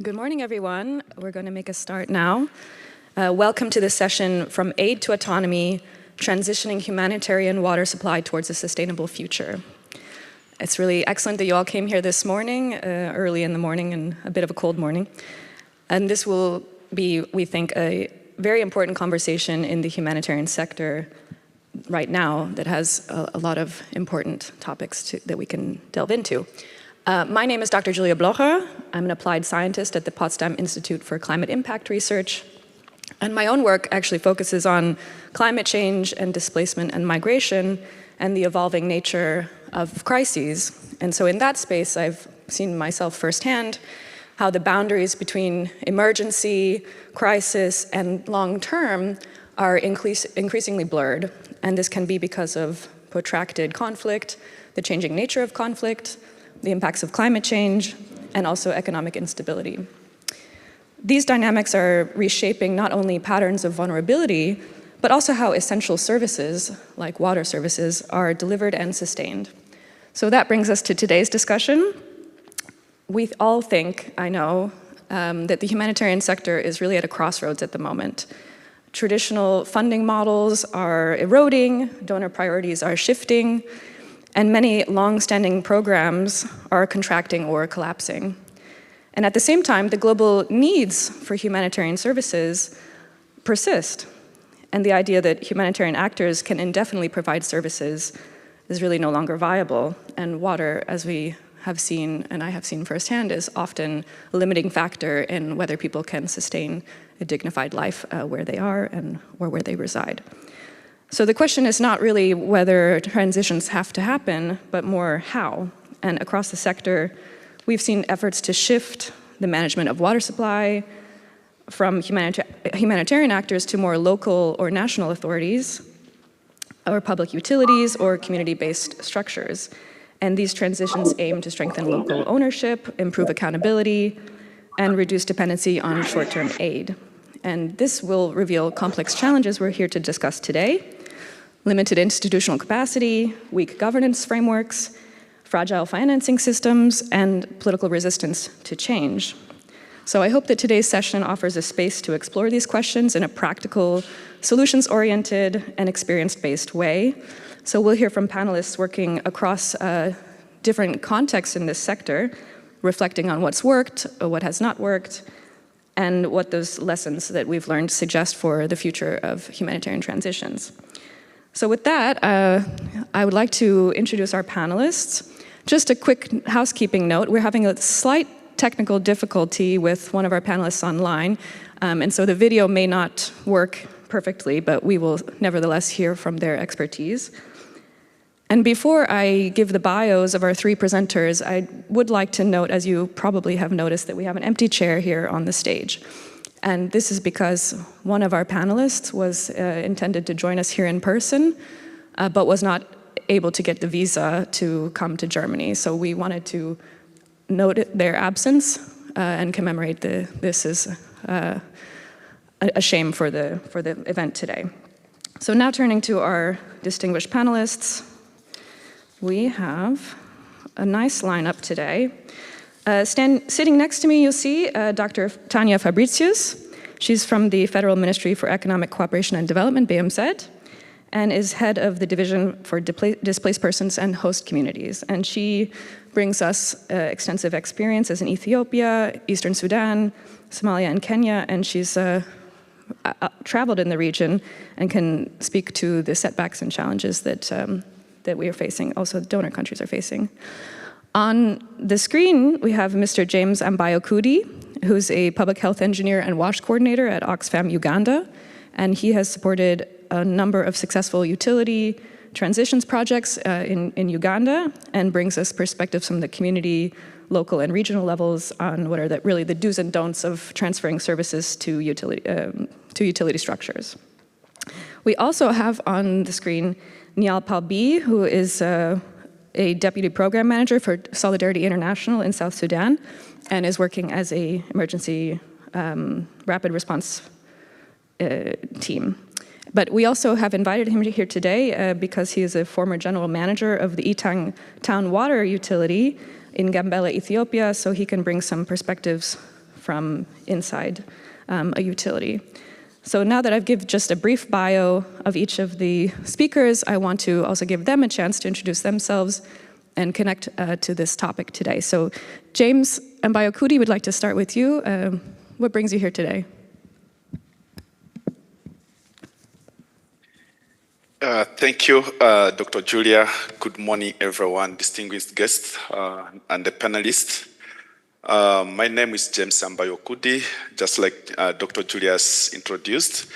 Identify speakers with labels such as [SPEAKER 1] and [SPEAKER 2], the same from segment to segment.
[SPEAKER 1] Good morning, everyone. We're going to make a start now. Welcome to this session, From Aid to Autonomy, Transitioning Humanitarian Water Supply Towards a Sustainable Future. It's really excellent that you all came here this morning, early in the morning and a bit of a cold morning. And this will be, we think, a very important conversation in the humanitarian sector right now that has a lot of important topics that we can delve into. My name is Dr. Julia Blocher. I'm an applied scientist at the Potsdam Institute for Climate Impact Research. And my own work actually focuses on climate change and displacement and migration and the evolving nature of crises. And so in that space, I've seen myself firsthand how the boundaries between emergency, crisis, and long-term are increasingly blurred. And this can be because of protracted conflict, the changing nature of conflict, the impacts of climate change, and also economic instability. These dynamics are reshaping not only patterns of vulnerability, but also how essential services, like water services, are delivered and sustained. So that brings us to today's discussion. We all think, I know, that the humanitarian sector is really at a crossroads at the moment. Traditional funding models are eroding, donor priorities are shifting, and many long-standing programs are contracting or collapsing. And at the same time, the global needs for humanitarian services persist. And the idea that humanitarian actors can indefinitely provide services is really no longer viable. And water, as we have seen, and I have seen firsthand, is often a limiting factor in whether people can sustain a dignified life where they are and or where they reside. So the question is not really whether transitions have to happen, but more how. And across the sector, we've seen efforts to shift the management of water supply from humanitarian actors to more local or national authorities, or public utilities, or community-based structures. And these transitions aim to strengthen local ownership, improve accountability, and reduce dependency on short-term aid. And this will reveal complex challenges we're here to discuss today: limited institutional capacity, weak governance frameworks, fragile financing systems, and political resistance to change. So I hope that today's session offers a space to explore these questions in a practical, solutions-oriented, and experience-based way. So we'll hear from panelists working across different contexts in this sector, reflecting on what's worked, what has not worked, and what those lessons that we've learned suggest for the future of humanitarian transitions. So with that, I would like to introduce our panelists. Just a quick housekeeping note: we're having a slight technical difficulty with one of our panelists online, and so the video may not work perfectly, but we will nevertheless hear from their expertise. And before I give the bios of our three presenters, I would like to note, as you probably have noticed, that we have an empty chair here on the stage. And this is because one of our panelists was intended to join us here in person, but was not able to get the visa to come to Germany. So we wanted to note their absence and commemorate this is a shame for the event today. So now turning to our distinguished panelists, we have a nice lineup today. Sitting next to me, you'll see Dr. Tanja Fabricius. She's from the Federal Ministry for Economic Cooperation and Development, BMZ, and is head of the Division for Displaced Persons and Host Communities. And she brings us extensive experiences in Ethiopia, Eastern Sudan, Somalia, and Kenya, and she's traveled in the region and can speak to the setbacks and challenges that we are facing, also the donor countries are facing. On the screen, we have Mr. James Ambayo-Kudi, who's a public health engineer and WASH coordinator at Oxfam Uganda, and he has supported a number of successful utility transitions projects in Uganda, and brings us perspectives from the community, local and regional levels on what are really the do's and don'ts of transferring services to utility structures. We also have on the screen Nial Palbi, who is a deputy program manager for Solidarity International in South Sudan, and is working as a emergency rapid response team. But we also have invited him here today because he is a former general manager of the Etang Town Water Utility in Gambela, Ethiopia, so he can bring some perspectives from inside a utility. So now that I've given just a brief bio of each of the speakers, I want to also give them a chance to introduce themselves and connect to this topic today. So James Mbayokudi, would like to start with you. What brings you here today?
[SPEAKER 2] Thank you, Dr. Julia. Good morning, everyone, distinguished guests and the panelists. My name is James Mbayokudi. Just like Dr. Julia has introduced,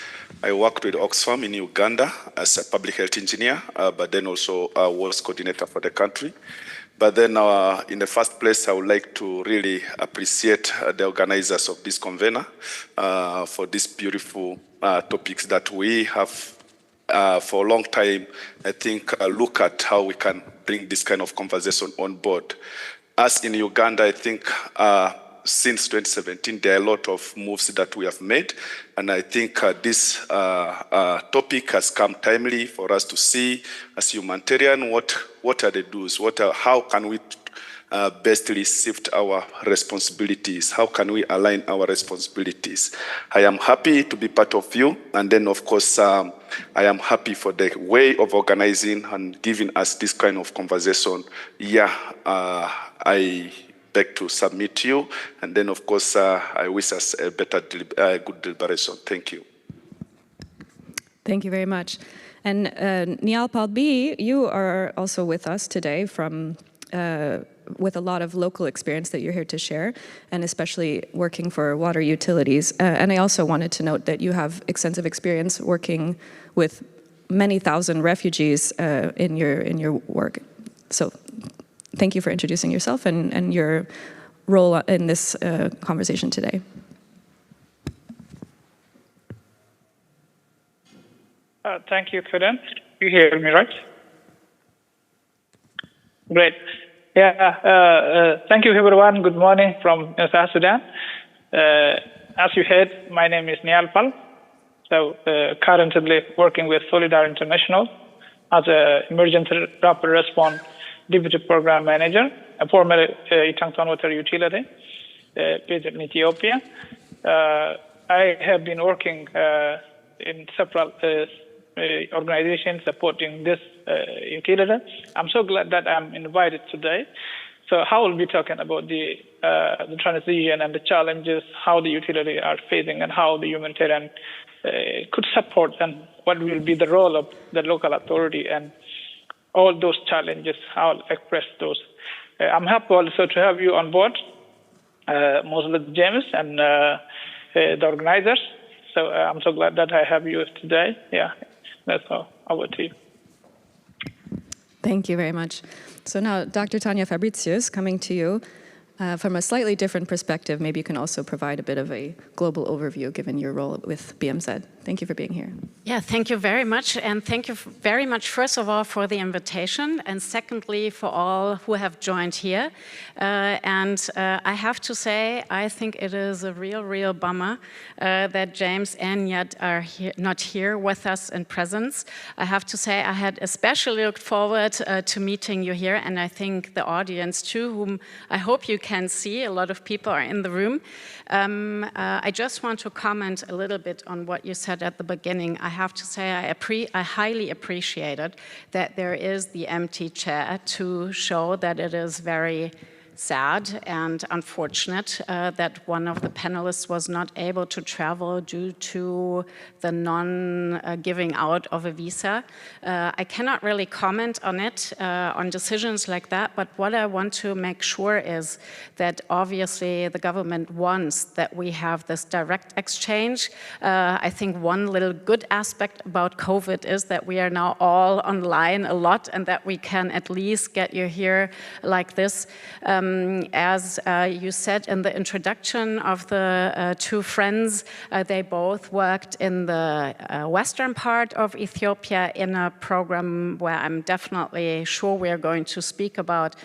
[SPEAKER 2] I worked with Oxfam in Uganda as a public health engineer, but then also was coordinator for the country. But then in the first place, I would like to really appreciate the organizers of this convener for these beautiful topics that we have for a long time, I think, look at how we can bring this kind of conversation on board. As in Uganda, I think since 2017, there are a lot of moves that we have made. And I think this topic has come timely for us to see as humanitarian, what are the do's, how can we bestly shift our responsibilities? How can we align our responsibilities? I am happy to be part of you. And then, of course, I am happy for the way of organizing and giving us this kind of conversation. Yeah, I beg to submit to you. And then, of course, I wish us a better, good deliberation. Thank you.
[SPEAKER 1] Thank you very much. And Nyalpal B, you are also with us today from with a lot of local experience that you're here to share, and especially working for water utilities. And I also wanted to note that you have extensive experience working with many thousand refugees in your work. So thank you for introducing yourself and your role in this conversation today.
[SPEAKER 3] Thank you, Kaden. You hear me, right? Great. Yeah, thank you, everyone. Good morning from South Sudan. As you heard, my name is Nyalpal. So currently working with Solidar International as an emergency rapid response deputy program manager, a former Itangton water utility based in Ethiopia. I have been working in several organizations supporting this utility. I'm so glad that I'm invited today. So I will be talking about the transition and the challenges, how the utility are facing and how the humanitarian could support, and what will be the role of the local authority and all those challenges. I'll express those. I'm happy also to have you on board, mostly James and the organizers. So I'm so glad that I have you today. Yeah. That's all. Over to you.
[SPEAKER 1] Thank you very much. So now, Dr. Tanya Fabricius, coming to you from a slightly different perspective. Maybe you can also provide a bit of a global overview given your role with BMZ. Thank you for being here.
[SPEAKER 4] Yeah, thank you very much. And thank you very much, first of all, for the invitation. And secondly, for all who have joined here. I have to say, I think it is a real bummer that James and Nyad are not here with us in presence. I have to say, I had especially looked forward to meeting you here. And I think the audience too, whom I hope you can see, a lot of people are in the room. I just want to comment a little bit on what you said at the beginning. I have to say I highly appreciated that there is the empty chair to show that it is very sad and unfortunate that one of the panelists was not able to travel due to the non-giving out of a visa. I cannot really comment on it, on decisions like that, but what I want to make sure is that obviously the government wants that we have this direct exchange. I think one little good aspect about COVID is that we are now all online a lot and that we can at least get you here like this. As you said in the introduction of the two friends, they both worked in the western part of Ethiopia in a program where I'm definitely sure we're going to speak about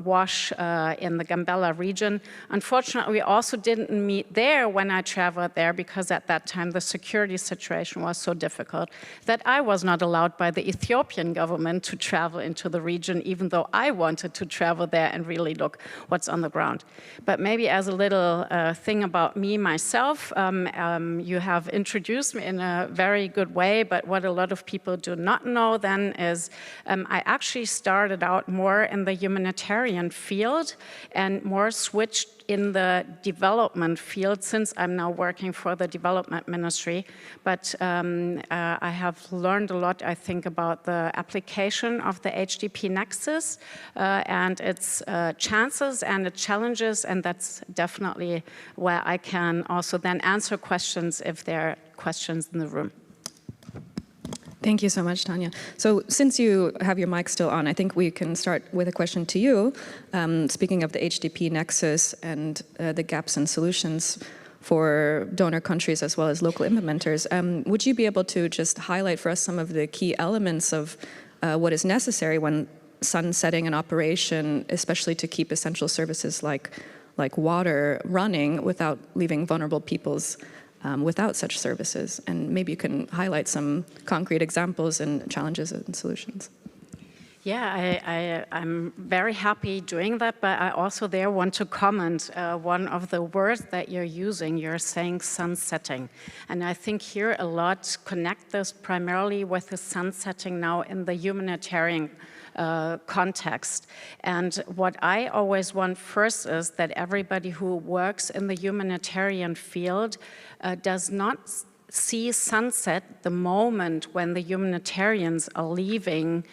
[SPEAKER 4] WASH in the Gambela region. Unfortunately, we also didn't meet there when I traveled there because at that time the security situation was so difficult that I was not allowed by the Ethiopian government to travel into the region, even though I wanted to travel there and really look. what's on the ground. But maybe as a little thing about me, myself, you have introduced me in a very good way, but what a lot of people do not know then is I actually started out more in the humanitarian field and more switched in the development field since I'm now working for the development ministry. But I have learned a lot, I think, about the application of the HDP Nexus and its chances and its challenges, and that's definitely where I can also then answer questions if there are questions in the room.
[SPEAKER 1] Thank you so much, Tanya. So since you have your mic still on, I think we can start with a question to you. Speaking of the HDP Nexus and the gaps and solutions for donor countries as well as local implementers, would you be able to just highlight for us some of the key elements of what is necessary when sunsetting an operation, especially to keep essential services like water running without leaving vulnerable peoples without such services? And maybe you can highlight some concrete examples and challenges and solutions.
[SPEAKER 4] Yeah, I'm very happy doing that, but I also there want to comment one of the words that you're using. You're saying sunsetting. And I think here a lot connect this primarily with the sunsetting now in the humanitarian context. And what I always want first is that everybody who works in the humanitarian field does not see sunset the moment when the humanitarians are leaving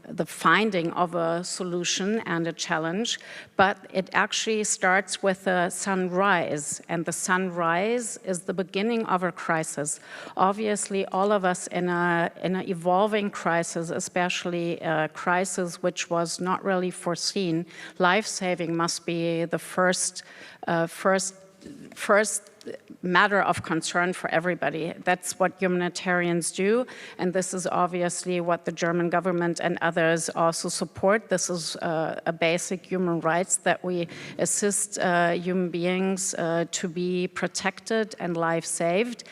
[SPEAKER 4] the finding of a solution and a challenge, but it actually starts with a sunrise, and the sunrise is the beginning of a crisis. Obviously, all of us in an evolving crisis, especially a crisis which was not really foreseen, life-saving must be the first matter of concern for everybody. That's what humanitarians do, and this is obviously what the German government and others also support. This is a basic human rights that we assist human beings to be protected and life saved.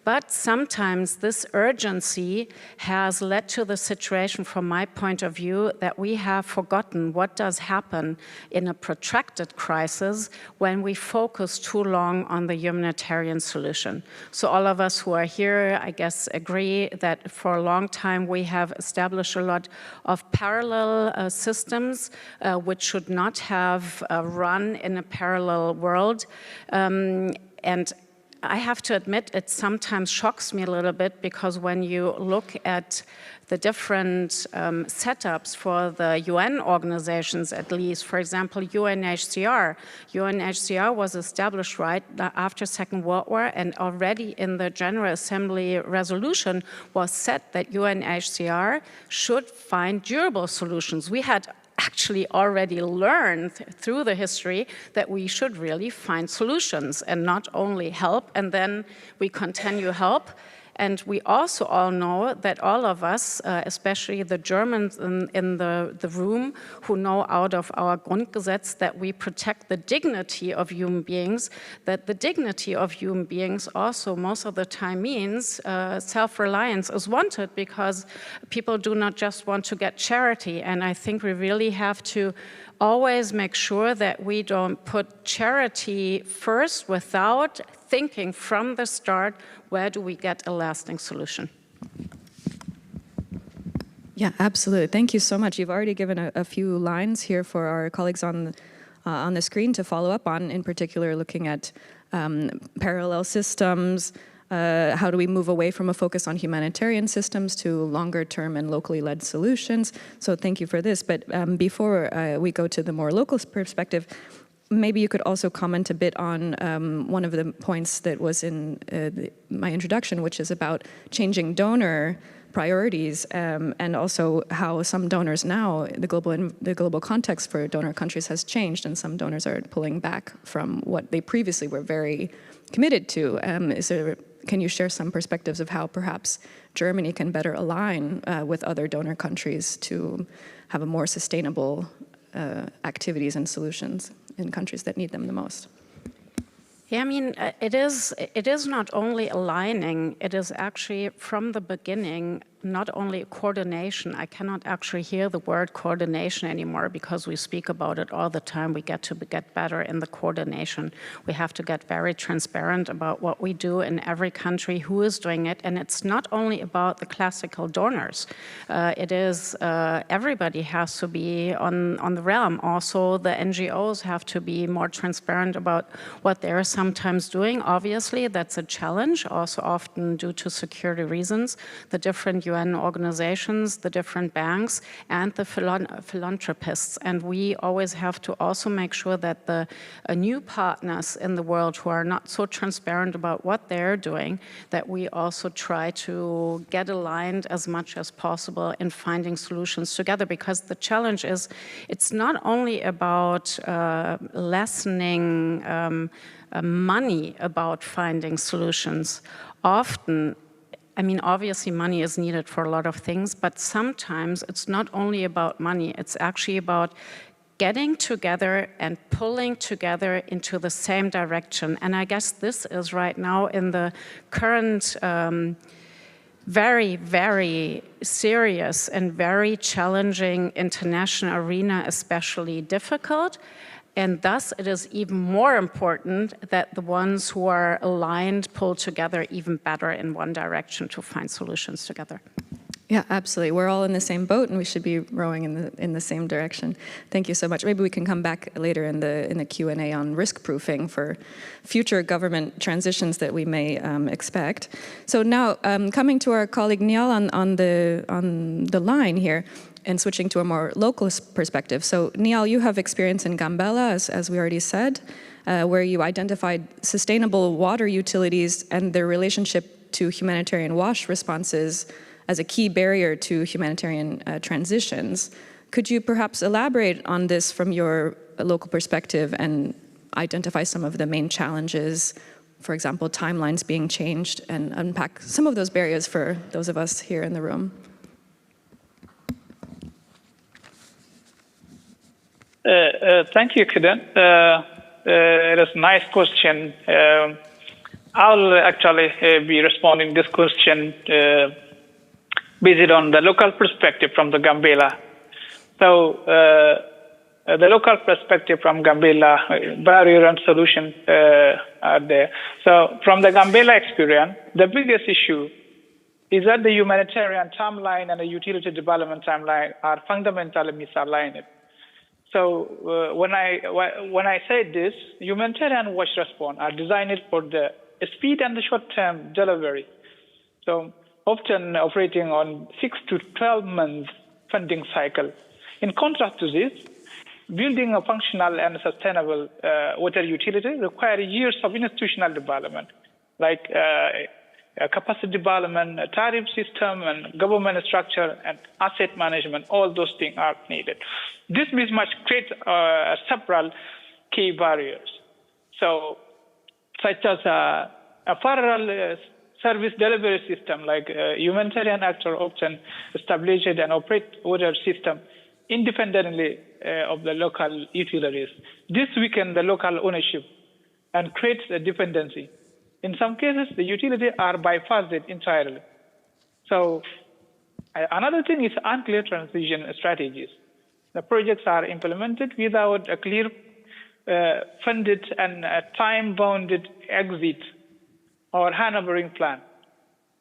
[SPEAKER 4] But sometimes this urgency has led to the situation, from my point of view, that we have forgotten what does happen in a protracted crisis when we focus too long on the humanitarian solution. So all of us who are here, I guess, agree that for a long time we have established a lot of parallel systems which should not have run in a parallel world. And I have to admit, it sometimes shocks me a little bit, because when you look at the different setups for the UN organizations, at least, for example, UNHCR was established right after Second World War, and already in the General Assembly resolution was said that UNHCR should find durable solutions. We had actually already learned through the history that we should really find solutions and not only help, and then we continue help. And we also all know that all of us, especially the Germans in the room, who know out of our Grundgesetz that we protect the dignity of human beings, that the dignity of human beings also most of the time means self-reliance is wanted, because people do not just want to get charity. And I think we really have to always make sure that we don't put charity first without thinking from the start, where do we get a lasting solution?
[SPEAKER 1] Yeah, absolutely. Thank you so much. You've already given a few lines here for our colleagues on the screen to follow up on, in particular looking at parallel systems. How do we move away from a focus on humanitarian systems to longer term and locally led solutions? So thank you for this. But before we go to the more local perspective, maybe you could also comment a bit on one of the points that was in my introduction, which is about changing donor priorities, and also how some donors now, the global context for donor countries has changed, and some donors are pulling back from what they previously were very committed to. Can you share some perspectives of how perhaps Germany can better align with other donor countries to have a more sustainable activities and solutions in countries that need them the most?
[SPEAKER 4] Yeah, I mean, it is not only aligning, it is actually from the beginning not only coordination. I cannot actually hear the word coordination anymore because we speak about it all the time. We get to get better in the coordination. We have to get very transparent about what we do in every country, who is doing it. And it's not only about the classical donors. It is everybody has to be on the realm. Also, the NGOs have to be more transparent about what they're sometimes doing. Obviously, that's a challenge, also often due to security reasons. The different UN organizations, the different banks, and the philanthropists. And we always have to also make sure that the new partners in the world who are not so transparent about what they're doing, that we also try to get aligned as much as possible in finding solutions together. Because the challenge is, it's not only about lessening money about finding solutions. Often, I mean, obviously money is needed for a lot of things, but sometimes it's not only about money, it's actually about getting together and pulling together into the same direction. And I guess this is right now in the current very, very serious and very challenging international arena, especially difficult. And thus, it is even more important that the ones who are aligned pull together even better in one direction to find solutions together.
[SPEAKER 1] Yeah, absolutely. We're all in the same boat, and we should be rowing in the same direction. Thank you so much. Maybe we can come back later in the Q&A on risk proofing for future government transitions that we may expect. So now, coming to our colleague Niall on the line here, and switching to a more local perspective. So Niall, you have experience in Gambella, as we already said, where you identified sustainable water utilities and their relationship to humanitarian WASH responses as a key barrier to humanitarian transitions. Could you perhaps elaborate on this from your local perspective and identify some of the main challenges, for example, timelines being changed, and unpack some of those barriers for those of us here in the room?
[SPEAKER 3] Thank you, Kidan. It is a nice question. I'll actually be responding this question based on the local perspective from the Gambella. So the local perspective from Gambella, barrier and solution are there. So from the Gambella experience, the biggest issue is that the humanitarian timeline and the utility development timeline are fundamentally misaligned. So when I say this, humanitarian WASH response are designed for the speed and the short-term delivery. So often operating on 6 to 12 month funding cycle. In contrast to this, building a functional and sustainable water utility requires years of institutional development, like capacity development, a tariff system, and government structure, and asset management. All those things are needed. This mismatch creates several key barriers. So, such as a parallel service delivery system, like humanitarian actor often establish and operate water system independently of the local utilities. This weakens the local ownership and creates a dependency. In some cases, the utilities are bypassed entirely. So another thing is unclear transition strategies. The projects are implemented without a clear funded and time-bounded exit or handovering plan.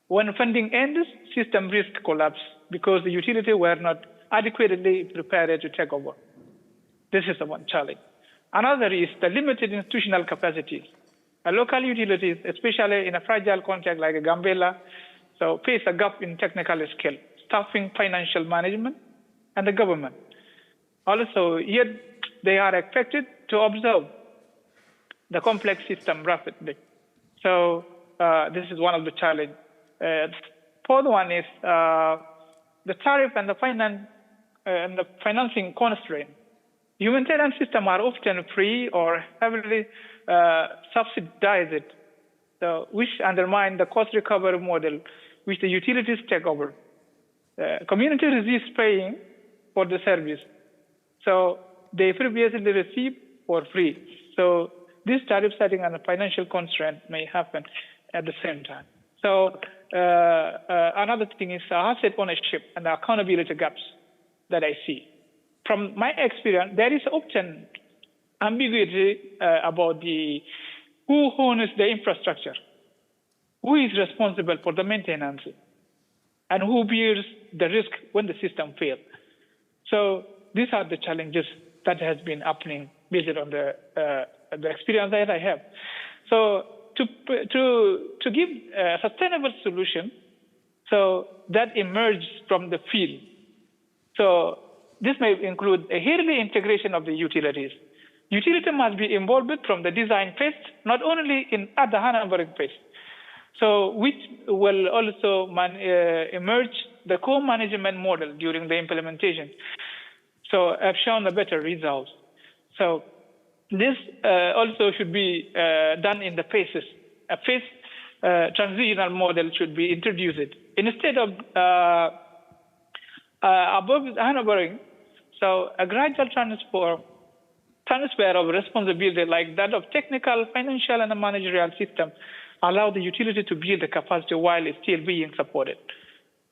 [SPEAKER 3] When funding ends, system risk collapse because the utilities were not adequately prepared to take over. This is the one challenge. Another is the limited institutional capacities. Local utilities, especially in a fragile context like Gambella, so face a gap in technical skill, staffing, financial management, and the government. Also, yet they are expected to observe the complex system rapidly. So this is one of the challenges. Fourth one is the tariff and the financing constraint. Humanitarian systems are often free or heavily subsidized, so which undermine the cost recovery model which the utilities take over. Community resist paying for the service, so they previously received for free. So this tariff setting and the financial constraint may happen at the same time. So another thing is asset ownership and the accountability gaps that I see. From my experience, there is often ambiguity about who owns the infrastructure, who is responsible for the maintenance, and who bears the risk when the system fails. So these are the challenges that has been happening based on the experience that I have. So to give a sustainable solution, so that emerges from the field. So this may include a early integration of the utilities. Utility must be involved from the design phase, not only at the handovering phase. So which will also emerge the co-management model during the implementation. So I've shown a better results. So this also should be done in the phases. A phase transitional model should be introduced. Instead of above handovering, so a gradual transfer of responsibility like that of technical, financial, and managerial system allow the utility to build the capacity while it's still being supported,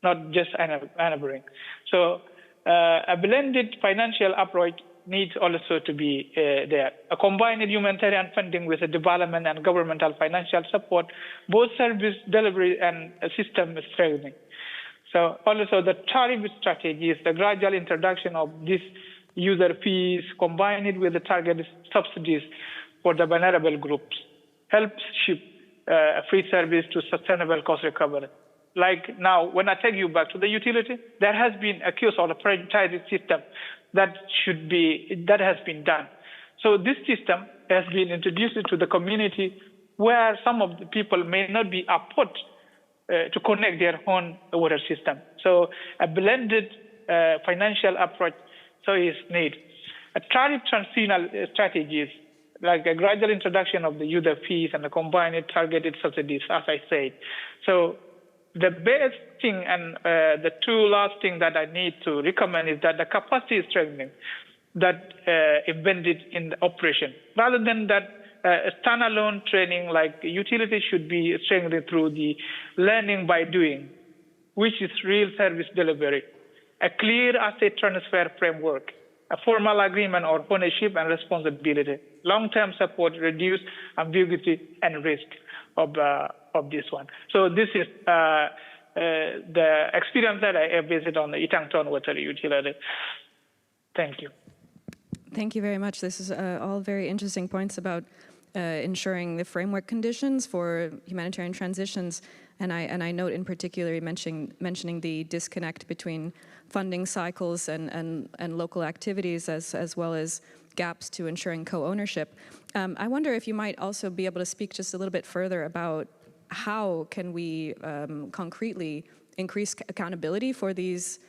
[SPEAKER 3] not just handovering. So a blended financial approach needs also to be there. A combined humanitarian funding with a development and governmental financial support, both service delivery and system strengthening. So also the tariff strategy is the gradual introduction of these user fees combined with the targeted subsidies for the vulnerable groups, helps shift free service to sustainable cost recovery. Like now, when I take you back to the utility, there has been a case of a franchising system that has been done. So this system has been introduced to the community where some of the people may not be afford to connect their own water system. So a blended financial approach is needed. A tariff transitional strategies like a gradual introduction of the user fees and the combined targeted subsidies, as I said. So the best thing and the two last thing that I need to recommend is that the capacity strengthening that embedded in the operation, rather than that standalone training, like utility should be strengthened through the learning by doing, which is real service delivery, a clear asset transfer framework, a formal agreement on ownership and responsibility, long-term support, reduce ambiguity and risk of this one. So this is the experience that I have visited on the Itangton water utility. Thank you.
[SPEAKER 1] Thank you very much. This is all very interesting points about ensuring the framework conditions for humanitarian transitions. And I note in particular mentioning the disconnect between funding cycles and local activities as well as gaps to ensuring co-ownership. I wonder if you might also be able to speak just a little bit further about how can we concretely increase accountability for these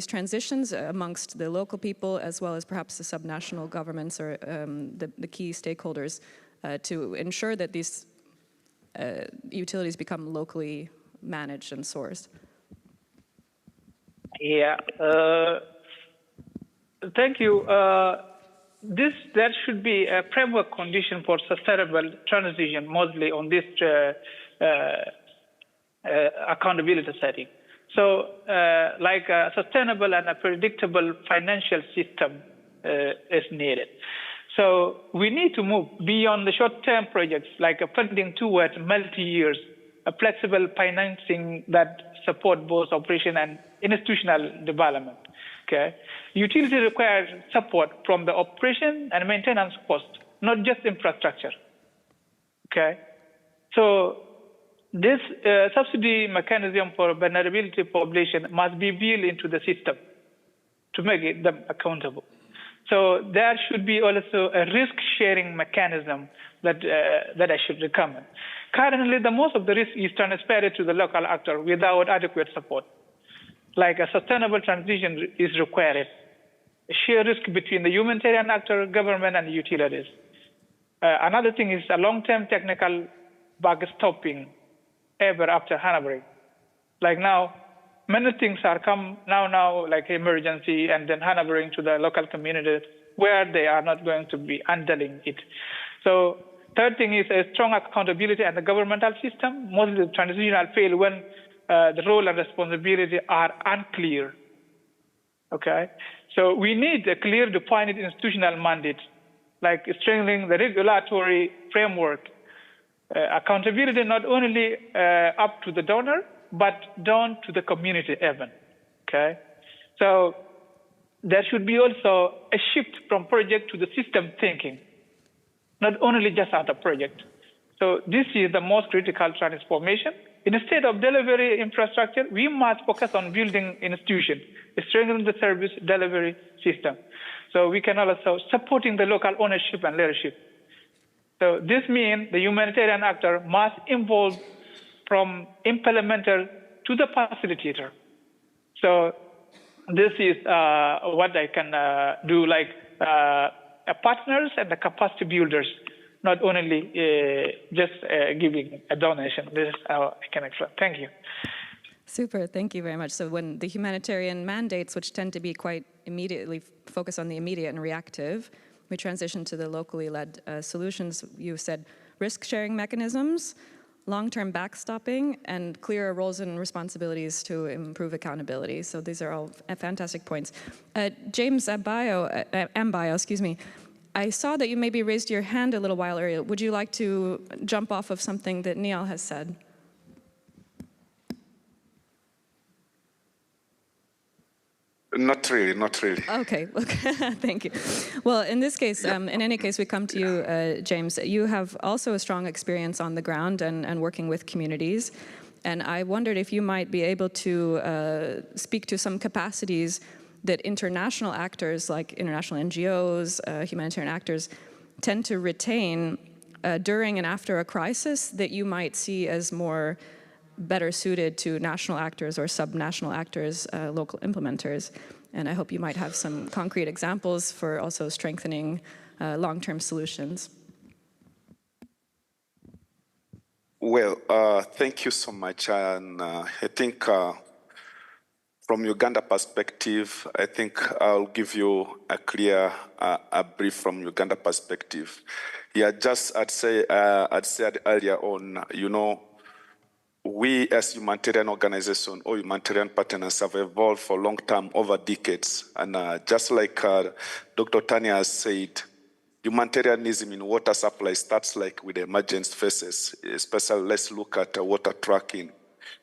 [SPEAKER 1] transitions amongst the local people as well as perhaps the subnational governments or the key stakeholders to ensure that these utilities become locally managed and sourced.
[SPEAKER 3] Yeah, thank you. There should be a framework condition for sustainable transition, mostly on this accountability setting. So, like a sustainable and a predictable financial system is needed. So we need to move beyond the short-term projects, like a funding towards multi-years, a flexible financing that support both operation and institutional development. Okay, utility requires support from the operation and maintenance cost, not just infrastructure. Okay, so this subsidy mechanism for vulnerability population must be built into the system to make them accountable. So there should be also a risk-sharing mechanism that I should recommend. Currently, the most of the risk is transferred to the local actor without adequate support. Like a sustainable transition is required. A shared risk between the humanitarian actor, government, and utilities. Another thing is a long-term technical backstopping ever after handovering. Like now, many things are come now like emergency and then handovering to the local communities where they are not going to be handling it. So third thing is a strong accountability and the governmental system. Mostly the transitional fail when the role and responsibility are unclear. Okay, so we need a clear defined institutional mandate, like strengthening the regulatory framework. Accountability not only up to the donor, but down to the community even. Okay, so there should be also a shift from project to the system thinking, not only just at the project. So this is the most critical transformation. Instead of delivery infrastructure, we must focus on building institutions, strengthening the service delivery system. So we can also supporting the local ownership and leadership. So this means the humanitarian actor must involve from implementer to the facilitator. So this is what I can do, like partners and the capacity builders, not only just giving a donation. This is how I can explain. Thank you.
[SPEAKER 1] Super, thank you very much. So when the humanitarian mandates, which tend to be quite immediately focused on the immediate and reactive, we transition to the locally led solutions. You said risk-sharing mechanisms, long-term backstopping, and clearer roles and responsibilities to improve accountability. So these are all fantastic points. James Ambayo, excuse me. I saw that you maybe raised your hand a little while earlier. Would you like to jump off of something that Niall has said?
[SPEAKER 2] Not really, not really.
[SPEAKER 1] Okay, thank you. Well, in this case, in any case, we come to you, James. You have also a strong experience on the ground and working with communities. And I wondered if you might be able to speak to some capacities that international actors, like international NGOs, humanitarian actors, tend to retain during and after a crisis that you might see as more better suited to national actors or subnational actors, local implementers. And I hope you might have some concrete examples for also strengthening long-term solutions.
[SPEAKER 2] Well, thank you so much. And I think from Uganda perspective, I think I'll give you a clear a brief from Uganda perspective. Yeah, just I'd said earlier on, you know, we as humanitarian organization or humanitarian partners have evolved for long time, over decades. And just like Dr. Tanya has said, humanitarianism in water supply starts like with emergency phases, especially let's look at water tracking,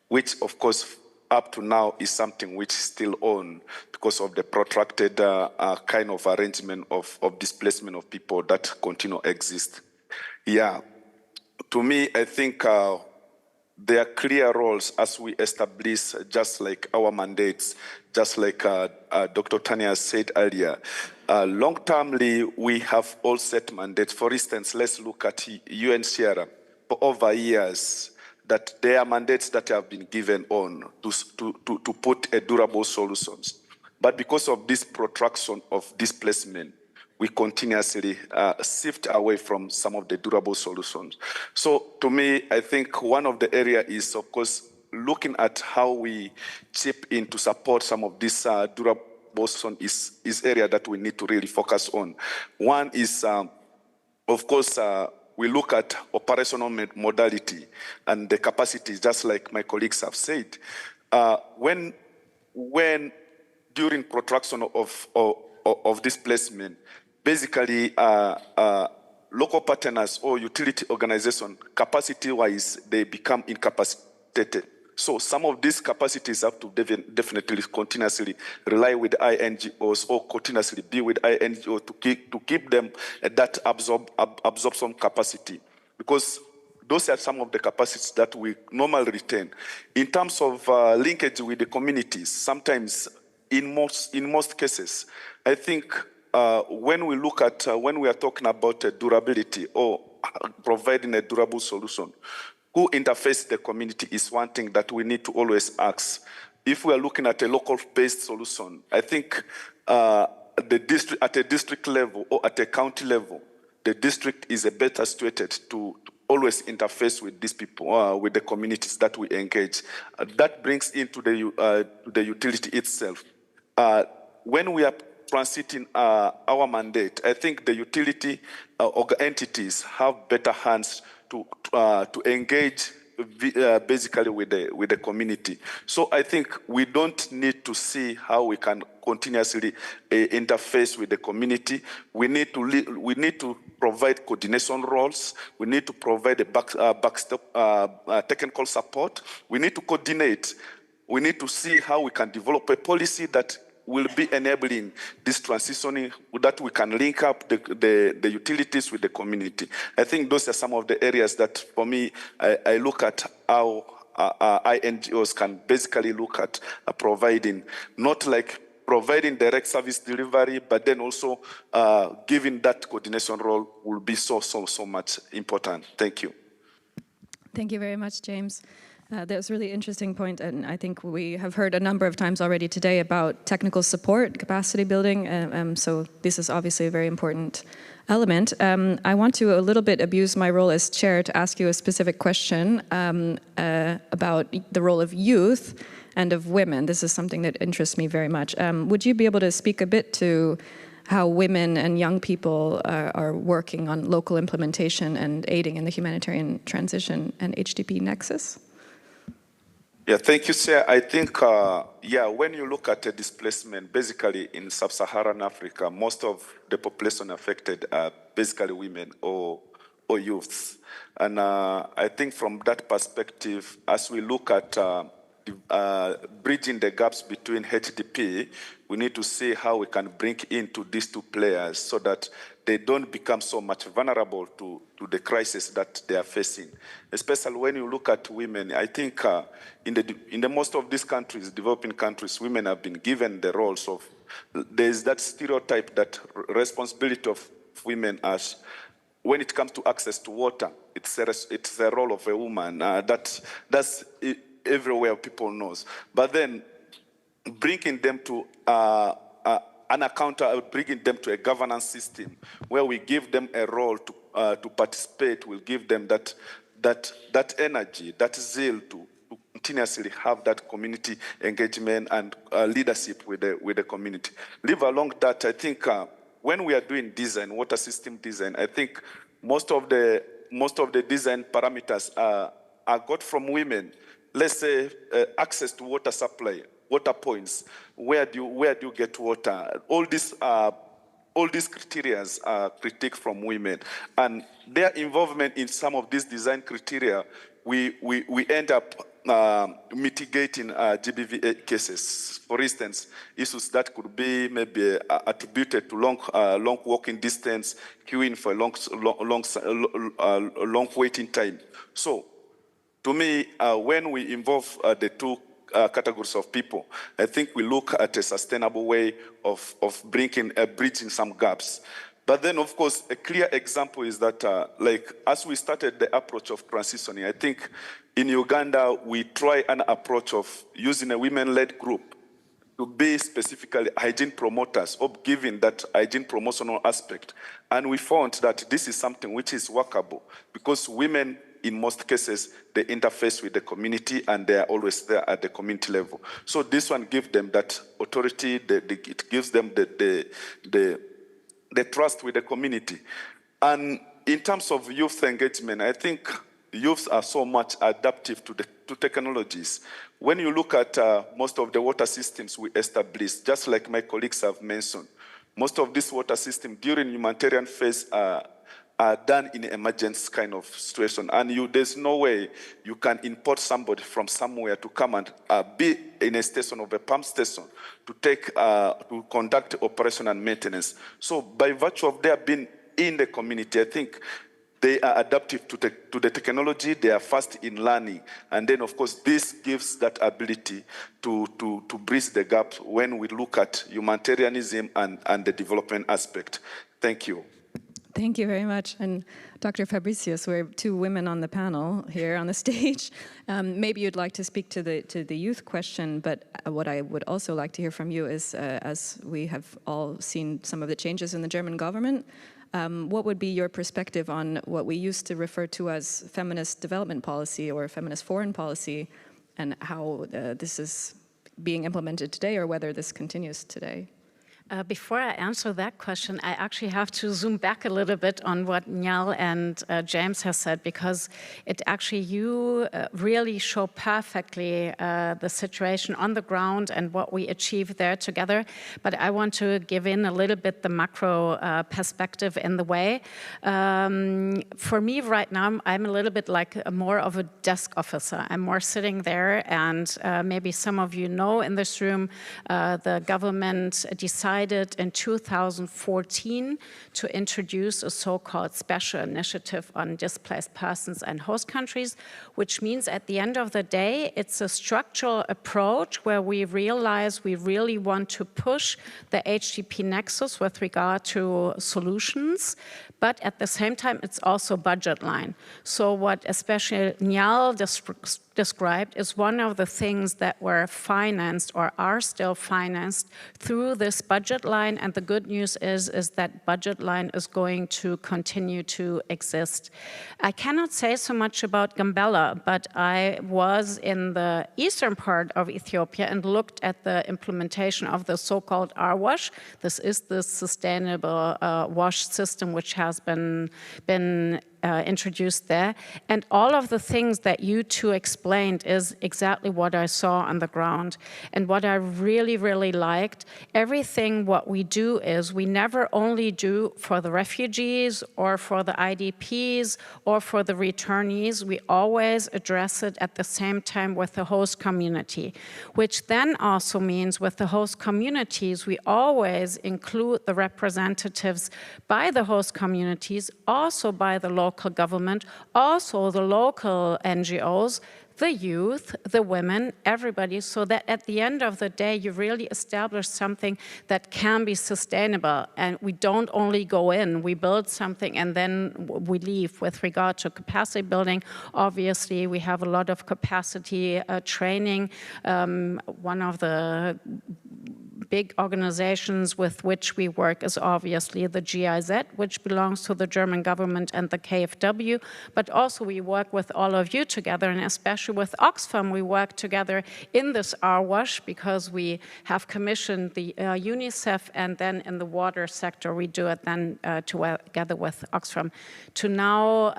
[SPEAKER 2] which of course up to now is something which is still on because of the protracted kind of arrangement of displacement of people that continue to exist. Yeah, to me, I think there are clear roles as we establish, just like our mandates, just like Dr. Tanya said earlier. Long-termly, we have all set mandates. For instance, let's look at UNHCR for over years, that there are mandates that have been given on to put a durable solutions. But because of this protraction of displacement, we continuously shift away from some of the durable solutions. So to me, I think one of the areas is, of course, looking at how we chip in to support some of this durable solutions is area that we need to really focus on. One is, of course, we look at operational modality and the capacity, just like my colleagues have said. When during protraction of displacement, basically, local partners or utility organization, capacity-wise, they become incapacitated. So some of these capacities have to definitely continuously rely with INGOs or continuously be with INGOs to keep them at that absorption capacity. Because those are some of the capacities that we normally retain. In terms of linkage with the communities, sometimes in most cases, I think when we look at, when we are talking about durability or providing a durable solution, who interface the community is one thing that we need to always ask. If we are looking at a local-based solution, I think at a district level or at a county level, the district is a better situated to always interface with these people, with the communities that we engage. That brings into the utility itself. When we are transiting our mandate, I think the utility entities have better hands to engage basically with the community. So I think we don't need to see how we can continuously interface with the community. We need to provide coordination roles. We need to provide a backstop technical support. We need to coordinate. We need to see how we can develop a policy that will be enabling this transitioning, that we can link up the utilities with the community. I think those are some of the areas that, for me, I look at how INGOs can basically look at providing, not like providing direct service delivery, but then also giving that coordination role will be so much important. Thank you.
[SPEAKER 1] Thank you very much, James. That was a really interesting point, and I think we have heard a number of times already today about technical support, capacity building, so this is obviously a very important element. I want to a little bit abuse my role as chair to ask you a specific question about the role of youth and of women. This is something that interests me very much. Would you be able to speak a bit to how women and young people are working on local implementation and aiding in the humanitarian transition and HDP Nexus?
[SPEAKER 2] Yeah, thank you, Sir. I think, when you look at the displacement, basically in sub-Saharan Africa, most of the population affected are basically women or youths. And I think from that perspective, as we look at bridging the gaps between HDP, we need to see how we can bring into these two players so that they don't become so much vulnerable to the crisis that they are facing. Especially when you look at women, I think in the most of these countries, developing countries, women have been given the roles of, there's that stereotype that responsibility of women as, when it comes to access to water, it's the role of a woman. That's everywhere people knows. But then bringing them to bringing them to a governance system where we give them a role to participate, will give them that energy, that zeal to continuously have that community engagement and leadership with the community. Leave along that, I think when we are doing design, water system design, I think most of the design parameters are got from women. Let's say access to water supply, water points, where do you get water? All these criteria are critiqued from women, and their involvement in some of these design criteria, we end up mitigating GBV cases. For instance, issues that could be maybe attributed to long walking distance, queuing for a long waiting time. So, to me, when we involve the two categories of people, I think we look at a sustainable way of bridging some gaps. But then, of course, a clear example is that, as we started the approach of transitioning, I think in Uganda, we try an approach of using a women-led group to be specifically hygiene promoters, of giving that hygiene promotional aspect. And we found that this is something which is workable, because women, in most cases, they interface with the community and they are always there at the community level. So this one gives them that authority, it gives them the trust with the community. And in terms of youth engagement, I think youths are so much adaptive to technologies. When you look at most of the water systems we established, just like my colleagues have mentioned, most of these water systems during humanitarian phase are done in emergency kind of situation, and there's no way you can import somebody from somewhere to come and be in a station of a pump station to conduct operation and maintenance. So by virtue of their being in the community, I think they are adaptive to the technology, they are fast in learning, and then of course this gives that ability to bridge the gap when we look at humanitarianism and the development aspect. Thank you.
[SPEAKER 1] Thank you very much. And Dr. Fabricius, we're two women on the panel here on the stage. Maybe you'd like to speak to the youth question, but what I would also like to hear from you is, as we have all seen some of the changes in the German government, what would be your perspective on what we used to refer to as feminist development policy or feminist foreign policy, and how this is being implemented today, or whether this continues today?
[SPEAKER 4] Before I answer that question, I actually have to zoom back a little bit on what Nyal and James has said, because it actually, you really show perfectly the situation on the ground and what we achieved there together. But I want to give in a little bit the macro perspective in the way. For me right now, I'm a little bit like more of a desk officer. I'm more sitting there, and maybe some of you know in this room, the government decided in 2014 to introduce a so-called special initiative on displaced persons and host countries, which means at the end of the day, it's a structural approach where we realize we really want to push the HDP Nexus with regard to solutions, but at the same time, it's also budget line. So what especially Nyal described is one of the things that were financed or are still financed through this budget line. And the good news is that budget line is going to continue to exist. I cannot say so much about Gambella, but I was in the eastern part of Ethiopia and looked at the implementation of the so-called R-Wash. This is the sustainable wash system which has been introduced there. And all of the things that you two explained is exactly what I saw on the ground. And what I really, really liked, everything what we do is we never only do for the refugees or for the IDPs or for the returnees, we always address it at the same time with the host community, which then also means with the host communities, we always include the representatives by the host communities, also by the local government, also the local NGOs, the youth, the women, everybody, so that at the end of the day, you really establish something that can be sustainable. And we don't only go in, we build something and then we leave. With regard to capacity building, obviously, we have a lot of capacity training. One of the big organizations with which we work is obviously the GIZ, which belongs to the German government, and the KfW, but also we work with all of you together, and especially with Oxfam, we work together in this R-Wash because we have commissioned the UNICEF, and then in the water sector, we do it then together with Oxfam. To now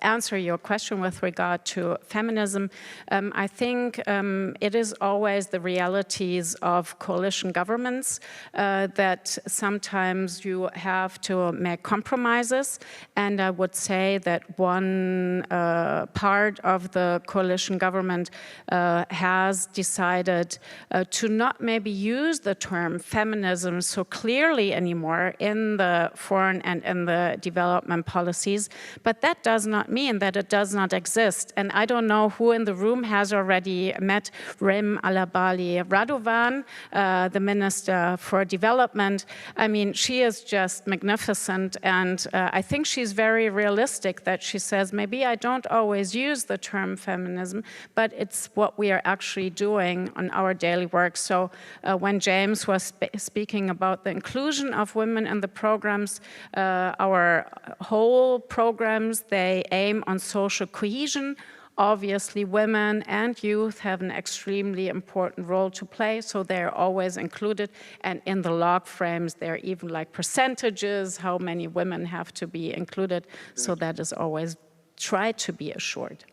[SPEAKER 4] answer your question with regard to feminism, I think it is always the realities of coalition governments that sometimes you have to make compromises. And I would say that one part of the coalition government has decided to not maybe use the term feminism so clearly anymore in the foreign and in the development policies. But that does not mean that it does not exist. And I don't know who in the room has already met Rem Alabali Radovan, the Minister for Development. I mean, she is just magnificent, and I think she's very realistic that she says, maybe I don't always use the term feminism, but it's what we are actually doing on our daily work. So when James was speaking about the inclusion of women in the programs, our whole programs, they aim on social cohesion. Obviously, women and youth have an extremely important role to play, so they're always included. And in the log frames, there are even like percentages, how many women have to be included. So that is always tried to be assured.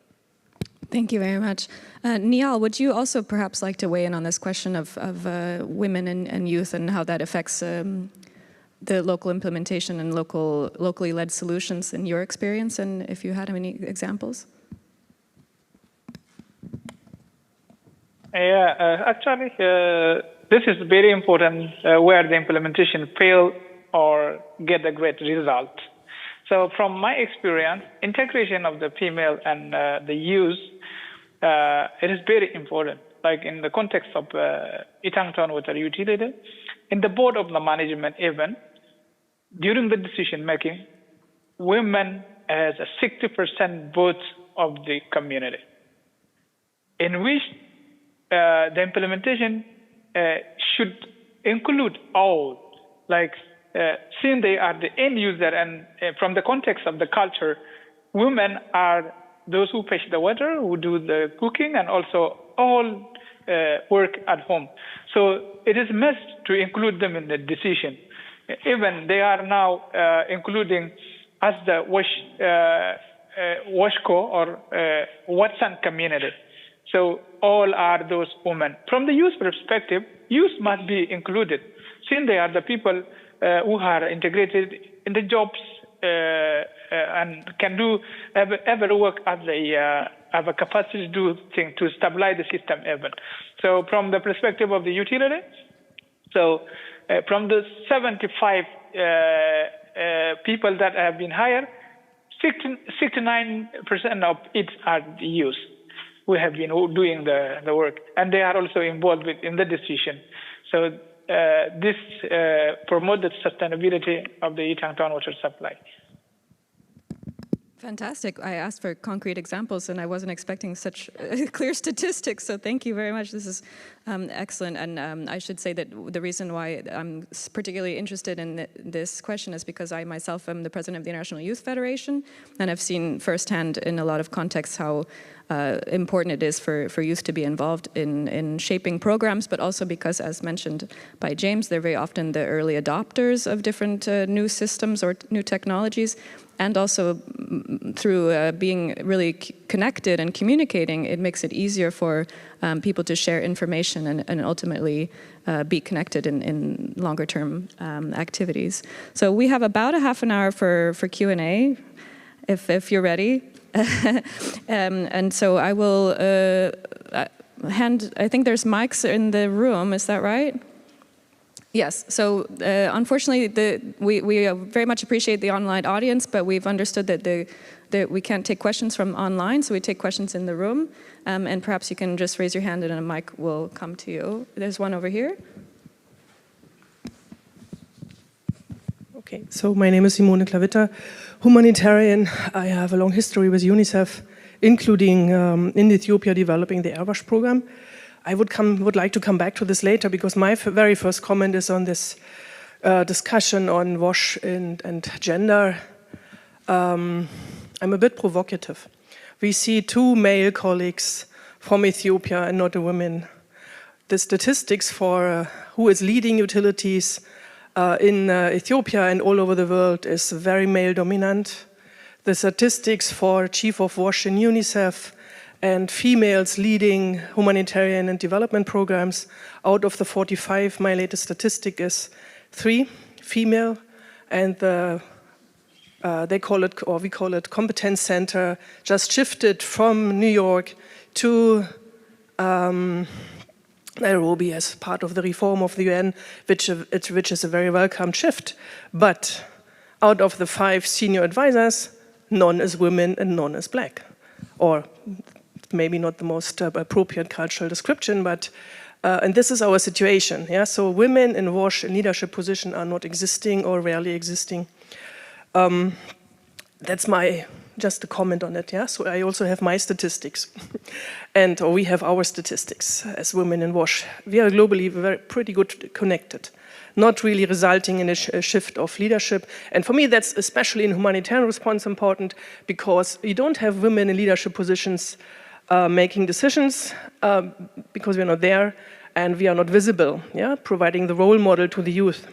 [SPEAKER 1] Thank you very much. Niall, would you also perhaps like to weigh in on this question of women and youth and how that affects the local implementation and locally led solutions in your experience, and if you had any examples?
[SPEAKER 3] Yeah, actually, this is very important where the implementation fail or get a great result. So from my experience, integration of the female and the youth, it is very important. Like in the context of Itangton Water Utility, in the board of the management even, during the decision making, women has a 60% vote of the community, in which the implementation should include all, like since they are the end user and from the context of the culture, women are those who fetch the water, who do the cooking, and also all work at home. So it is must to include them in the decision. Even they are now including as the WASHCO or Watson community. So all are those women. From the youth perspective, youth must be included, since they are the people who are integrated in the jobs and can do ever work as have a capacity to do things to stabilize the system even. So from the perspective of the utility, so from the 75 people that have been hired, 69% of it are the youth who have been doing the work, and they are also involved in the decision. So this promotes the sustainability of the Yitangtan water supply.
[SPEAKER 1] Fantastic. I asked for concrete examples and I wasn't expecting such clear statistics, so thank you very much. This is excellent, and I should say that the reason why I'm particularly interested in this question is because I myself am the president of the International Youth Federation, and I've seen firsthand in a lot of contexts how important it is for youth to be involved in shaping programs, but also because, as mentioned by James, they're very often the early adopters of different new systems or new technologies, and also through being really connected and communicating, it makes it easier for people to share information and ultimately be connected in longer term activities. So we have about a half an hour for Q&A, if you're ready. And so I will I think there's mics in the room, is that right? Yes, so unfortunately we very much appreciate the online audience, but we've understood that we can't take questions from online, so we take questions in the room, and perhaps you can just raise your hand and a mic will come to you. There's one over here.
[SPEAKER 5] Okay, so my name is Simone Clavita, humanitarian. I have a long history with UNICEF, including in Ethiopia developing the AirWASH program. I would like to come back to this later because my very first comment is on this discussion on WASH and gender. I'm a bit provocative. We see two male colleagues from Ethiopia and not a woman. The statistics for who is leading utilities in Ethiopia and all over the world is very male dominant. The statistics for chief of WASH in UNICEF and females leading humanitarian and development programs, out of the 45, my latest statistic is 3 female, and they call it, or we call it, competence center, just shifted from New York to Nairobi as part of the reform of the UN, which is a very welcome shift. But out of the 5 senior advisors, none is women and none is black. Or maybe not the most appropriate cultural description, but and this is our situation. Yeah, so women in WASH in leadership position are not existing or rarely existing. That's just a comment on it. Yeah, so I also have my statistics, or we have our statistics as women in WASH. We are globally pretty good connected, not really resulting in a shift of leadership. And for me, that's especially in humanitarian response important because you don't have women in leadership positions making decisions because we're not there and we are not visible, yeah, providing the role model to the youth.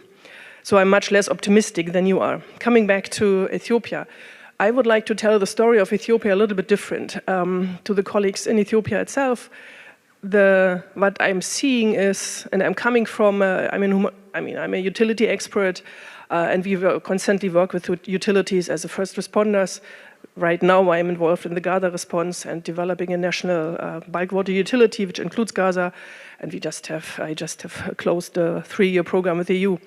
[SPEAKER 5] So I'm much less optimistic than you are. Coming back to Ethiopia, I would like to tell the story of Ethiopia a little bit different to the colleagues in Ethiopia itself. What I'm seeing is, and I'm coming from, I'm a utility expert, and we constantly work with utilities as a first responders. Right now, I'm involved in the Gaza response and developing a national bulk water utility, which includes Gaza, and I just have closed a 3-year program with the EU.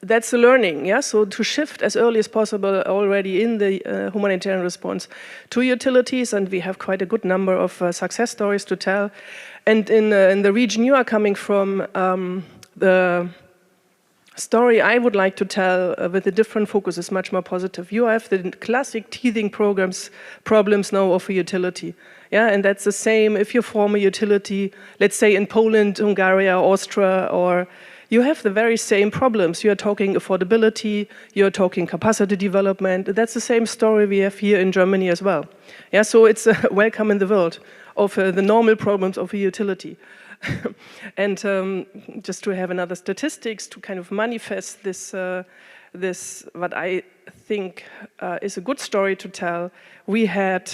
[SPEAKER 5] That's the learning, yeah. So to shift as early as possible already in the humanitarian response to utilities, and we have quite a good number of success stories to tell. And in the region you are coming from, the story I would like to tell with a different focus is much more positive. You have the classic teething problems now of a utility. Yeah, and that's the same if you form a utility, let's say in Poland, Hungary, Austria, or you have the very same problems. You are talking affordability, you are talking capacity development. That's the same story we have here in Germany as well. Yeah, so it's welcome in the world of the normal problems of a utility. And just to have another statistics to kind of manifest this, what I think is a good story to tell. We had,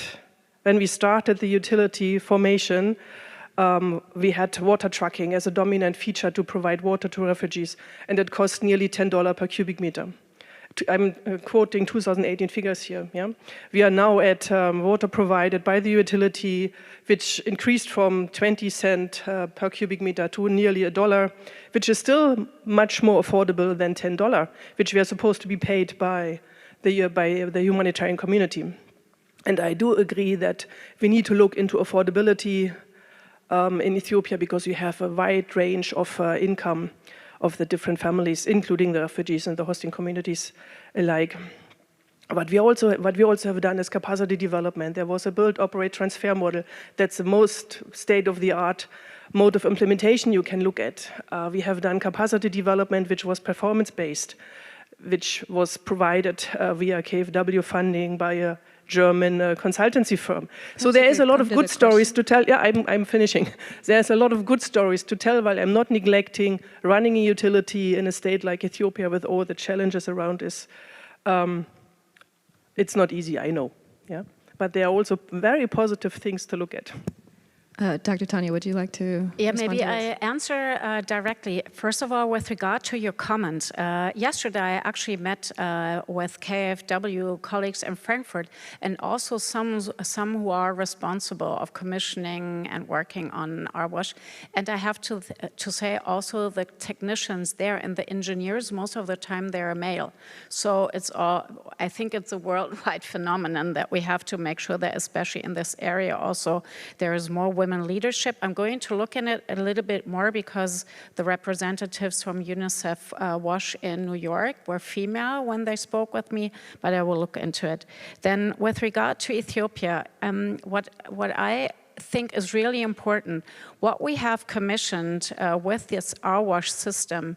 [SPEAKER 5] when we started the utility formation, we had water trucking as a dominant feature to provide water to refugees, and it cost nearly $10 per cubic meter. I'm quoting 2018 figures here. Yeah? We are now at water provided by the utility, which increased from 20 cents per cubic meter to nearly $1, which is still much more affordable than $10, which we are supposed to be paid by the humanitarian community. And I do agree that we need to look into affordability in Ethiopia, because you have a wide range of income of the different families, including the refugees and the hosting communities alike. What we also have done is capacity development. There was a build, operate, transfer model. That's the most state-of-the-art mode of implementation you can look at. We have done capacity development, which was performance-based, which was provided via KfW funding by a German consultancy firm. So there is a lot of good stories to tell. Yeah, I'm finishing. There's a lot of good stories to tell, while I'm not neglecting running a utility in a state like Ethiopia with all the challenges around is. It's not easy, I know. Yeah, but there are also very positive things to look at.
[SPEAKER 1] Dr. Tanya, would you like to respond
[SPEAKER 4] maybe
[SPEAKER 1] to
[SPEAKER 4] I
[SPEAKER 1] this?
[SPEAKER 4] answer directly. First of all, with regard to your comment, yesterday I actually met with KfW colleagues in Frankfurt, and also some who are responsible of commissioning and working on RWASH. And I have to say also the technicians there and the engineers, most of the time they're male. So it's I think it's a worldwide phenomenon that we have to make sure that, especially in this area also, there is more women leadership. I'm going to look in it a little bit more, because the representatives from UNICEF WASH in New York were female when they spoke with me, but I will look into it. Then with regard to Ethiopia, what I think is really important, what we have commissioned with this RWASH system,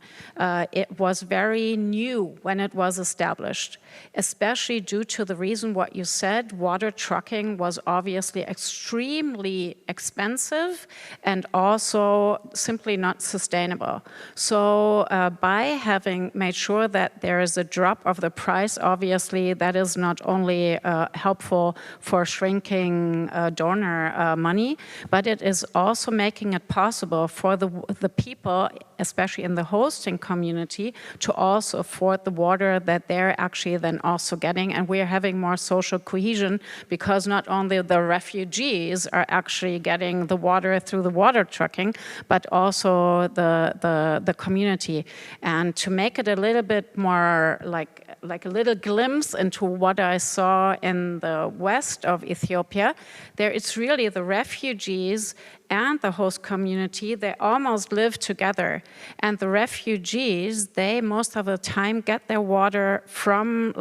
[SPEAKER 4] it was very new when it was established, especially due to the reason what you said. Water trucking was obviously extremely expensive and also simply not sustainable. So by having made sure that there is a drop of the price, obviously that is not only helpful for shrinking donor money, but it is also making it possible for the people, especially in the hosting community, to also afford the water that they're actually then also getting. And we're having more social cohesion, because not only the refugees are actually getting the water through the water trucking, but also the community. And to make it a little bit more like a little glimpse into what I saw in the west of Ethiopia, there it's really the refugees and the host community, they almost live together. And the refugees, they most of the time get their water from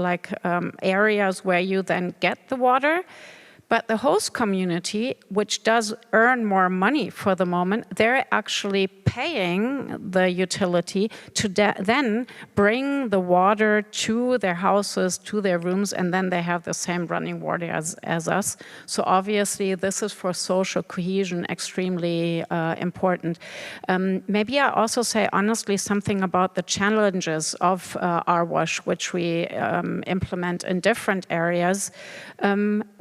[SPEAKER 4] areas where you then get the water. But the host community, which does earn more money for the moment, they're actually paying the utility to then bring the water to their houses, to their rooms, and then they have the same running water as us. So obviously, this is for social cohesion extremely important. Maybe I also say honestly something about the challenges of RWASH, which we implement in different areas.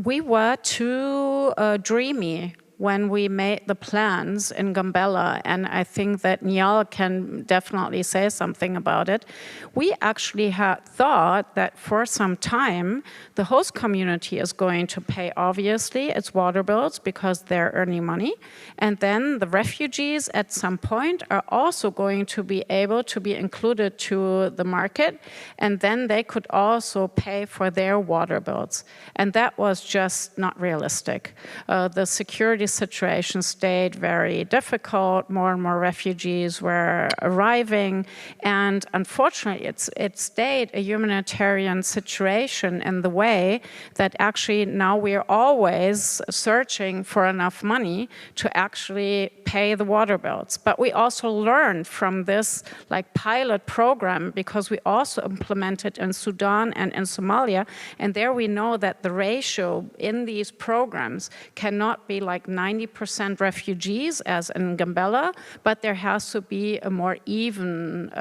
[SPEAKER 4] We were too dreamy when we made the plans in Gambella, and I think that Niall can definitely say something about it. We actually had thought that for some time, the host community is going to pay, obviously, its water bills because they're earning money, and then the refugees at some point are also going to be able to be included to the market, and then they could also pay for their water bills. And that was just not realistic. The security situation stayed very difficult. More and more refugees were arriving. And unfortunately, it stayed a humanitarian situation in the way that actually now we're always searching for enough money to actually pay the water bills. But we also learned from this like pilot program, because we also implemented in Sudan and in Somalia, and there we know that the ratio in these programs cannot be like 90% refugees as in Gambella, but there has to be a more even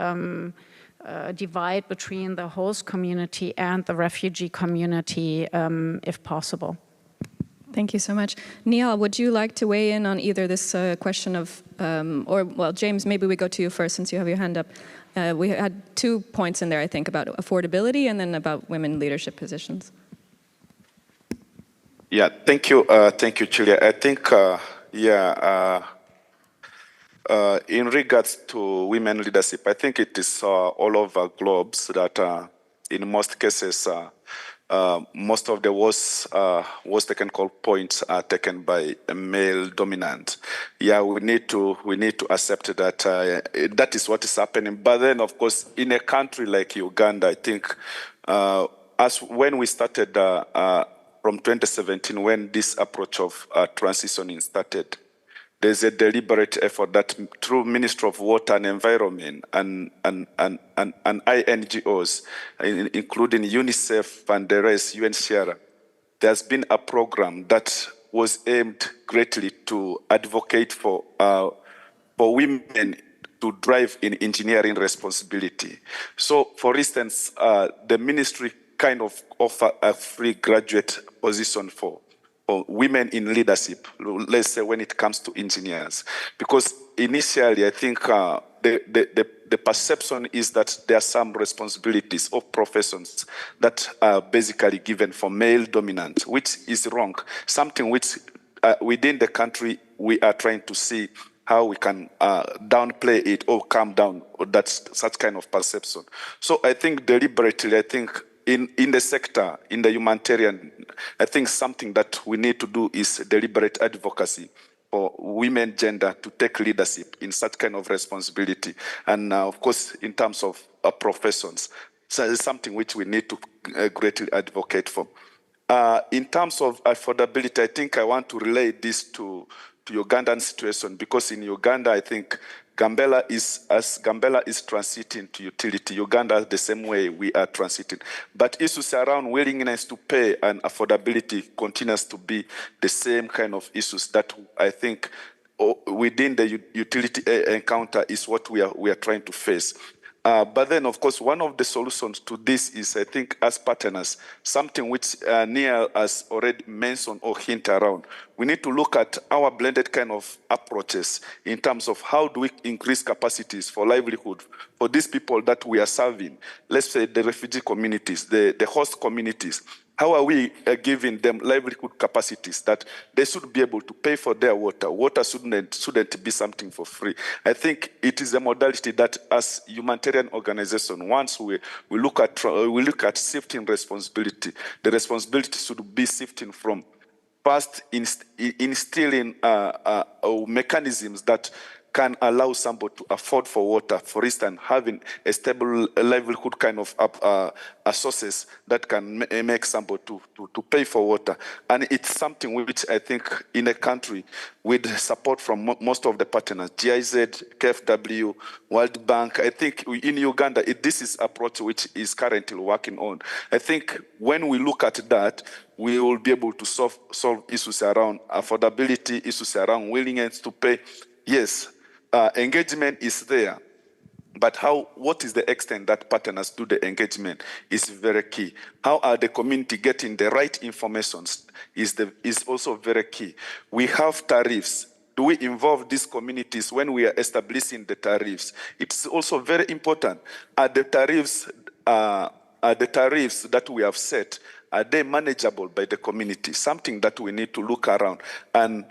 [SPEAKER 4] divide between the host community and the refugee community, if possible.
[SPEAKER 1] Thank you so much. Niall, would you like to weigh in on either this question of, or well, James, maybe we go to you first since you have your hand up. We had 2 points in there, I think, about affordability and then about women leadership positions.
[SPEAKER 2] Yeah, thank you, Julia. I think, in regards to women leadership, I think it is all over globes that in most cases, most of the worst technical points are taken by a male dominant. Yeah, we need to accept that that is what is happening. But then, of course, in a country like Uganda, I think as when we started from 2017, when this approach of transitioning started, there's a deliberate effort that through Ministry of Water and Environment and INGOs, including UNICEF and the rest, UNHCR, there's been a program that was aimed greatly to advocate for women to drive in engineering responsibility. So, for instance, the ministry kind of offer a free graduate position for women in leadership, let's say when it comes to engineers. Because initially, I think the perception is that there are some responsibilities of professions that are basically given for male dominant, which is wrong. Something which within the country we are trying to see how we can downplay it or calm down such kind of perception. So I think deliberately, I think in the sector, in the humanitarian, I think something that we need to do is deliberate advocacy for women gender to take leadership in such kind of responsibility. And of course, in terms of professions, so it's something which we need to greatly advocate for. In terms of affordability, I think I want to relay this to Ugandan situation, because in Uganda, I think Gambella is transiting to utility. Uganda, the same way we are transiting. But issues around willingness to pay and affordability continues to be the same kind of issues that I think within the utility encounter is what we are trying to face. But then, of course, one of the solutions to this is, I think, as partners, something which Niall has already mentioned or hinted around. We need to look at our blended kind of approaches in terms of how do we increase capacities for livelihood for these people that we are serving. Let's say the refugee communities, the host communities. How are we giving them livelihood capacities that they should be able to pay for their water? Water shouldn't be something for free. I think it is a modality that, as humanitarian organization, once we look at shifting responsibility, the responsibility should be shifting from first instilling mechanisms that can allow somebody to afford for water. For instance, having a stable livelihood kind of sources that can make somebody to pay for water. And it's something which I think in a country with support from most of the partners, GIZ, KFW, World Bank, I think in Uganda, this is approach which is currently working on. I think when we look at that, we will be able to solve issues around affordability, issues around willingness to pay. Yes, engagement is there, but what is the extent that partners do the engagement is very key. How are the community getting the right information is also very key. We have tariffs. Do we involve these communities when we are establishing the tariffs? It's also very important. Are the tariffs that we have set, are they manageable by the community? Something that we need to look around. And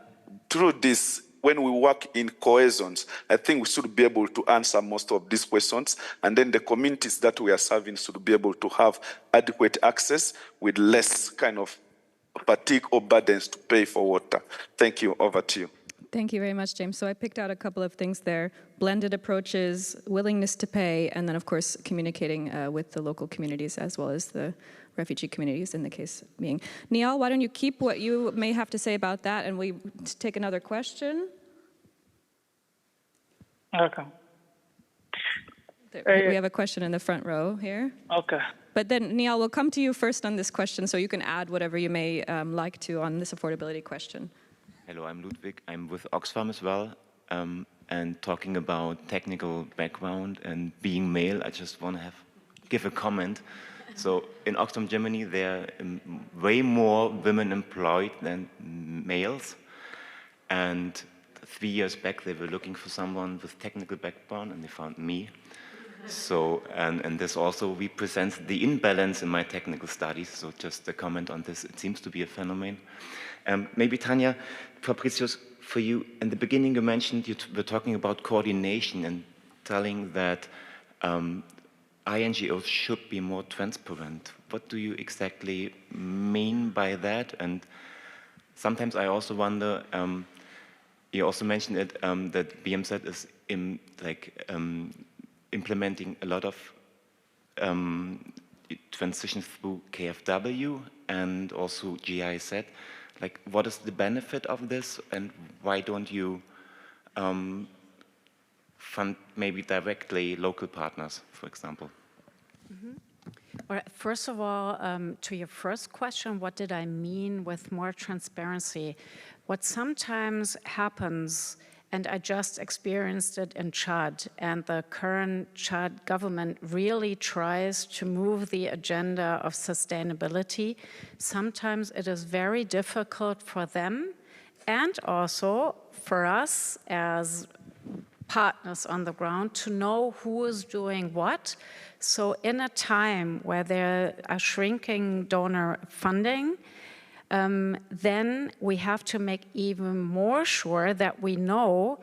[SPEAKER 2] through this, when we work in cohesions, I think we should be able to answer most of these questions. And then the communities that we are serving should be able to have adequate access with less kind of fatigue or burdens to pay for water. Thank you. Over to you.
[SPEAKER 1] Thank you very much, James. So I picked out a couple of things there: blended approaches, willingness to pay, and then, of course, communicating with the local communities as well as the refugee communities in the case being. Niall, why don't you keep what you may have to say about that, and we take another question.
[SPEAKER 3] Okay.
[SPEAKER 1] We have a question in the front row here.
[SPEAKER 3] Okay.
[SPEAKER 1] But then, Niall, we'll come to you first on this question, so you can add whatever you may like to on this affordability question.
[SPEAKER 6] Hello, I'm Ludwig. I'm with Oxfam as well. And talking about technical background and being male, I just want to give a comment. So in Oxfam, Germany, there are way more women employed than males. And 3 years back, they were looking for someone with technical background, and they found me. So, and this also represents the imbalance in my technical studies. So just a comment on this. It seems to be a phenomenon. Maybe Tanya, Fabricius, for you, in the beginning you mentioned you were talking about coordination and telling that INGOs should be more transparent. What do you exactly mean by that? And sometimes I also wonder, you also mentioned it, that BMZ is implementing a lot of transitions through KfW and also GIZ. Like, what is the benefit of this, and why don't you fund maybe directly local partners, for example?
[SPEAKER 4] Mm-hmm. Well, first of all, to your first question, what did I mean with more transparency? What sometimes happens, and I just experienced it in Chad, and the current Chad government really tries to move the agenda of sustainability. Sometimes it is very difficult for them and also for us as partners on the ground to know who is doing what. So in a time where there are shrinking donor funding, then we have to make even more sure that we know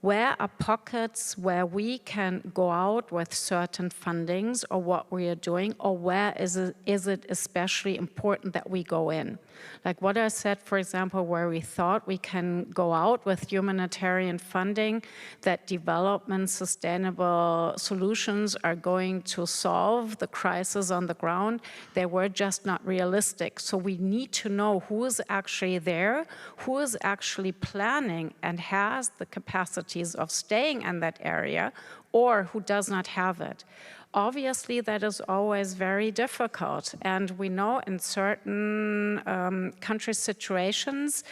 [SPEAKER 4] where are pockets where we can go out with certain fundings or what we are doing, or where is it especially important that we go in. Like what I said, for example, where we thought we can go out with humanitarian funding, that development sustainable solutions are going to solve the crisis on the ground, they were just not realistic. So we need to know who is actually there, who is actually planning and has the capacity of staying in that area, or who does not have it. Obviously, that is always very difficult, and we know in certain country situations,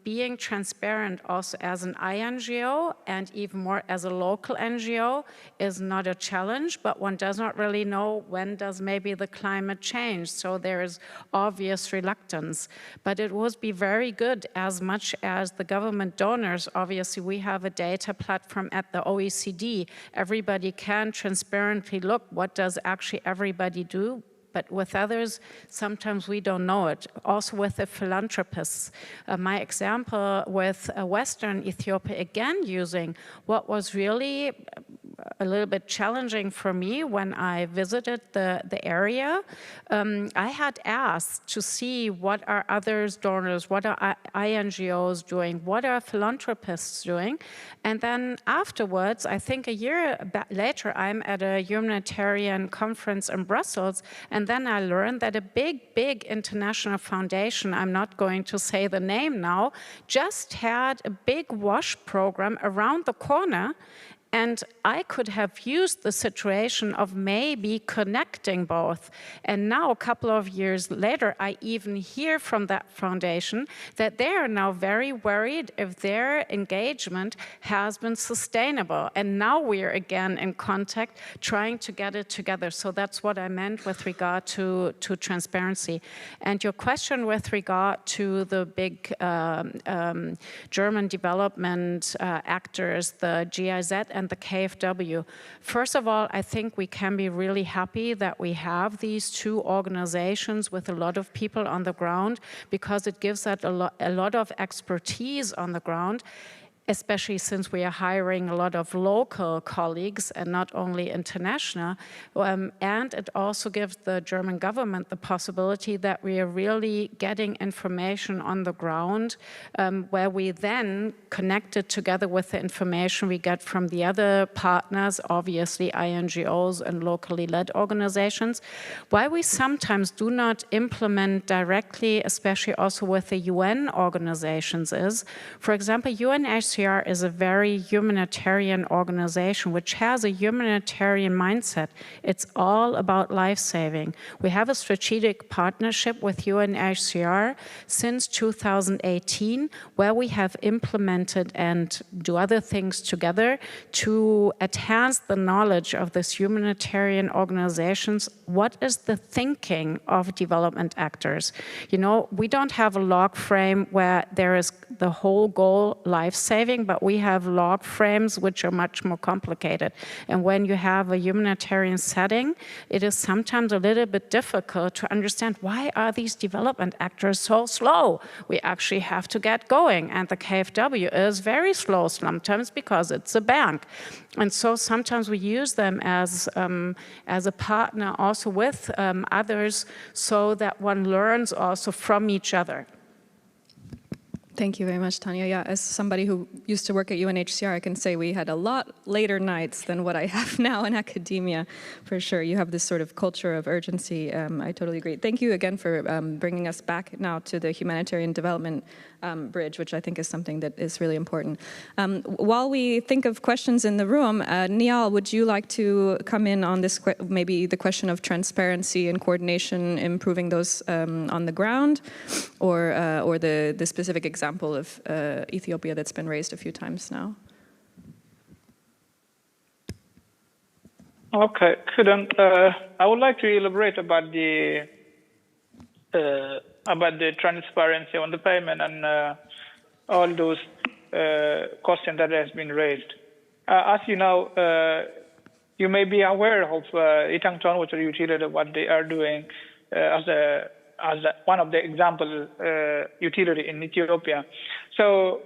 [SPEAKER 4] being transparent also as an INGO and even more as a local NGO is not a challenge, but one does not really know when does maybe the climate change, so there is obvious reluctance. But it would be very good, as much as the government donors, obviously we have a data platform at the OECD, everybody can transparently look what does actually everybody do, but with others, sometimes we don't know it. Also with the philanthropists. My example with Western Ethiopia, again using what was really a little bit challenging for me when I visited the area. I had asked to see what are others donors, what are INGOs doing, what are philanthropists doing, and then afterwards, I think a year later, I'm at a humanitarian conference in Brussels, and then I learned that a big international foundation, I'm not going to say the name now, just had a big WASH program around the corner. And I could have used the situation of maybe connecting both. And now, a couple of years later, I even hear from that foundation that they are now very worried if their engagement has been sustainable. And now we are again in contact, trying to get it together. So that's what I meant with regard to transparency. And your question with regard to the big German development actors, the GIZ and the KfW. First of all, I think we can be really happy that we have these two organizations with a lot of people on the ground, because it gives us a lot of expertise on the ground. especially since we are hiring a lot of local colleagues and not only international. And it also gives the German government the possibility that we are really getting information on the ground, where we then connect it together with the information we get from the other partners, obviously INGOs and locally led organizations. Why we sometimes do not implement directly, especially also with the UN organizations, is, for example, UNHCR is a very humanitarian organization which has a humanitarian mindset. It's all about life-saving. We have a strategic partnership with UNHCR since 2018, where we have implemented and do other things together to enhance the knowledge of these humanitarian organizations. What is the thinking of development actors? You know, we don't have a log frame where there is the whole goal life-saving, but we have log frames which are much more complicated. And when you have a humanitarian setting, it is sometimes a little bit difficult to understand, why are these development actors so slow? We actually have to get going. And the KfW is very slow sometimes because it's a bank. And so sometimes we use them as a partner also with others, so that one learns also from each other.
[SPEAKER 1] Thank you very much, Tanya. Yeah, as somebody who used to work at UNHCR, I can say we had a lot later nights than what I have now in academia, for sure. You have this sort of culture of urgency. I totally agree. Thank you again for bringing us back now to the humanitarian development bridge, which I think is something that is really important. While we think of questions in the room, Niall, would you like to come in on this, maybe the question of transparency and coordination, improving those on the ground, or the specific example of Ethiopia that's been raised a few times now?
[SPEAKER 3] Okay, I would like to elaborate about the transparency on the payment and all those questions that has been raised. As you know, you may be aware of Itangton Water Utility, what they are doing as one of the example utility in Ethiopia. So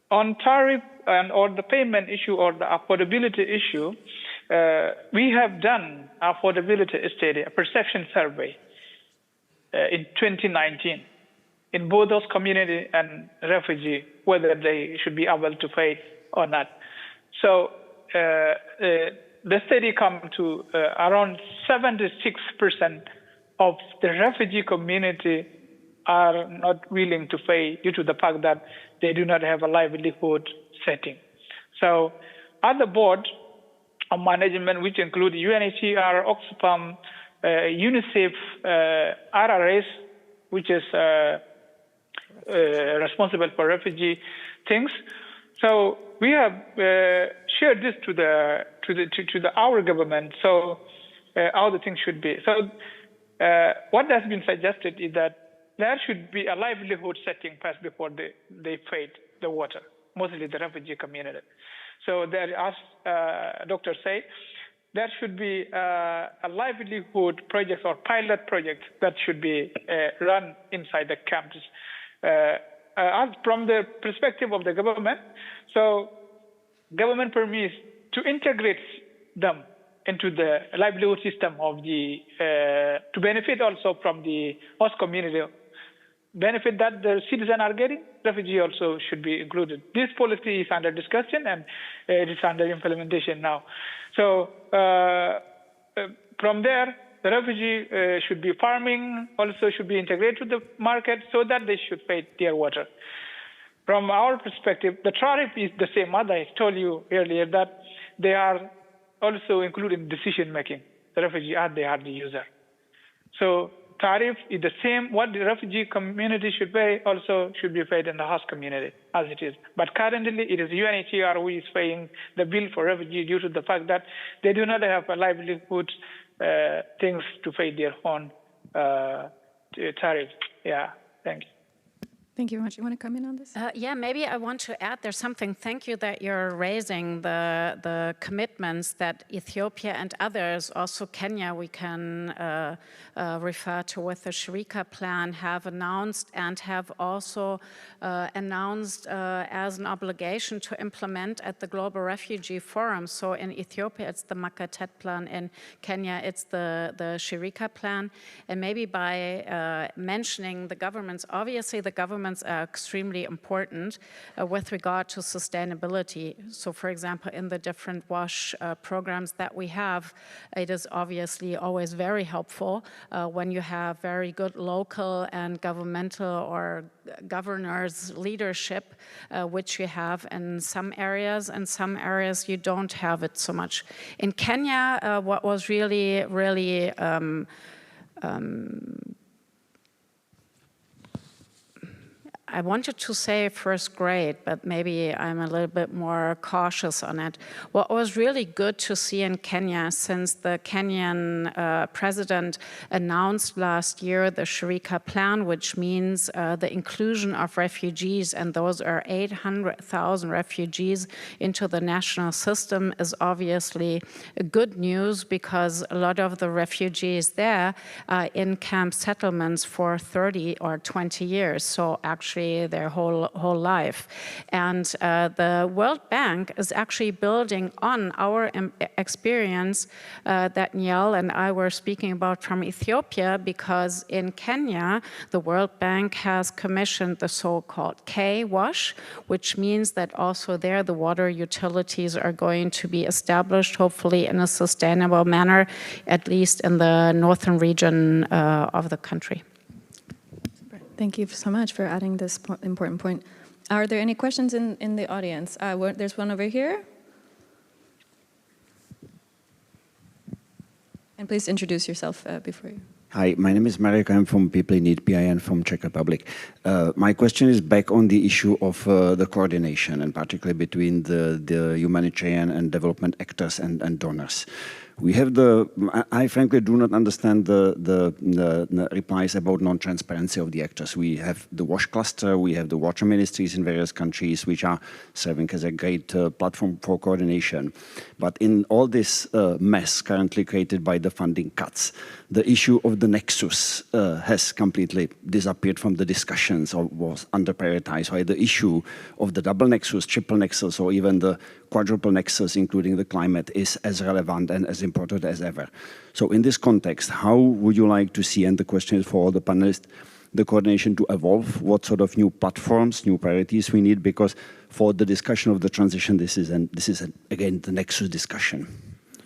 [SPEAKER 3] on tariff and or the payment issue or the affordability issue, we have done affordability study, a perception survey in 2019 in both those community and refugee, whether they should be able to pay or not. So the study come to around 76% of the refugee community are not willing to pay due to the fact that they do not have a livelihood setting. So at the board of management, which include UNHCR, Oxfam, UNICEF, RRS, which is responsible for refugee things. So we have shared this to our government. So how the things should be. So what has been suggested is that there should be a livelihood setting first before they paid the water, mostly the refugee community. So there, as Dr. said, there should be a livelihood project or pilot project that should be run inside the camps. As from the perspective of the government, so government permits to integrate them into the livelihood system of the, to benefit also from the host community. Benefit that the citizens are getting, refugee also should be included. This policy is under discussion and it is under implementation now. So from there, the refugee should be farming, also should be integrated to the market so that they should pay their water. From our perspective, the tariff is the same. As I told you earlier, that they are also included in decision making. The refugee as they are the user. So tariff is the same. What the refugee community should pay also should be paid in the host community as it is. But currently, it is UNHCR who is paying the bill for refugee due to the fact that they do not have a livelihood things to pay their own tariff. Yeah, thank you.
[SPEAKER 1] Thank you very much. You want to come in on this?
[SPEAKER 4] Yeah, maybe I want to add, there's something, thank you that you're raising the commitments that Ethiopia and others, also Kenya, we can refer to with the Sharika plan, have announced and have also announced as an obligation to implement at the Global Refugee Forum. So in Ethiopia, it's the Makatet plan. In Kenya, it's the Sharika plan. And maybe by mentioning the governments, obviously the governments are extremely important with regard to sustainability. So for example, in the different WASH programs that we have, it is obviously always very helpful when you have very good local and governmental or governors leadership, which you have in some areas, and some areas you don't have it so much. In Kenya, what was really, really I wanted to say first grade, but maybe I'm a little bit more cautious on it. What was really good to see in Kenya, since the Kenyan president announced last year the Sharika plan, which means the inclusion of refugees, and those are 800,000 refugees into the national system, is obviously good news, because a lot of the refugees there are in camp settlements for 30 or 20 years. So actually their whole life. And the World Bank is actually building on our experience that Niall and I were speaking about from Ethiopia, because in Kenya, the World Bank has commissioned the so-called K-WASH, which means that also there the water utilities are going to be established, hopefully in a sustainable manner, at least in the northern region of the country.
[SPEAKER 1] Thank you so much for adding this important point. Are there any questions in the audience? There's one over here. And please introduce yourself before you.
[SPEAKER 7] Hi, my name is Marek. I'm from People in Need PIN from Czech Republic. My question is back on the issue of the coordination, and particularly between the humanitarian and development actors and donors. We have I frankly do not understand the replies about non-transparency of the actors. We have the WASH cluster, we have the water ministries in various countries, which are serving as a great platform for coordination. But in all this mess currently created by the funding cuts, the issue of the Nexus has completely disappeared from the discussions, or was under-prioritized, while the issue of the double Nexus, triple Nexus, or even the quadruple Nexus, including the climate, is as relevant and as important as ever. So in this context, how would you like to see, and the question is for all the panelists, the coordination to evolve? What sort of new platforms, new priorities we need? Because for the discussion of the transition, this is again, the Nexus discussion.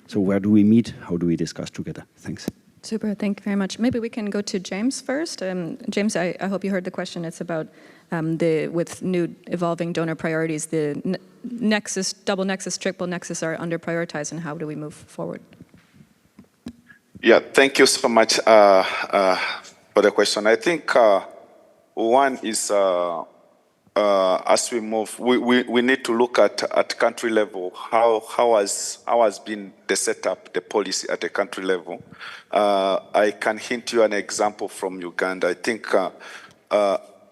[SPEAKER 7] So where do we meet? How do we discuss together? Thanks.
[SPEAKER 1] Super, thank you very much. Maybe we can go to James first. James, I hope you heard the question. It's about with new evolving donor priorities, the Nexus, double Nexus, triple Nexus are under prioritized, and how do we move forward?
[SPEAKER 2] Yeah, thank you so much for the question. I think one is as we move, we need to look at country level, how has been the setup, the policy at the country level. I can hint you an example from Uganda. I think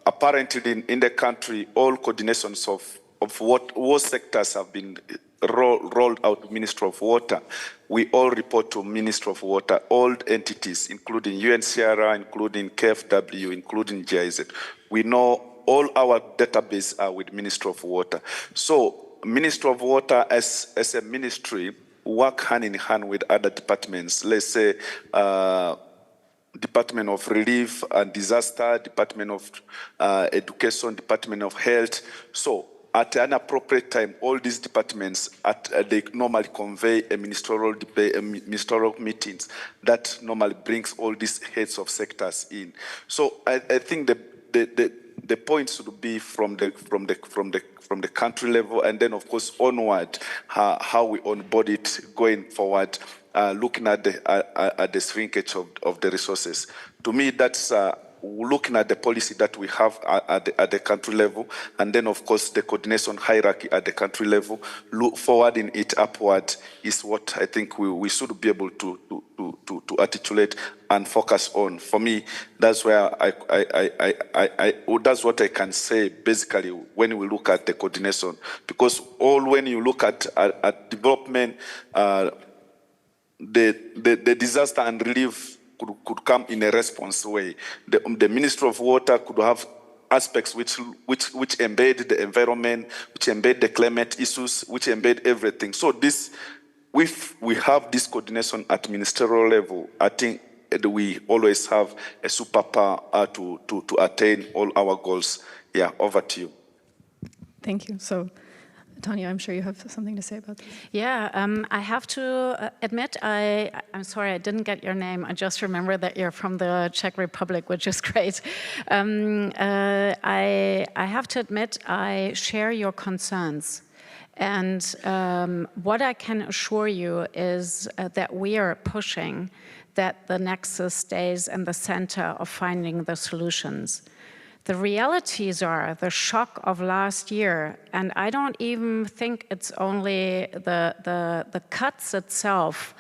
[SPEAKER 2] apparently in the country, all coordinations of what sectors have been rolled out Ministry of Water. We all report to Ministry of Water, all entities, including UNCRR, including KFW, including GIZ. We know all our database are with Ministry of Water. So Ministry of Water as a ministry work hand in hand with other departments. Let's say Department of Relief and Disaster, Department of Education, Department of Health. So at an appropriate time, all these departments, they normally convey a ministerial meetings that normally brings all these heads of sectors in. So I think the point should be from the country level, and then of course onward, how we onboard it going forward, looking at the shrinkage of the resources. To me, that's looking at the policy that we have at the country level, and then of course the coordination hierarchy at the country level, forwarding it upward is what I think we should be able to articulate and focus on. For me, that's where that's what I can say basically when we look at the coordination, because when you look at development, the disaster and relief could come in a response way. The Ministry of Water could have aspects which embed the environment, which embed the climate issues, which embed everything. So if we have this coordination at ministerial level, I think we always have a superpower to attain all our goals. Yeah, over to you.
[SPEAKER 1] Thank you. So, Tanya, I'm sure you have something to say about this.
[SPEAKER 4] Yeah, I have to admit, I'm sorry, I didn't get your name. I just remember that you're from the Czech Republic, which is great. I have to admit, I share your concerns. And what I can assure you is that we are pushing that the Nexus stays in the center of finding the solutions. The realities are the shock of last year, and I don't even think it's only the cuts itself,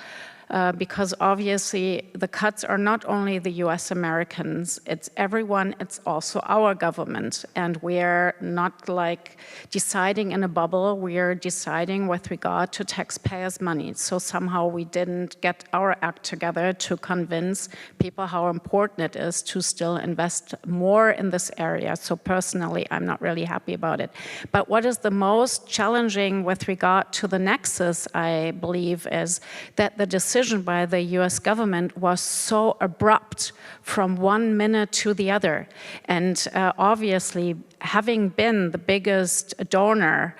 [SPEAKER 4] because obviously the cuts are not only the US Americans, it's everyone, it's also our government. And we're not like deciding in a bubble, we're deciding with regard to taxpayers' money. So somehow we didn't get our act together to convince people how important it is to still invest more in this area. So personally, I'm not really happy about it. But what is the most challenging with regard to the Nexus, I believe, is that the decision by the US government was so abrupt from one minute to the other. And obviously, having been the biggest donor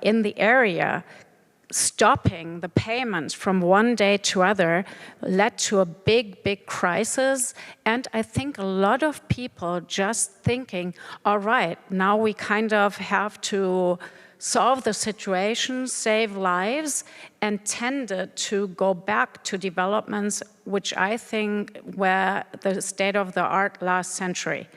[SPEAKER 4] in the area, stopping the payments from one day to other led to a big crisis. And I think a lot of people just thinking, all right, now we kind of have to solve the situation, save lives, and tended to go back to developments which I think were the state of the art last century.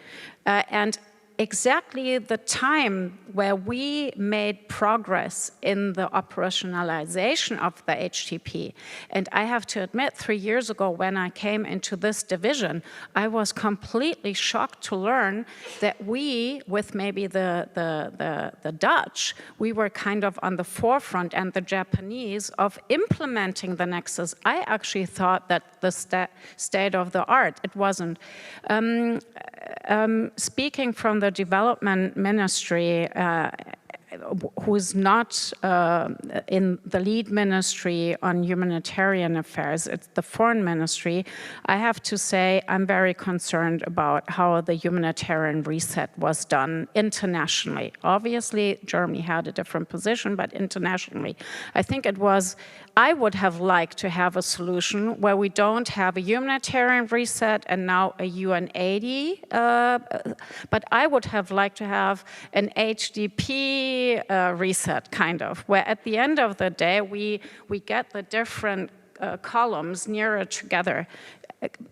[SPEAKER 4] And exactly the time where we made progress in the operationalization of the HTP. And I have to admit, 3 years ago when I came into this division, I was completely shocked to learn that we, with maybe the Dutch, we were kind of on the forefront, and the Japanese, of implementing the Nexus. I actually thought that the state of the art, it wasn't. Speaking from the development ministry, who's not in the lead ministry on humanitarian affairs, it's the foreign ministry, I have to say I'm very concerned about how the humanitarian reset was done internationally. Obviously, Germany had a different position, but internationally. I think it was, I would have liked to have a solution where we don't have a humanitarian reset and now a UN80, but I would have liked to have an HDP reset, kind of, where at the end of the day, we get the different columns nearer together,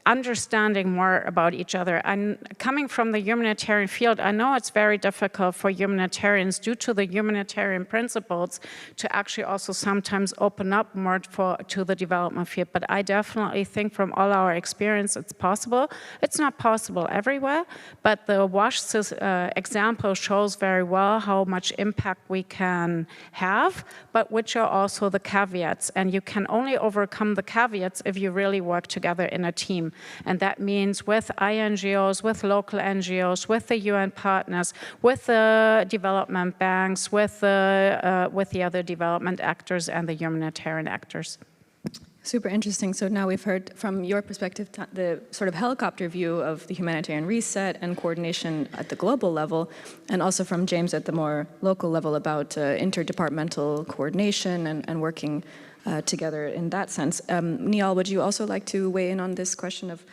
[SPEAKER 4] understanding more about each other. And coming from the humanitarian field, I know it's very difficult for humanitarians, due to the humanitarian principles, to actually also sometimes open up more to the development field. But I definitely think from all our experience, it's possible. It's not possible everywhere, but the WASH example shows very well how much impact we can have, but which are also the caveats. And you can only overcome the caveats if you really work together in a team. And that means with INGOs, with local NGOs, with the UN partners, with the development banks, with the other development actors and the humanitarian actors.
[SPEAKER 1] Super interesting. So now we've heard from your perspective the sort of helicopter view of the humanitarian reset and coordination at the global level, and also from James at the more local level about interdepartmental coordination and working together in that sense. Niall, would you also like to weigh in on this question of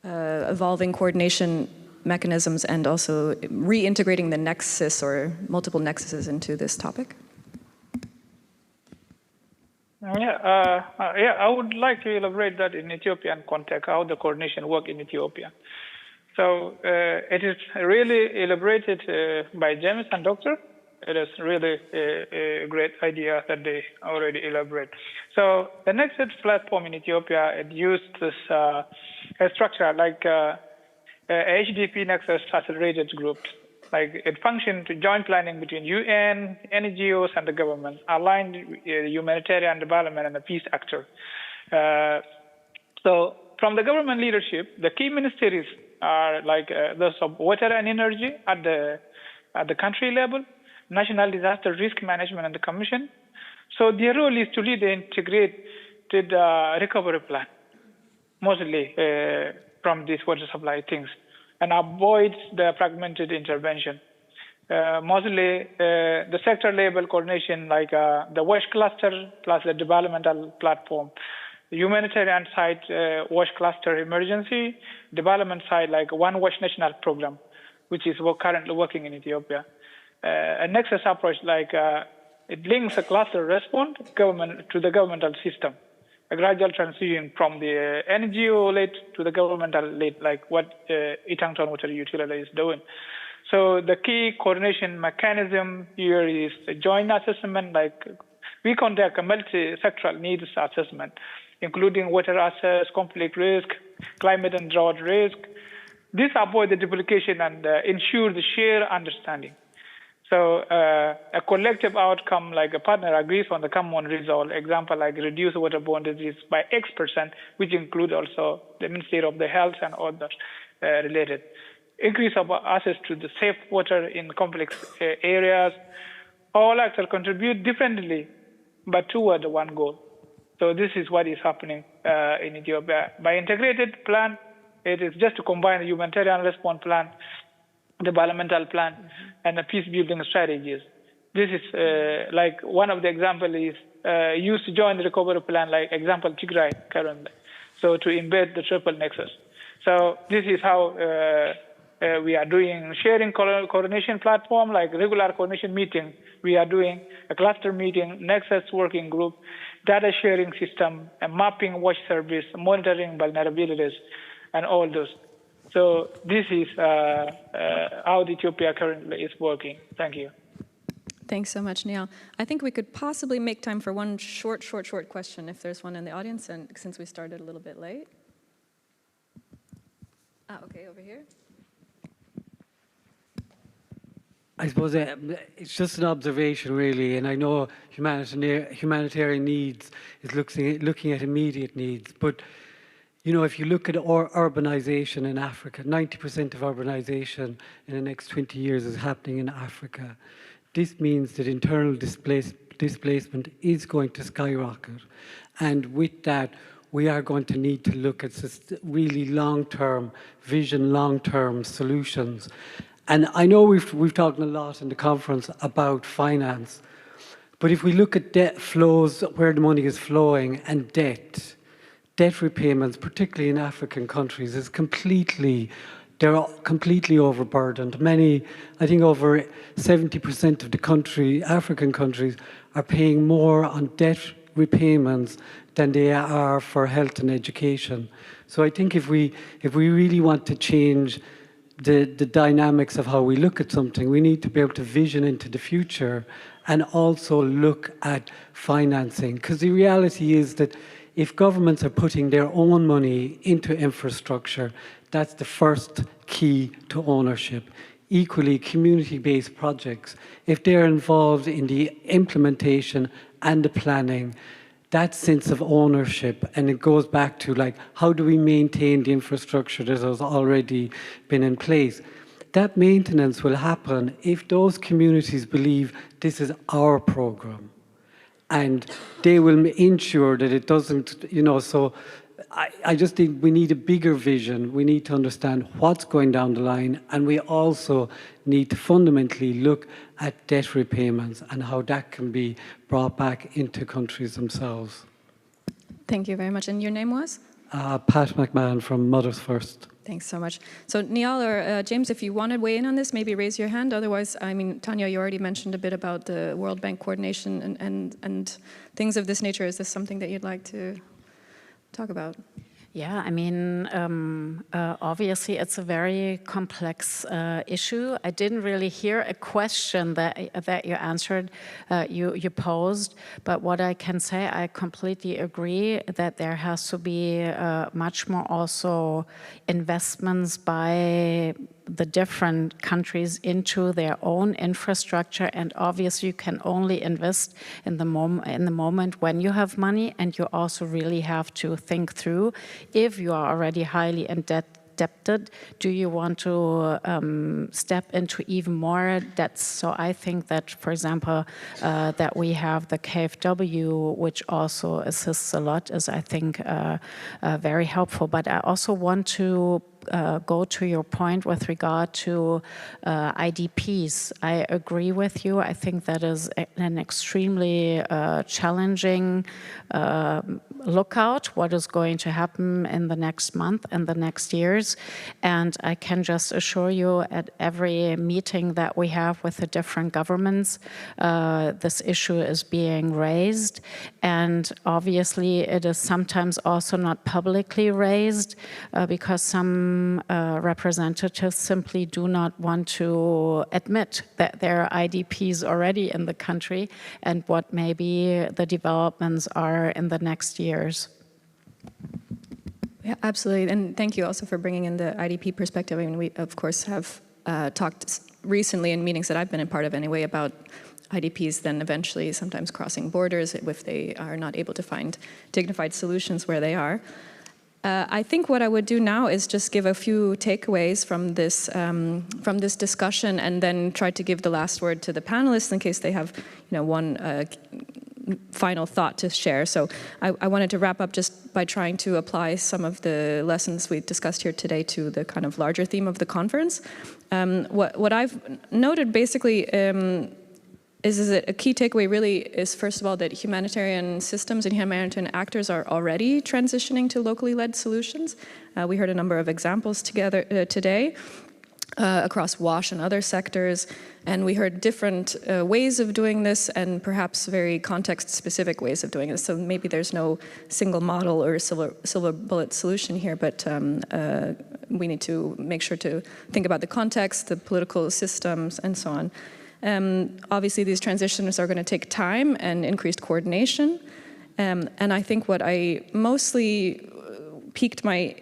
[SPEAKER 1] evolving coordination mechanisms and also reintegrating the nexus or multiple nexuses into this topic?
[SPEAKER 3] I would like to elaborate that in Ethiopian context, how the coordination work in Ethiopia. So it is really elaborated by James and Doctor. It is really a great idea that they already elaborate. So the Nexus platform in Ethiopia, it used this a structure like HDP Nexus accelerated group. Like it functioned to joint planning between UN, NGOs, and the government, aligned humanitarian development and the peace actor. So from the government leadership, the key ministries are like those of water and energy at the country level, National Disaster Risk Management and the Commission. So their role is to lead the integrated recovery plan, mostly from these water supply things, and avoid the fragmented intervention. Mostly the sector level coordination, like the WASH cluster plus the developmental platform. The humanitarian side, WASH cluster emergency, development side, like One WASH national program, which is currently working in Ethiopia. A Nexus approach, like it links a cluster response to the governmental system, a gradual transition from the NGO-led to the governmental-led, like what Itangton Water Utility is doing. So the key coordination mechanism here is a joint assessment, like we conduct a multi-sectoral needs assessment, including water access, conflict risk, climate and drought risk. This avoid the duplication and ensure the shared understanding. So a collective outcome, like a partner agrees on the common result, example like reduce waterborne disease by X%, which include also the Ministry of the Health and others related. Increase of access to the safe water in complex areas. All actors contribute differently, but toward one goal. So this is what is happening in Ethiopia. By integrated plan, it is just to combine the humanitarian response plan, developmental plan, and the peace building strategies. This is like one of the examples is used to join the recovery plan, like example Tigray currently. So to embed the triple nexus. So this is how we are doing sharing coordination platform, like regular coordination meeting. We are doing a cluster meeting, Nexus working group, data sharing system, a mapping watch service, monitoring vulnerabilities, and all those. So this is how Ethiopia currently is working. Thank you.
[SPEAKER 1] Thanks so much, Neil. I think we could possibly make time for one short question if there's one in the audience, and since we started a little bit late. Okay, over here.
[SPEAKER 8] I suppose it's just an observation, really, and I know humanitarian needs is looking at immediate needs, but you know, if you look at urbanization in Africa, 90% of urbanization in the next 20 years is happening in Africa. This means that internal displacement is going to skyrocket, and with that, we are going to need to look at really long-term vision, long-term solutions. And I know we've talked a lot in the conference about finance, but if we look at debt flows, where the money is flowing, and debt repayments, particularly in African countries, they're completely overburdened. I think over 70% of the African countries are paying more on debt repayments than they are for health and education. So I think if we really want to change the dynamics of how we look at something, we need to be able to vision into the future and also look at financing. Because the reality is that if governments are putting their own money into infrastructure, that's the first key to ownership. Equally, community-based projects, if they're involved in the implementation and the planning, that sense of ownership, and it goes back to like, how do we maintain the infrastructure that has already been in place? That maintenance will happen if those communities believe this is our program, and they will ensure that it doesn't, you know, so I just think we need a bigger vision. We need to understand what's going down the line, and we also need to fundamentally look at debt repayments and how that can be brought back into countries themselves.
[SPEAKER 1] Thank you very much. And your name was?
[SPEAKER 8] Pat McMahon from Mothers First.
[SPEAKER 1] Thanks so much. So Neil or James, if you want to weigh in on this, maybe raise your hand. Otherwise, I mean, Tanya, you already mentioned a bit about the World Bank coordination and things of this nature. Is this something that you'd like to talk about?
[SPEAKER 4] Yeah, I mean, obviously it's a very complex issue. I didn't really hear a question that you answered, you posed, but what I can say, I completely agree that there has to be much more also investments by the different countries into their own infrastructure, and obviously you can only invest in the moment when you have money, and you also really have to think through, if you are already highly indebted, do you want to step into even more debts? So I think that, for example, that we have the KfW, which also assists a lot, is I think very helpful. But I also want to go to your point with regard to IDPs. I agree with you. I think that is an extremely challenging lookout, what is going to happen in the next month and the next years. And I can just assure you, at every meeting that we have with the different governments, this issue is being raised. And obviously it is sometimes also not publicly raised because some representatives simply do not want to admit that there are IDPs already in the country and what maybe the developments are in the next years.
[SPEAKER 1] Yeah, absolutely. And thank you also for bringing in the IDP perspective. I mean, we, of course, have talked recently in meetings that I've been a part of anyway about IDPs then eventually sometimes crossing borders if they are not able to find dignified solutions where they are. I think what I would do now is just give a few takeaways from this discussion, and then try to give the last word to the panelists in case they have, one final thought to share. So I wanted to wrap up just by trying to apply some of the lessons we discussed here today to the kind of larger theme of the conference. What I've noted basically is that a key takeaway really is, first of all, that humanitarian systems and humanitarian actors are already transitioning to locally led solutions. We heard a number of examples together today across WASH and other sectors, and we heard different ways of doing this and perhaps very context-specific ways of doing this. So maybe there's no single model or silver bullet solution here, but we need to make sure to think about the context, the political systems, and so on. Obviously, these transitions are going to take time and increased coordination. And I think what I mostly piqued my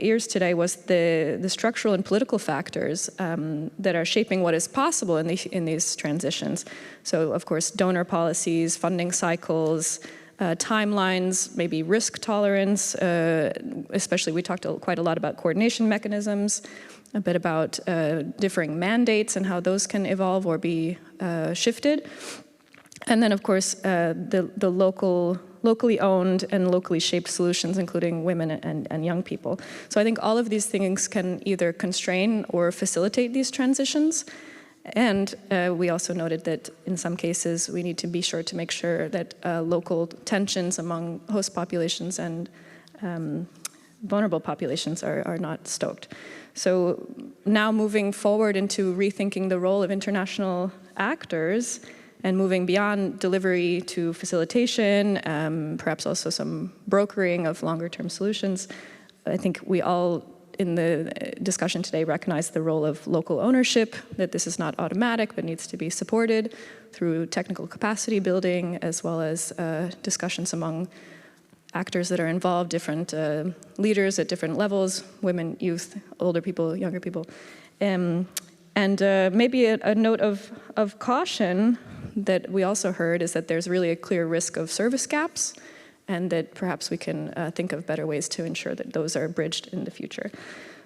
[SPEAKER 1] ears today was the structural and political factors that are shaping what is possible in these transitions. So, of course, donor policies, funding cycles, timelines, maybe risk tolerance, especially we talked quite a lot about coordination mechanisms, a bit about differing mandates and how those can evolve or be shifted. And then, of course, the locally owned and locally shaped solutions, including women and young people. So I think all of these things can either constrain or facilitate these transitions. And we also noted that in some cases, we need to be sure to make sure that local tensions among host populations and vulnerable populations are not stoked. So now moving forward into rethinking the role of international actors and moving beyond delivery to facilitation, perhaps also some brokering of longer-term solutions. I think we all in the discussion today recognize the role of local ownership, that this is not automatic but needs to be supported through technical capacity building, as well as discussions among actors that are involved, different leaders at different levels, women, youth, older people, younger people. And maybe a note of caution that we also heard is that there's really a clear risk of service gaps, and that perhaps we can think of better ways to ensure that those are bridged in the future.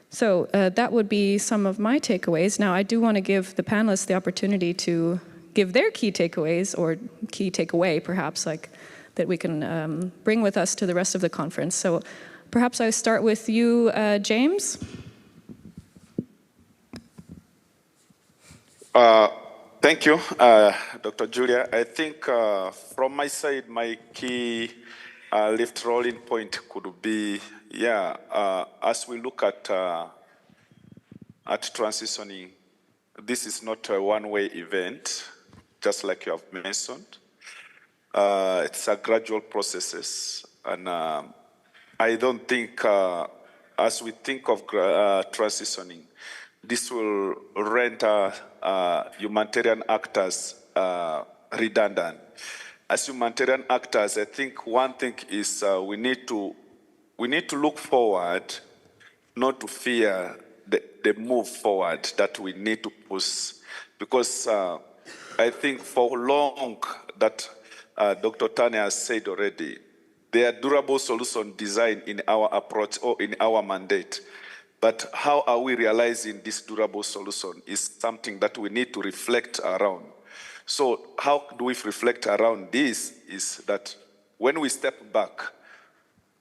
[SPEAKER 1] So that would be some of my takeaways. Now, I do want to give the panelists the opportunity to give their key takeaways, or key takeaway, perhaps, like that we can bring with us to the rest of the conference. So perhaps I start with you, James.
[SPEAKER 2] Thank you, Dr. Julia. I think from my side, my key lift rolling point could be, as we look at transitioning, this is not a one-way event, just like you have mentioned. It's a gradual process, and I don't think, as we think of transitioning, this will render humanitarian actors redundant. As humanitarian actors, I think one thing is we need to look forward, not to fear the move forward that we need to push. Because I think for long that Dr. Tanya has said already, there are durable solution design in our approach or in our mandate. But how are we realizing this durable solution is something that we need to reflect around. So how do we reflect around this is that when we step back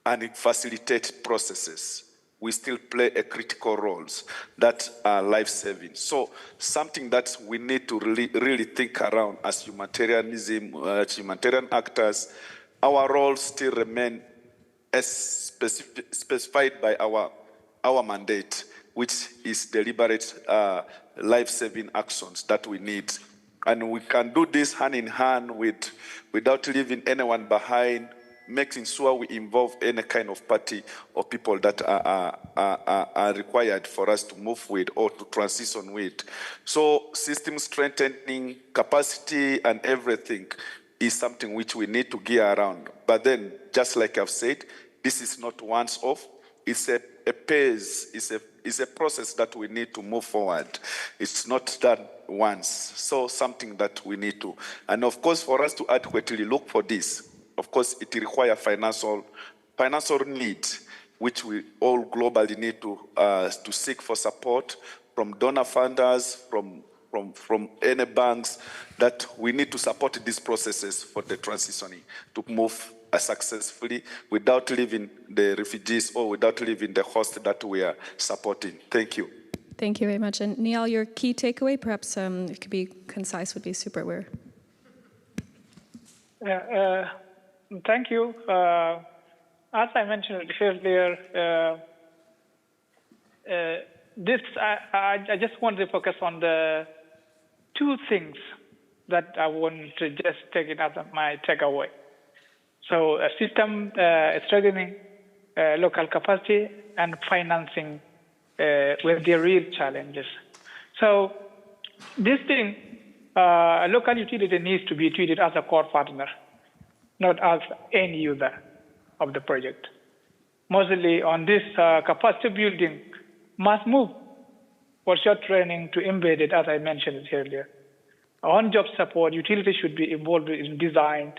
[SPEAKER 2] and facilitate processes, we still play a critical roles that are life-saving. So something that we need to really think around as humanitarianism, humanitarian actors, our roles still remain as specified by our mandate, which is deliberate life-saving actions that we need. And we can do this hand in hand without leaving anyone behind, making sure we involve any kind of party or people that are required for us to move with or to transition with. So system strengthening, capacity and everything is something which we need to gear around. But then, just like I've said, this is not once off. It's a pace, it's a process that we need to move forward. It's not done once. So something that we need to. And of course, for us to adequately look for this, of course, it requires financial needs, which we all globally need to seek for support from donor funders, from any banks, that we need to support these processes for the transitioning to move successfully without leaving the refugees or without leaving the host that we are supporting. Thank you.
[SPEAKER 1] Thank you very much. And Niall, your key takeaway, perhaps it could be concise, would be super.
[SPEAKER 3] Thank you. As I mentioned earlier, I just wanted to focus on the two things that I want to just take it as my takeaway. So a system strengthening local capacity and financing with the real challenges. So this thing, a local utility needs to be treated as a core partner, not as end user of the project. Mostly on this capacity building must move for short training to embedded, as I mentioned earlier. On-job support, utilities should be involved in design,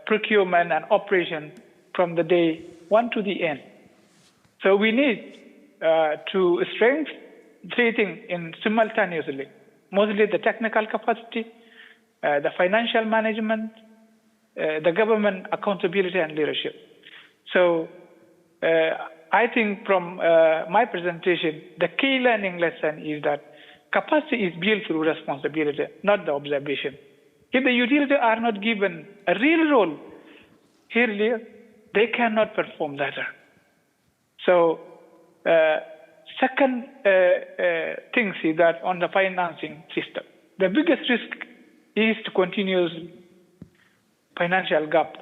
[SPEAKER 3] procurement and operation from the day one to the end. So we need to strengthen three things simultaneously, mostly the technical capacity, the financial management, the government accountability and leadership. So I think from my presentation, the key learning lesson is that capacity is built through responsibility, not the observation. If the utilities are not given a real role earlier, they cannot perform better. So second thing is that on the financing system, the biggest risk is to continuous financial gap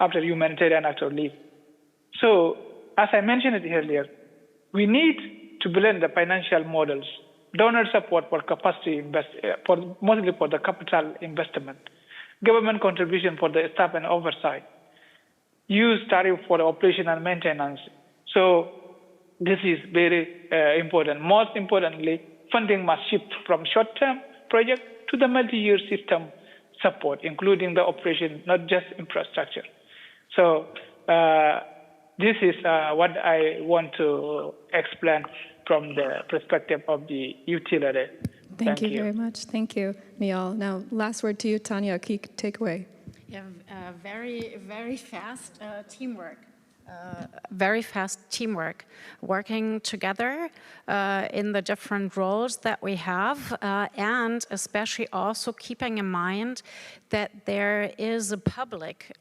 [SPEAKER 3] after humanitarian actor leave. So as I mentioned earlier, we need to blend the financial models, donor support for capacity mostly for the capital investment, government contribution for the staff and oversight, use tariff for the operation and maintenance. So this is very important. Most importantly, funding must shift from short-term project to the multi-year system support, including the operation, not just infrastructure. So this is what I want to explain from the perspective of the utility.
[SPEAKER 1] Thank you very much. Thank you, Niall. Now, last word to you, Tanya, key takeaway.
[SPEAKER 4] Yeah, very, very fast teamwork. Very fast teamwork, working together in the different roles that we have, and especially also keeping in mind that there is a public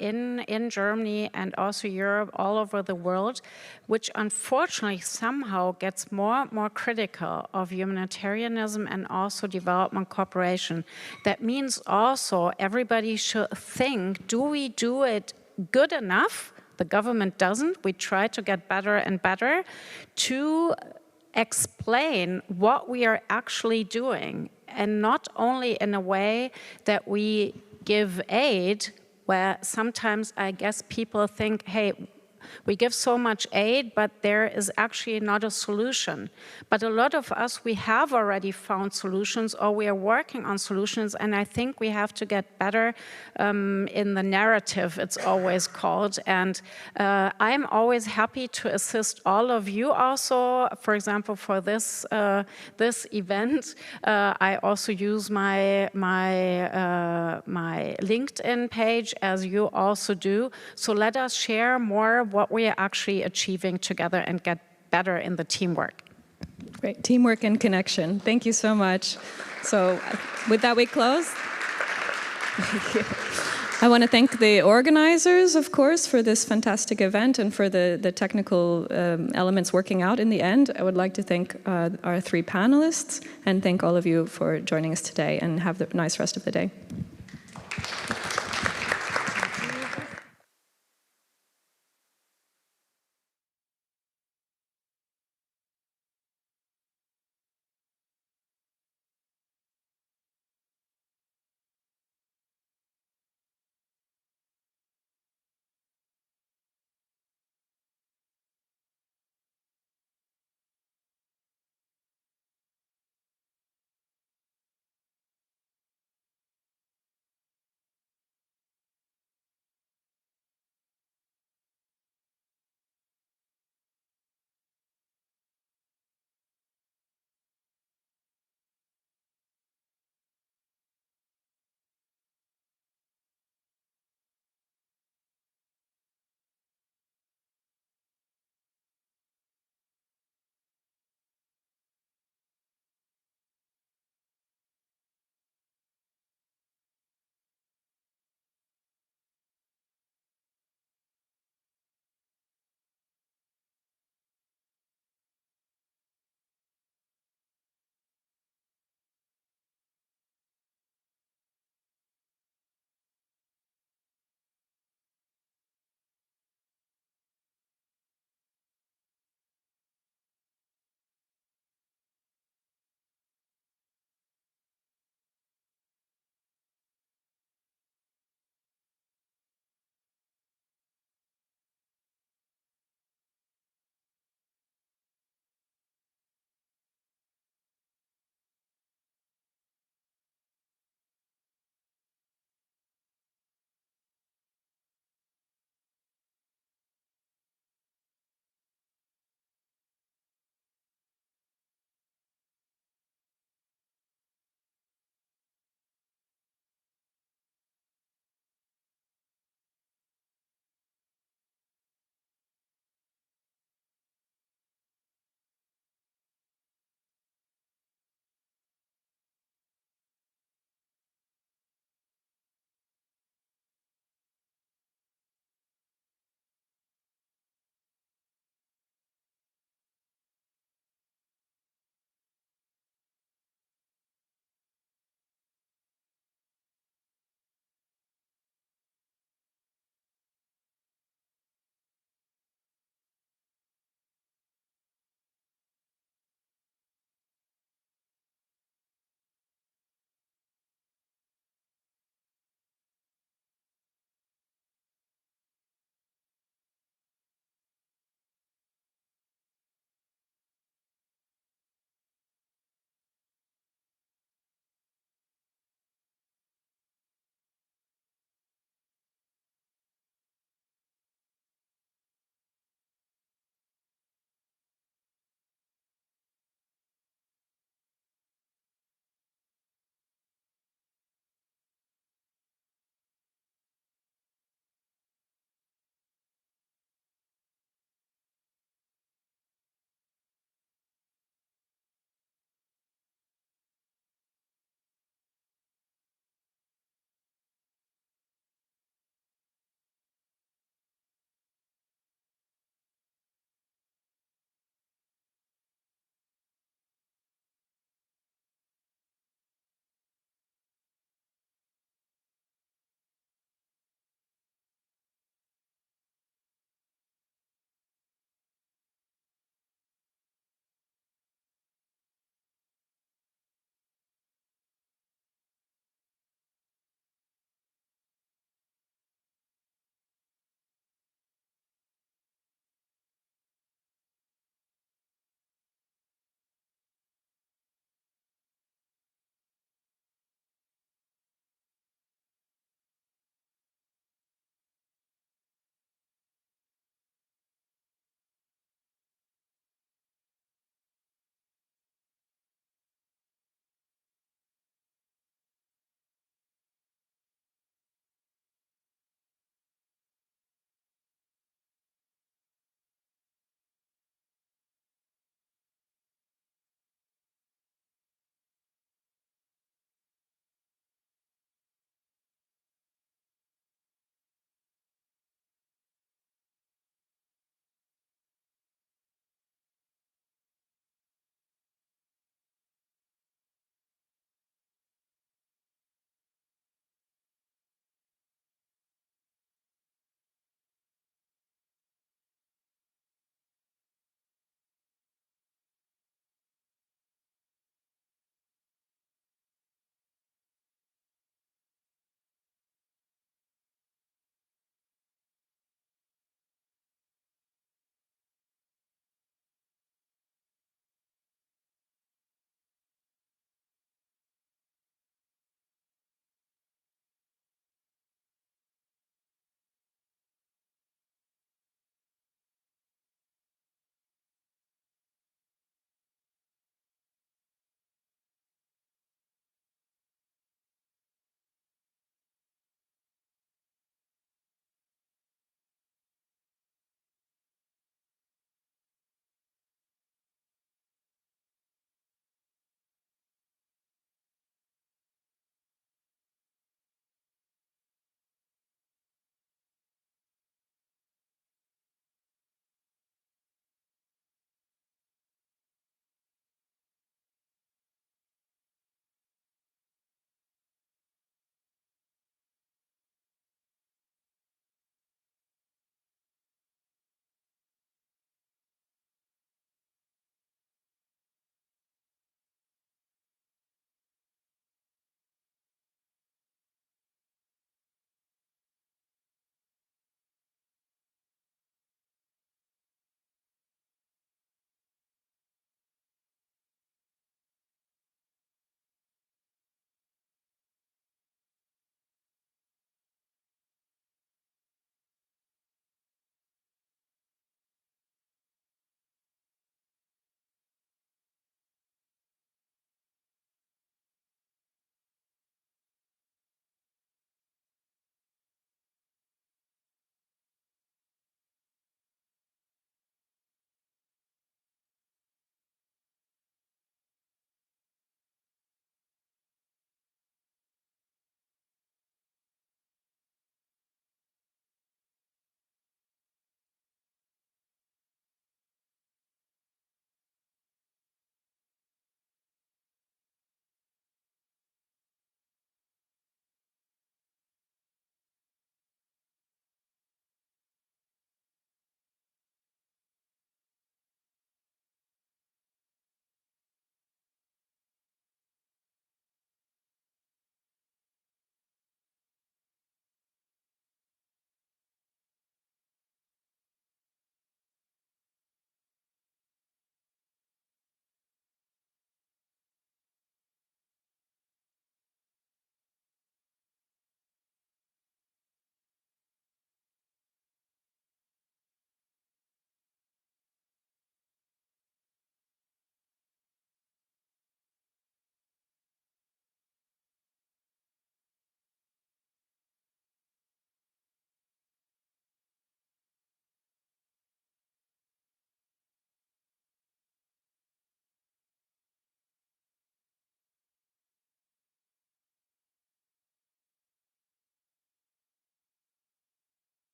[SPEAKER 4] in Germany and also Europe, all over the world, which unfortunately somehow gets more and more critical of humanitarianism and also development cooperation. That means also everybody should think, do we do it good enough the government doesn't. We try to get better and better to explain what we are actually doing, and not only in a way that we give aid, where sometimes I guess people think, hey, we give so much aid, but there is actually not a solution. But a lot of us, we have already found solutions, or we are working on solutions, and I think we have to get better in the narrative, it's always called. And I'm always happy to assist all of you also. For example, for this this event, I also use my LinkedIn page, as you also do. So let us share more what we are actually achieving together and get better in the teamwork.
[SPEAKER 1] Great, teamwork and connection. Thank you so much. So with that, we close. Thank you. I want to thank the organizers, of course, for this fantastic event and for the technical elements working out in the end. I would like to thank our three panelists and thank all of you for joining us today, and have a nice rest of the day.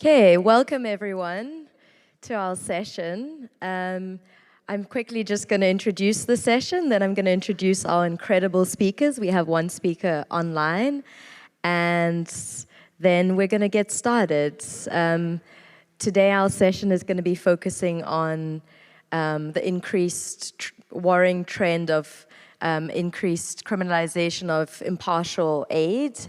[SPEAKER 9] Okay, welcome everyone to our session. I'm quickly just going to introduce the session, then I'm going to introduce our incredible speakers. We have one speaker online, and then we're going to get started. Today our session is going to be focusing on the increased worrying trend of increased criminalization of impartial aid,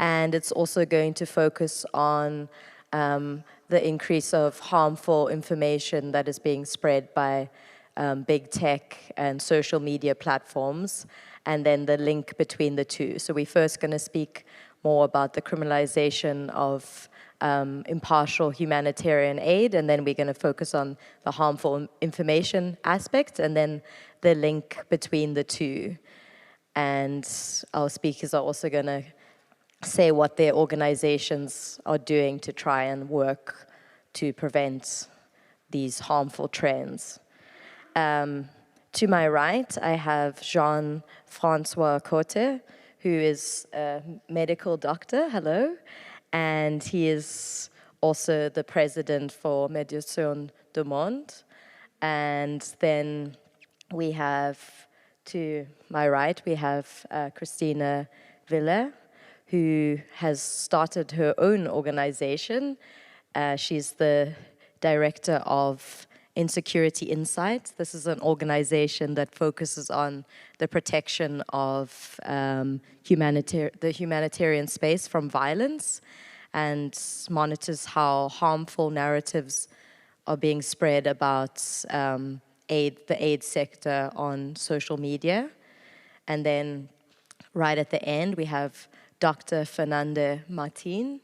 [SPEAKER 9] and it's also going to focus on the increase of harmful information that is being spread by big tech and social media platforms, and then the link between the two. So we're first going to speak more about the criminalization of impartial humanitarian aid, and then we're going to focus on the harmful information aspect, and then the link between the two. And our speakers are also going to say what their organizations are doing to try and work to prevent these harmful trends. To my right, I have Jean-Francois Cote, who is a medical doctor, hello, and he is also the president for Médecins du Monde. And then we have, to my right, we have Christina Viller, who has started her own organization. She's the director of Insecurity Insights. This is an organization that focuses on the protection of the humanitarian space from violence and monitors how harmful narratives are being spread about the aid sector on social media. And then right at the end, we have Dr. Fernanda Martin.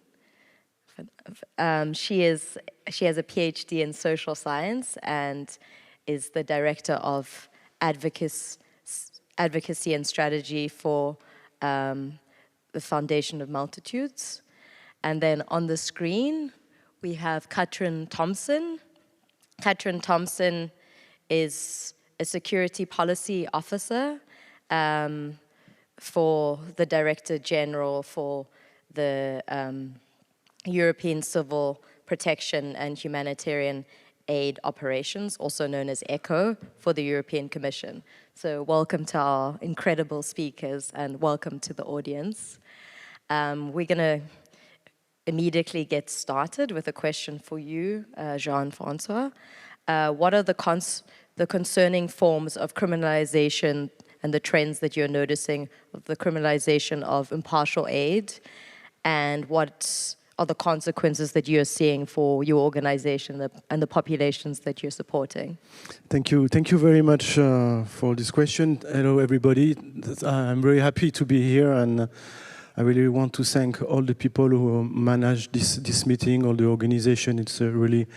[SPEAKER 9] She has a PhD in social science and is the director of advocacy and strategy for the Foundation of Multitudes. And then on the screen, we have Katrin Thompson. Katrin Thompson is a security policy officer for the Director General for the European Civil Protection and Humanitarian Aid Operations, also known as ECHO, for the European Commission. So welcome to our incredible speakers and welcome to the audience. We're going to immediately get started with a question for you, Jean-Francois. What are the concerning forms of criminalization and the trends that you're noticing of the criminalization of impartial aid, and what are the consequences that you're seeing for your organization and the populations that you're supporting?
[SPEAKER 10] Thank you very much for this question. Hello everybody, I'm very happy to be here, and I really want to thank all the people who manage this meeting, all the organization. It's really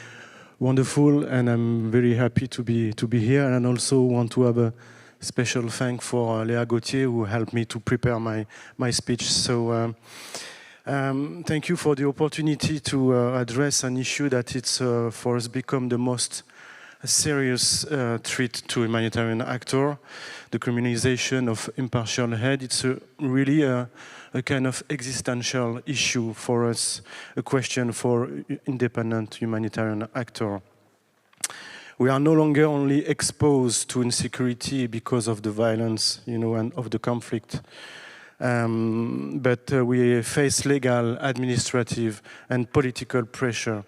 [SPEAKER 10] wonderful, and I'm very happy to be here, and I also want to have a special thank for Léa Gauthier, who helped me to prepare my speech. So thank you for the opportunity to address an issue that it's for us become the most serious threat to humanitarian actor, the criminalization of impartial aid. It's really a kind of existential issue for us, a question for independent humanitarian actor. We are no longer only exposed to insecurity because of the violence, and of the conflict, but we face legal, administrative, and political pressure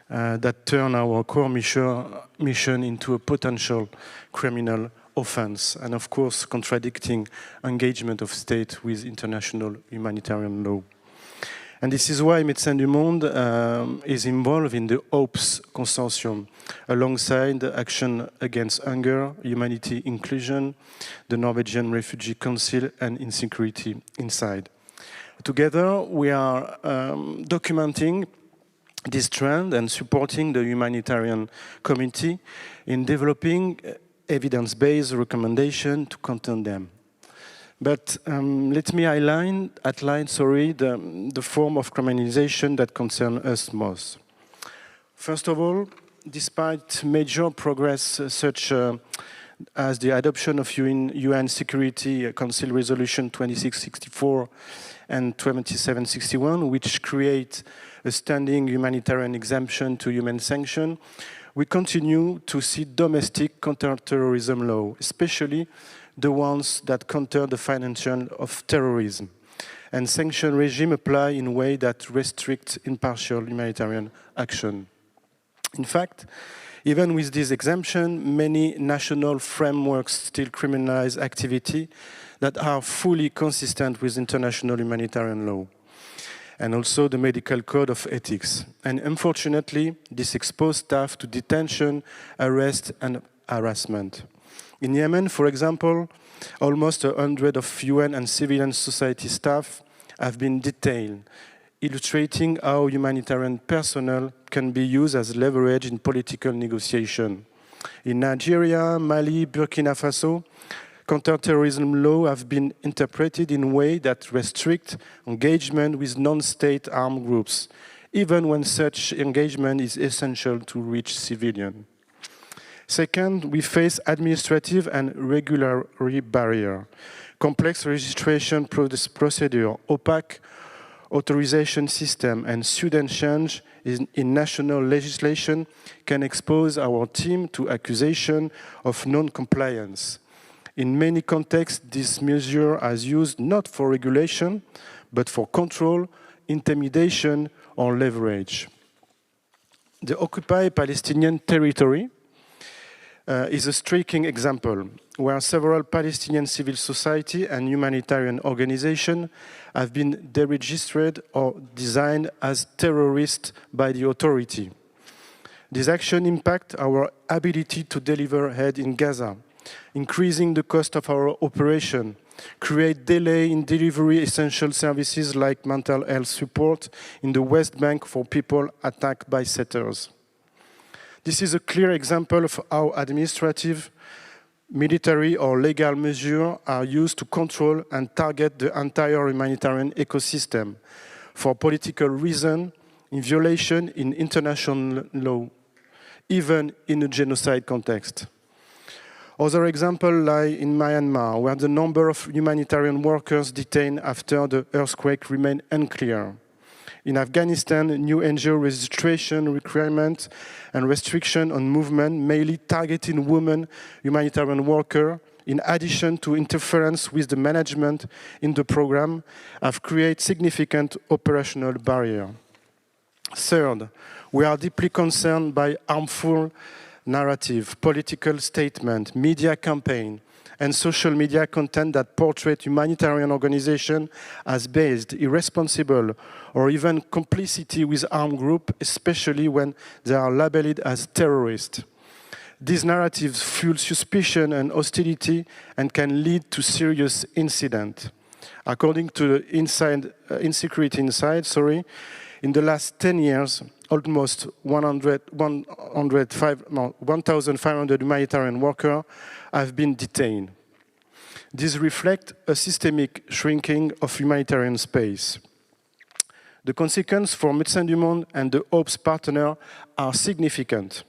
[SPEAKER 10] that turn our core mission into a potential criminal offense, and of course contradicting engagement of state with international humanitarian law. And this is why Médecins du Monde is involved in the HOPES Consortium, alongside the Action Against Hunger, Humanity Inclusion, the Norwegian Refugee Council, and Insecurity Inside. Together, we are documenting this trend and supporting the humanitarian community in developing evidence-based recommendations to counter them. But let me outline the form of criminalization that concerns us most. First of all, despite major progress such as the adoption of UN Security Council Resolution 2664 and 2761, which create a standing humanitarian exemption to human sanction, we continue to see domestic counterterrorism law, especially the ones that counter the financing of terrorism. And sanction regime apply in a way that restricts impartial humanitarian action. In fact, even with this exemption, many national frameworks still criminalize activity that are fully consistent with international humanitarian law, and also the medical code of ethics. And unfortunately, this exposed staff to detention, arrest, and harassment. In Yemen, for example, almost 100 of UN and civilian society staff have been detained, illustrating how humanitarian personnel can be used as leverage in political negotiation. In Nigeria, Mali, Burkina Faso, counterterrorism law have been interpreted in a way that restrict engagement with non-state armed groups, even when such engagement is essential to reach civilians. Second, we face administrative and regulatory barriers. Complex registration procedure, opaque authorization system, and sudden change in national legislation can expose our team to accusation of non-compliance. In many contexts, this measure is used not for regulation, but for control, intimidation, or leverage. The occupied Palestinian territory is a striking example, where several Palestinian civil society and humanitarian organizations have been deregistered or designed as terrorists by the authority. This action impacts our ability to deliver aid in Gaza, increasing the cost of our operation, create delay in delivery essential services like mental health support in the West Bank for people attacked by setters. This is a clear example of how administrative, military or legal measures are used to control and target the entire humanitarian ecosystem for political reasons, in violation in international law, even in a genocide context. Other examples lie in Myanmar, where the number of humanitarian workers detained after the earthquake remain unclear. In Afghanistan, new NGO registration requirements and restriction on movement, mainly targeting women humanitarian workers, in addition to interference with the management in the program, have created significant operational barriers. Third, we are deeply concerned by harmful narrative, political statement, media campaign, and social media content that portray humanitarian organizations as based, irresponsible, or even complicity with armed groups, especially when they are labeled as terrorists. These narratives fuel suspicion and hostility and can lead to serious incidents. According to the Insecurity Insight, in the last 10 years, almost 1,500 humanitarian workers have been detained. This reflects a systemic shrinking of humanitarian space. The consequences for Médecins du Monde and the OPS partner are significant.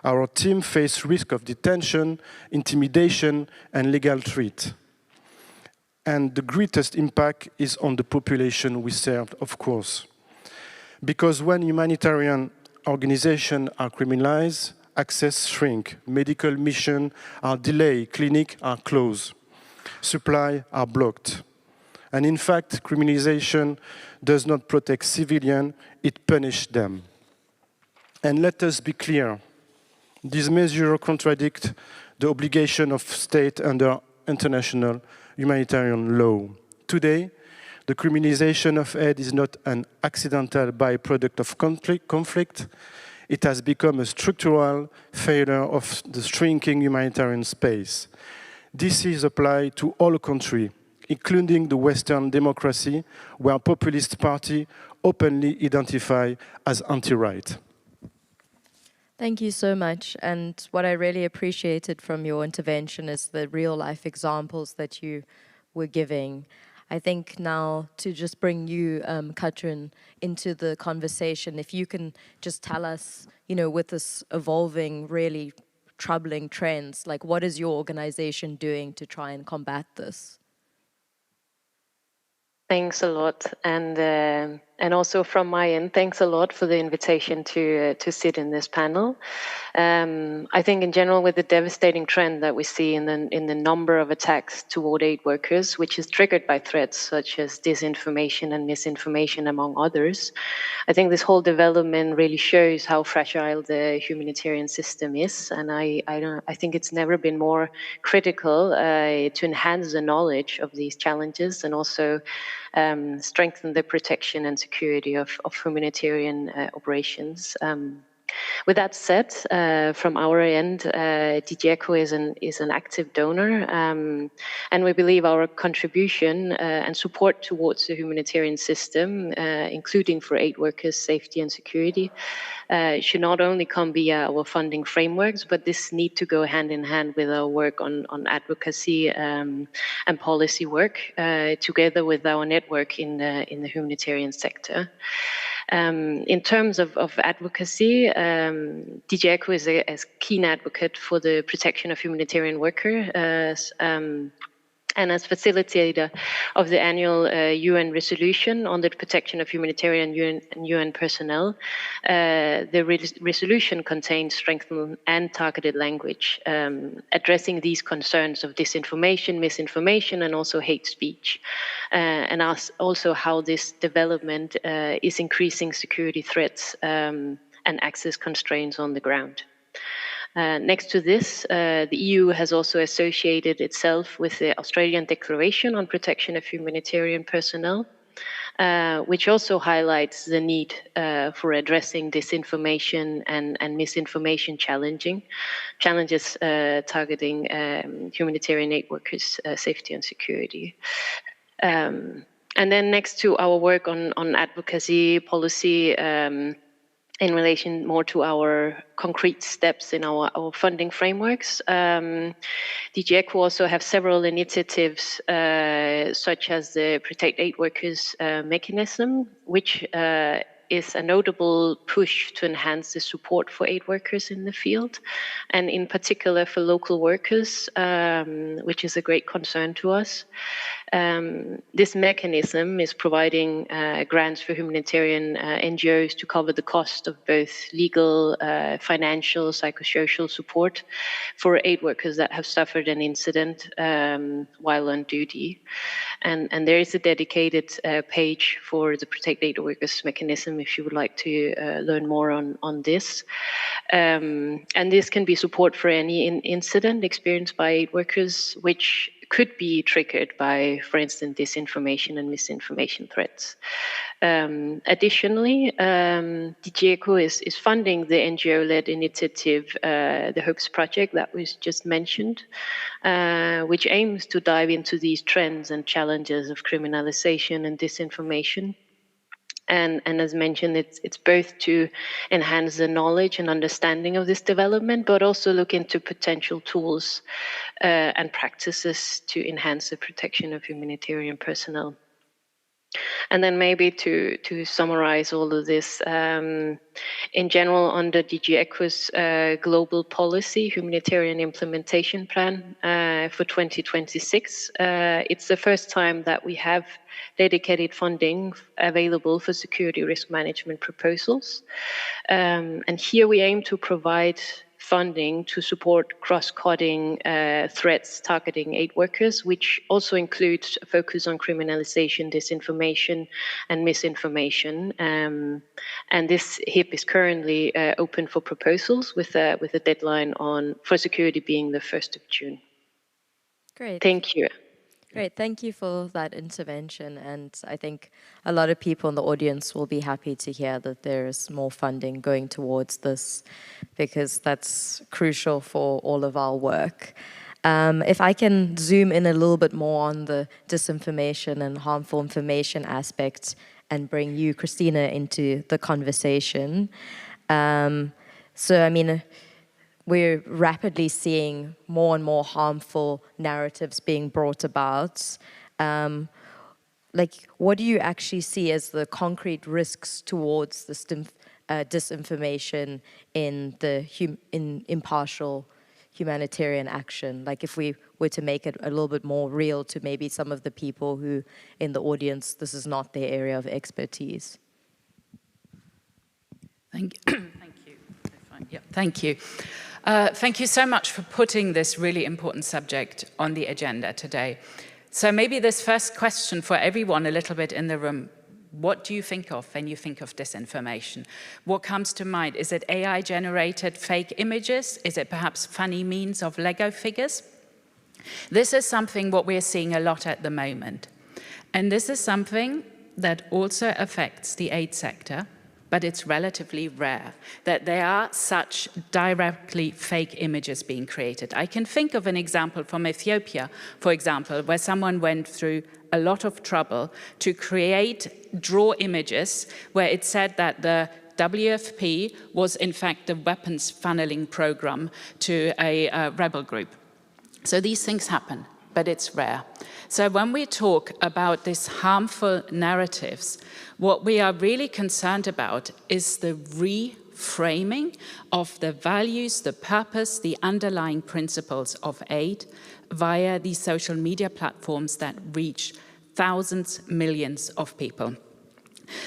[SPEAKER 10] Our team faces risk of detention, intimidation, and legal threat. And the greatest impact is on the population we serve, of course. Because when humanitarian organizations are criminalized, access shrink, medical missions are delayed, clinics are closed, supply are blocked. And in fact, criminalization does not protect civilians, it punishes them. And let us be clear, these measures contradict the obligation of state under international humanitarian law. Today, the criminalization of aid is not an accidental byproduct of conflict. It has become a structural failure of the shrinking humanitarian space. This is applied to all countries, including the Western democracy, where populist parties openly identify as anti-right.
[SPEAKER 9] Thank you so much. And what I really appreciated from your intervention is the real-life examples that you were giving. I think now to just bring you, Katrin, into the conversation, if you can just tell us, with this evolving, really troubling trends, like what is your organization doing to try and combat this?
[SPEAKER 11] Thanks a lot, and also from my end, thanks a lot for the invitation to sit in this panel. I think in general, with the devastating trend that we see in the number of attacks toward aid workers, which is triggered by threats such as disinformation and misinformation, among others, I think this whole development really shows how fragile the humanitarian system is, and I think it's never been more critical to enhance the knowledge of these challenges and also strengthen the protection and security of humanitarian operations. With that said, from our end, DG ECHO is an active donor, and we believe our contribution and support towards the humanitarian system, including for aid workers' safety and security, should not only come via our funding frameworks, but this need to go hand in hand with our work on advocacy and policy work, together with our network in the humanitarian sector. In terms of advocacy, DG ECHO is a keen advocate for the protection of humanitarian workers, and as facilitator of the annual UN resolution on the protection of humanitarian and UN personnel. The resolution contains strengthened and targeted language addressing these concerns of disinformation, misinformation, and also hate speech, and also how this development is increasing security threats and access constraints on the ground. Next to this, the EU has also associated itself with the Australian Declaration on Protection of Humanitarian Personnel, which also highlights the need for addressing disinformation and misinformation challenges targeting humanitarian aid workers' safety and security. And then next to our work on advocacy policy, in relation more to our concrete steps in our funding frameworks, DG ECHO also have several initiatives such as the Protect Aid Workers mechanism, which is a notable push to enhance the support for aid workers in the field, and in particular for local workers, which is a great concern to us. This mechanism is providing grants for humanitarian NGOs to cover the cost of both legal, financial, psychosocial support for aid workers that have suffered an incident while on duty. And there is a dedicated page for the Protect Aid Workers mechanism if you would like to learn more on this. And this can be support for any incident experienced by aid workers, which could be triggered by, for instance, disinformation and misinformation threats. Additionally, DG ECHO is funding the NGO-led initiative, the HOPES project that was just mentioned, which aims to dive into these trends and challenges of criminalization and disinformation. And as mentioned, it's both to enhance the knowledge and understanding of this development, but also look into potential tools and practices to enhance the protection of humanitarian personnel. And then maybe to summarize all of this, in general, under DG ECHO's global policy humanitarian implementation plan for 2026, it's the first time that we have dedicated funding available for security risk management proposals. And here we aim to provide funding to support cross-cutting threats targeting aid workers, which also includes a focus on criminalization, disinformation, and misinformation. And this HIP is currently open for proposals with a deadline for security being the 1st of June.
[SPEAKER 9] Great.
[SPEAKER 11] Thank you.
[SPEAKER 9] Great, thank you for that intervention, and I think a lot of people in the audience will be happy to hear that there is more funding going towards this, because that's crucial for all of our work. If I can zoom in a little bit more on the disinformation and harmful information aspect and bring you, Christina, into the conversation. So, I mean, we're rapidly seeing more and more harmful narratives being brought about. Like, what do you actually see as the concrete risks towards this disinformation in the impartial humanitarian action? Like if we were to make it a little bit more real to maybe some of the people who in the audience, this is not their area of expertise.
[SPEAKER 12] Thank you. Thank you. Yep. Thank you. Thank you so much for putting this really important subject on the agenda today. So maybe this first question for everyone a little bit in the room, what do you think of when you think of disinformation? What comes to mind? Is it AI-generated fake images? Is it perhaps funny memes of Lego figures? This is something what we're seeing a lot at the moment. And this is something that also affects the aid sector, but it's relatively rare that there are such directly fake images being created. I can think of an example from Ethiopia, for example, where someone went through a lot of trouble to draw images where it said that the WFP was in fact the weapons funneling program to a rebel group. So these things happen, but it's rare. So when we talk about these harmful narratives, what we are really concerned about is the reframing of the values, the purpose, the underlying principles of aid via these social media platforms that reach thousands, millions of people.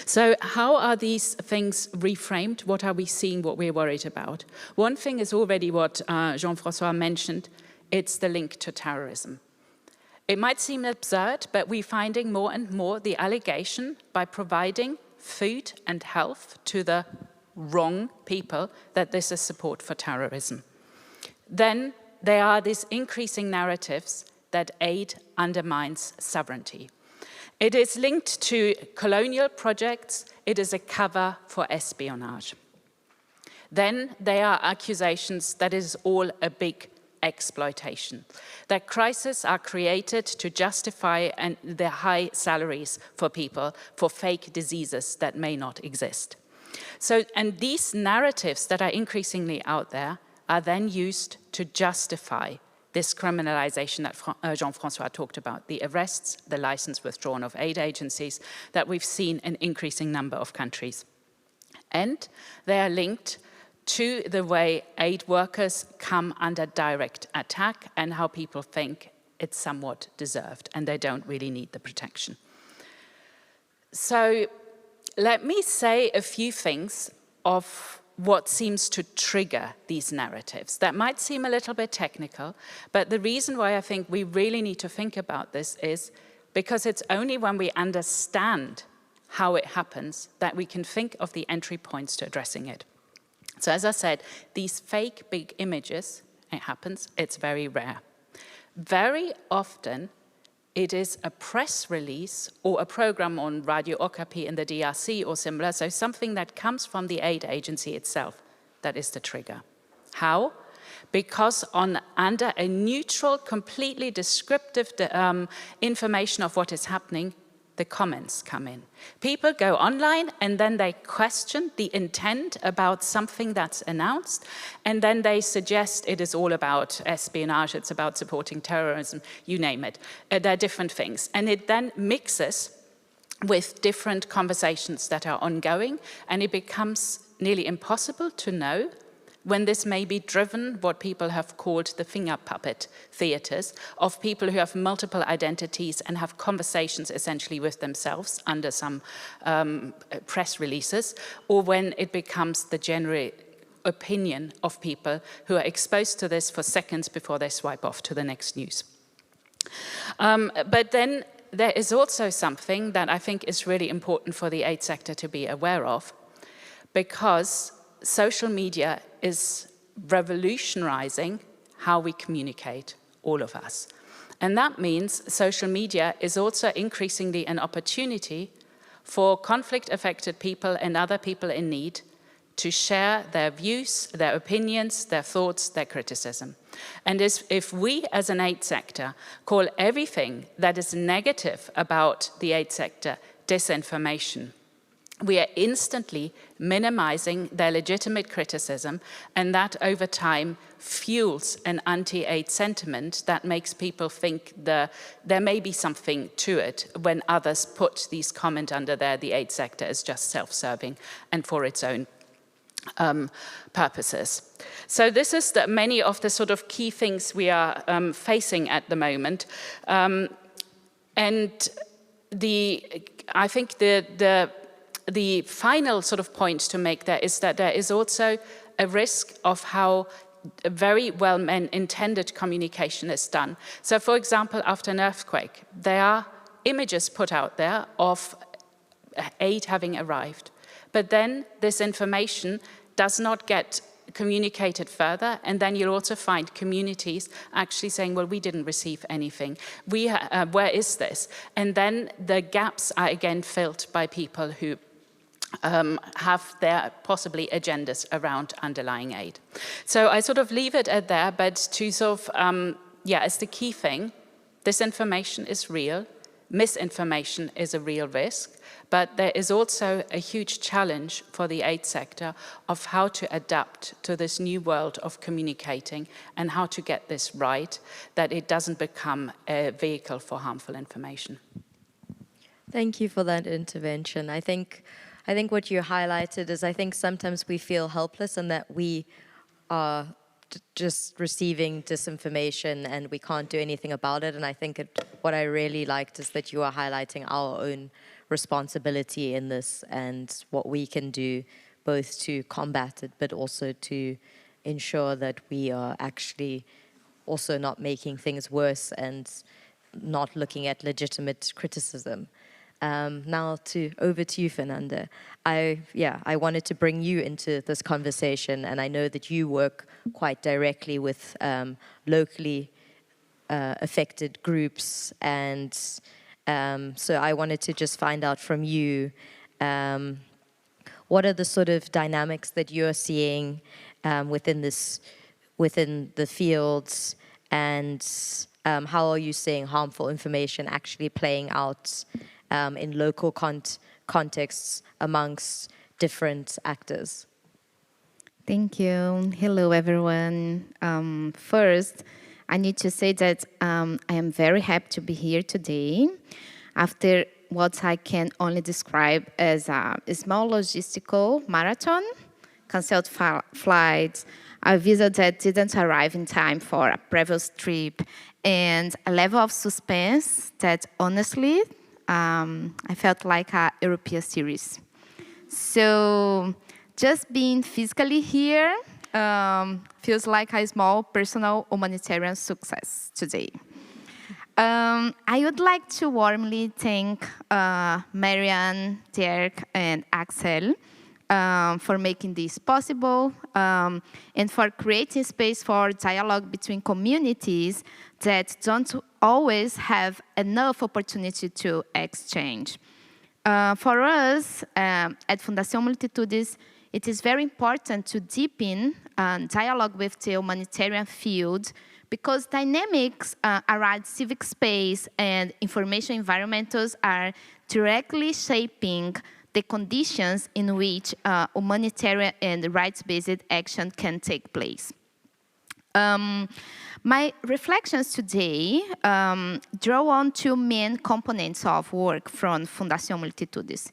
[SPEAKER 12] So how are these things reframed? What are we seeing, what we're worried about? One thing is already what Jean-François mentioned, it's the link to terrorism. It might seem absurd, but we're finding more and more the allegation by providing food and health to the wrong people that this is support for terrorism. Then there are these increasing narratives that aid undermines sovereignty. It is linked to colonial projects. It is a cover for espionage. Then there are accusations that it is all a big exploitation, that crises are created to justify the high salaries for people for fake diseases that may not exist. So, and these narratives that are increasingly out there are then used to justify this criminalization that Jean-François talked about, the arrests, the license withdrawn of aid agencies that we've seen in increasing number of countries. And they are linked to the way aid workers come under direct attack and how people think it's somewhat deserved and they don't really need the protection. So let me say a few things of what seems to trigger these narratives. That might seem a little bit technical, but the reason why I think we really need to think about this is because it's only when we understand how it happens that we can think of the entry points to addressing it. So as I said, these fake big images, it happens, it's very rare. Very often, it is a press release or a program on Radio Okapi in the DRC or similar, so something that comes from the aid agency itself that is the trigger. How? Because under a neutral, completely descriptive information of what is happening, the comments come in. People go online and then they question the intent about something that's announced, and then they suggest it is all about espionage, it's about supporting terrorism, you name it. There are different things. And it then mixes with different conversations that are ongoing, and it becomes nearly impossible to know when this may be driven, what people have called the finger puppet theaters, of people who have multiple identities and have conversations essentially with themselves under some press releases, or when it becomes the general opinion of people who are exposed to this for seconds before they swipe off to the next news. But then there is also something that I think is really important for the aid sector to be aware of, because social media is revolutionizing how we communicate, all of us. And that means social media is also increasingly an opportunity for conflict-affected people and other people in need to share their views, their opinions, their thoughts, their criticism. And if we as an aid sector call everything that is negative about the aid sector disinformation, we are instantly minimizing their legitimate criticism, and that over time fuels an anti-aid sentiment that makes people think there may be something to it when others put these comments under there, the aid sector is just self-serving and for its own purposes. So this is many of the sort of key things we are facing at the moment. And I think the final sort of point to make there is that there is also a risk of how very well intended communication is done. So for example, after an earthquake, there are images put out there of aid having arrived. But then this information does not get communicated further, and then you'll also find communities actually saying, well, we didn't receive anything. Where is this? And then the gaps are again filled by people who have their possibly agendas around underlying aid. So I sort of leave it at there, but to sort of, as the key thing, disinformation is real, misinformation is a real risk, but there is also a huge challenge for the aid sector of how to adapt to this new world of communicating and how to get this right, that it doesn't become a vehicle for harmful information.
[SPEAKER 9] Thank you for that intervention. I think what you highlighted is I think sometimes we feel helpless and that we are just receiving disinformation and we can't do anything about it. And I think what I really liked is that you are highlighting our own responsibility in this and what we can do both to combat it, but also to ensure that we are actually also not making things worse and not looking at legitimate criticism. Now over to you, Fernanda. I wanted to bring you into this conversation, and I know that you work quite directly with locally affected groups, and so I wanted to just find out from you, what are the sort of dynamics that you're seeing within the fields, and how are you seeing harmful information actually playing out in local contexts amongst different actors?
[SPEAKER 13] Thank you. Hello, everyone. First, I need to say that I am very happy to be here today after what I can only describe as a small logistical marathon, canceled flights, a visa that didn't arrive in time for a previous trip, and a level of suspense that honestly, I felt like a European series. So just being physically here feels like a small personal humanitarian success today. I would like to warmly thank Marianne, Dirk, and Axel for making this possible and for creating space for dialogue between communities that don't always have enough opportunity to exchange. For us at Fundação Multitudes, it is very important to deepen dialogue with the humanitarian field because dynamics around civic space and information environmentals are directly shaping the conditions in which humanitarian and rights-based action can take place. My reflections today draw on two main components of work from Fundação Multitudes.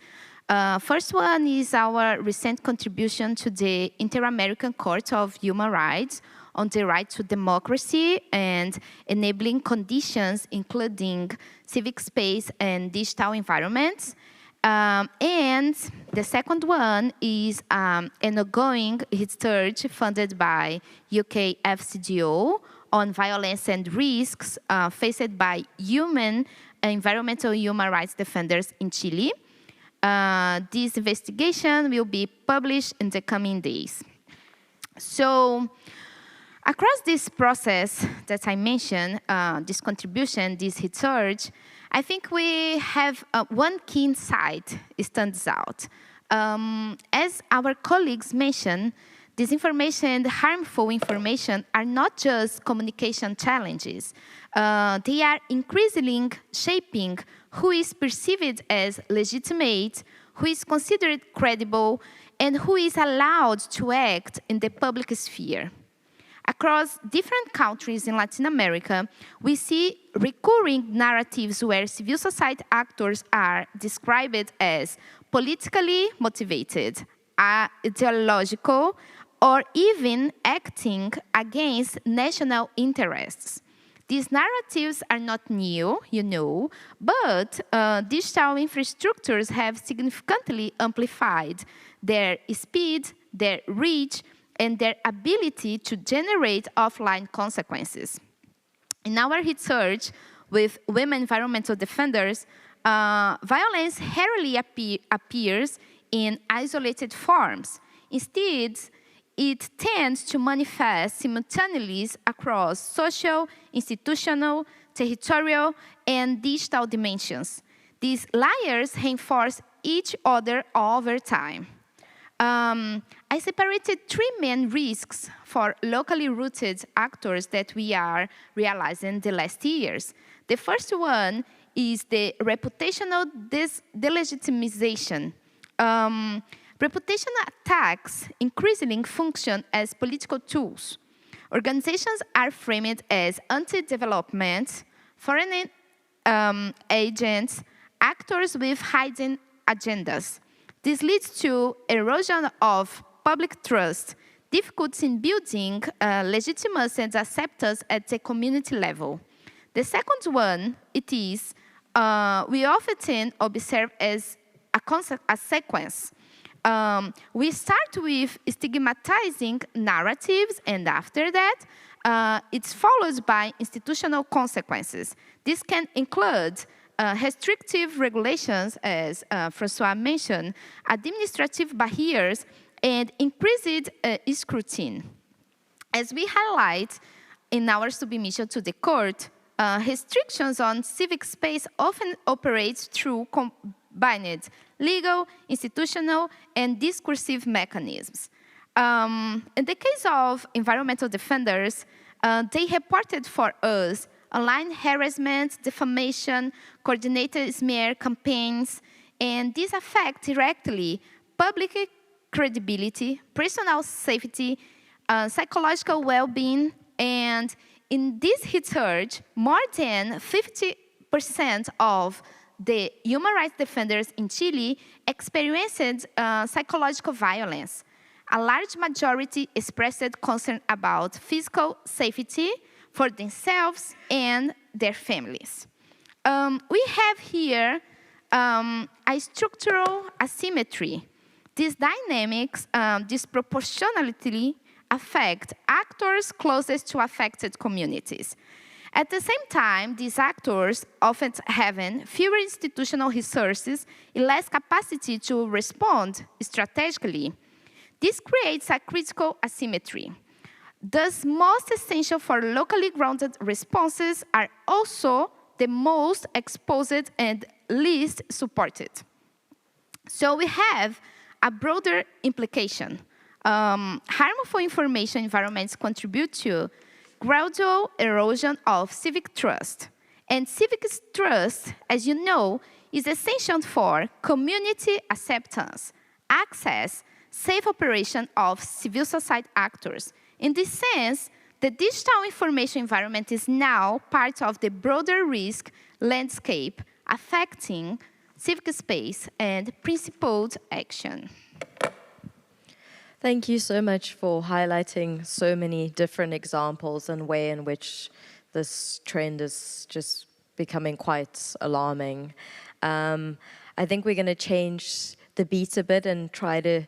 [SPEAKER 13] First one is our recent contribution to the Inter-American Court of Human Rights on the right to democracy and enabling conditions, including civic space and digital environments. And the second one is an ongoing research funded by UK FCDO on violence and risks faced by environmental human rights defenders in Chile. This investigation will be published in the coming days. So, across this process that I mentioned, this contribution, this research, I think we have one key insight stands out. As our colleagues mentioned, disinformation and harmful information are not just communication challenges. They are increasingly shaping who is perceived as legitimate, who is considered credible, and who is allowed to act in the public sphere. Across different countries in Latin America, we see recurring narratives where civil society actors are described as politically motivated, ideological, or even acting against national interests. These narratives are not new, you know, but digital infrastructures have significantly amplified their speed, their reach, and their ability to generate offline consequences. In our research with women environmental defenders, violence rarely appears in isolated forms. Instead, it tends to manifest simultaneously across social, institutional, territorial, and digital dimensions. These layers reinforce each other over time. I separated 3 main risks for locally rooted actors that we are realizing the last years. The first one is the reputational delegitimization. Reputational attacks increasingly function as political tools. Organizations are framed as anti-development, foreign agents, actors with hidden agendas. This leads to erosion of public trust, difficulties in building legitimacy and acceptance at the community level. The second one, it is, we often observe as a sequence. We start with stigmatizing narratives, and after that, it's followed by institutional consequences. This can include restrictive regulations, as Francois mentioned, administrative barriers, and increased scrutiny. As we highlight in our submission to the court, restrictions on civic space often operate through combined legal, institutional, and discursive mechanisms. In the case of environmental defenders, they reported for us online harassment, defamation, coordinated smear campaigns, and these affect directly public credibility, personal safety, psychological well-being, and in this research, more than 50% of the human rights defenders in Chile experienced psychological violence. A large majority expressed concern about physical safety for themselves and their families. We have here a structural asymmetry. These dynamics disproportionately affect actors closest to affected communities. At the same time, these actors often having fewer institutional resources and less capacity to respond strategically. This creates a critical asymmetry. Thus, most essential for locally grounded responses are also the most exposed and least supported. So we have a broader implication. Harmful information environments contribute to gradual erosion of civic trust. And civic trust, as you know, is essential for community acceptance, access, safe operation of civil society actors. In this sense, the digital information environment is now part of the broader risk landscape affecting civic space and principled action.
[SPEAKER 9] Thank you so much for highlighting so many different examples and way in which this trend is just becoming quite alarming. I think we're going to change the beat a bit and try to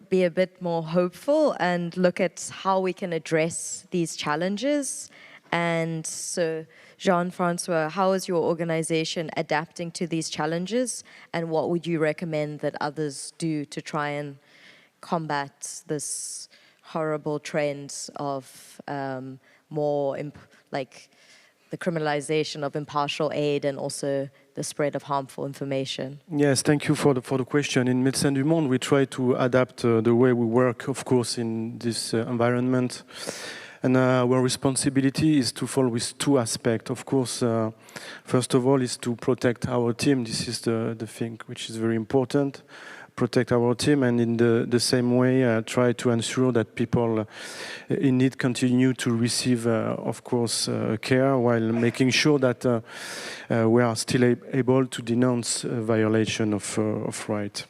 [SPEAKER 9] be a bit more hopeful and look at how we can address these challenges. And so, Jean-Francois, how is your organization adapting to these challenges, and what would you recommend that others do to try and combat this horrible trend of like the criminalization of impartial aid and also the spread of harmful information?
[SPEAKER 10] Yes, thank you for the question. In Médecins du Monde, we try to adapt the way we work, of course, in this environment. And our responsibility is to follow with 2 aspects. Of course, first of all, is to protect our team. This is the thing which is very important. Protect our team, and in the same way, try to ensure that people in need continue to receive, of course, care, while making sure that we are still able to denounce violation of right.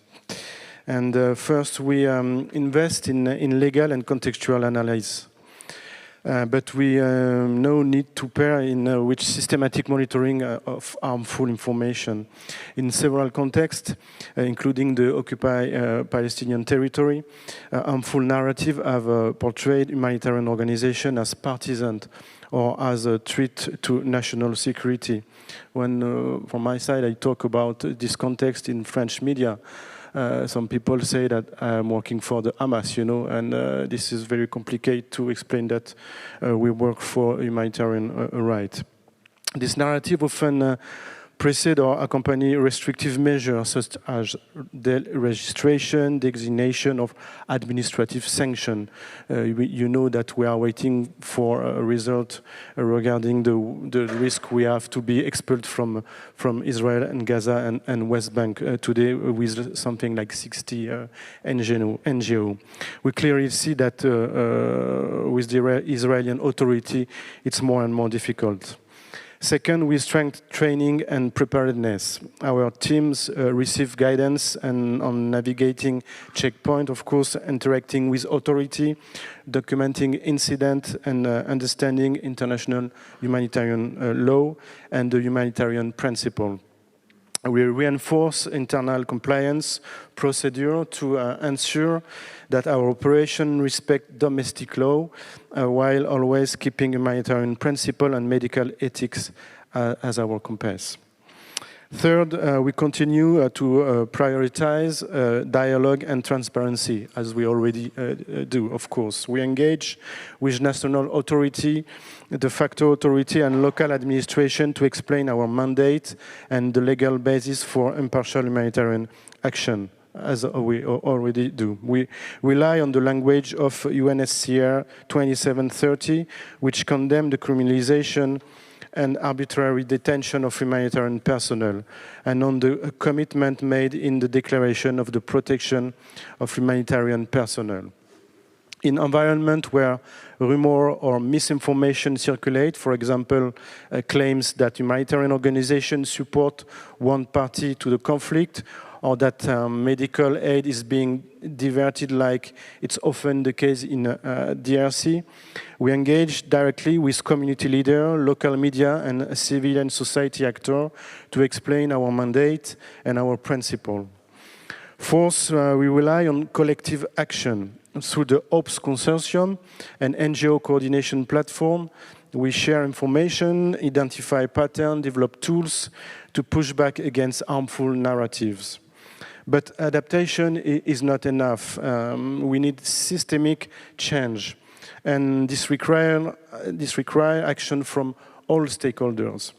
[SPEAKER 10] And first, we invest in legal and contextual analysis. But we now need to pair in with systematic monitoring of harmful information. In several contexts, including the occupied Palestinian territory, harmful narrative have portrayed humanitarian organizations as partisan or as a threat to national security. When, from my side, I talk about this context in French media, some people say that I'm working for the Hamas, and this is very complicated to explain that we work for humanitarian right. This narrative often precede or accompany restrictive measures such as the registration, designation of administrative sanction. You know that we are waiting for a result regarding the risk we have to be expelled from Israel and Gaza and West Bank today with something like 60 NGO. We clearly see that with the Israeli authority, it's more and more difficult. Second, we strengthen training and preparedness. Our teams receive guidance on navigating checkpoint, of course, interacting with authority, documenting incident, and understanding international humanitarian law and the humanitarian principle. We reinforce internal compliance procedure to ensure that our operation respect domestic law while always keeping humanitarian principle and medical ethics as our compass. Third, we continue to prioritize dialogue and transparency, as we already do, of course. We engage with national authority, de facto authority, and local administration to explain our mandate and the legal basis for impartial humanitarian action, as we already do. We rely on the language of UNSCR 2730, which condemns the criminalization and arbitrary detention of humanitarian personnel, and on the commitment made in the Declaration of the Protection of Humanitarian Personnel. In environment where rumor or misinformation circulate, for example, claims that humanitarian organizations support one party to the conflict, or that medical aid is being diverted like it's often the case in DRC. We engage directly with community leaders, local media, and civilian society actors to explain our mandate and our principle. Fourth, we rely on collective action. Through the OPS Consortium and NGO coordination platform, we share information, identify patterns, develop tools to push back against harmful narratives. But adaptation is not enough. We need systemic change. And this requires action from all stakeholders.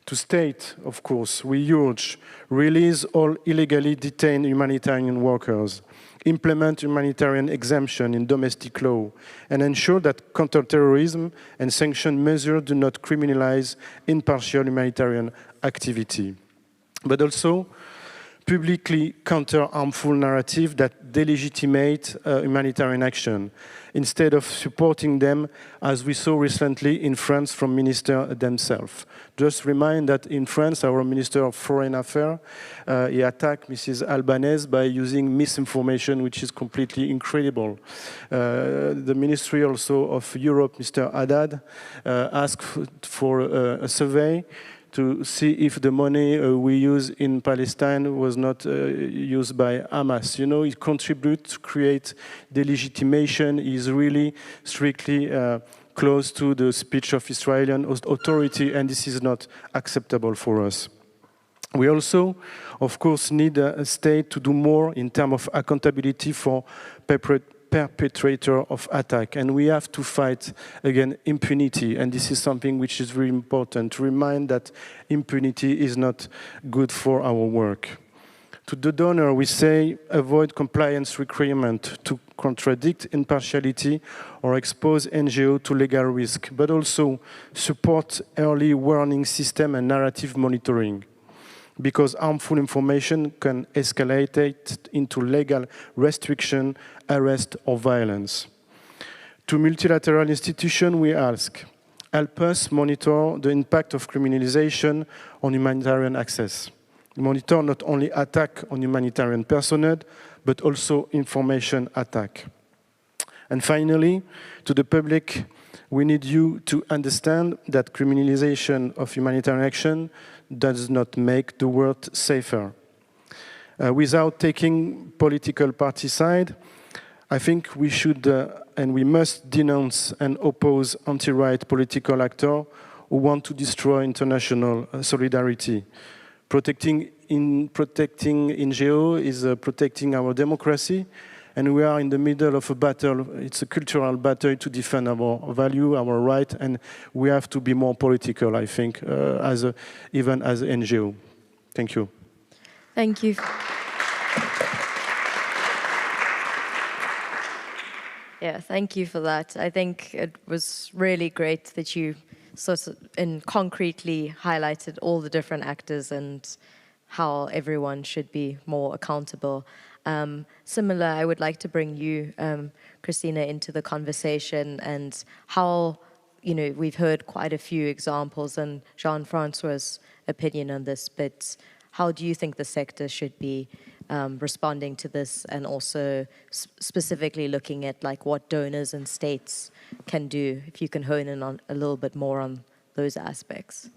[SPEAKER 10] To state, of course, we urge release all illegally detained humanitarian workers, implement humanitarian exemption in domestic law, and ensure that counterterrorism and sanction measures do not criminalize impartial humanitarian activity. But also, publicly counter harmful narrative that delegitimate humanitarian action, instead of supporting them, as we saw recently in France from ministers themselves. Just remind that in France, our Minister of Foreign Affairs, he attacked Mrs. Albanese by using misinformation, which is completely incredible. The Ministry also of Europe, Mr. Haddad, asked for a survey to see if the money we use in Palestine was not used by Hamas. You know, it contributes to create delegitimation. Is really strictly close to the speech of Israeli authority, and this is not acceptable for us. We also, of course, need a state to do more in terms of accountability for perpetrator of attack, and we have to fight against impunity, and this is something which is very important to remind that impunity is not good for our work. To the donor, we say avoid compliance requirement to contradict impartiality or expose NGO to legal risk, but also support early warning system and narrative monitoring, because harmful information can escalate into legal restriction, arrest, or violence. To multilateral institutions, we ask, help us monitor the impact of criminalization on humanitarian access. Monitor not only attack on humanitarian personnel, but also information attack. And finally, to the public, we need you to understand that criminalization of humanitarian action does not make the world safer. Without taking political party side, I think we should and we must denounce and oppose anti-right political actors who want to destroy international solidarity. Protecting NGO is protecting our democracy, and we are in the middle of a battle. It's a cultural battle to defend our value, our right, and we have to be more political, I think, even as an NGO. Thank you.
[SPEAKER 9] Thank you. Yeah, thank you for that. I think it was really great that you sort of concretely highlighted all the different actors and how everyone should be more accountable. Similar, I would like to bring you, Christina, into the conversation and how, you know, we've heard quite a few examples and Jean-Francois' opinion on this, but how do you think the sector should be responding to this, and also specifically looking at like what donors and states can do, if you can hone in on a little bit more on those aspects?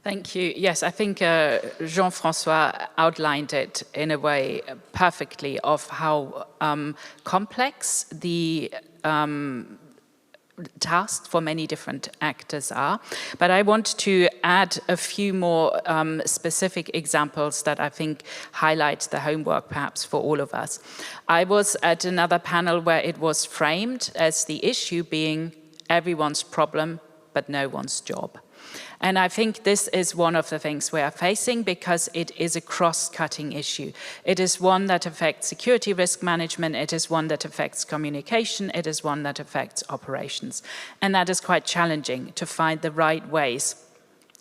[SPEAKER 12] Thank you. Yes, I think Jean-Francois outlined it in a way perfectly of how complex the tasks for many different actors are. But I want to add a few more specific examples that I think highlight the homework perhaps for all of us. I was at another panel where it was framed as the issue being everyone's problem, but no one's job. And I think this is one of the things we are facing because it is a cross-cutting issue. It is one that affects security risk management, it is one that affects communication, it is one that affects operations. And that is quite challenging to find the right ways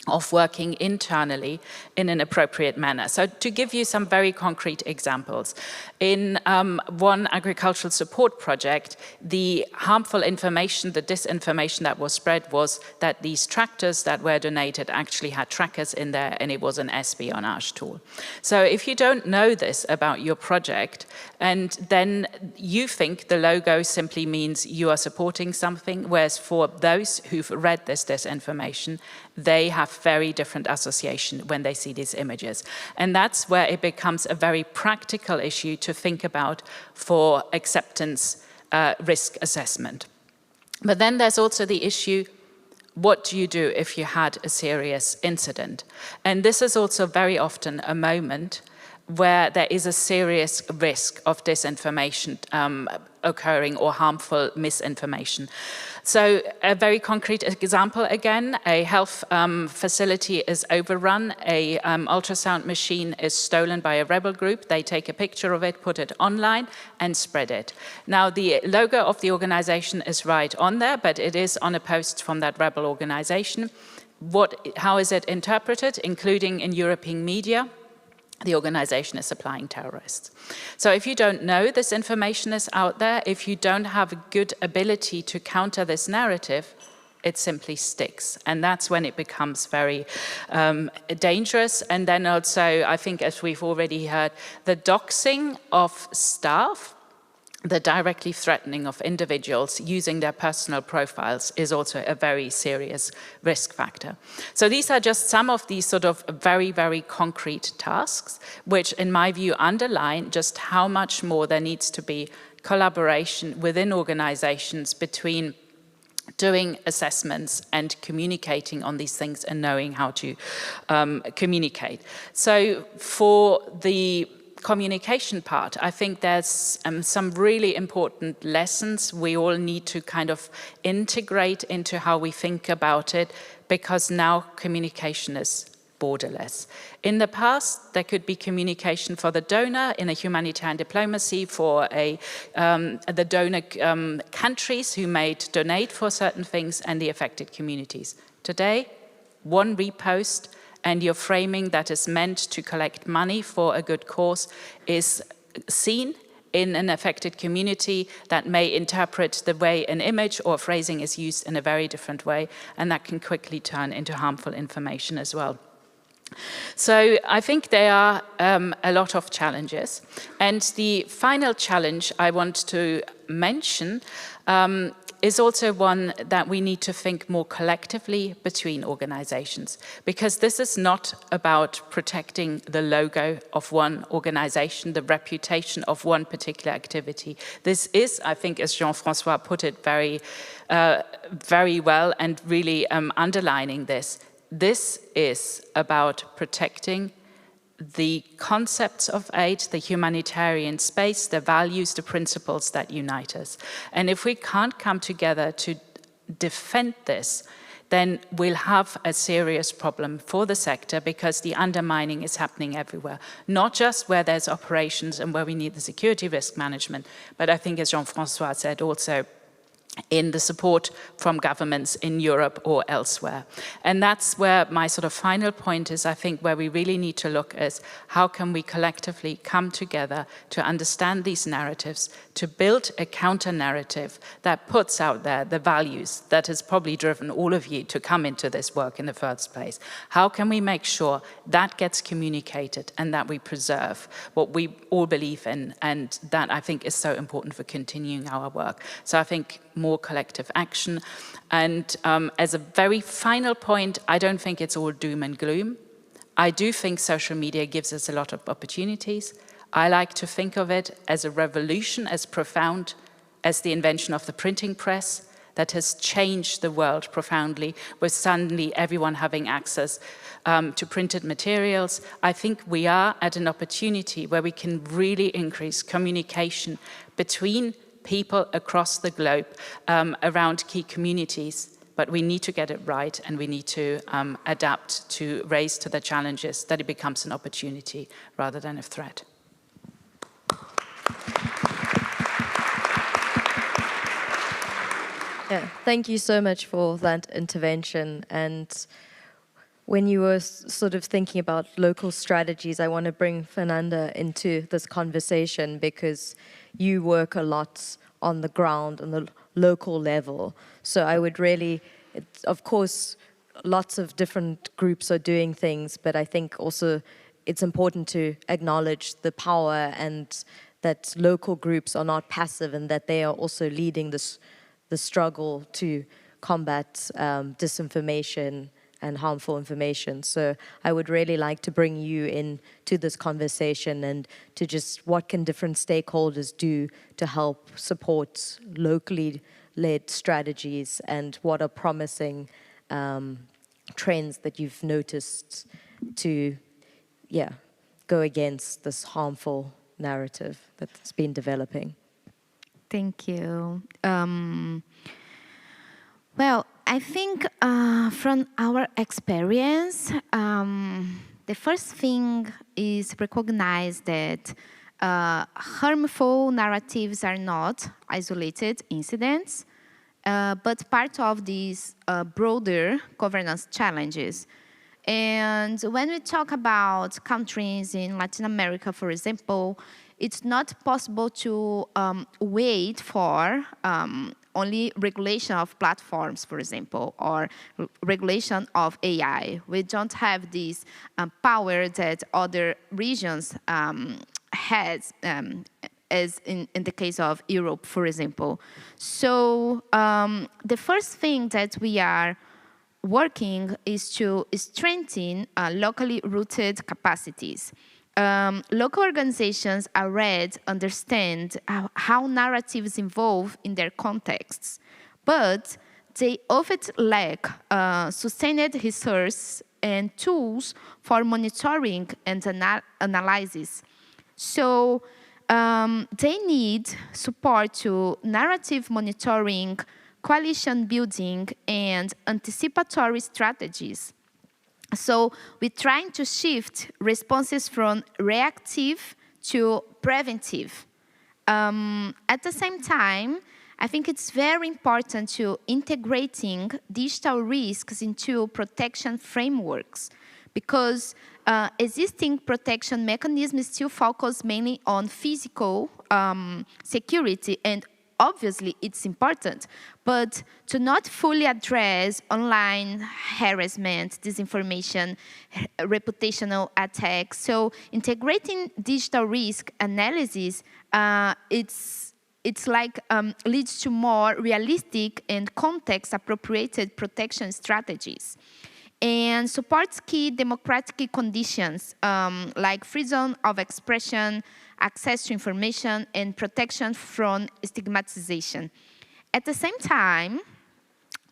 [SPEAKER 12] of working internally in an appropriate manner. So to give you some very concrete examples, in one agricultural support project, the harmful information, the disinformation that was spread was that these tractors that were donated actually had trackers in there and it was an espionage tool. So if you don't know this about your project, and then you think the logo simply means you are supporting something, whereas for those who've read this disinformation, they have very different association when they see these images. And that's where it becomes a very practical issue to think about for acceptance risk assessment. But then there's also the issue, what do you do if you had a serious incident? And this is also very often a moment where there is a serious risk of disinformation occurring or harmful misinformation. So a very concrete example again, a health facility is overrun, a ultrasound machine is stolen by a rebel group, they take a picture of it, put it online and spread it. Now the logo of the organization is right on there, but it is on a post from that rebel organization. How is it interpreted, including in European media? The organization is supplying terrorists. So if you don't know this information is out there, if you don't have a good ability to counter this narrative, it simply sticks. And that's when it becomes very dangerous. And then also, I think as we've already heard, the doxing of staff, the directly threatening of individuals using their personal profiles is also a very serious risk factor. So these are just some of these sort of very, very concrete tasks, which in my view underline just how much more there needs to be collaboration within organizations between doing assessments and communicating on these things and knowing how to communicate. So for the communication part, I think there's some really important lessons we all need to kind of integrate into how we think about it, because now communication is borderless. In the past, there could be communication for the donor in a humanitarian diplomacy for the donor countries who might donate for certain things and the affected communities. Today, one repost and your framing that is meant to collect money for a good cause is seen in an affected community that may interpret the way an image or phrasing is used in a very different way, and that can quickly turn into harmful information as well. So I think there are a lot of challenges. And the final challenge I want to mention is also one that we need to think more collectively between organizations, because this is not about protecting the logo of one organization, the reputation of one particular activity. This is, I think, as Jean-François put it very well and really underlining this, this is about protecting the concepts of aid, the humanitarian space, the values, the principles that unite us. And if we can't come together to defend this, then we'll have a serious problem for the sector, because the undermining is happening everywhere, not just where there's operations and where we need the security risk management, but I think, as Jean-François said, also in the support from governments in Europe or elsewhere. And that's where my sort of final point is, I think, where we really need to look is how can we collectively come together to understand these narratives, to build a counter-narrative that puts out there the values that has probably driven all of you to come into this work in the first place. How can we make sure that gets communicated and that we preserve what we all believe in, and that I think is so important for continuing our work. So I think more collective action. And as a very final point, I don't think it's all doom and gloom. I do think social media gives us a lot of opportunities. I like to think of it as a revolution as profound as the invention of the printing press that has changed the world profoundly, with suddenly everyone having access to printed materials. I think we are at an opportunity where we can really increase communication between people across the globe around key communities, but we need to get it right, and we need to adapt to raise to the challenges that it becomes an opportunity rather than a threat.
[SPEAKER 9] Yeah, thank you so much for that intervention. And when you were sort of thinking about local strategies, I want to bring Fernanda into this conversation, because you work a lot on the ground, on the local level. So I would really, of course, lots of different groups are doing things, but I think also it's important to acknowledge the power and that local groups are not passive, and that they are also leading the struggle to combat disinformation and harmful information. So I would really like to bring you into this conversation, and to just what can different stakeholders do to help support locally led strategies, and what are promising trends that you've noticed to go against this harmful narrative that's been developing.
[SPEAKER 13] Thank you. Well, I think from our experience, the first thing is recognize that harmful narratives are not isolated incidents, but part of these broader governance challenges. And when we talk about countries in Latin America, for example, it's not possible to wait for only regulation of platforms, for example, or regulation of AI. We don't have this power that other regions has, as in the case of Europe, for example. So the first thing that we are working is to strengthen locally rooted capacities. Local organizations already understand how narratives evolve in their contexts, but they often lack sustained resources and tools for monitoring and analysis. So they need support to narrative monitoring, coalition building, and anticipatory strategies. So we're trying to shift responses from reactive to preventive. At the same time, I think it's very important to integrating digital risks into protection frameworks, because existing protection mechanisms still focus mainly on physical security and obviously it's important, but to not fully address online harassment, disinformation, reputational attacks. So integrating digital risk analysis, it's like leads to more realistic and context-appropriated protection strategies, and supports key democratic conditions like freedom of expression, access to information, and protection from stigmatization. At the same time,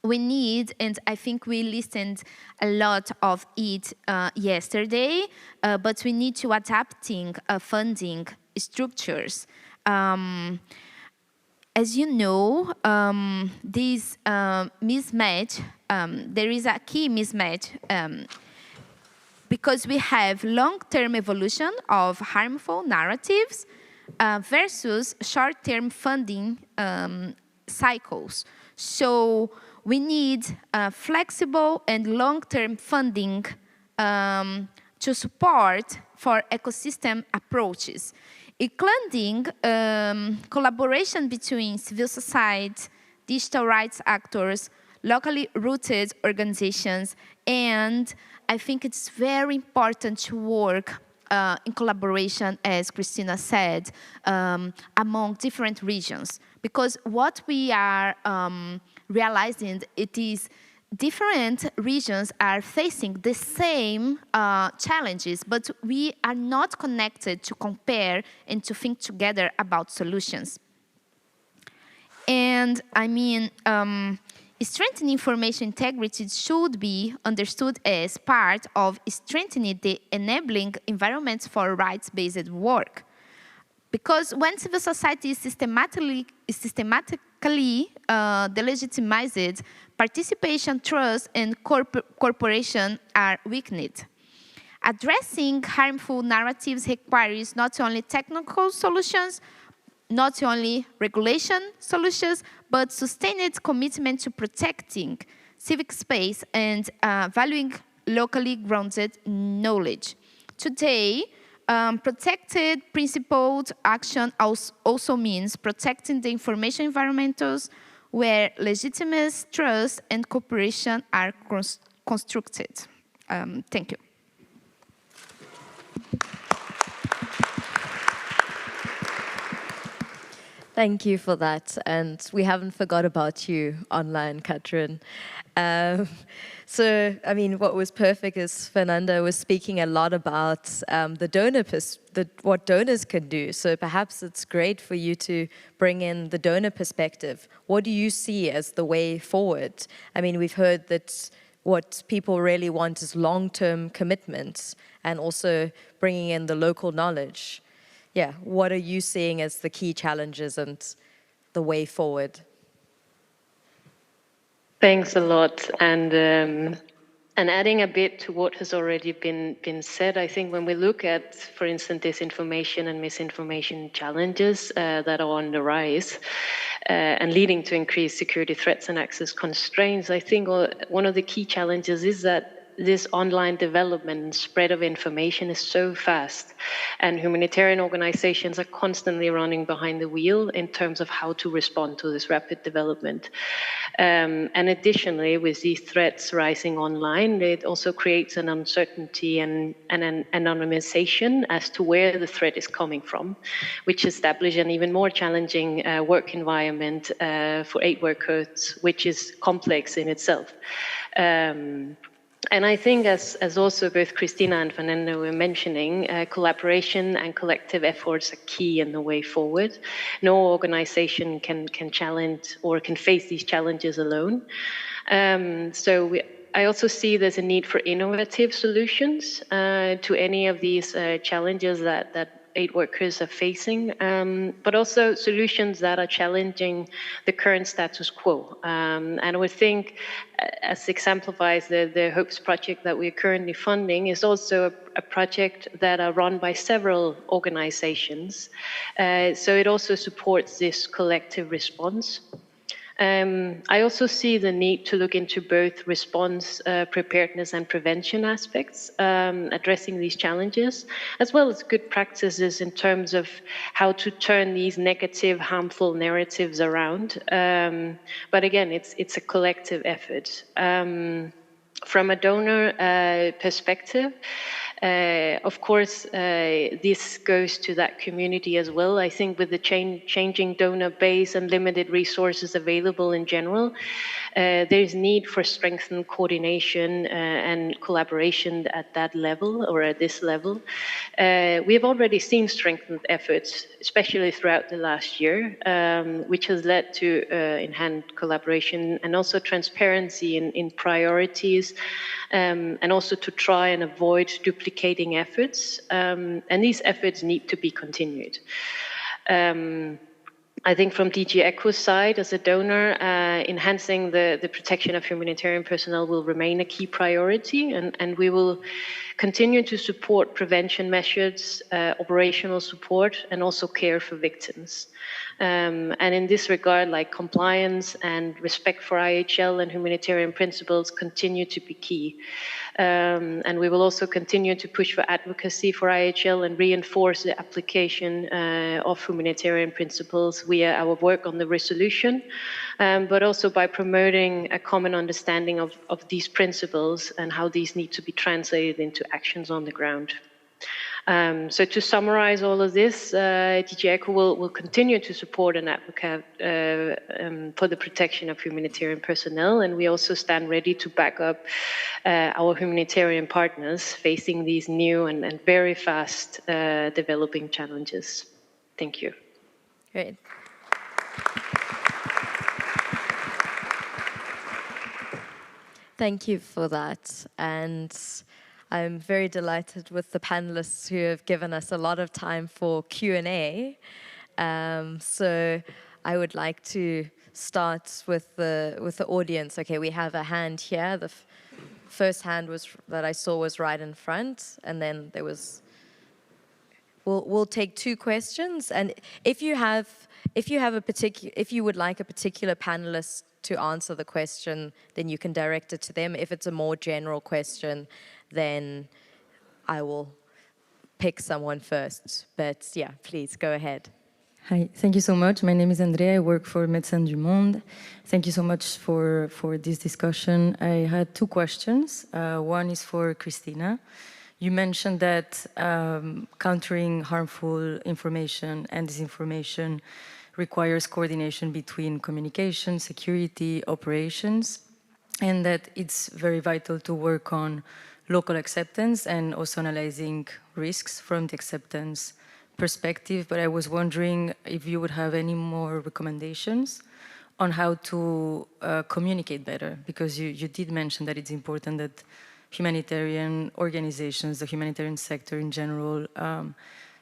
[SPEAKER 13] we need, and I think we listened a lot of it yesterday, but we need to adapting funding structures. As you know, this mismatch, there is a key mismatch because we have long-term evolution of harmful narratives versus short-term funding cycles. So we need flexible and long-term funding to support for ecosystem approaches, including collaboration between civil society, digital rights actors, locally rooted organizations, and I think it's very important to work in collaboration, as Christina said, among different regions. Because what we are realizing, it is different regions are facing the same challenges, but we are not connected to compare and to think together about solutions. And I mean, strengthening information integrity should be understood as part of strengthening the enabling environments for rights-based work. Because when civil society is systematically delegitimized, participation, trust, and cooperation are weakened. Addressing harmful narratives requires not only technical solutions, not only regulation solutions, but sustained commitment to protecting civic space and valuing locally grounded knowledge. Today, protected principled action also means protecting the information environmentals where legitimate trust and cooperation are constructed. Thank you.
[SPEAKER 9] Thank you for that. And we haven't forgot about you online, Katrin. So, I mean, what was perfect is Fernanda was speaking a lot about the donor, what donors can do. So perhaps it's great for you to bring in the donor perspective. What do you see as the way forward? I mean, we've heard that what people really want is long-term commitments and also bringing in the local knowledge. Yeah, what are you seeing as the key challenges and the way forward?
[SPEAKER 11] Thanks a lot. And adding a bit to what has already been said, I think when we look at, for instance, disinformation and misinformation challenges that are on the rise and leading to increased security threats and access constraints, I think one of the key challenges is that this online development and spread of information is so fast, and humanitarian organizations are constantly running behind the wheel in terms of how to respond to this rapid development. And additionally, with these threats rising online, it also creates an uncertainty and an anonymization as to where the threat is coming from, which establishes an even more challenging work environment for aid workers, which is complex in itself. And I think, as also both Christina and Fernanda were mentioning, collaboration and collective efforts are key in the way forward. No organization can challenge or can face these challenges alone. I also see there's a need for innovative solutions to any of these challenges that aid workers are facing, but also solutions that are challenging the current status quo. And I would think, as exemplifies the HOPES project that we're currently funding, is also a project that are run by several organizations. So it also supports this collective response. I also see the need to look into both response, preparedness and prevention aspects, addressing these challenges, as well as good practices in terms of how to turn these negative, harmful narratives around. But again, it's a collective effort. From a donor perspective, of course, this goes to that community as well. I think with the changing donor base and limited resources available in general, there's need for strengthened coordination and collaboration at that level or at this level. We have already seen strengthened efforts, especially throughout the last year, which has led to enhanced collaboration and also transparency in priorities, and also to try and avoid duplicating efforts. And these efforts need to be continued. I think from DG ECHO's side, as a donor, enhancing the protection of humanitarian personnel will remain a key priority, and we will continue to support prevention measures, operational support, and also care for victims. And in this regard, like compliance and respect for IHL and humanitarian principles continue to be key. And we will also continue to push for advocacy for IHL and reinforce the application of humanitarian principles via our work on the resolution, but also by promoting a common understanding of these principles and how these need to be translated into actions on the ground. So to summarize all of this, DG ECHO will continue to support and advocate for the protection of humanitarian personnel, and we also stand ready to back up our humanitarian partners facing these new and very fast developing challenges. Thank you.
[SPEAKER 9] Great. Thank you for that. And I'm very delighted with the panelists who have given us a lot of time for Q&A. So I would like to start with the audience. Okay, we have a hand here. The first hand that I saw was right in front, and then there was. We'll take two questions, and if you would like a particular panelist to answer the question, then you can direct it to them. If it's a more general question, then I will pick someone first. But yeah, please go ahead.
[SPEAKER 14] Hi, thank you so much. My name is Andrea. I work for Médecins du Monde. Thank you so much for this discussion. I had two questions. One is for Christina. You mentioned that countering harmful information and disinformation requires coordination between communication, security, operations, and that it's very vital to work on local acceptance and also analyzing risks from the acceptance perspective. But I was wondering if you would have any more recommendations on how to communicate better, because you did mention that it's important that humanitarian organizations, the humanitarian sector in general,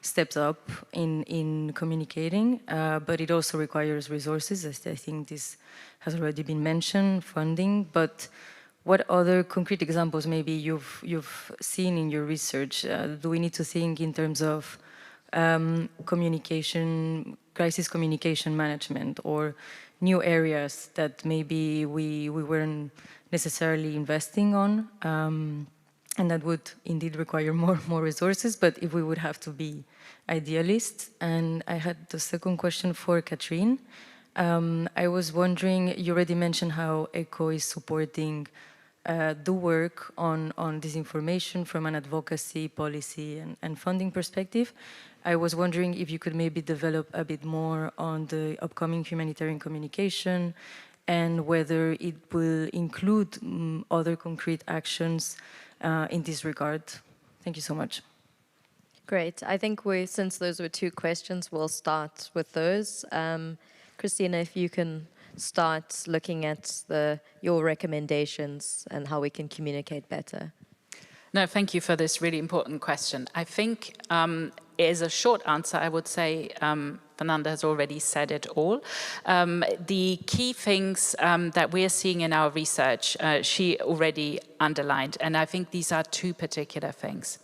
[SPEAKER 14] steps up in communicating, but it also requires resources. I think this has already been mentioned, funding, but what other concrete examples maybe you've seen in your research? Do we need to think in terms of communication, crisis communication management, or new areas that maybe we weren't necessarily investing on, and that would indeed require more resources, but if we would have to be idealists? And I had the second question for Catherine. I was wondering, you already mentioned how ECHO is supporting the work on disinformation from an advocacy, policy, and funding perspective. I was wondering if you could maybe develop a bit more on the upcoming humanitarian communication and whether it will include other concrete actions in this regard. Thank you so much.
[SPEAKER 9] Great. I think since those were two questions, we'll start with those. Christina, if you can start looking at your recommendations and how we can communicate better.
[SPEAKER 12] No, thank you for this really important question. I think as a short answer, I would say Fernanda has already said it all. The key things that we're seeing in our research, she already underlined, and I think these are two particular things.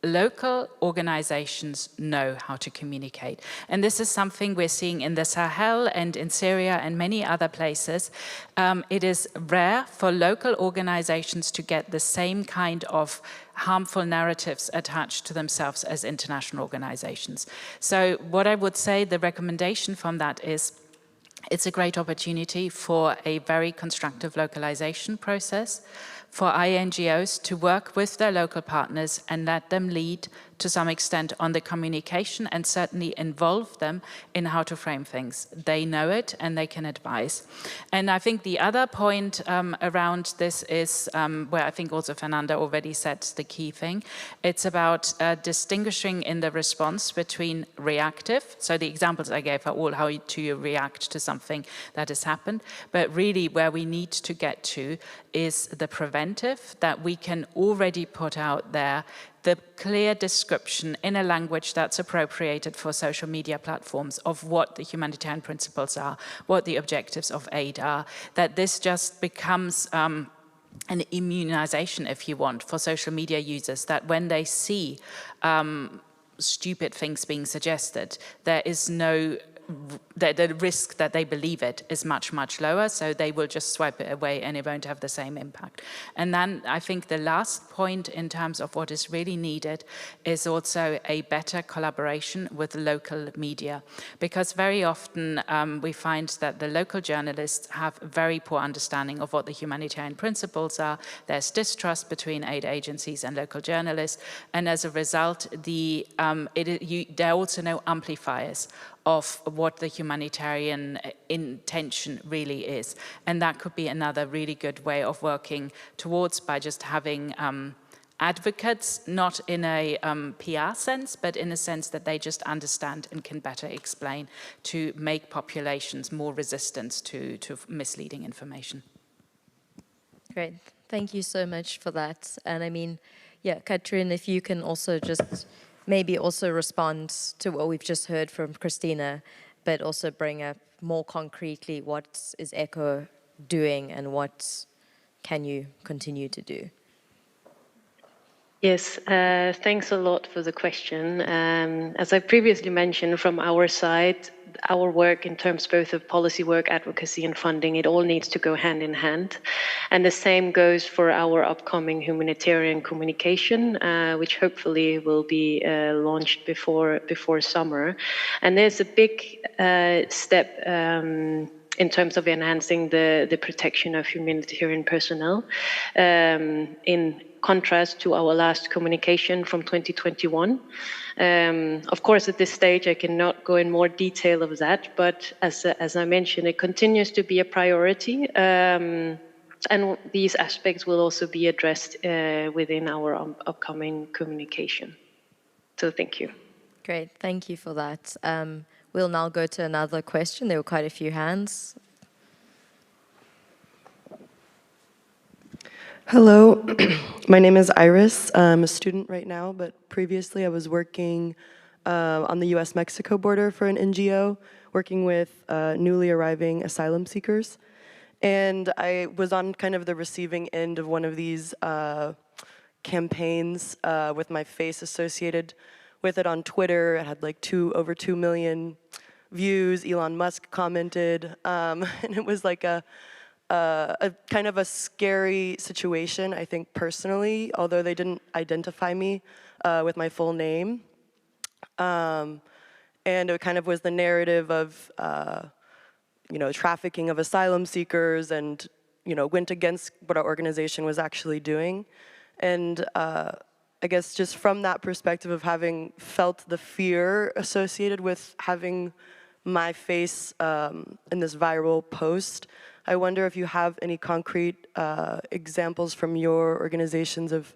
[SPEAKER 12] local organizations know how to communicate. And this is something we're seeing in the Sahel and in Syria and many other places. It is rare for local organizations to get the same kind of harmful narratives attached to themselves as international organizations. So what I would say, the recommendation from that is, it's a great opportunity for a very constructive localization process, for INGOs to work with their local partners and let them lead to some extent on the communication and certainly involve them in how to frame things. They know it and they can advise. And I think the other point around this is where I think also Fernanda already said the key thing. It's about distinguishing in the response between reactive, so the examples I gave are all how to react to something that has happened, but really where we need to get to is the preventive, that we can already put out there the clear description in a language that's appropriated for social media platforms of what the humanitarian principles are, what the objectives of aid are, that this just becomes an immunization, if you want, for social media users, that when they see stupid things being suggested, there is no the risk that they believe it is much, much lower, so they will just swipe it away and it won't have the same impact. And then I think the last point in terms of what is really needed is also a better collaboration with local media, because very often we find that the local journalists have a very poor understanding of what the humanitarian principles are. There's distrust between aid agencies and local journalists, and as a result, there are also no amplifiers of what the humanitarian intention really is. And that could be another really good way of working towards, by just having advocates, not in a PR sense, but in a sense that they just understand and can better explain, to make populations more resistant to misleading information.
[SPEAKER 9] Great, thank you so much for that. And I mean, yeah, Katrin, if you can also just maybe also respond to what we've just heard from Christina, but also bring up more concretely what is ECHO doing and what can you continue to do?
[SPEAKER 11] Yes, thanks a lot for the question. As I previously mentioned, from our side, our work in terms both of policy work, advocacy and funding, it all needs to go hand in hand. And the same goes for our upcoming humanitarian communication, which hopefully will be launched before summer. And there's a big step in terms of enhancing the protection of humanitarian personnel in contrast to our last communication from 2021. Of course, at this stage, I cannot go in more detail of that, but as I mentioned, it continues to be a priority, and these aspects will also be addressed within our upcoming communication. So thank you.
[SPEAKER 9] Great, thank you for that. We'll now go to another question. There were quite a few hands.
[SPEAKER 15] Hello, my name is Iris. I'm a student right now, but previously I was working on the US-Mexico border for an NGO, working with newly arriving asylum seekers. And I was on kind of the receiving end of one of these campaigns with my face associated with it on Twitter. It had like over 2 million views. Elon Musk commented, and it was like a kind of a scary situation, I think, personally, although they didn't identify me with my full name. And it kind of was the narrative of, trafficking of asylum seekers, and, went against what our organization was actually doing. And I guess just from that perspective of having felt the fear associated with having my face in this viral post, I wonder if you have any concrete examples from your organizations of,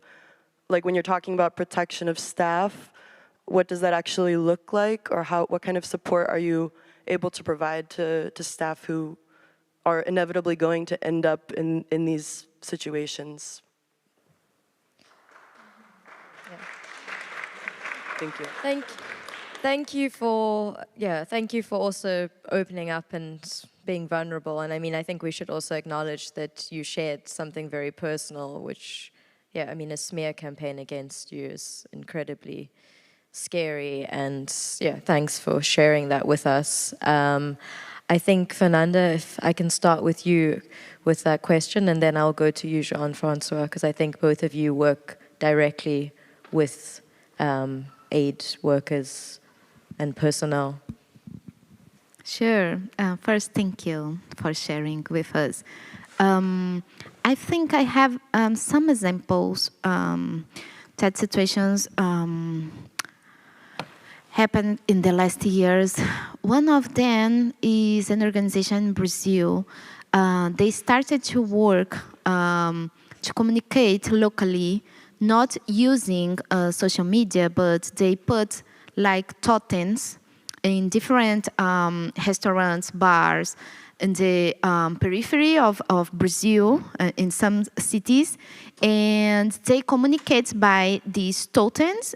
[SPEAKER 15] like, when you're talking about protection of staff, what does that actually look like, or what kind of support are you able to provide to staff who are inevitably going to end up in these situations?
[SPEAKER 9] Yeah.
[SPEAKER 15] Thank you.
[SPEAKER 9] Thank you for also opening up and being vulnerable. And I mean, I think we should also acknowledge that you shared something very personal, which yeah, I mean, a smear campaign against you is incredibly scary. And yeah, thanks for sharing that with us. I think, Fernanda, if I can start with you with that question, and then I'll go to you, Jean-Francois, because I think both of you work directly with aid workers and personnel.
[SPEAKER 13] Sure. First, thank you for sharing with us. I think I have some examples that situations happened in the last years. One of them is an organization in Brazil. They started to work to communicate locally, not using social media, but they put like totems in different restaurants, bars, in the periphery of Brazil, in some cities, and they communicate by these totems.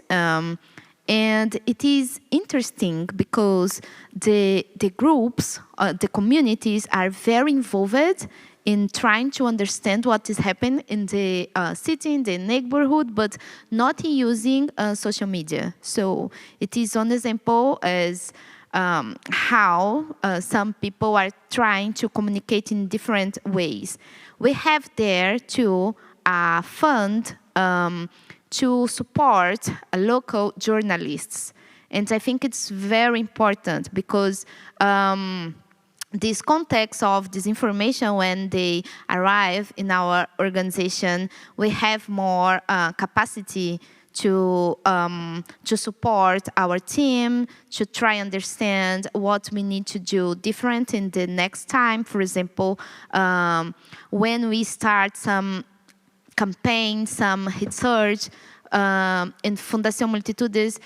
[SPEAKER 13] And it is interesting because the groups, the communities are very involved in trying to understand what is happening in the city, in the neighborhood, but not using social media. So it is one example as how some people are trying to communicate in different ways. We have there too a fund to support local journalists. And I think it's very important because this context of disinformation, when they arrive in our organization, we have more capacity to support our team, to try and understand what we need to do different in the next time. For example, when we start some campaign, some research in Fundação Multitudes,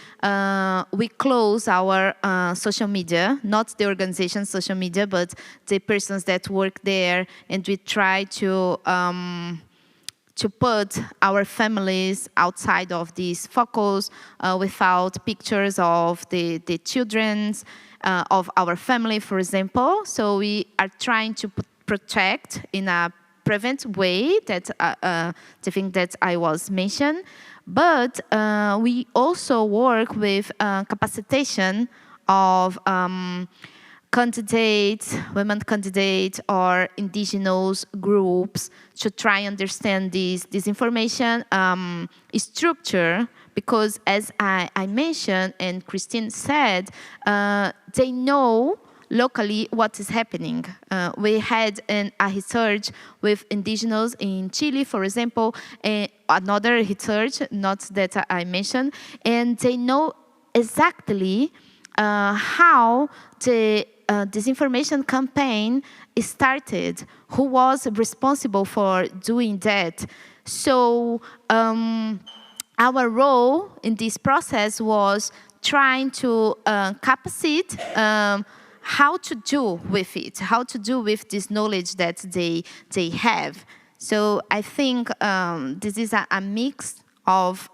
[SPEAKER 13] we close our social media, not the organization's social media, but the persons that work there, and we try to put our families outside of this focus without pictures of the children of our family, for example. So we are trying to protect in a preventive way, that the thing that I was mentioned. But we also work with capacitation of candidates, women candidates, or indigenous groups to try and understand this information structure, because as I mentioned and Christine said, they know locally what is happening. We had a research with indigenous in Chile, for example, another research, not that I mentioned, and they know exactly how the disinformation campaign started, who was responsible for doing that. So our role in this process was trying to capacitate how to do with it, how to do with this knowledge that they have. So I think this is a mix of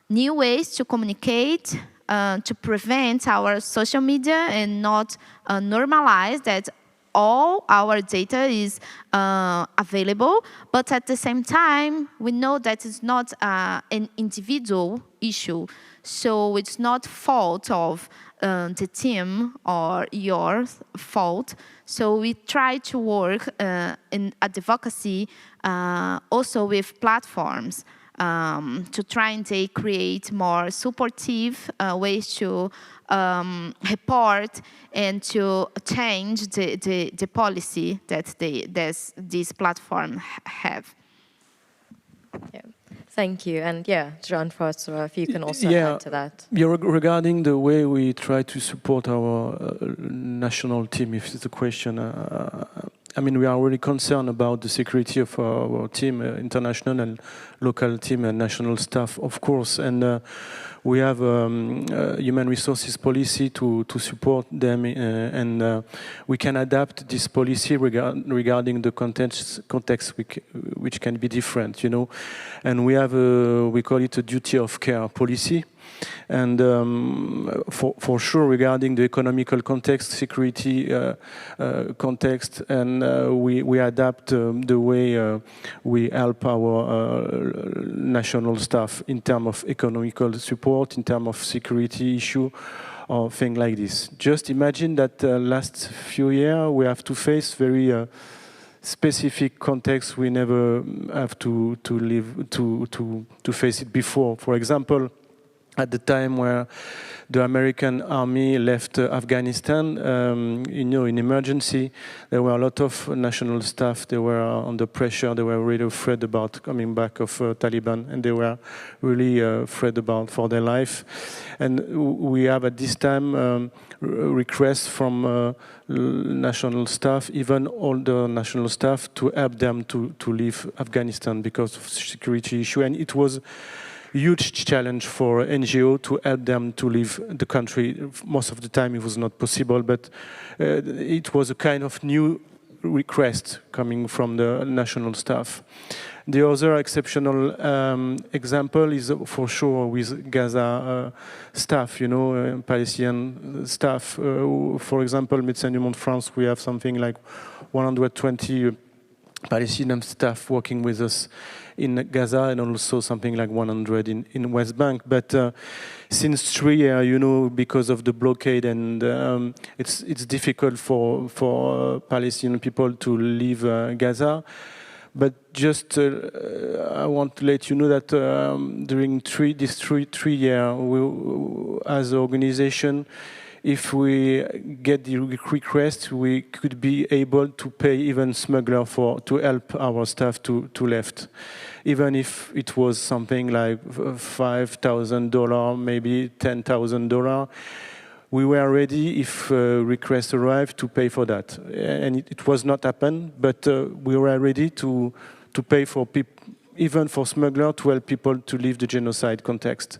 [SPEAKER 13] new ways to communicate, to prevent our social media and not normalize that all our data is available, but at the same time, we know that it's not an individual issue, so it's not fault of the team or your fault. So we try to work in advocacy also with platforms to try and create more supportive ways to report and to change the policy that this platform have.
[SPEAKER 9] Yeah. Thank you. And yeah, Jean-Francois, if you can also add to that.
[SPEAKER 10] Yeah, regarding the way we try to support our national team, if it's a question, I mean, we are really concerned about the security of our team, international and local team and national staff, of course. And we have a human resources policy to support them, and we can adapt this policy regarding the context which can be different, you know. And we have we call it a duty of care policy. And for sure, regarding the economical context, security context, and we adapt the way we help our national staff in terms of economical support, in terms of security issue, or things like this. Just imagine that last few years we have to face very specific context we never have to face it before. For example, at the time where the American army left Afghanistan, in emergency, there were a lot of national staff. They were under pressure. They were really afraid about coming back of Taliban, and they were really afraid about for their life. And we have at this time requests from national staff, even older national staff, to help them to leave Afghanistan because of security issue. And it was huge challenge for NGO to help them to leave the country. Most of the time it was not possible, but it was a kind of new request coming from the national staff. The other exceptional example is for sure with Gaza staff, Palestinian staff. For example, Médecins du Monde France, we have something like 120 Palestinian staff working with us in Gaza, and also something like 100 in West Bank. But since 3 years, because of the blockade, and it's difficult for Palestinian people to leave Gaza. But just I want to let you know that during these three years, we, as an organization, if we get the request, we could be able to pay even smuggler to help our staff to left. Even if it was something like $5,000, maybe $10,000, we were ready, if request arrived, to pay for that. And it was not happen, but we were ready to pay for people, even for smuggler, to help people to leave the genocide context.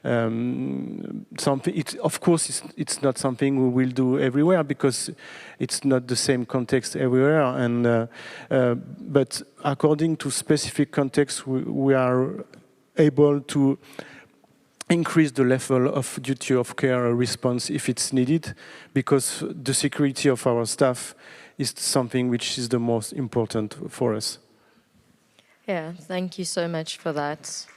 [SPEAKER 10] Of course, it's not something we will do everywhere, because it's not the same context everywhere. And but according to specific context, we are able to increase the level of duty of care response if it's needed, because the security of our staff is something which is the most important for us.
[SPEAKER 9] Yeah, thank you so much for that.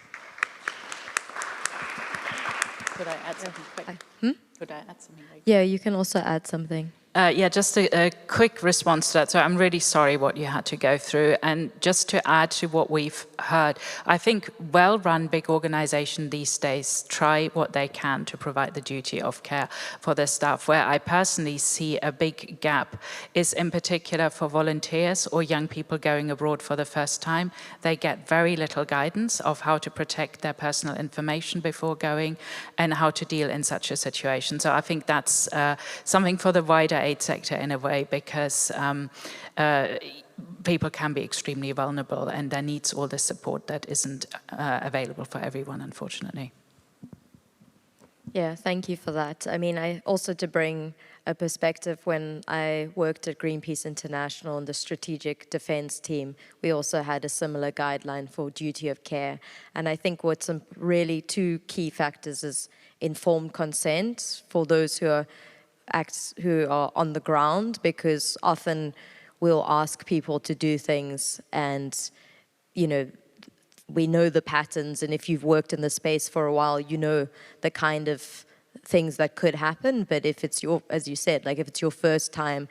[SPEAKER 12] Could I add something quick? Could I add something quick?
[SPEAKER 9] Yeah, you can also add something.
[SPEAKER 12] Yeah, just a quick response to that. So I'm really sorry what you had to go through. And just to add to what we've heard, I think well-run big organizations these days try what they can to provide the duty of care for their staff. Where I personally see a big gap is in particular for volunteers or young people going abroad for the first time. They get very little guidance of how to protect their personal information before going and how to deal in such a situation. So I think that's something for the wider aid sector in a way, because people can be extremely vulnerable and there needs all the support that isn't available for everyone, unfortunately.
[SPEAKER 9] Yeah, thank you for that. I mean, I also, to bring a perspective, when I worked at Greenpeace International and the strategic defense team, we also had a similar guideline for duty of care. And I think what's really two key factors is informed consent for those who are on the ground, because often we'll ask people to do things and, we know the patterns, and if you've worked in the space for a while, you know the kind of things that could happen. But if it's as you said, like if it's your first time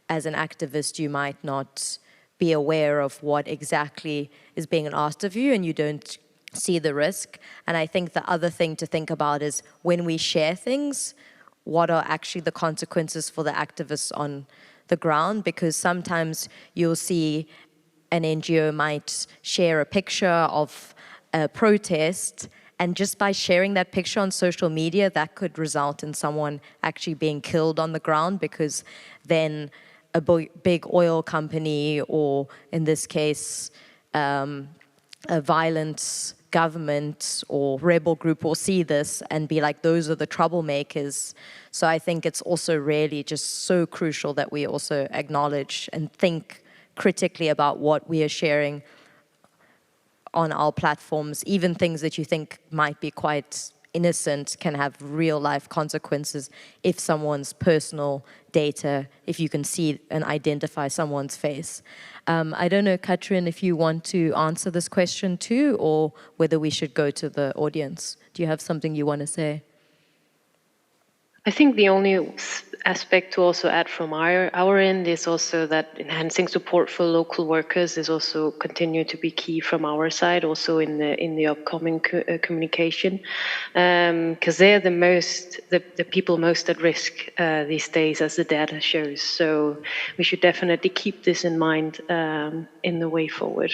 [SPEAKER 9] as an activist, you might not be aware of what exactly is being asked of you, and you don't see the risk. And I think the other thing to think about is when we share things, what are actually the consequences for the activists on the ground? Because sometimes you'll see an NGO might share a picture of a protest, and just by sharing that picture on social media, that could result in someone actually being killed on the ground, because then a big oil company, or in this case, a violent government or rebel group will see this and be like, those are the troublemakers. So I think it's also really just so crucial that we also acknowledge and think critically about what we are sharing on our platforms, even things that you think might be quite innocent can have real life consequences if someone's personal data, if you can see and identify someone's face. I don't know, Katrin, if you want to answer this question too, or whether we should go to the audience. Do you have something you want to say?
[SPEAKER 11] I think the only aspect to also add from our end is also that enhancing support for local workers is also continue to be key from our side, also in the upcoming communication, because they're the people most at risk these days, as the data shows. So we should definitely keep this in mind in the way forward.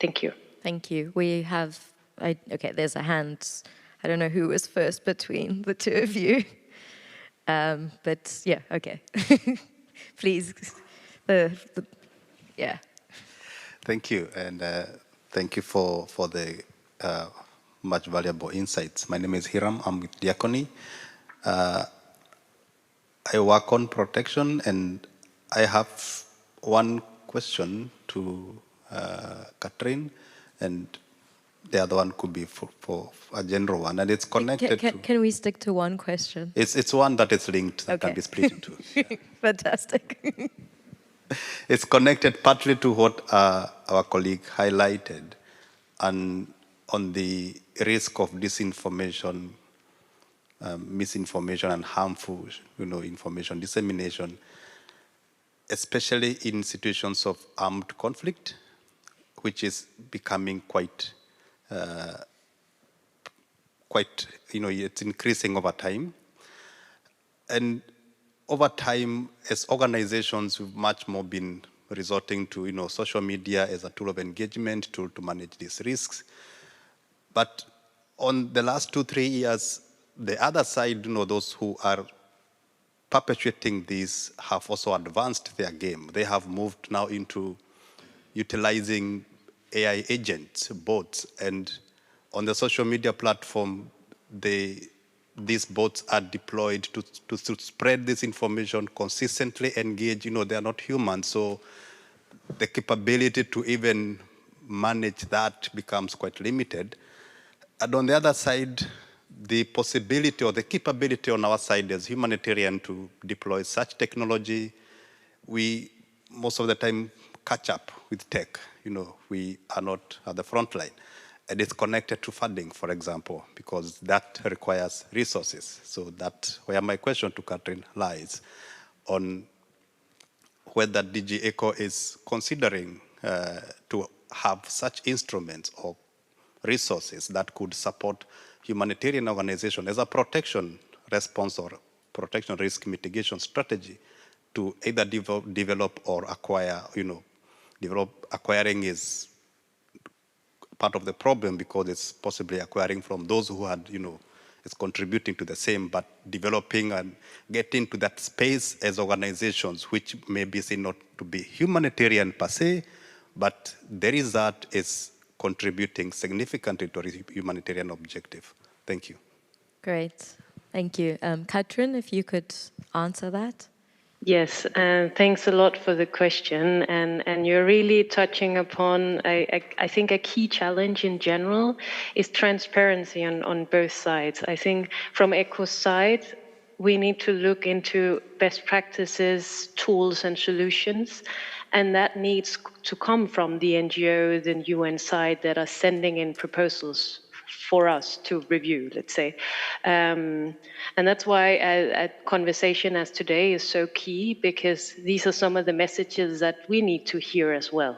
[SPEAKER 11] Thank you.
[SPEAKER 9] Thank you. We have, okay, there's a hand. I don't know who was first between the two of you. But yeah, okay. Please, yeah.
[SPEAKER 16] Thank you, and thank you for the much valuable insights. My name is Hiram. I'm with Diakoni. I work on protection, and I have one question to Katrin, and the other one could be for a general one, and it's connected to...
[SPEAKER 9] Can we stick to one question?
[SPEAKER 16] It's one that is linked, that can be split into. Yeah.
[SPEAKER 9] Fantastic.
[SPEAKER 16] It's connected partly to what our colleague highlighted, and on the risk of disinformation, misinformation, and harmful, information dissemination, especially in situations of armed conflict, which is becoming quite, it's increasing over time. And over time, as organizations, we've much more been resorting to, social media as a tool of engagement to manage these risks. But on the last 2-3 years, the other side, those who are perpetuating this have also advanced their game. They have moved now into utilizing AI agents, bots, and on the social media platform, these bots are deployed to spread this information, consistently engage. They are not human, so the capability to even manage that becomes quite limited. And on the other side, the possibility or the capability on our side as humanitarian to deploy such technology, we most of the time catch up with tech. We are not at the front line. And it's connected to funding, for example, because that requires resources. So that's where my question to Katrin lies, on whether DG ECO is considering to have such instruments or resources that could support humanitarian organizations as a protection response or protection risk mitigation strategy to either develop or acquire. Acquiring is part of the problem because it's possibly acquiring from those who had, is contributing to the same, but developing and getting to that space as organizations, which may be seen not to be humanitarian per se, but the result is contributing significantly to a humanitarian objective. Thank you.
[SPEAKER 9] Great. Thank you. Katrin, if you could answer that.
[SPEAKER 11] Yes, and thanks a lot for the question. And you're really touching upon, I think, a key challenge in general is transparency on both sides. I think from ECO's side, we need to look into best practices, tools, and solutions. And that needs to come from the NGOs and UN side that are sending in proposals for us to review, let's say. And that's why a conversation as today is so key, because these are some of the messages that we need to hear as well.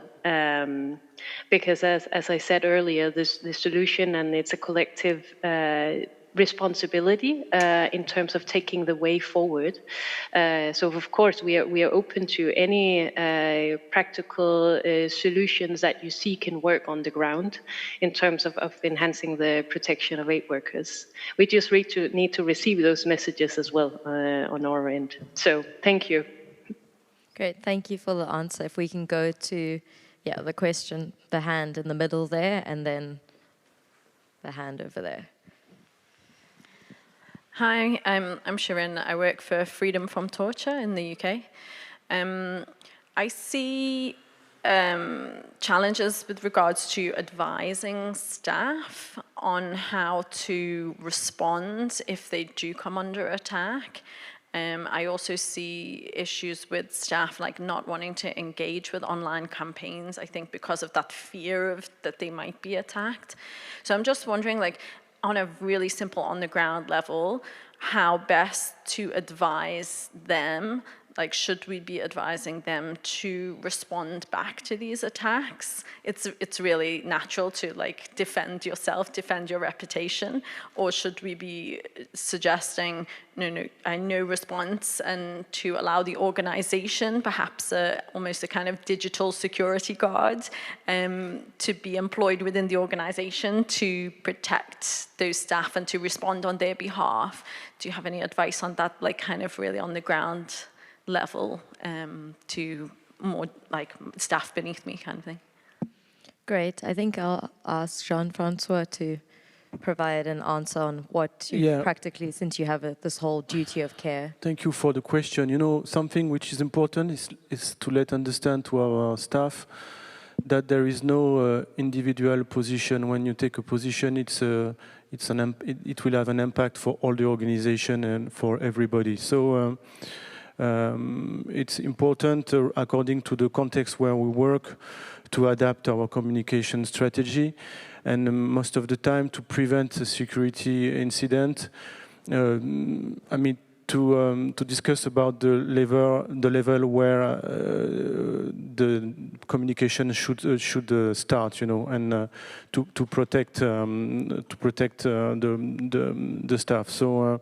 [SPEAKER 11] Because as I said earlier, the solution, and it's a collective responsibility in terms of taking the way forward. So of course we are open to any practical solutions that you see can work on the ground in terms of enhancing the protection of aid workers. We just need to receive those messages as well on our end. So thank you.
[SPEAKER 9] Great, thank you for the answer. If we can go to the question, the hand in the middle there, and then the hand over there.
[SPEAKER 17] Hi, I'm Shirin. I work for Freedom from Torture in the UK. I see challenges with regards to advising staff on how to respond if they do come under attack. I also see issues with staff like not wanting to engage with online campaigns, I think because of that fear of that they might be attacked. So I'm just wondering, like, on a really simple on-the-ground level, how best to advise them. Like, should we be advising them to respond back to these attacks? It's really natural to like defend yourself, defend your reputation, or should we be suggesting no response and to allow the organization, perhaps almost a kind of digital security guard, to be employed within the organization to protect those staff and to respond on their behalf? Do you have any advice on that, like kind of really on the ground level, to more like staff beneath me kind of thing?
[SPEAKER 9] Great. I think I'll ask Jean-Francois to provide an answer on what you practically, since you have this whole duty of care.
[SPEAKER 10] Thank you for the question. You know, something which is important is to let understand to our staff that there is no individual position. When you take a position, it will have an impact for all the organization and for everybody. So it's important, according to the context where we work, to adapt our communication strategy, and most of the time to prevent a security incident. I mean, to discuss about the level where the communication should start, you know, and to protect the staff. So.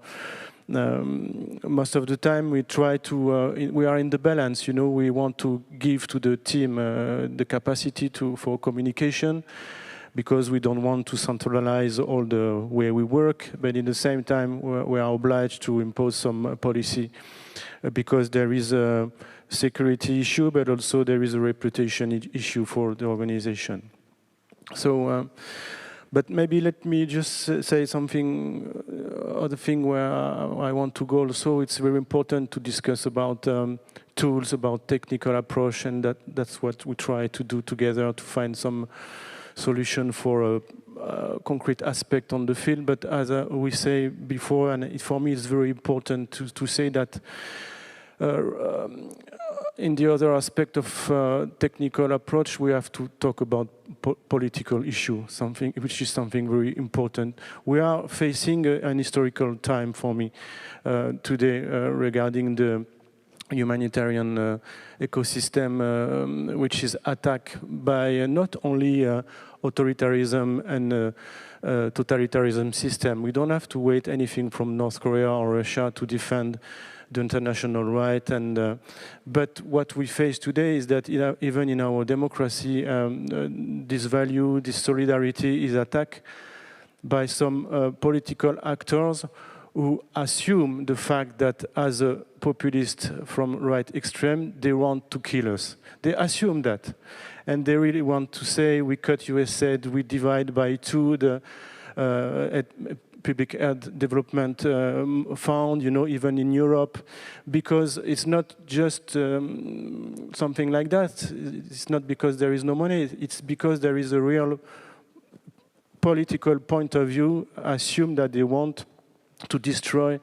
[SPEAKER 10] Most of the time we try to, we are in the balance, you know, we want to give to the team the capacity for communication, because we don't want to centralize all the way we work, but in the same time we are obliged to impose some policy, because there is a security issue, but also there is a reputation issue for the organization. So but maybe let me just say something, other thing where I want to go also. It's very important to discuss about tools, about technical approach, and that's what we try to do together to find some solution for a concrete aspect on the field. But as we say before, and for me it's very important to say that in the other aspect of technical approach, we have to talk about political issue, which is something very important. We are facing an historical time for me today regarding the humanitarian ecosystem, which is attacked by not only authoritarianism and totalitarianism system. We don't have to wait anything from North Korea or Russia to defend the international right, and but what we face today is that even in our democracy, this value, this solidarity is attacked by some political actors who assume the fact that as a populist from right extreme, they want to kill us. They assume that, and they really want to say we cut USAID, we divide by 2 the public aid development fund, you know, even in Europe, because it's not just something like that. It's not because there is no money, it's because there is a real political point of view, assume that they want to destroy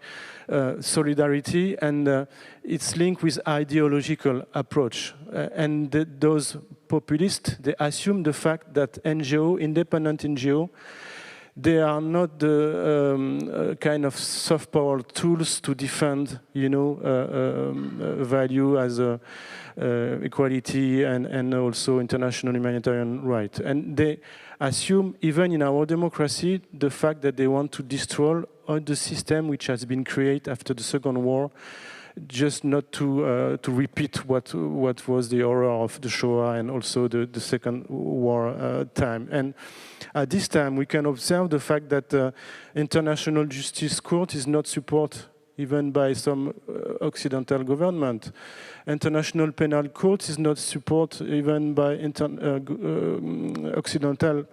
[SPEAKER 10] solidarity, and it's linked with ideological approach. And those populists, they assume the fact that NGO, independent NGO, they are not the kind of soft power tools to defend, you know, value as equality and also international humanitarian right. And they assume, even in our democracy, the fact that they want to destroy all the system which has been created after the Second War, just not to repeat what was the horror of the Shoah and also the Second War time. And at this time, we can observe the fact that International Justice Court is not supported even by some Occidental government. International Penal Court is not supported even by Occidental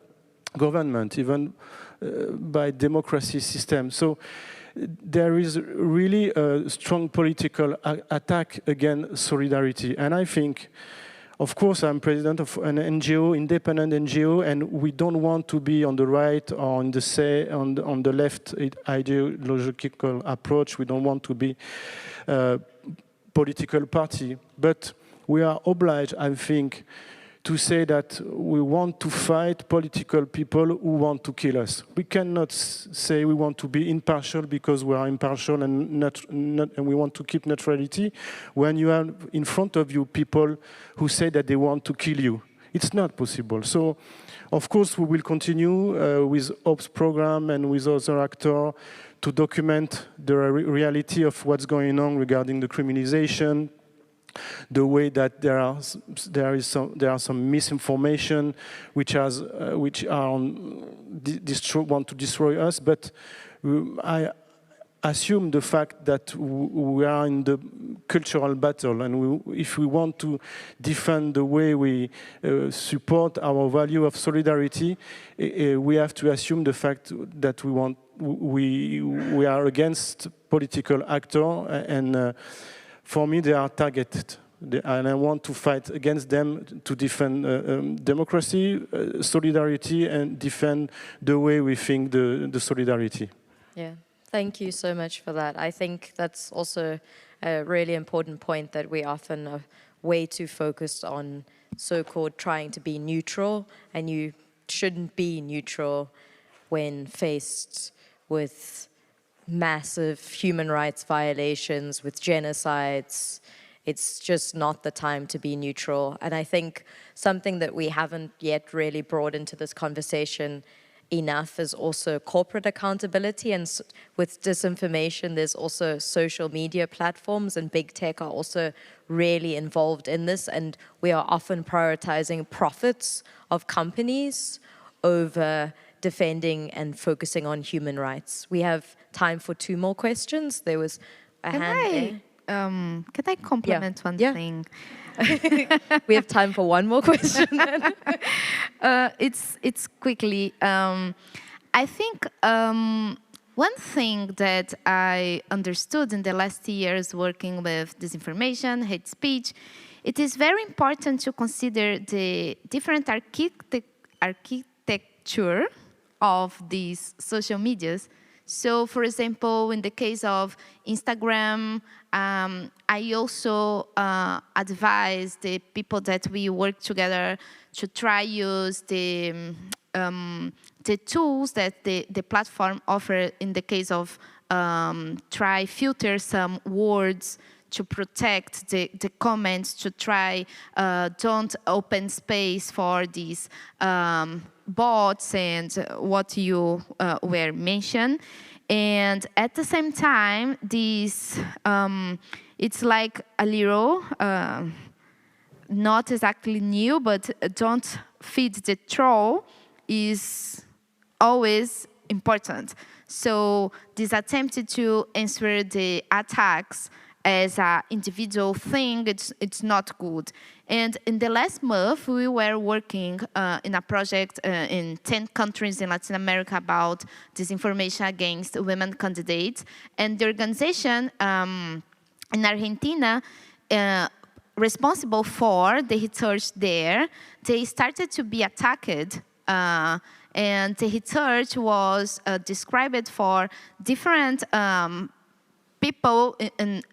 [SPEAKER 10] government, even by democracy system. So there is really a strong political attack against solidarity. And I think Of course, I'm president of an NGO, independent NGO, and we don't want to be on the right or on the left ideological approach. We don't want to be a political party. But we are obliged, I think, to say that we want to fight political people who want to kill us. We cannot say we want to be impartial because we are impartial and we want to keep neutrality when you have in front of you people who say that they want to kill you. It's not possible. So, of course, we will continue with OPS program and with other actors to document the reality of what's going on regarding the criminalization, the way that there are some misinformation which want to destroy us, but I assume the fact that we are in the cultural battle, and if we want to defend the way we support our value of solidarity, we have to assume the fact that we are against political actors, and for me, they are targeted, and I want to fight against them to defend democracy, solidarity, and defend the way we think the solidarity.
[SPEAKER 9] Yeah, thank you so much for that. I think that's also a really important point, that we often are way too focused on so-called trying to be neutral, and you shouldn't be neutral when faced with massive human rights violations, with genocides. It's just not the time to be neutral. And I think something that we haven't yet really brought into this conversation enough is also corporate accountability. And with disinformation, there's also social media platforms, and big tech are also really involved in this. And we are often prioritizing profits of companies over defending and focusing on human rights. We have time for 2 more questions. There was a hand there.
[SPEAKER 13] Can I compliment one thing?
[SPEAKER 9] We have time for 1 more question then.
[SPEAKER 13] It's quickly. I think one thing that I understood in the last years working with disinformation, hate speech, it is very important to consider the different architecture of these social medias. So, for example, in the case of Instagram, I also advise the people that we work together to try use the tools that the platform offers. In the case of try filter some words to protect the comments, to try don't open space for these bots and what you were mentioned. And at the same time, this it's like a little, not exactly new, but don't feed the troll is always important. So this attempt to answer the attacks as an individual thing, it's not good. And in the last month, we were working in a project in 10 countries in Latin America about disinformation against women candidates. And the organization in Argentina, responsible for the research there, they started to be attacked. And the research was described for different people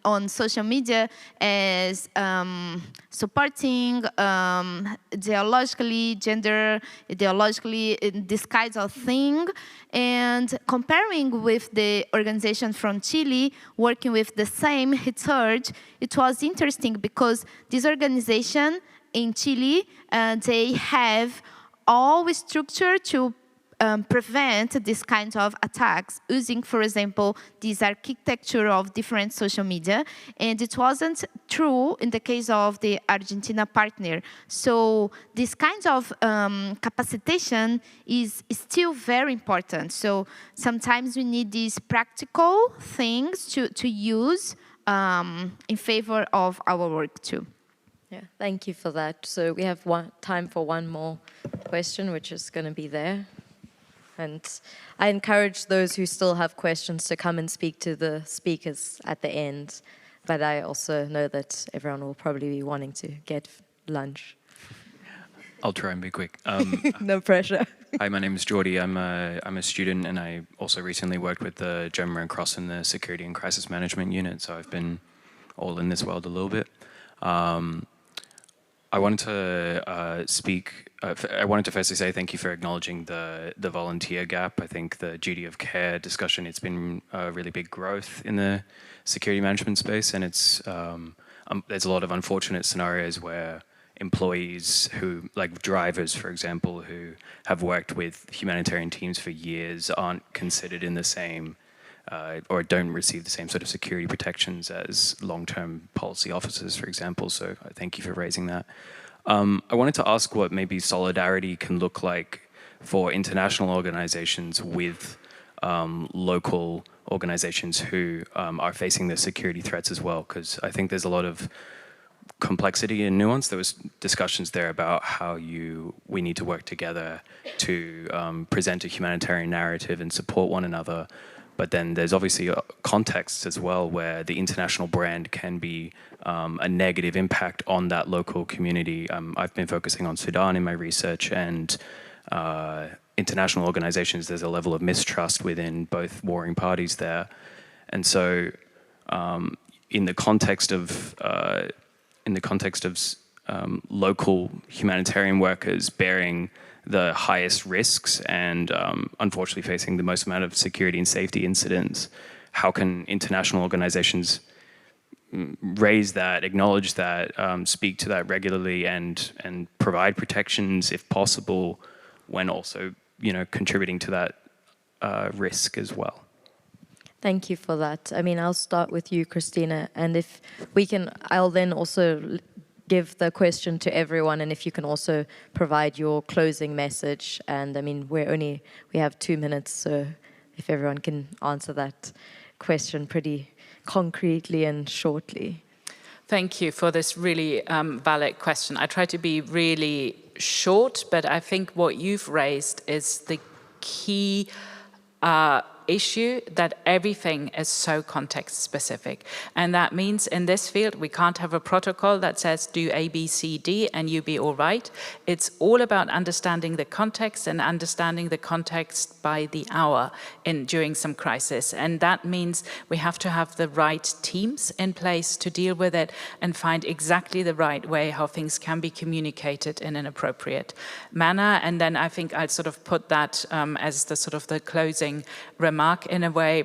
[SPEAKER 13] on social media as supporting ideologically, this kind of thing. And comparing with the organization from Chile, working with the same research, it was interesting because this organization in Chile, they have all structure to prevent this kind of attacks using, for example, this architecture of different social media. And it wasn't true in the case of the Argentina partner. So this kind of capacitation is still very important. So sometimes we need these practical things to use in favor of our work too.
[SPEAKER 9] Yeah, thank you for that. So we have time for 1 more question, which is going to be there. And I encourage those who still have questions to come and speak to the speakers at the end. But I also know that everyone will probably be wanting to get lunch.
[SPEAKER 18] I'll try and be quick.
[SPEAKER 9] No pressure.
[SPEAKER 18] Hi, my name is Jordi. I'm a student, and I also recently worked with the German Red Cross in the Security and Crisis Management Unit, so I've been all in this world a little bit. I wanted to I wanted to firstly say thank you for acknowledging the volunteer gap. I think the duty of care discussion, it's been a really big growth in the security management space, and it's there's a lot of unfortunate scenarios where employees who, like drivers, for example, who have worked with humanitarian teams for years aren't considered in the same or don't receive the same sort of security protections as long-term policy officers, for example. So thank you for raising that. I wanted to ask what maybe solidarity can look like for international organizations with local organizations who are facing the security threats as well, because I think there's a lot of complexity and nuance. There was discussions there about how we need to work together to present a humanitarian narrative and support one another. But then there's obviously contexts as well where the international brand can be a negative impact on that local community. I've been focusing on Sudan in my research, and international organizations, there's a level of mistrust within both warring parties there. And so in the context of local humanitarian workers bearing the highest risks and unfortunately facing the most amount of security and safety incidents, how can international organizations raise that, acknowledge that, speak to that regularly, and provide protections if possible, when also contributing to that risk as well?
[SPEAKER 9] Thank you for that. I mean, I'll start with you, Christina, and if we can, I'll then also give the question to everyone, and if you can also provide your closing message. And I mean, we have 2 minutes, so if everyone can answer that question pretty concretely and shortly.
[SPEAKER 12] Thank you for this really valid question. I try to be really short, but I think what you've raised is the key issue, that everything is so context specific. And that means in this field, we can't have a protocol that says do A, B, C, D and you be all right. It's all about understanding the context and understanding the context by the hour during some crisis. And that means we have to have the right teams in place to deal with it and find exactly the right way how things can be communicated in an appropriate manner. And then I think I'd sort of put that as the sort of the closing remark. In a way,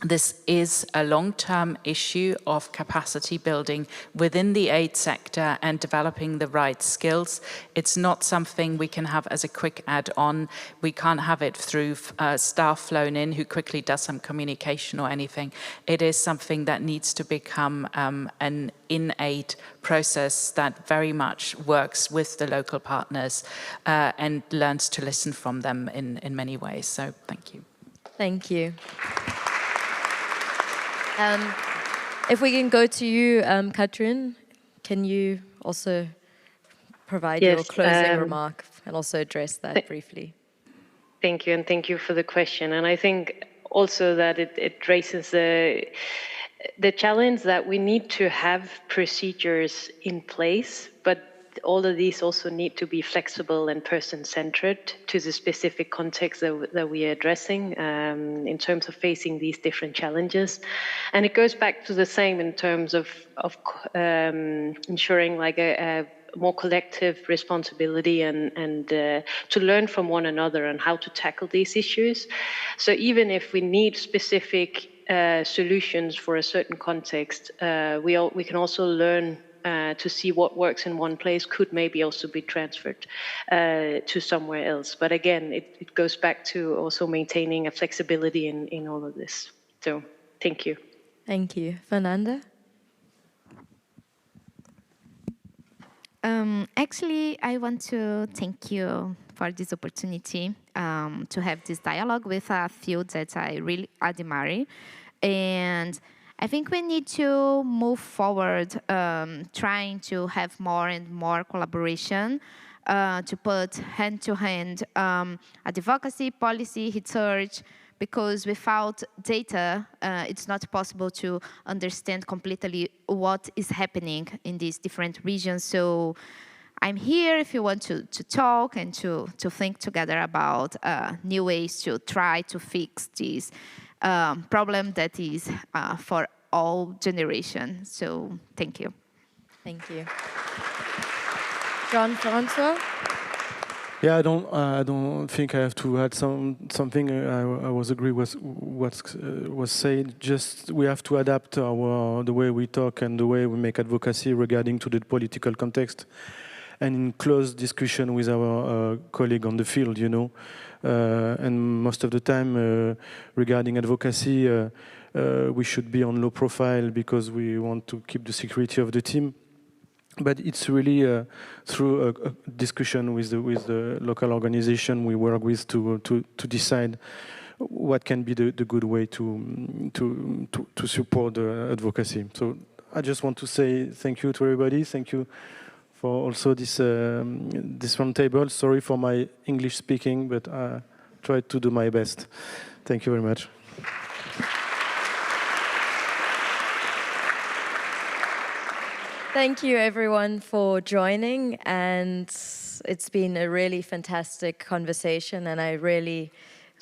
[SPEAKER 12] this is a long-term issue of capacity building within the aid sector and developing the right skills. It's not something we can have as a quick add-on. We can't have it through staff flown in who quickly does some communication or anything. It is something that needs to become an in-aid process that very much works with the local partners and learns to listen from them in many ways. So thank you.
[SPEAKER 9] Thank you. If we can go to you, Katrin, can you also provide your closing remark and also address that briefly?
[SPEAKER 11] Thank you, and thank you for the question. And I think also that it raises the challenge that we need to have procedures in place, but all of these also need to be flexible and person-centered to the specific context that we are addressing in terms of facing these different challenges. And it goes back to the same in terms of ensuring like a more collective responsibility and to learn from one another on how to tackle these issues. So even if we need specific solutions for a certain context, we can also learn to see what works in one place could maybe also be transferred to somewhere else. But again, it goes back to also maintaining a flexibility in all of this. So thank you.
[SPEAKER 9] Thank you. Fernanda?
[SPEAKER 13] Actually, I want to thank you for this opportunity to have this dialogue with a field that I really admire. And I think we need to move forward, trying to have more and more collaboration to put hand-to-hand advocacy, policy, research, because without data, it's not possible to understand completely what is happening in these different regions. So I'm here if you want to talk and to think together about new ways to try to fix this problem that is for all generations. So thank you.
[SPEAKER 9] Thank you. Jean-François?
[SPEAKER 10] Yeah, I don't think I have to add something. I was agree with what was said. Just we have to adapt the way we talk and the way we make advocacy regarding to the political context, and in close discussion with our colleague on the field, you know. And most of the time, regarding advocacy, we should be on low profile because we want to keep the security of the team. But it's really through a discussion with the local organization we work with to decide what can be the good way to support the advocacy. So I just want to say thank you to everybody. Thank you for also this round table. Sorry for my English speaking, but I tried to do my best. Thank you very much.
[SPEAKER 9] Thank you everyone for joining, and it's been a really fantastic conversation, and I really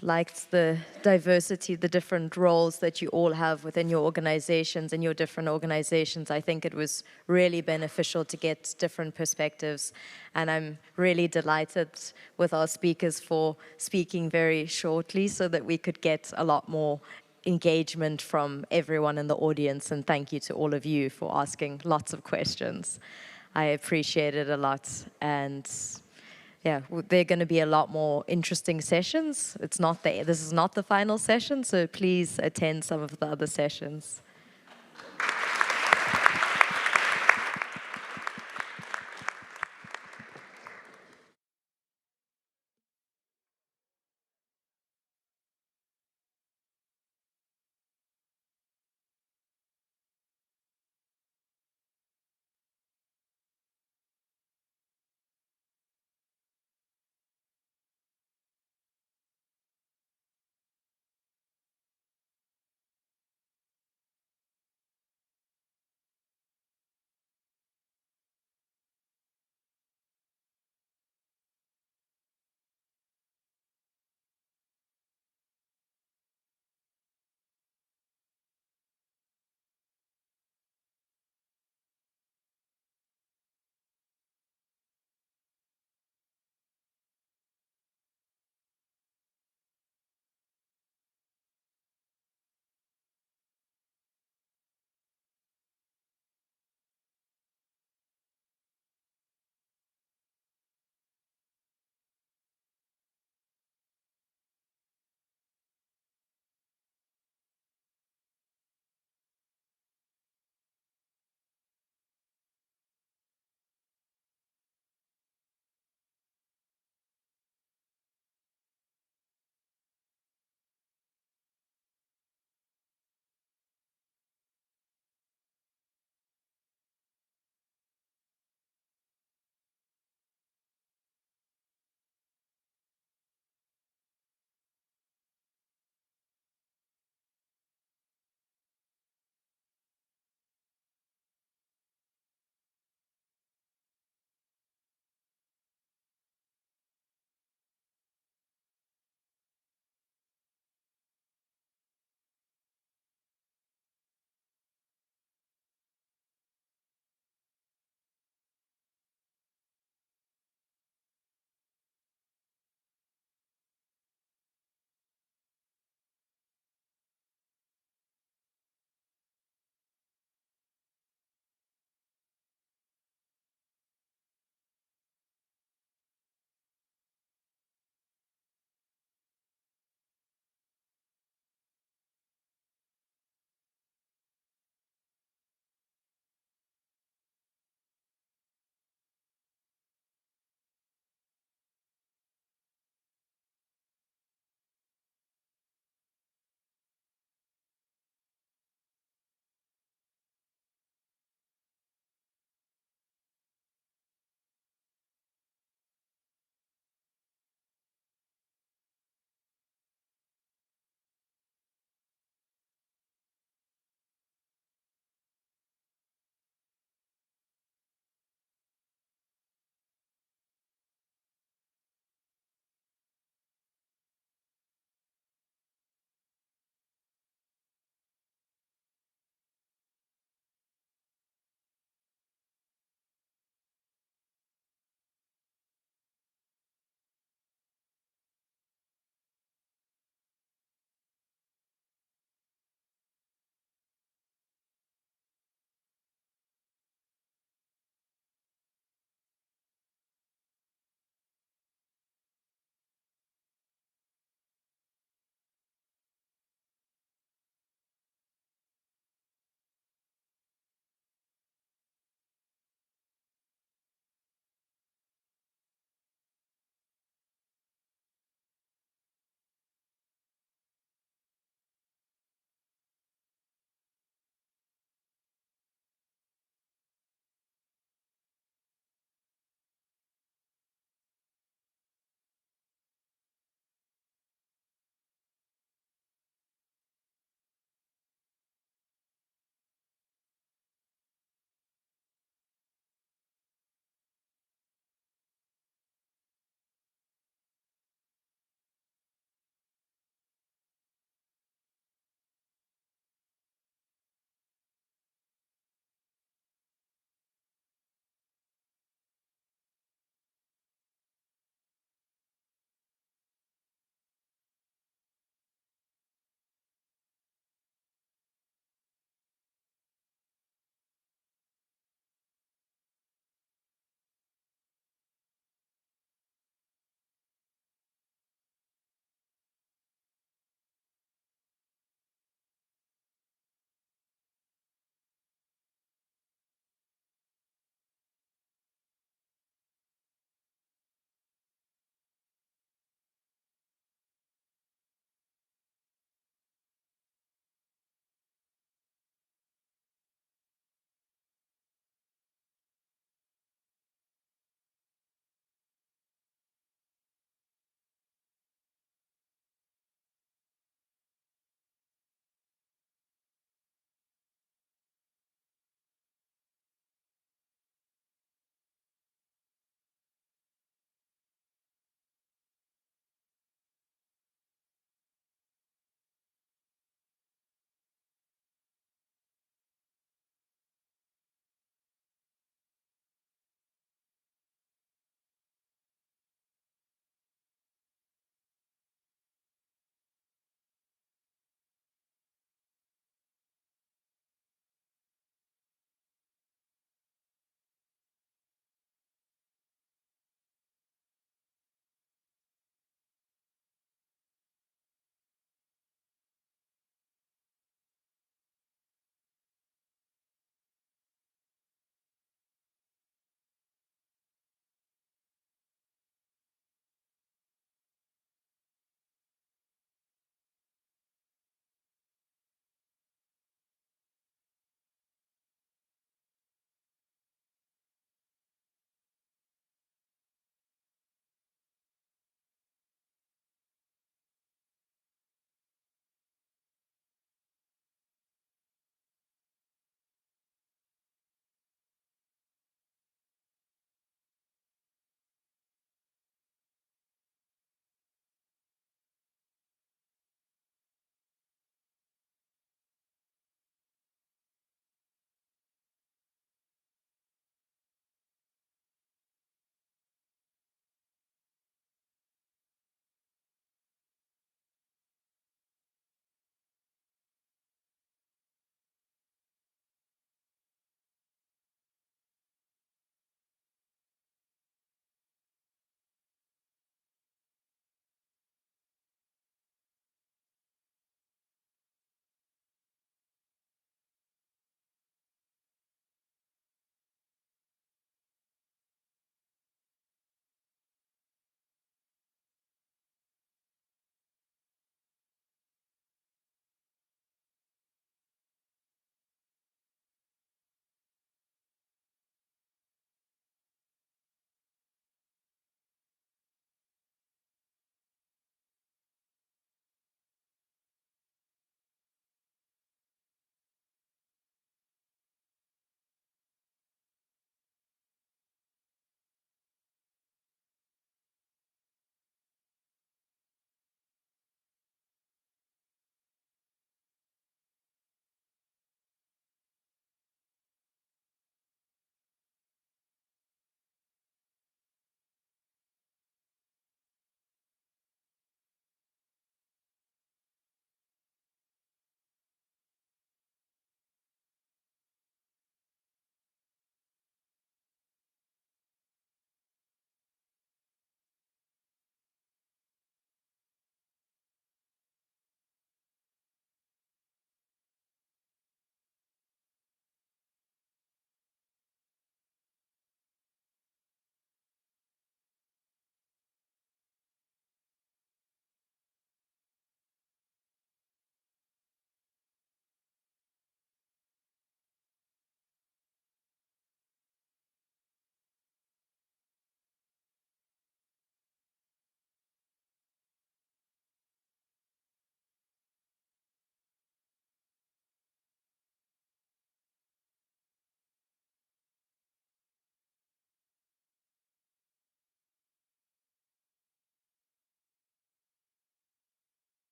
[SPEAKER 9] liked the diversity, the different roles that you all have within your organizations and your different organizations. I think it was really beneficial to get different perspectives, and I'm really delighted with our speakers for speaking very shortly so that we could get a lot more engagement from everyone in the audience, and thank you to all of you for asking lots of questions. I appreciate it a lot, and yeah, there are going to be a lot more interesting sessions. This is not the final session, so please attend some of the other sessions.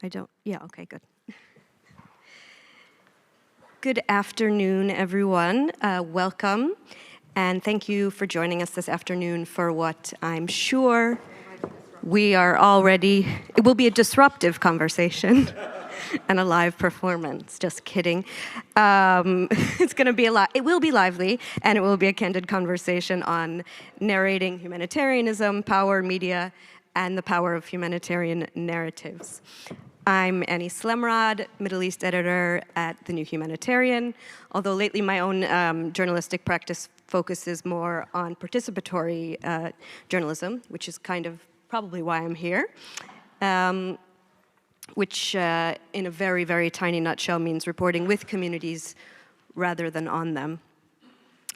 [SPEAKER 19] I don't, yeah, okay, good. Good afternoon, everyone. Welcome, and thank you for joining us this afternoon for what I'm sure we are already, it will be a disruptive conversation and a live performance, just kidding. It's gonna be it will be lively, and it will be a candid conversation on narrating humanitarianism, power, media, and the power of humanitarian narratives. I'm Annie Slemrod, Middle East editor at the New Humanitarian, although lately my own journalistic practice focuses more on participatory journalism, which is kind of probably why I'm here, which in a very, very tiny nutshell means reporting with communities rather than on them.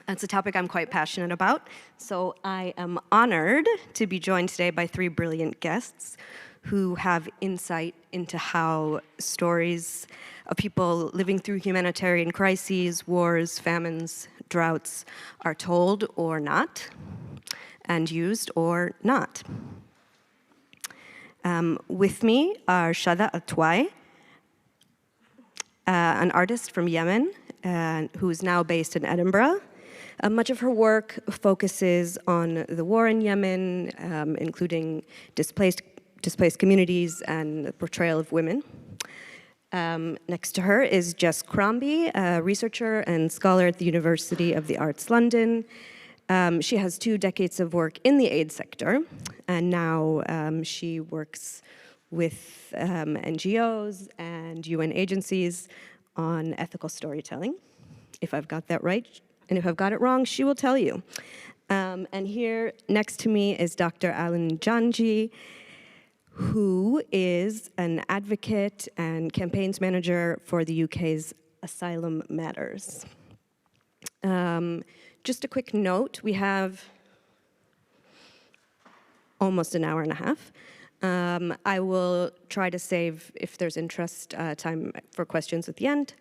[SPEAKER 19] That's a topic I'm quite passionate about, so I am honored to be joined today by three brilliant guests who have insight into how stories of people living through humanitarian crises, wars, famines, droughts are told or not, and used or not. With me are Shada Atwai, an artist from Yemen, who is now based in Edinburgh. Much of her work focuses on the war in Yemen, including displaced communities and the portrayal of women. Next to her is Jess Crombie, a researcher and scholar at the University of the Arts London. She has 2 decades of work in the aid sector, and now she works with NGOs and UN agencies on ethical storytelling, if I've got that right. And if I've got it wrong, she will tell you. And here next to me is Dr. Alan Janji, who is an advocate and campaigns manager for the UK's Asylum Matters. Just a quick note, we have almost an hour and a half. I will try to save, if there's interest, time for questions at the end.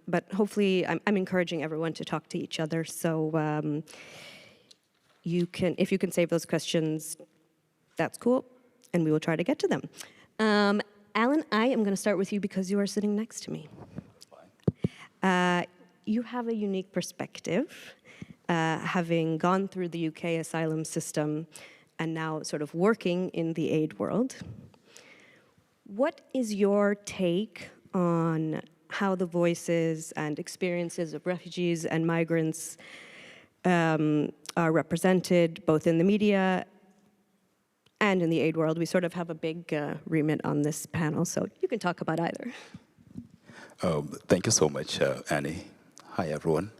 [SPEAKER 19] But hopefully, I'm encouraging everyone to talk to each other, so if you can save those questions, that's cool, and we will try to get to them. Alan, I am going to start with you because you are sitting next to me. You have a unique perspective, having gone through the UK asylum system and now sort of working in the aid world. What is your take on how the voices and experiences of refugees and migrants are represented both in the media and in the aid world? We sort of have a big remit on this panel, so you can talk about either.
[SPEAKER 20] Thank you so much, Annie. Hi, everyone.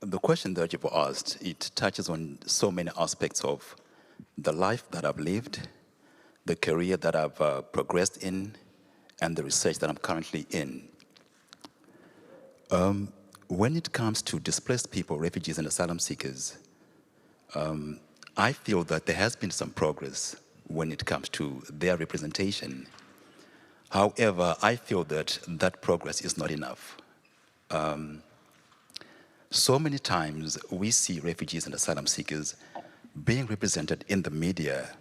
[SPEAKER 20] The question that you've asked, it touches on so many aspects of the life that I've lived, the career that I've progressed in, and the research that I'm currently in. When it comes to displaced people, refugees, and asylum seekers, I feel that there has been some progress when it comes to their representation. However, I feel that that progress is not enough. So many times we see refugees and asylum seekers being represented in the media,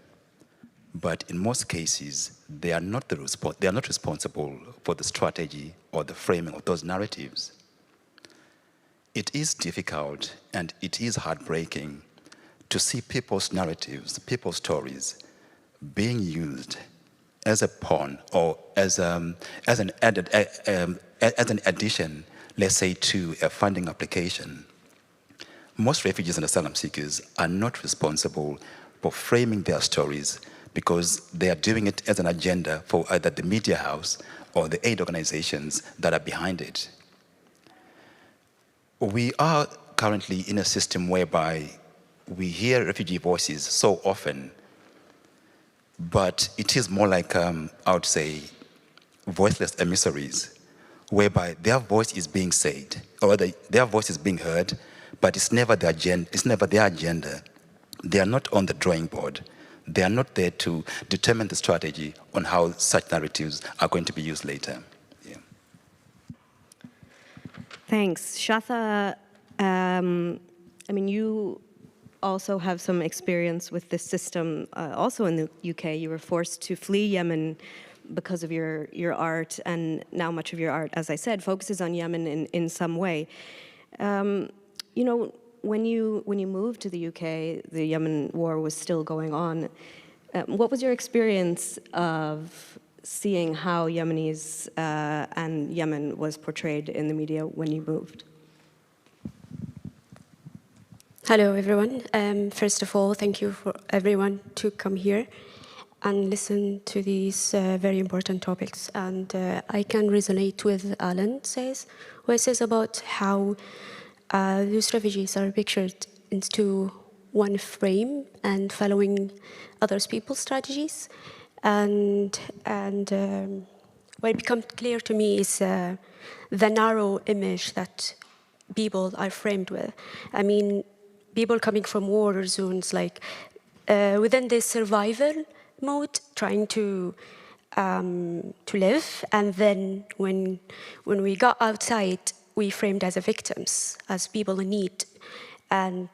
[SPEAKER 20] but in most cases, they are not responsible for the strategy or the framing of those narratives. It is difficult and it is heartbreaking to see people's narratives, people's stories being used as a pawn or as an addition, let's say, to a funding application. Most refugees and asylum seekers are not responsible for framing their stories because they are doing it as an agenda for either the media house or the aid organizations that are behind it. We are currently in a system whereby we hear refugee voices so often, but it is more like, I would say, voiceless emissaries, whereby their voice is being said, or their voice is being heard, but it's never their agenda. They are not on the drawing board. They are not there to determine the strategy on how such narratives are going to be used later. Yeah.
[SPEAKER 19] Thanks. Shatha, I mean, you also have some experience with this system. Also in the UK, you were forced to flee Yemen because of your art, and now much of your art, as I said, focuses on Yemen in some way. You know, when you moved to the UK, the Yemen war was still going on. What was your experience of seeing how Yemenis and Yemen was portrayed in the media when you moved?
[SPEAKER 21] Hello, everyone. First of all, thank you for everyone to come here and listen to these very important topics. And I can resonate with Alan what he says about how these refugees are pictured into one frame and following other people's strategies. And what becomes clear to me is the narrow image that people are framed with. I mean, people coming from war zones, like within this survival mode, trying to live, and then when we got outside, we framed as victims, as people in need, and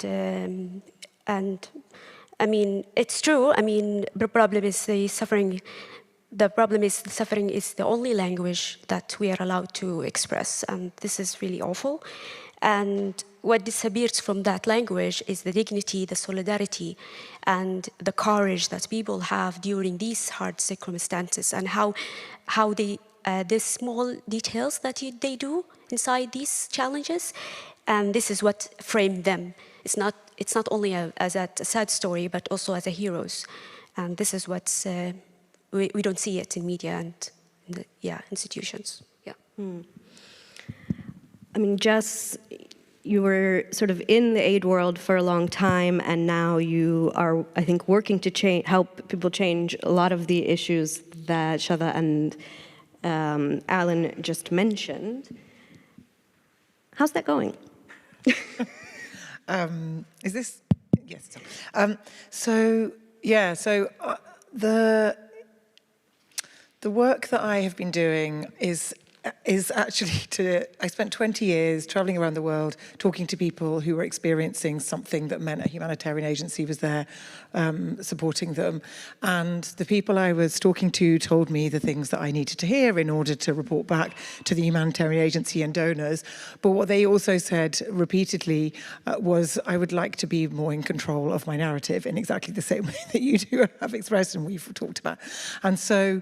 [SPEAKER 21] I mean, it's true. I mean, the problem is the suffering. The problem is the suffering is the only language that we are allowed to express, and this is really awful. And what disappears from that language is the dignity, the solidarity, and the courage that people have during these hard circumstances, and how they the small details that they do inside these challenges, and this is what framed them. It's not only as a sad story, but also as a heroes, and this is what's we don't see it in media and in the institutions. Yeah.
[SPEAKER 19] I mean, Jess, you were sort of in the aid world for a long time, and now you are, I think, working to help people change a lot of the issues that Shada and Alan just mentioned. How's that going?
[SPEAKER 22] Is this? Yes. The work that I have been doing is actually I spent 20 years traveling around the world talking to people who were experiencing something that meant a humanitarian agency was there supporting them. And the people I was talking to told me the things that I needed to hear in order to report back to the humanitarian agency and donors. But what they also said repeatedly was, I would like to be more in control of my narrative in exactly the same way that you two have expressed and we've talked about. And so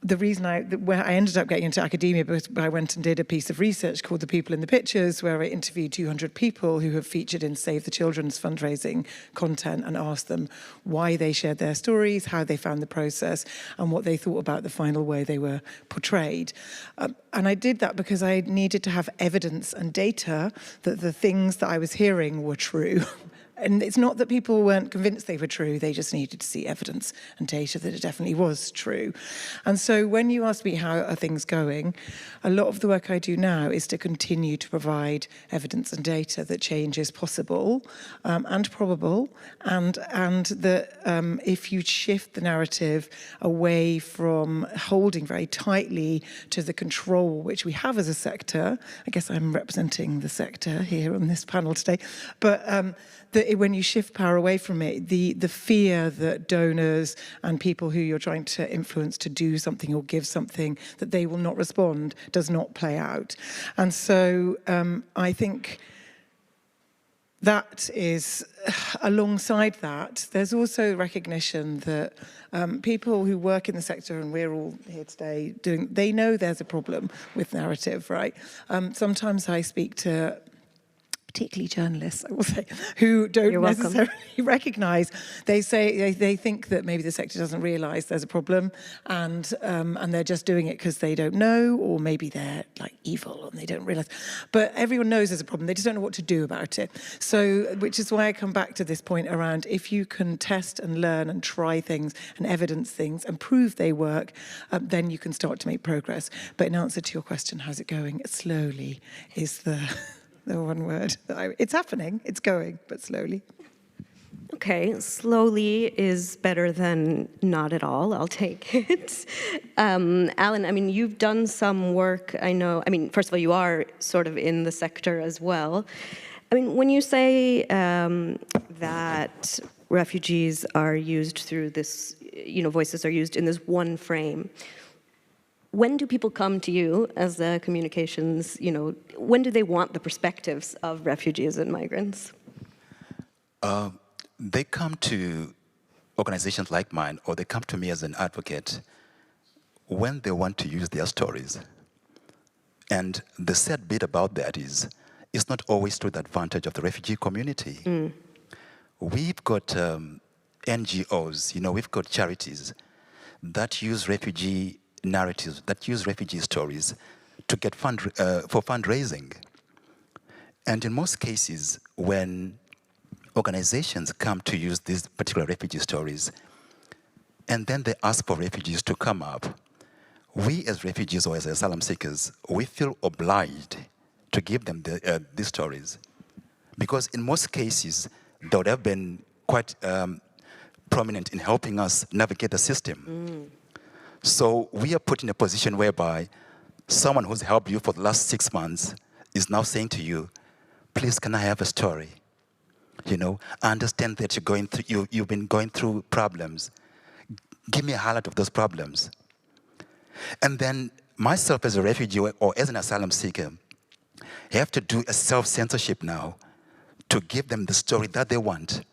[SPEAKER 22] the reason where I ended up getting into academia, because I went and did a piece of research called The People in the Pictures, where I interviewed 200 people who have featured in Save the Children's fundraising content and asked them why they shared their stories, how they found the process, and what they thought about the final way they were portrayed. And I did that because I needed to have evidence and data that the things that I was hearing were true. And it's not that people weren't convinced they were true, they just needed to see evidence and data that it definitely was true. And so when you ask me how are things going, a lot of the work I do now is to continue to provide evidence and data that change is possible and probable, and that if you shift the narrative away from holding very tightly to the control which we have as a sector, I guess I'm representing the sector here on this panel today, but that when you shift power away from it, the fear that donors and people who you're trying to influence to do something or give something, that they will not respond, does not play out. And so I think that is, alongside that, there's also recognition that people who work in the sector, and we're all here today they know there's a problem with narrative, right? Sometimes I speak to particularly journalists, I will say, who don't necessarily recognise. They say they think that maybe the sector doesn't realise there's a problem, and they're just doing it because they don't know, or maybe they're like evil and they don't realise. But everyone knows there's a problem. They just don't know what to do about it. So, which is why I come back to this point around if you can test and learn and try things and evidence things and prove they work, then you can start to make progress. But in answer to your question, how's it going? Slowly is the one word. It's happening, it's going, but slowly.
[SPEAKER 19] Okay, slowly is better than not at all. I'll take it. Alan, I mean, you've done some work, I know. I mean, first of all, you are sort of in the sector as well. I mean, when you say that refugees are used through this, voices are used in this one frame, when do people come to you as the communications, when do they want the perspectives of refugees and migrants?
[SPEAKER 20] They come to organizations like mine, or they come to me as an advocate when they want to use their stories. And the sad bit about that is, it's not always to the advantage of the refugee community. We've got NGOs, we've got charities that use refugee narratives, that use refugee stories to get for fundraising. And in most cases, when organizations come to use these particular refugee stories, and then they ask for refugees to come up, we as refugees or as asylum seekers, we feel obliged to give them these stories. Because in most cases, they would have been quite prominent in helping us navigate the system. So we are put in a position whereby someone who's helped you for the last 6 months is now saying to you, please, can I have a story? I understand that you've been going through problems. Give me a highlight of those problems. And then myself as a refugee or as an asylum seeker, I have to do a self-censorship now to give them the story that they want.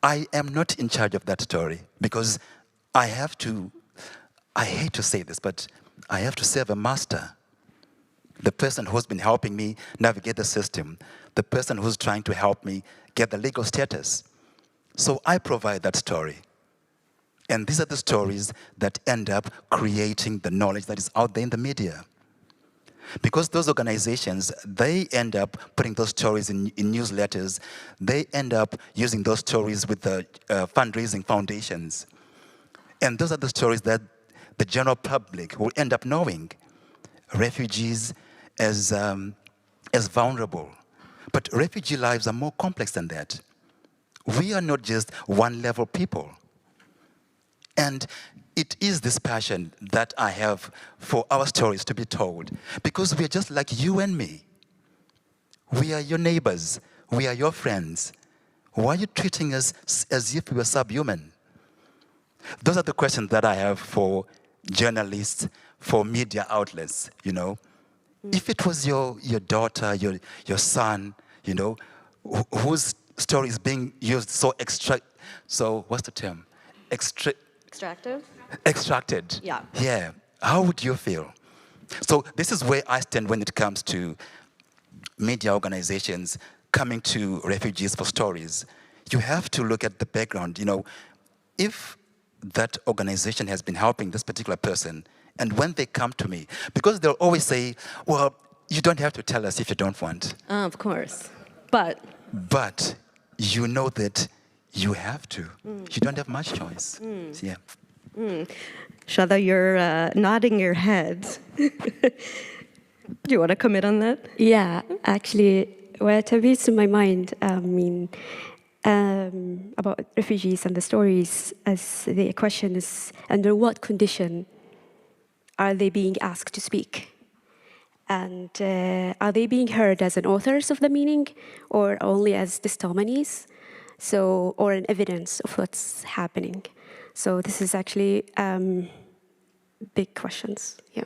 [SPEAKER 20] I am not in charge of that story because I hate to say this, but I have to serve a master. The person who's been helping me navigate the system, the person who's trying to help me get the legal status. So I provide that story. And these are the stories that end up creating the knowledge that is out there in the media. Because those organizations, they end up putting those stories in newsletters. They end up using those stories with the fundraising foundations. And those are the stories that the general public will end up knowing. Refugees as vulnerable. But refugee lives are more complex than that. We are not just one-level people. And it is this passion that I have for our stories to be told. Because we are just like you and me. We are your neighbors. We are your friends. Why are you treating us as if we were subhuman? Those are the questions that I have for journalists, for media outlets, If it was your daughter, your son, whose story is being used so what's the term?
[SPEAKER 19] Extractive?
[SPEAKER 20] Extracted.
[SPEAKER 19] Yeah.
[SPEAKER 20] Yeah. How would you feel? So this is where I stand when it comes to media organizations coming to refugees for stories. You have to look at the background. If that organization has been helping this particular person, and when they come to me, because they'll always say, well, you don't have to tell us if you don't want.
[SPEAKER 19] Of course. But
[SPEAKER 20] you know that you have to. You don't have much choice. Yeah.
[SPEAKER 19] Shada, you're nodding your head. Do you want to comment on that?
[SPEAKER 21] Yeah, actually, what appears in my mind, about refugees and the stories, as the question is, under what condition are they being asked to speak? And are they being heard as an authors of the meaning or only as testimonies? Or an evidence of what's happening? So this is actually big questions, yeah.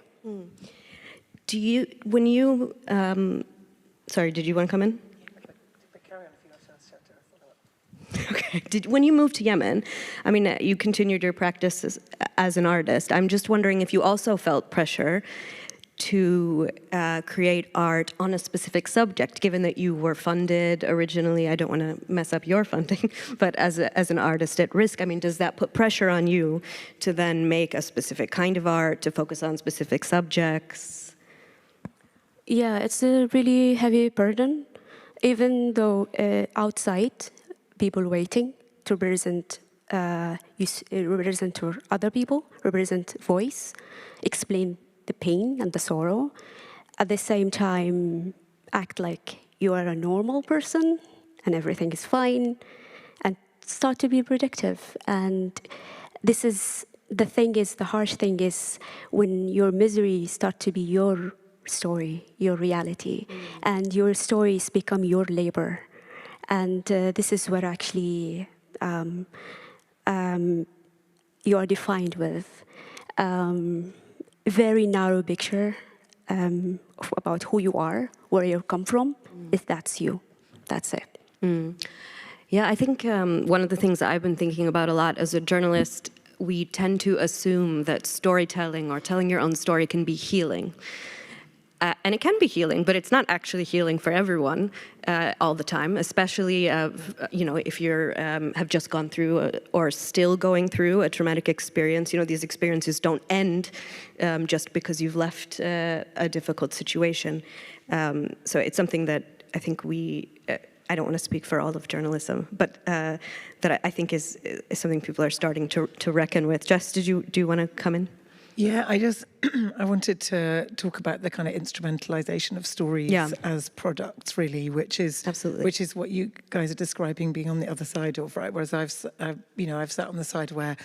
[SPEAKER 19] Sorry, did you want to come in? Okay. When you moved to Yemen, you continued your practice as an artist. I'm just wondering if you also felt pressure to create art on a specific subject, given that you were funded originally. I don't want to mess up your funding, but as an artist at risk, does that put pressure on you to then make a specific kind of art, to focus on specific subjects?
[SPEAKER 21] Yeah, it's a really heavy burden, even though outside, people waiting to represent to other people, represent voice, explain the pain and the sorrow. At the same time, act like you are a normal person and everything is fine, and start to be productive. And the harsh thing is when your misery start to be your story, your reality, and your stories become your labor. And this is where actually you are defined with very narrow picture about who you are, where you come from. If that's you, that's it.
[SPEAKER 19] Yeah, I think one of the things that I've been thinking about a lot as a journalist, we tend to assume that storytelling or telling your own story can be healing. And it can be healing, but it's not actually healing for everyone all the time, especially if you have just gone through or still going through a traumatic experience. These experiences don't end just because you've left a difficult situation. So it's something that I think I don't want to speak for all of journalism, but that I think is something people are starting to reckon with. Jess, do you want to come in?
[SPEAKER 22] Yeah, I wanted to talk about the kind of instrumentalization of stories as products, really, which is what you guys are describing being on the other side of, right? Whereas I've sat on the side where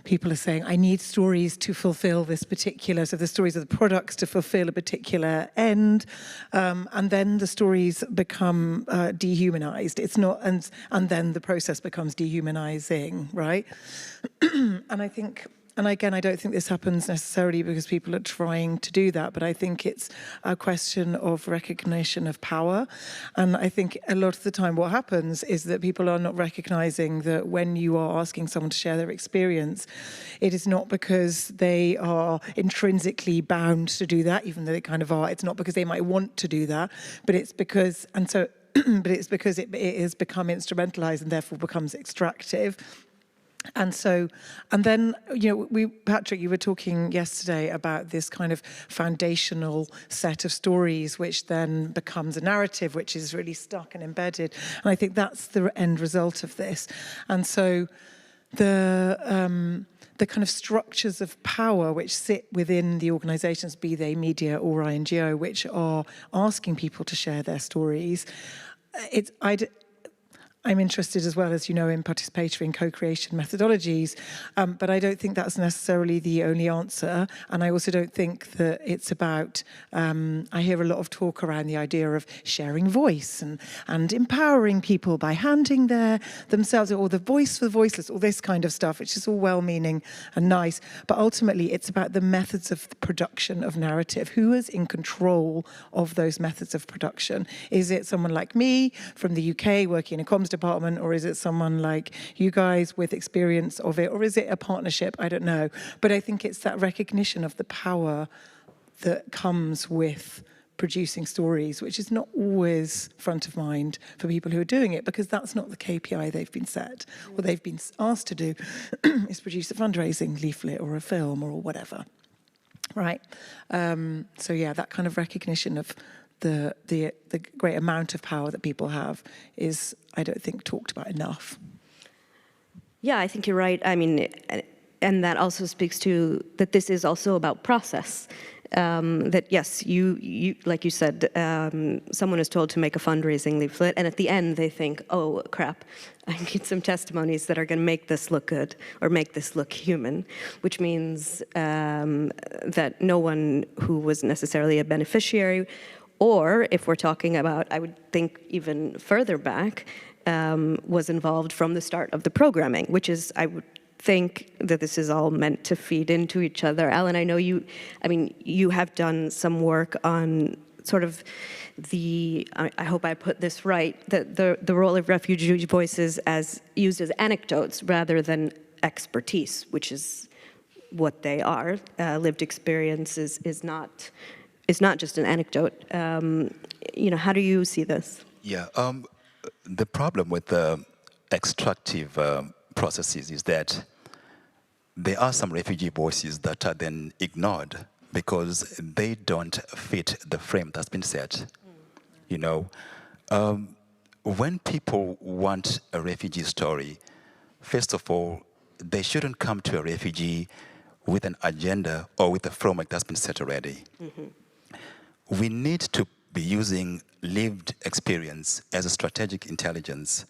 [SPEAKER 22] people are saying, I need stories to fulfill this particular, so the stories are the products to fulfill a particular end, and then the stories become dehumanized. It's not, and then the process becomes dehumanizing, right? And I think, and again, I don't think this happens necessarily because people are trying to do that, but I think it's a question of recognition of power. And I think a lot of the time what happens is that people are not recognizing that when you are asking someone to share their experience, it is not because they are intrinsically bound to do that, even though they kind of are. It's not because they might want to do that, but it's because, but it's because it has become instrumentalized and therefore becomes extractive. And then, Patrick, you were talking yesterday about this kind of foundational set of stories, which then becomes a narrative, which is really stuck and embedded. And I think that's the end result of this. And so the kind of structures of power which sit within the organizations, be they media or INGO, which are asking people to share their stories, I'm interested as well, as you know, in participatory and co-creation methodologies, but I don't think that's necessarily the only answer. And I also don't think that it's about, I hear a lot of talk around the idea of sharing voice and empowering people by handing themselves, or the voice for the voiceless, all this kind of stuff, which is all well-meaning and nice. But ultimately, it's about the methods of the production of narrative. Who is in control of those methods of production? Is it someone like me from the UK working in a comms department, or is it someone like you guys with experience of it, or is it a partnership? I don't know. But I think it's that recognition of the power that comes with producing stories, which is not always front of mind for people who are doing it, because that's not the KPI they've been set, or they've been asked to do, is produce a fundraising leaflet or a film or whatever, right? So yeah, that kind of recognition of the great amount of power that people have is, I don't think, talked about enough.
[SPEAKER 19] Yeah, I think you're right. I mean, and that also speaks to that this is also about process. That yes, you like you said, someone is told to make a fundraising leaflet, and at the end they think, oh crap, I need some testimonies that are going to make this look good or make this look human, which means that no one who was necessarily a beneficiary, or if we're talking about, I would think even further back, was involved from the start of the programming, which is, I would think that this is all meant to feed into each other. Alan, I know you have done some work on sort of I hope I put this right, the role of refugee voices as used as anecdotes rather than expertise, which is what they are. Lived experience is not just an anecdote. How do you see this?
[SPEAKER 20] Yeah, the problem with the extractive processes is that there are some refugee voices that are then ignored because they don't fit the frame that's been set. When people want a refugee story, first of all, they shouldn't come to a refugee with an agenda or with a framework that's been set already. Mm-hmm. We need to be using lived experience as a strategic intelligence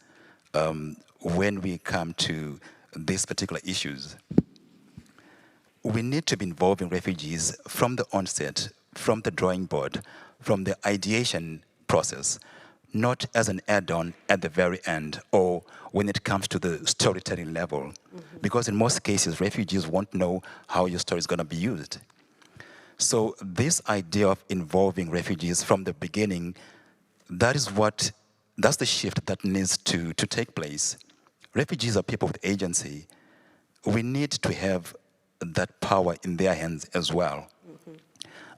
[SPEAKER 20] when we come to these particular issues. We need to be involving refugees from the onset, from the drawing board, from the ideation process, not as an add-on at the very end or when it comes to the storytelling level. Because in most cases, refugees won't know how your story is going to be used. So this idea of involving refugees from the beginning, that's the shift that needs to take place. Refugees are people with agency. We need to have that power in their hands as well.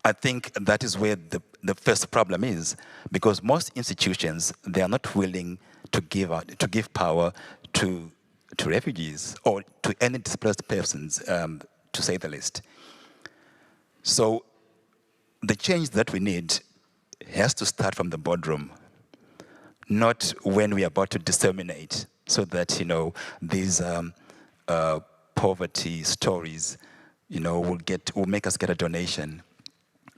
[SPEAKER 20] I think that is where the first problem is, because most institutions, they are not willing to give power to refugees or to any displaced persons, to say the least. So the change that we need has to start from the boardroom, not when we are about to disseminate, so that, you know, these poverty stories, you know, will make us get a donation.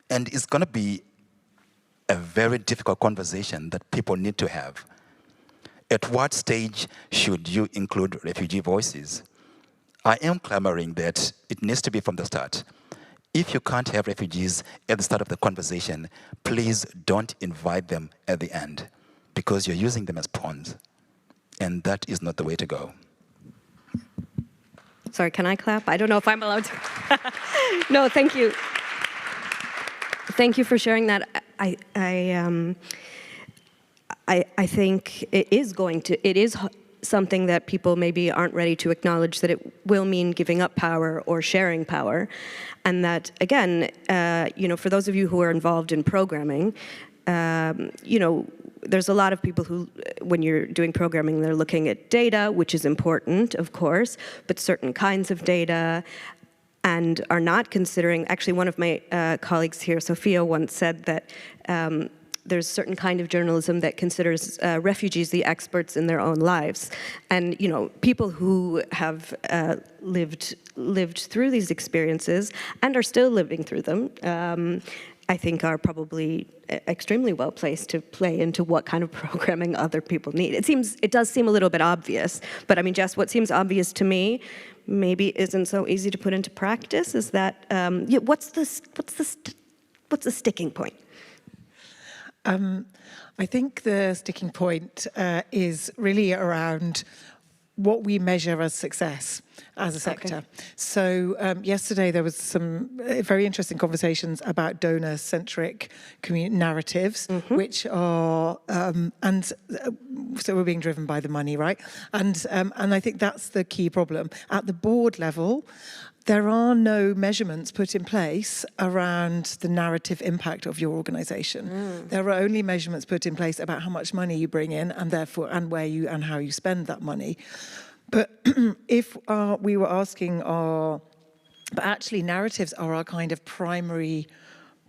[SPEAKER 20] And it's going to be a very difficult conversation that people need to have. At what stage should you include refugee voices? I am clamoring that it needs to be from the start. If you can't have refugees at the start of the conversation, please don't invite them at the end, because you're using them as pawns. And that is not the way to go.
[SPEAKER 19] Sorry, can I clap? I don't know if I'm allowed to. No, thank you. Thank you for sharing that. I think it is something that people maybe aren't ready to acknowledge, that it will mean giving up power or sharing power. And that, again, you know, for those of you who are involved in programming, you know, there's a lot of people who, when you're doing programming, they're looking at data, which is important, of course, but certain kinds of data, and are not considering, actually one of my colleagues here, Sophia, once said that there's a certain kind of journalism that considers refugees the experts in their own lives. And, you know, people who have lived through these experiences and are still living through them, I think are probably extremely well placed to play into what kind of programming other people need. It does seem a little bit obvious, but I mean, Jess, what seems obvious to me maybe isn't so easy to put into practice. Is that what's the sticking point?
[SPEAKER 22] I think the sticking point is really around what we measure as success as a sector. Okay. So yesterday there was some very interesting conversations about donor-centric narratives, which are, so we're being driven by the money, right? And I think that's the key problem. At the board level, there are no measurements put in place around the narrative impact of your organization. There are only measurements put in place about how much money you bring in, and therefore, and where you and how you spend that money. But if we were asking but actually narratives are our kind of primary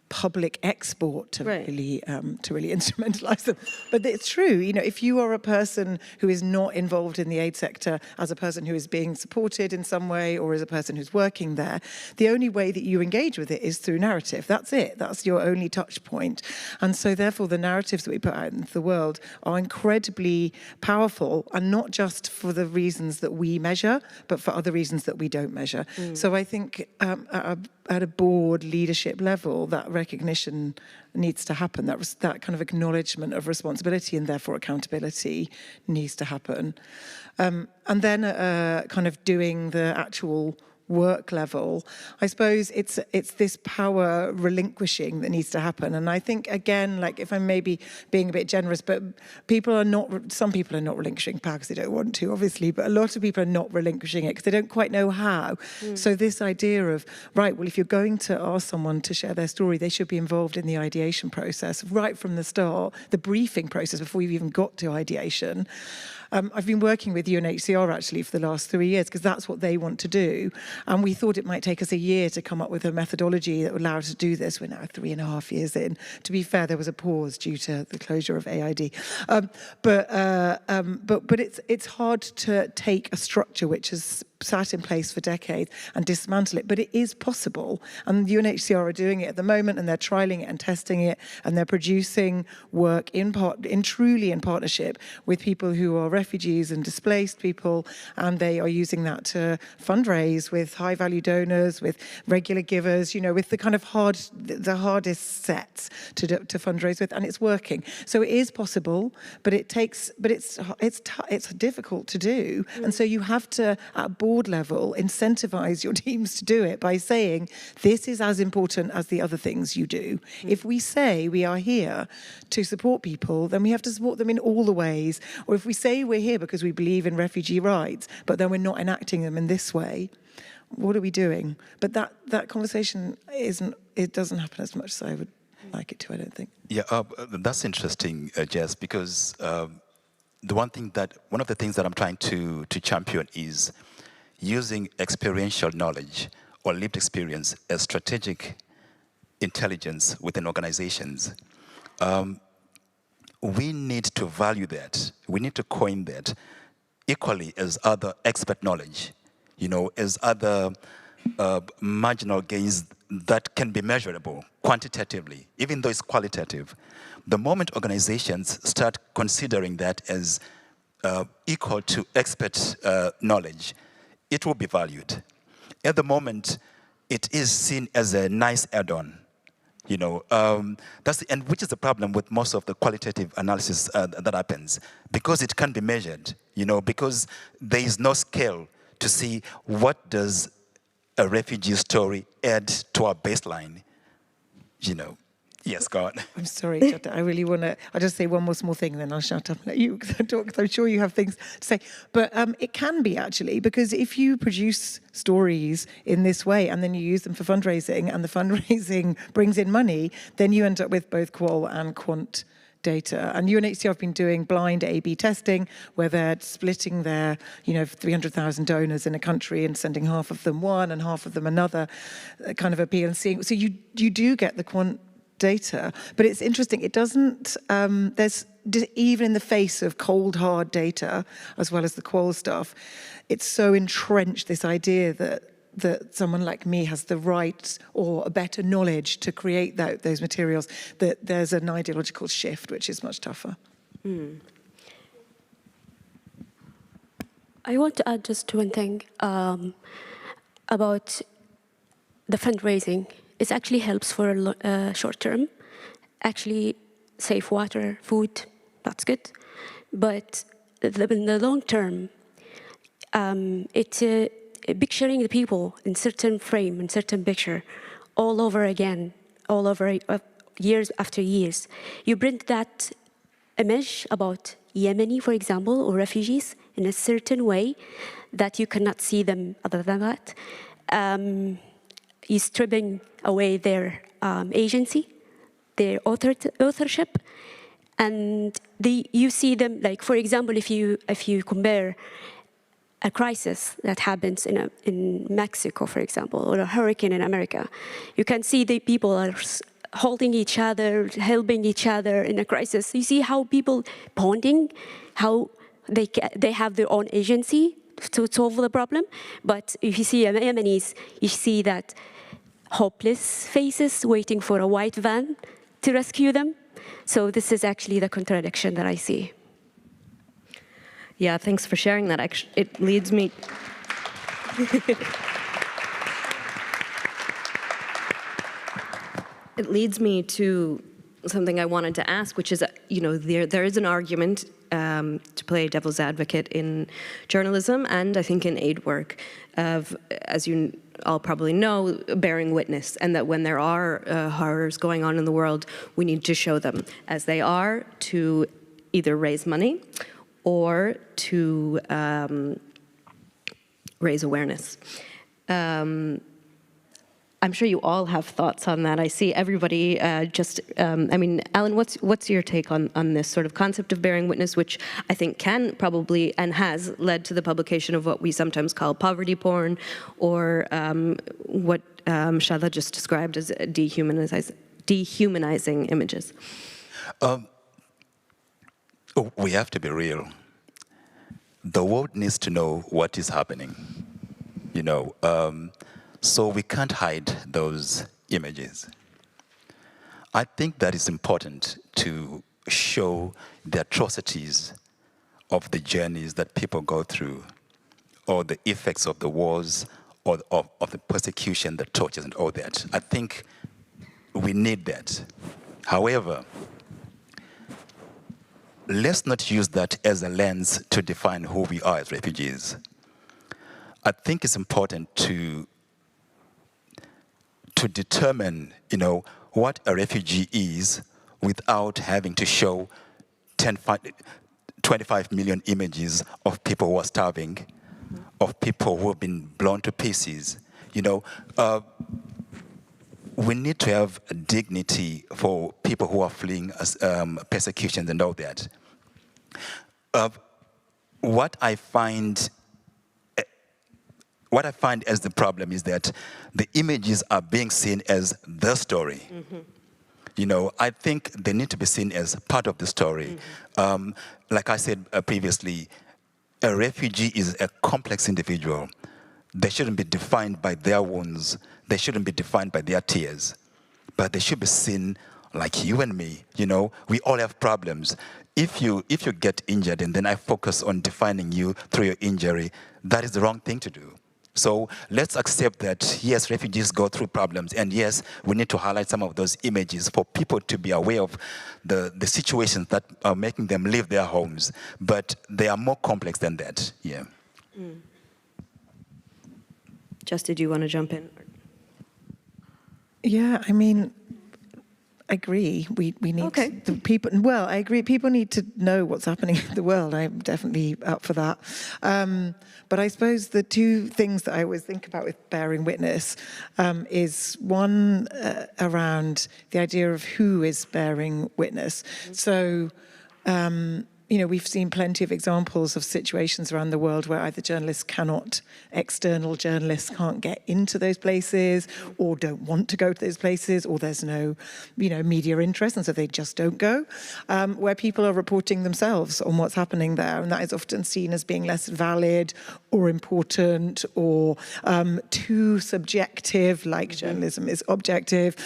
[SPEAKER 22] public export to really instrumentalize them. But it's true, you know, if you are a person who is not involved in the aid sector as a person who is being supported in some way or as a person who's working there, the only way that you engage with it is through narrative. That's it. That's your only touch point. And so therefore the narratives that we put out into the world are incredibly powerful, and not just for the reasons that we measure, but for other reasons that we don't measure. So I think at a board leadership level, that recognition needs to happen. That kind of acknowledgement of responsibility and therefore accountability needs to happen. And then kind of doing the actual work level, I suppose it's this power relinquishing that needs to happen. And I think, again, like, if I'm maybe being a bit generous, but some people are not relinquishing power because they don't want to, obviously, but a lot of people are not relinquishing it because they don't quite know how. So this idea of, right, well, if you're going to ask someone to share their story, they should be involved in the ideation process right from the start, the briefing process before you've even got to ideation. I've been working with UNHCR actually for the last 3 years because that's what they want to do. And we thought it might take us a year to come up with a methodology that would allow us to do this. We're now 3.5 years in. To be fair, there was a pause due to the closure of AID. But it's hard to take a structure which has sat in place for decades and dismantle it. But it is possible, and UNHCR are doing it at the moment, and they're trialing it and testing it, and they're producing work truly in partnership with people who are refugees and displaced people, and they are using that to fundraise with high-value donors, with regular givers, with the kind of the hardest sets to fundraise with, and it's working. So it is possible, but it's difficult to do, and so you have to, at board level, incentivize your teams to do it by saying this is as important as the other things you do. If we say we are here to support people, then we have to support them in all the ways. Or if we say we're here because we believe in refugee rights, but then we're not enacting them in this way, what are we doing? But that conversation doesn't happen as much as I would like it to, I don't think.
[SPEAKER 20] Yeah, that's interesting, Jess, because one of the things that I'm trying to champion is using experiential knowledge or lived experience as strategic intelligence within organizations. We need to value that. We need to coin that equally as other expert knowledge, as other marginal gains that can be measurable quantitatively, even though it's qualitative. The moment organizations start considering that as equal to expert knowledge, it will be valued. At the moment, it is seen as a nice add-on. And which is the problem with most of the qualitative analysis that happens, because it can be measured, because there is no scale to see what does a refugee story add to our baseline, Yes, go on.
[SPEAKER 22] I'm sorry, Jutta, I really want to... I'll just say one more small thing, and then I'll shut up and let you talk, because I'm sure you have things to say. But it can be, actually, because if you produce stories in this way and then you use them for fundraising, and the fundraising brings in money, then you end up with both qual and quant data. And UNHCR have been doing blind A/B testing, where they're splitting their 300,000 donors in a country and sending half of them one and half of them another kind of appeal, and seeing... So you do get the quant data, but it's interesting. It doesn't. There's even in the face of cold, hard data, as well as the qual stuff, it's so entrenched, this idea that someone like me has the right or a better knowledge to create those materials, that there's an ideological shift, which is much tougher.
[SPEAKER 21] I want to add just one thing about the fundraising. It actually helps for short term, actually save water, food, that's good. But in the long term, it's picturing the people in certain frame, in certain picture, all over again, all over years after years. You print that image about Yemeni, for example, or refugees in a certain way that you cannot see them other than that. Is stripping away their agency, their authorship, and you see them, like, for example, if you compare a crisis that happens in Mexico, for example, or a hurricane in America, you can see the people are holding each other, helping each other in a crisis. You see how people bonding, how they have their own agency to solve the problem. But if you see Yemenis, you see that hopeless faces waiting for a white van to rescue them. So this is actually the contradiction that I see.
[SPEAKER 19] Yeah, thanks for sharing that. Actually, it leads me... It leads me to something I wanted to ask, which is, there is an argument to play devil's advocate in journalism and I think in aid work of, as you all probably know, bearing witness, and that when there are horrors going on in the world, we need to show them as they are, to either raise money or to raise awareness. I'm sure you all have thoughts on that. I see everybody Alan, what's your take on this sort of concept of bearing witness, which I think can probably and has led to the publication of what we sometimes call poverty porn, or what Shada just described as dehumanizing images?
[SPEAKER 20] We have to be real. The world needs to know what is happening. you know. So we can't hide those images. I think that it's important to show the atrocities of the journeys that people go through, or the effects of the wars, or of the persecution, the tortures, and all that. I think we need that. However, let's not use that as a lens to define who we are as refugees. I think it's important to determine, you know, what a refugee is without having to show 25 million images of people who are starving, of people who have been blown to pieces. You know, we need to have dignity for people who are fleeing persecutions and all that. What I find as the problem is that the images are being seen as the story. Mm-hmm. You know, I think they need to be seen as part of the story. Mm-hmm. Like I said previously, a refugee is a complex individual. They shouldn't be defined by their wounds. They shouldn't be defined by their tears. But they should be seen like you and me. You know, we all have problems. If you get injured and then I focus on defining you through your injury, that is the wrong thing to do. So let's accept that, yes, refugees go through problems, and yes, we need to highlight some of those images for people to be aware of the situations that are making them leave their homes. But they are more complex than that, yeah.
[SPEAKER 19] Mm. Justin, do you want to jump in?
[SPEAKER 22] Yeah, I mean, I agree. We need the people. Well, I agree. People need to know what's happening in the world. I'm definitely up for that. But I suppose the two things that I always think about with bearing witness is one around the idea of who is bearing witness. Mm-hmm. So, you know, we've seen plenty of examples of situations around the world where either external journalists can't get into those places, or don't want to go to those places, or there's no, you know, media interest, and so they just don't go, where people are reporting themselves on what's happening there, and that is often seen as being less valid or important or too subjective, like journalism is objective.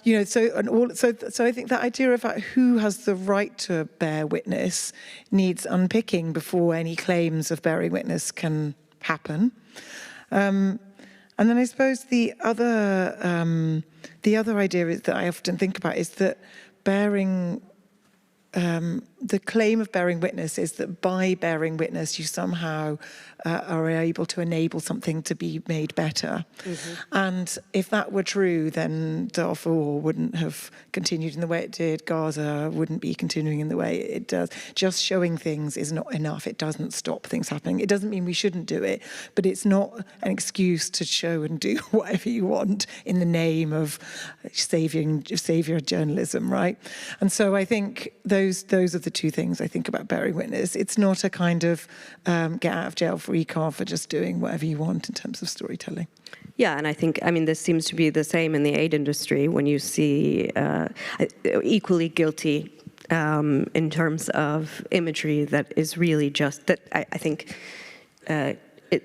[SPEAKER 22] You know, so I think that idea about who has the right to bear witness needs unpicking before any claims of bearing witness can happen. And then I suppose the other idea is that I often think about is that the claim of bearing witness is that by bearing witness you somehow are able to enable something to be made better. Mm-hmm. And if that were true, then Darfur wouldn't have continued in the way it did. Gaza wouldn't be continuing in the way it does. Just showing things is not enough. It doesn't stop things happening. It doesn't mean we shouldn't do it, but it's not an excuse to show and do whatever you want in the name of savior journalism, right? And so I think those are the two things I think about bearing witness. It's not a kind of get out of jail free card for just doing whatever you want in terms of storytelling.
[SPEAKER 19] Yeah, and I think, I mean, this seems to be the same in the aid industry when you see equally guilty in terms of imagery that is really just, that I think it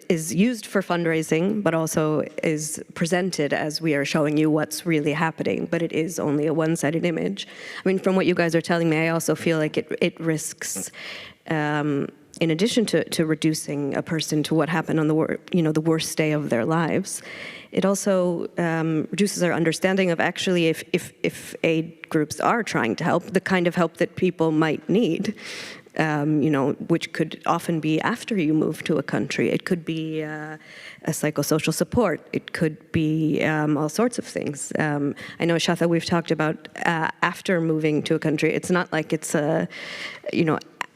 [SPEAKER 19] is used for fundraising, but also is presented as we are showing you what's really happening, but it is only a one-sided image. I mean, from what you guys are telling me, I also feel like it risks, in addition to reducing a person to what happened on the worst day of their lives, it also reduces our understanding of actually if aid groups are trying to help, the kind of help that people might need. You know, which could often be after you move to a country. It could be a psychosocial support. It could be all sorts of things. I know, Shatha, we've talked about after moving to a country. It's not like it's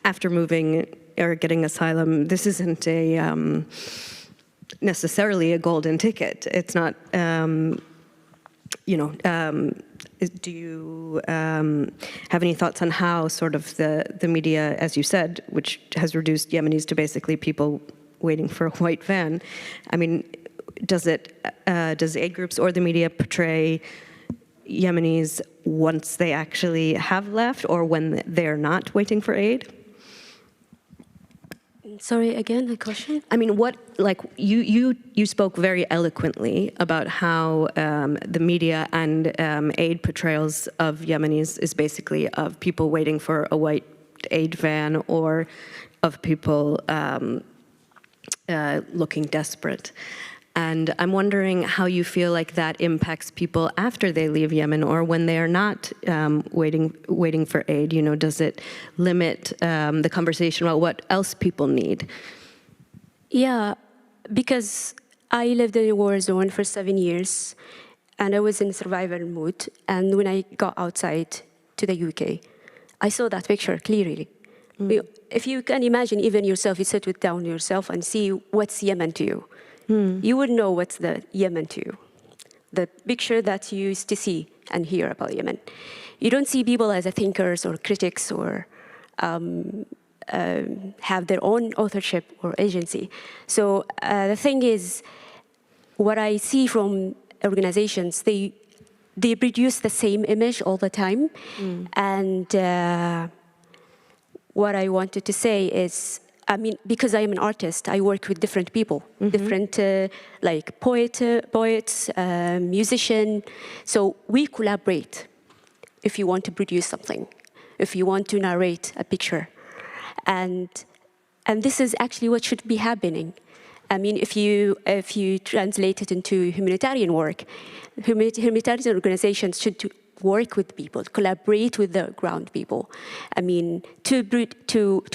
[SPEAKER 19] after moving or getting asylum, this isn't a necessarily a golden ticket. It's not, do you have any thoughts on how sort of the media, as you said, which has reduced Yemenis to basically people waiting for a white van, I mean, does aid groups or the media portray Yemenis once they actually have left or when they're not waiting for aid?
[SPEAKER 21] Sorry, again, the question?
[SPEAKER 19] I mean, you spoke very eloquently about how the media and aid portrayals of Yemenis is basically of people waiting for a white aid van or of people looking desperate. And I'm wondering how you feel like that impacts people after they leave Yemen or when they are not waiting for aid. You know, does it limit the conversation about what else people need?
[SPEAKER 21] Yeah, because I lived in a war zone for 7 years, and I was in survival mode. And when I got outside to the UK, I saw that picture clearly. If you can imagine even yourself, you sit down yourself and see what's Yemen to you. You would know what's the Yemen to you. The picture that you used to see and hear about Yemen. You don't see people as thinkers or critics or have their own authorship or agency. So the thing is, what I see from organizations, they produce the same image all the time. And what I wanted to say is, I mean, because I am an artist, I work with different people, different like poets, musicians. So we collaborate if you want to produce something, if you want to narrate a picture. And this is actually what should be happening. I mean, if you translate it into humanitarian work, humanitarian organizations should work with people, collaborate with the ground people. I mean, to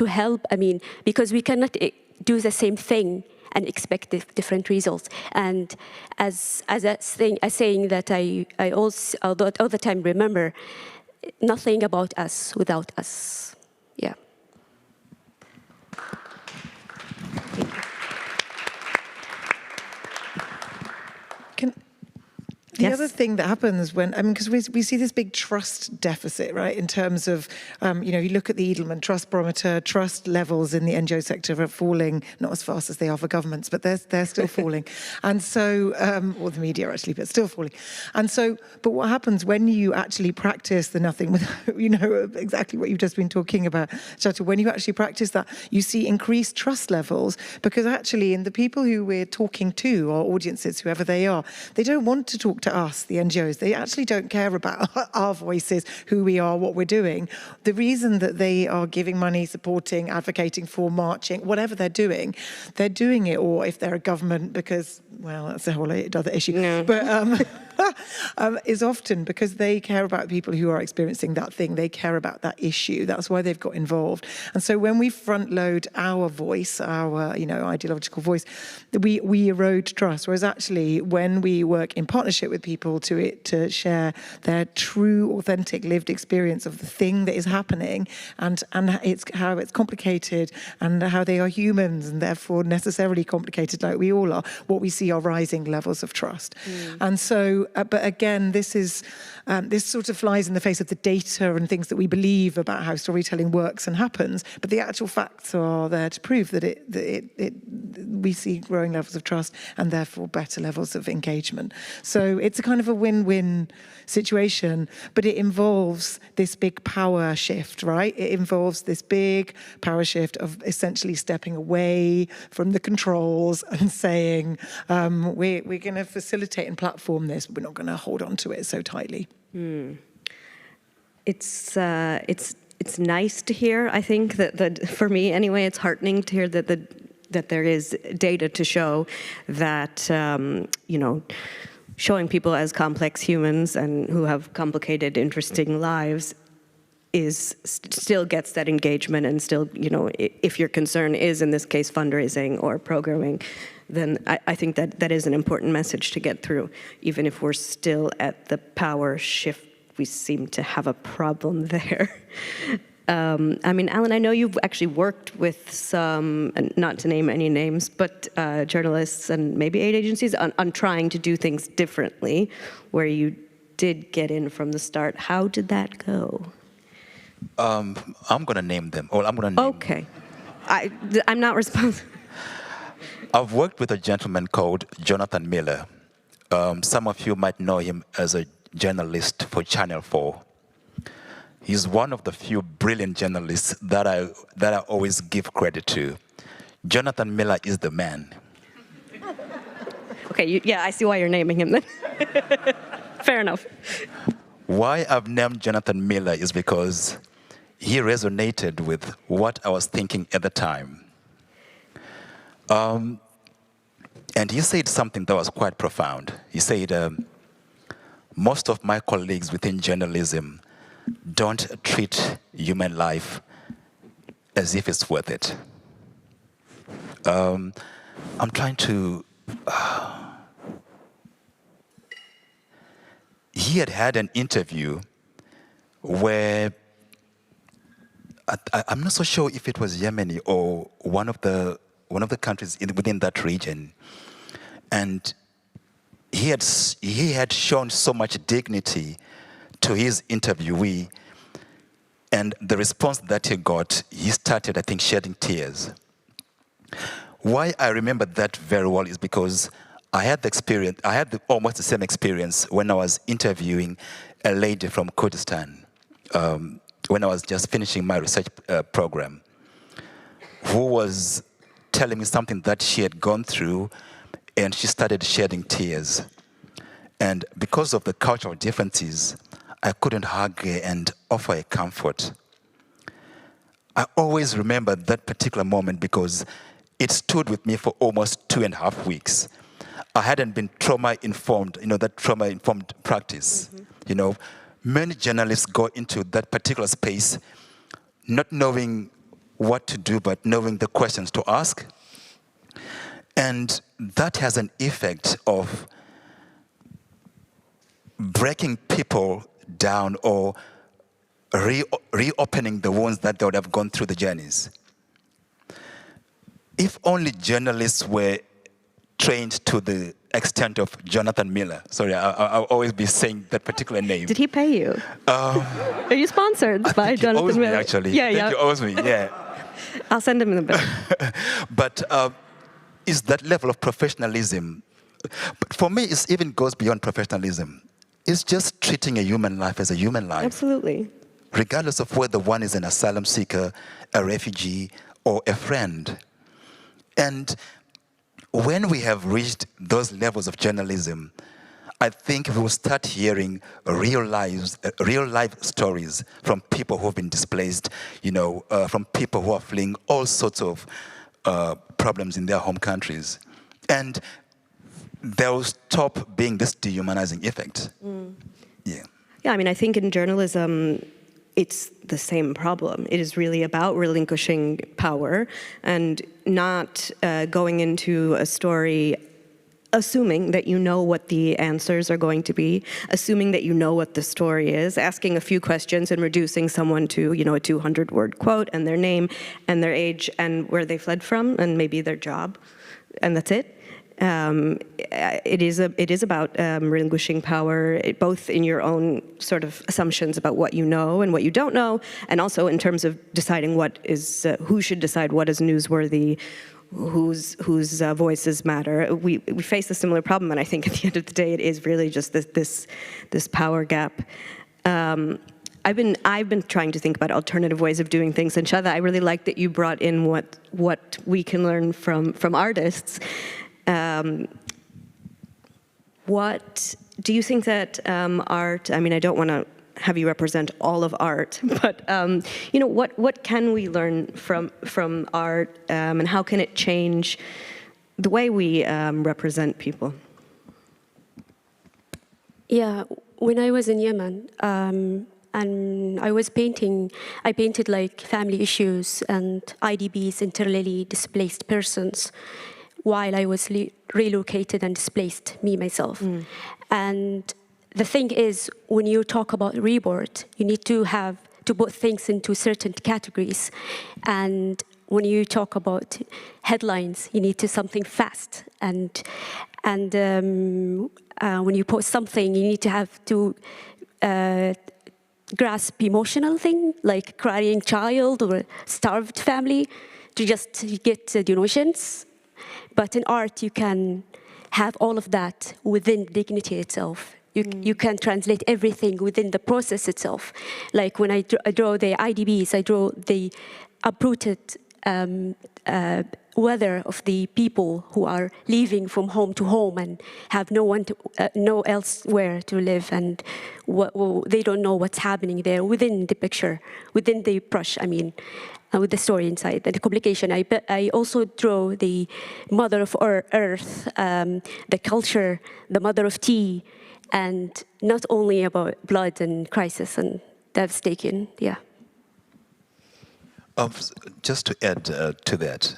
[SPEAKER 21] help. I mean, because we cannot do the same thing and expect different results. And as a saying that I also all the time remember, nothing about us without us. Yeah.
[SPEAKER 22] The other thing that happens when, I mean, because we see this big trust deficit, right, in terms of, you know, you look at the Edelman Trust Barometer, trust levels in the NGO sector are falling, not as fast as they are for governments, but they're still falling. And so, or the media actually, but still falling. And so, but what happens when you actually practice the nothing without, you know, exactly what you've just been talking about, Shata, when you actually practice that, you see increased trust levels, because actually in the people who we're talking to, our audiences, whoever they are, they don't want to talk to us, the NGOs. They actually don't care about our voices, who we are, what we're doing. The reason that they are giving money, supporting, advocating for, marching, whatever they're doing it, or if they're a government, because, well, that's a whole other issue. No. But is often because they care about people who are experiencing that thing. They care about that issue. That's why they've got involved. And so when we front load our voice, our, you know, ideological voice, we erode trust. Whereas actually, when we work in partnership with people to share their true, authentic, lived experience of the thing that is happening, and it's how it's complicated, and how they are humans, and therefore necessarily complicated, like we all are, what we see are rising levels of trust. And so, but again, this sort of flies in the face of the data and things that we believe about how storytelling works and happens, but the actual facts are there to prove that we see growing levels of trust and therefore better levels of engagement. So it's a kind of a win-win situation, but it involves this big power shift, right? It involves this big power shift of essentially stepping away from the controls and saying, we're going to facilitate and platform this, but we're not going to hold on to it so tightly.
[SPEAKER 19] It's nice to hear. I think that for me anyway, it's heartening to hear that there is data to show that you know, showing people as complex humans and who have complicated, interesting lives still gets that engagement, and still, you know, if your concern is in this case fundraising or programming, then I think that is an important message to get through. Even if we're still at the power shift, we seem to have a problem there. I mean, Alan, I know you've actually worked with some, not to name any names, but journalists and maybe aid agencies on trying to do things differently, where you did get in from the start. How did that go?
[SPEAKER 20] I'm going to name them. Or I'm going to name
[SPEAKER 19] Okay. I'm not responsible.
[SPEAKER 20] I've worked with a gentleman called Jonathan Miller. Some of you might know him as a journalist for Channel 4. He's one of the few brilliant journalists that I always give credit to. Jonathan Miller is the man.
[SPEAKER 19] Okay, yeah, I see why you're naming him then. Fair enough.
[SPEAKER 20] Why I've named Jonathan Miller is because he resonated with what I was thinking at the time. And he said something that was quite profound. He said, most of my colleagues within journalism don't treat human life as if it's worth it. I'm trying to... he had an interview where I'm not so sure if it was Yemeni or one of the countries within that region, and he had shown so much dignity to his interviewee, and the response that he got, he started, I think, shedding tears. Why I remember that very well is because I had almost the same experience when I was interviewing a lady from Kurdistan, when I was just finishing my research program, who was telling me something that she had gone through, and she started shedding tears. And because of the cultural differences, I couldn't hug her and offer her comfort. I always remember that particular moment because it stood with me for almost 2.5 weeks. I hadn't been trauma-informed, that trauma-informed practice. Many journalists go into that particular space not knowing what to do, but knowing the questions to ask. And that has an effect of breaking people down or reopening the wounds that they would have gone through the journeys. If only journalists were trained to the extent of Jonathan Miller. Sorry, I'll always be saying that particular name.
[SPEAKER 19] Did he pay you? Are you sponsored by Jonathan
[SPEAKER 20] Miller?
[SPEAKER 19] Me,
[SPEAKER 20] actually.
[SPEAKER 19] Yeah.
[SPEAKER 20] He owes me, yeah.
[SPEAKER 19] I'll send him in a bit.
[SPEAKER 20] But it's that level of professionalism. But for me, it even goes beyond professionalism. It's just treating a human life as a human life.
[SPEAKER 19] Absolutely.
[SPEAKER 20] Regardless of whether one is an asylum seeker, a refugee, or a friend. And when we have reached those levels of journalism, I think we will start hearing real life stories from people who have been displaced, from people who are fleeing all sorts of problems in their home countries. And they'll stop being this dehumanizing effect. Yeah.
[SPEAKER 19] Yeah, I mean, I think in journalism, it's the same problem. It is really about relinquishing power and not going into a story assuming that you know what the answers are going to be, assuming that you know what the story is, asking a few questions and reducing someone to, a 200-word quote and their name and their age and where they fled from and maybe their job, and that's it. It is about relinquishing power, both in your own sort of assumptions about what you know and what you don't know, and also in terms of deciding what is who should decide what is newsworthy, whose voices matter. We face a similar problem, and I think at the end of the day, it is really just this power gap. I've been trying to think about alternative ways of doing things, and Shada, I really like that you brought in what we can learn from artists. What do you think that art? I mean, I don't want to have you represent all of art, but what can we learn from art, and how can it change the way we represent people?
[SPEAKER 21] Yeah, when I was in Yemen, and I was painting, I painted like family issues and IDPs, internally displaced persons, while I was relocated and displaced, myself. And the thing is, when you talk about rebirth, you need to put things into certain categories. And when you talk about headlines, you need to something fast. And when you post something, you need to have to grasp emotional thing, like crying child or starved family, to just get the notions. But in art, you can have all of that within dignity itself. You can translate everything within the process itself. Like when I draw the IDBs, I draw the uprooted weather of the people who are leaving from home to home and have no elsewhere to live, and they don't know what's happening there within the picture, within the brush, I mean, with the story inside. The complication, I also draw the mother of earth, the culture, the mother of tea, and not only about blood and crisis and devastation, yeah.
[SPEAKER 20] Just to add to that,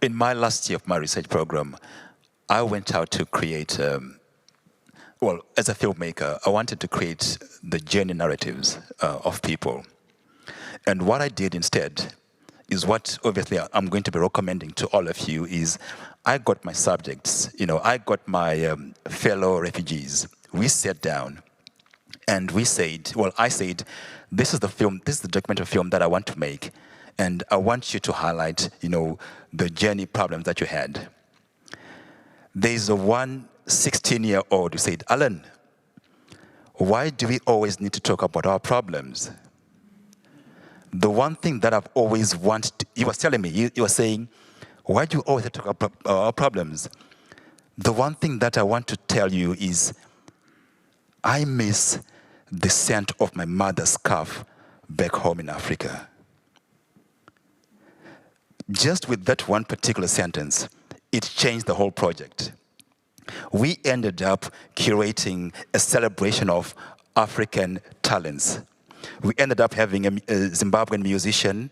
[SPEAKER 20] in my last year of my research program, I went out to create, well, as a filmmaker, I wanted to create the journey narratives of people. And what I did instead is what obviously I'm going to be recommending to all of you is I got my subjects, I got my fellow refugees. We sat down and we said, well, I said, this is the documentary film that I want to make. And I want you to highlight, the journey problems that you had. There's one 16-year-old who said, Alan, why do we always need to talk about our problems? The one thing that I've always wanted, he was telling me, you were saying, why do you always talk about our problems? The one thing that I want to tell you is, I miss the scent of my mother's scarf back home in Africa. Just with that one particular sentence, it changed the whole project. We ended up curating a celebration of African talents. We ended up having a Zimbabwean musician,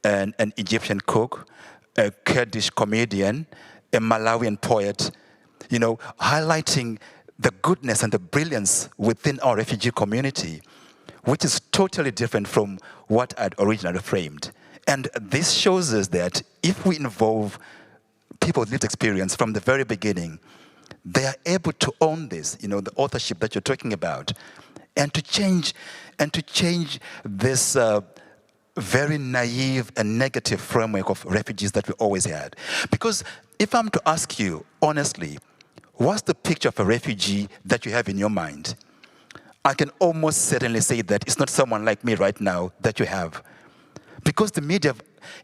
[SPEAKER 20] an Egyptian cook, a Kurdish comedian, a Malawian poet, highlighting the goodness and the brilliance within our refugee community, which is totally different from what I'd originally framed. And this shows us that if we involve people's lived experience from the very beginning, they are able to own this, the authorship that you're talking about, and to change this very naive and negative framework of refugees that we always had. Because if I'm to ask you, honestly, what's the picture of a refugee that you have in your mind? I can almost certainly say that it's not someone like me right now that you have. Because the media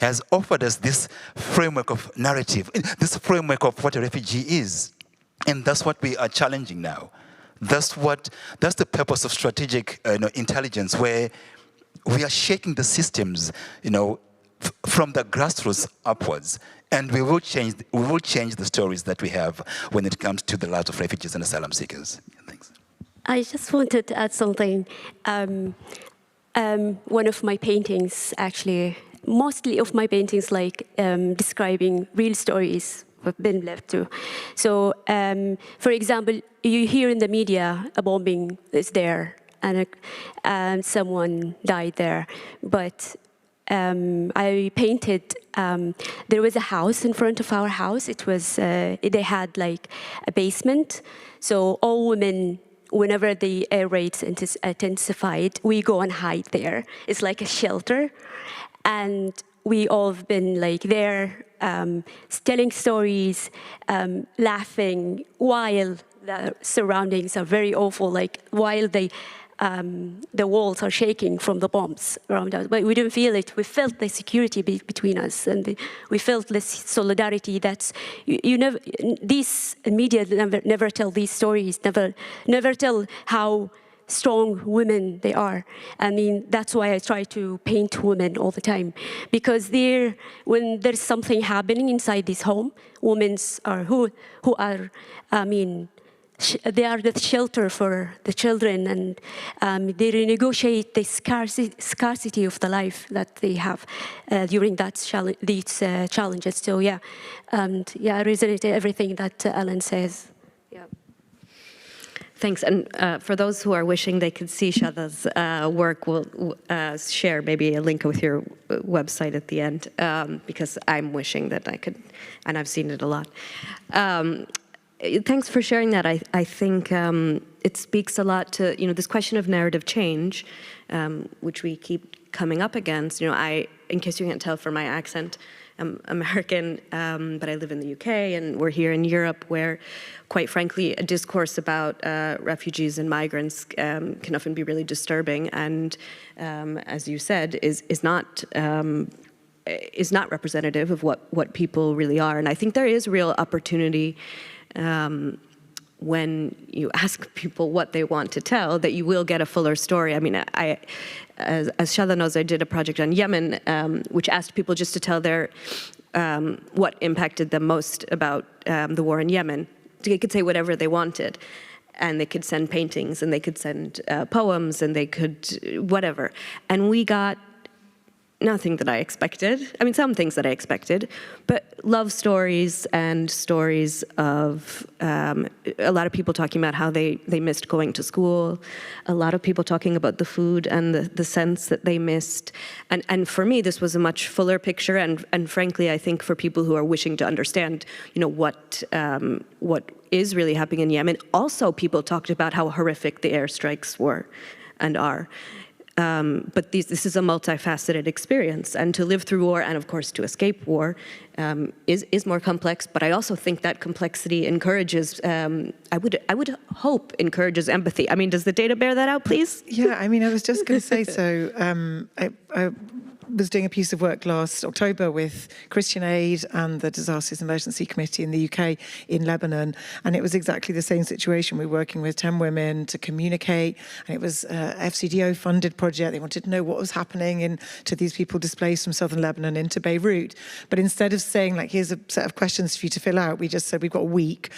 [SPEAKER 20] has offered us this framework of narrative, this framework of what a refugee is. And that's what we are challenging now. That's the purpose of strategic intelligence, where we are shaking the systems, from the grassroots upwards. And we will change the stories that we have when it comes to the lives of refugees and asylum seekers. Thanks.
[SPEAKER 21] I just wanted to add something. One of my paintings, actually, mostly of my paintings, describing real stories have been left to. So, for example, you hear in the media a bombing is there and someone died there. But I painted, there was a house in front of our house. It was, they had like a basement. So all women, whenever the air raids intensified, we go and hide there. It's like a shelter. And we all have been like there, telling stories, laughing, while the surroundings are very awful, like while the walls are shaking from the bombs around us. But we didn't feel it. We felt the security between us, and we felt this solidarity. That's these media never tell these stories. Never tell how strong women they are. I mean, that's why I try to paint women all the time, because when there's something happening inside this home, women are who are, I mean, they are the shelter for the children, and they renegotiate the scarcity of the life that they have during these challenges. So yeah, and yeah, I resonated everything that Alan says. Yeah.
[SPEAKER 5] Thanks. And for those who are wishing they could see Shada's work, we'll share maybe a link with your website at the end, because I'm wishing that I could, and I've seen it a lot. Thanks for sharing that. I think it speaks a lot to this question of narrative change, which we keep coming up against. In case you can't tell from my accent, I'm American, but I live in the UK, and we're here in Europe, where, quite frankly, a discourse about refugees and migrants can often be really disturbing, and as you said, is not is not representative of what people really are. And I think there is real opportunity when you ask people what they want to tell, that you will get a fuller story. I mean, as Shada knows, I did a project on Yemen, which asked people just to tell their what impacted them most about the war in Yemen. They could say whatever they wanted, and they could send paintings, and they could send poems, and they could whatever. And we got nothing that I expected. I mean, some things that I expected, but love stories and stories of a lot of people talking about how they missed going to school, a lot of people talking about the food and the sense that they missed. And for me, this was a much fuller picture. And frankly, I think for people who are wishing to understand, what is really happening in Yemen, also people talked about how horrific the airstrikes were and are. But this is a multifaceted experience, and to live through war and, of course, to escape war is more complex. But I also think that complexity encourages, I would hope, encourages empathy. I mean, does the data bear that out, please?
[SPEAKER 22] Yeah, I mean, I was just going to say so. I was doing a piece of work last October with Christian Aid and the Disasters Emergency Committee in the UK in Lebanon, and it was exactly the same situation. We were working with 10 women to communicate, and it was a FCDO funded project. They wanted to know what was happening to these people displaced from southern Lebanon into Beirut. But instead of saying, like, here's a set of questions for you to fill out, we just said, we've got a week,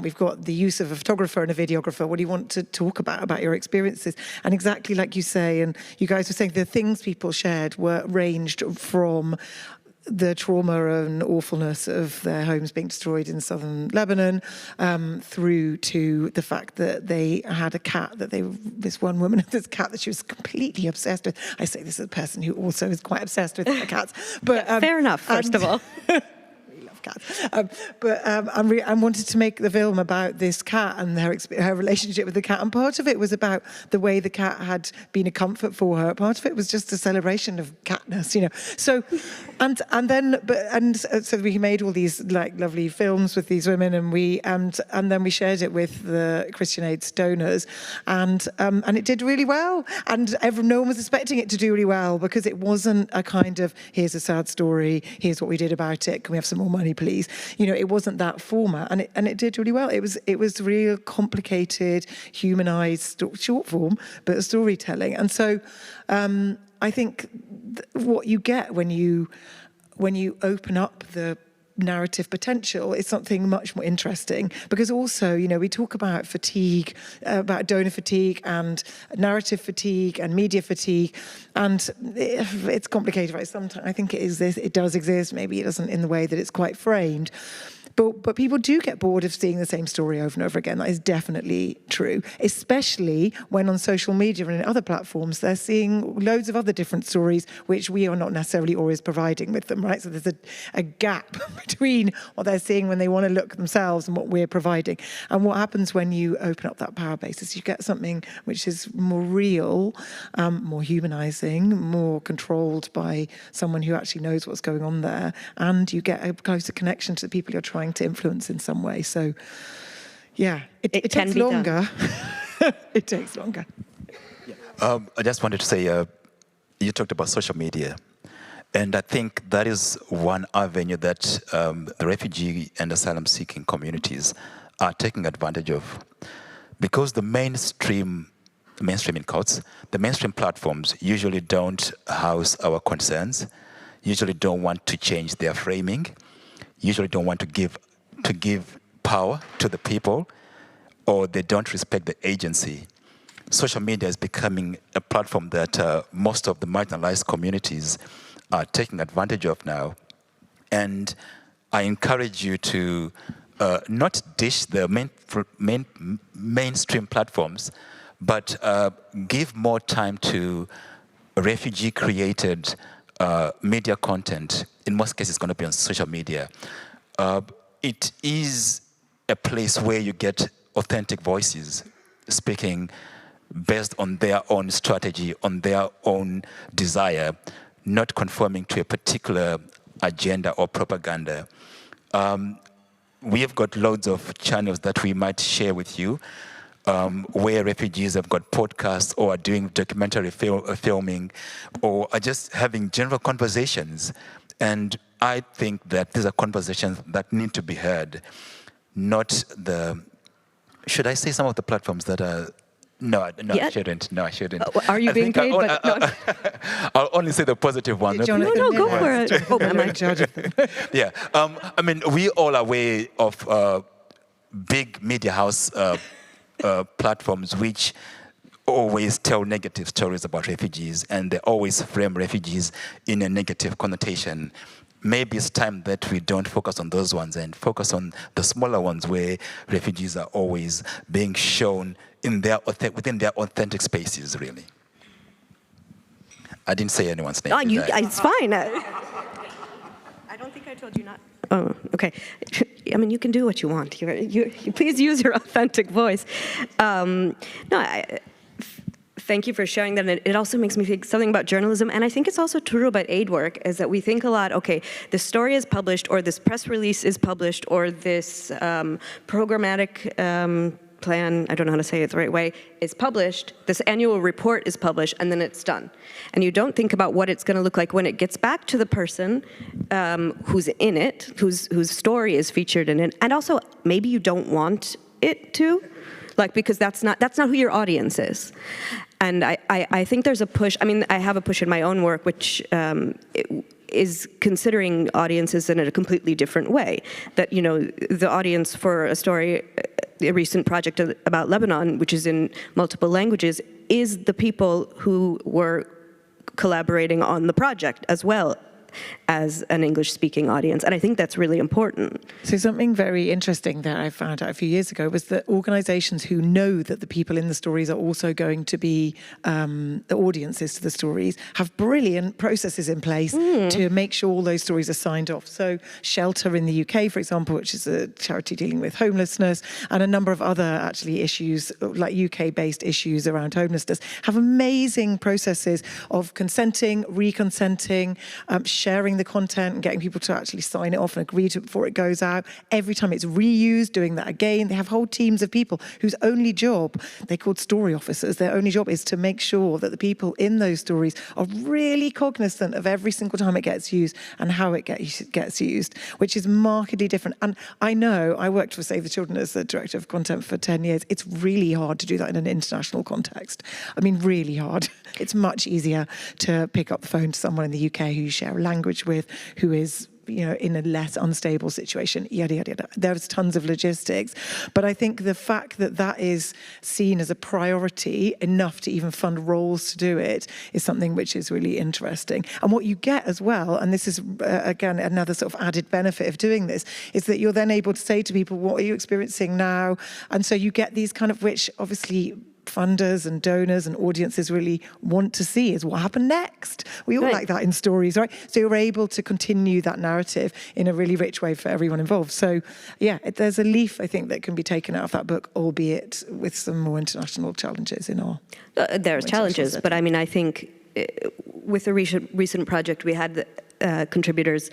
[SPEAKER 22] we've got the use of a photographer and a videographer. What do you want to talk about your experiences? And exactly like you say, and you guys were saying, the things people shared were ranged from the trauma and awfulness of their homes being destroyed in southern Lebanon, through to the fact that they had a cat this one woman had this cat that she was completely obsessed with. I say this as a person who also is quite obsessed with cats. But
[SPEAKER 5] fair enough, first of all.
[SPEAKER 22] Cats. I wanted to make the film about this cat and her relationship with the cat, and part of it was about the way the cat had been a comfort for her. Part of it was just a celebration of catness, So, so we made all these like lovely films with these women, and then we shared it with the Christian Aid donors, and it did really well, and no one was expecting it to do really well because it wasn't a kind of, here's a sad story, here's what we did about it, can we have some more money, please? It wasn't that format, and it did really well. It was real complicated, humanized short form, but storytelling. And so I think what you get when you open up the narrative potential is something much more interesting, because also, we talk about fatigue, about donor fatigue and narrative fatigue and media fatigue, and it's complicated, right? Sometimes I think it does exist, maybe it doesn't in the way that it's quite framed. But people do get bored of seeing the same story over and over again. That is definitely true, especially when on social media and in other platforms, they're seeing loads of other different stories, which we are not necessarily always providing with them, right? So there's a gap between what they're seeing when they want to look themselves and what we're providing. And what happens when you open up that power base is you get something which is more real, more humanizing, more controlled by someone who actually knows what's going on there, and you get a closer connection to the people you're trying to influence in some way. So, yeah, it takes longer. It takes longer.
[SPEAKER 20] I just wanted to say, you talked about social media, and I think that is one avenue that the refugee and asylum-seeking communities are taking advantage of, because the mainstream in quotes, the mainstream platforms usually don't house our concerns, usually don't want to change their framing, usually don't want to give power to the people, or they don't respect the agency. Social media is becoming a platform that most of the marginalized communities are taking advantage of now. And I encourage you to not dish the mainstream platforms, but give more time to refugee-created media content. In most cases, it's going to be on social media. It is a place where you get authentic voices speaking based on their own strategy, on their own desire, not conforming to a particular agenda or propaganda. We have got loads of channels that we might share with you, where refugees have got podcasts or are doing documentary filming, or are just having general conversations. And I think that these are conversations that need to be heard, not the, should I say some of the platforms that are, no, yeah. I shouldn't. No, I shouldn't.
[SPEAKER 5] Are you being paid?
[SPEAKER 20] I'll only say the positive ones.
[SPEAKER 5] No, go for it. Oh, am I judging?
[SPEAKER 20] Yeah. I mean, we all are aware of big media house platforms which always tell negative stories about refugees, and they always frame refugees in a negative connotation. Maybe it's time that we don't focus on those ones and focus on the smaller ones where refugees are always being shown in their within their authentic spaces, really. I didn't say anyone's name.
[SPEAKER 5] It's fine. I don't think I told you not. Oh, okay. I mean, you can do what you want. You please use your authentic voice. Thank you for sharing that. And it also makes me think something about journalism, and I think it's also true about aid work, is that we think a lot, okay, this story is published, or this press release is published, or this programmatic plan, I don't know how to say it the right way, is published, this annual report is published, and then it's done. And you don't think about what it's going to look like when it gets back to the person who's in it, whose story is featured in it, and also maybe you don't want it to, like, because that's not who your audience is. And I think there's a push, I mean, I have a push in my own work, which is considering audiences in a completely different way. That, you know, the audience for a story, a recent project about Lebanon, which is in multiple languages, is the people who were collaborating on the project as well as an English-speaking audience, and I think that's really important.
[SPEAKER 22] So something very interesting that I found out a few years ago was that organisations who know that the people in the stories are also going to be the audiences to the stories have brilliant processes in place to make sure all those stories are signed off. So Shelter in the UK, for example, which is a charity dealing with homelessness, and a number of other actually issues, like UK-based issues around homelessness, have amazing processes of consenting, reconsenting, sharing the content and getting people to actually sign it off and agree to it before it goes out. Every time it's reused, doing that again. They have whole teams of people whose only job, they're called story officers, their only job is to make sure that the people in those stories are really cognizant of every single time it gets used and how it gets used, which is markedly different. And I know, I worked for Save the Children as the director of content for 10 years. It's really hard to do that in an international context. I mean, really hard. It's much easier to pick up the phone to someone in the UK who you share a language with, who is, you know, in a less unstable situation, yada, yada, yada. There's tons of logistics. But I think the fact that that is seen as a priority enough to even fund roles to do it is something which is really interesting. And what you get as well, and this is, again, another sort of added benefit of doing this, is that you're then able to say to people, what are you experiencing now? And so you get these kind of, which obviously funders and donors and audiences really want to see, is what happened next. We all like that in stories, right? So you're able to continue that narrative in a really rich way for everyone involved. So yeah, there's a leaf, I think, that can be taken out of that book, albeit with some more international challenges in our...
[SPEAKER 5] There's challenges, but I mean, I think with the recent project, we had contributors,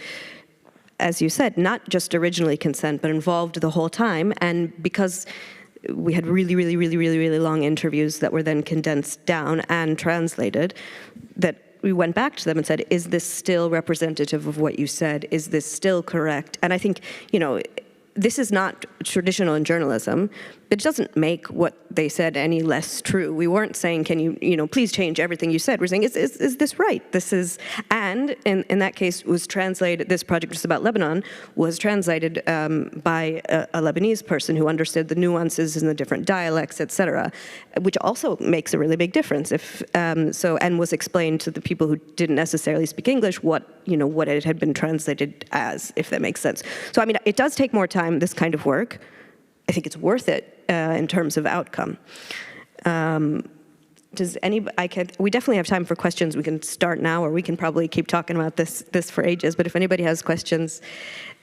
[SPEAKER 5] as you said, not just originally consent, but involved the whole time. And because we had really long interviews that were then condensed down and translated, that we went back to them and said, is this still representative of what you said? Is this still correct? And I think, you know, this is not traditional in journalism. It doesn't make what they said any less true. We weren't saying, can you know, please change everything you said. We're saying, is this right? This is, and in that case was translated, this project was about Lebanon, was translated by a Lebanese person who understood the nuances in the different dialects, etc., which also makes a really big difference. If and was explained to the people who didn't necessarily speak English what it had been translated as, if that makes sense. So I mean, it does take more time, this kind of work. I think it's worth it in terms of outcome. Does anybody? We definitely have time for questions. We can start now, or we can probably keep talking about this for ages. But if anybody has questions,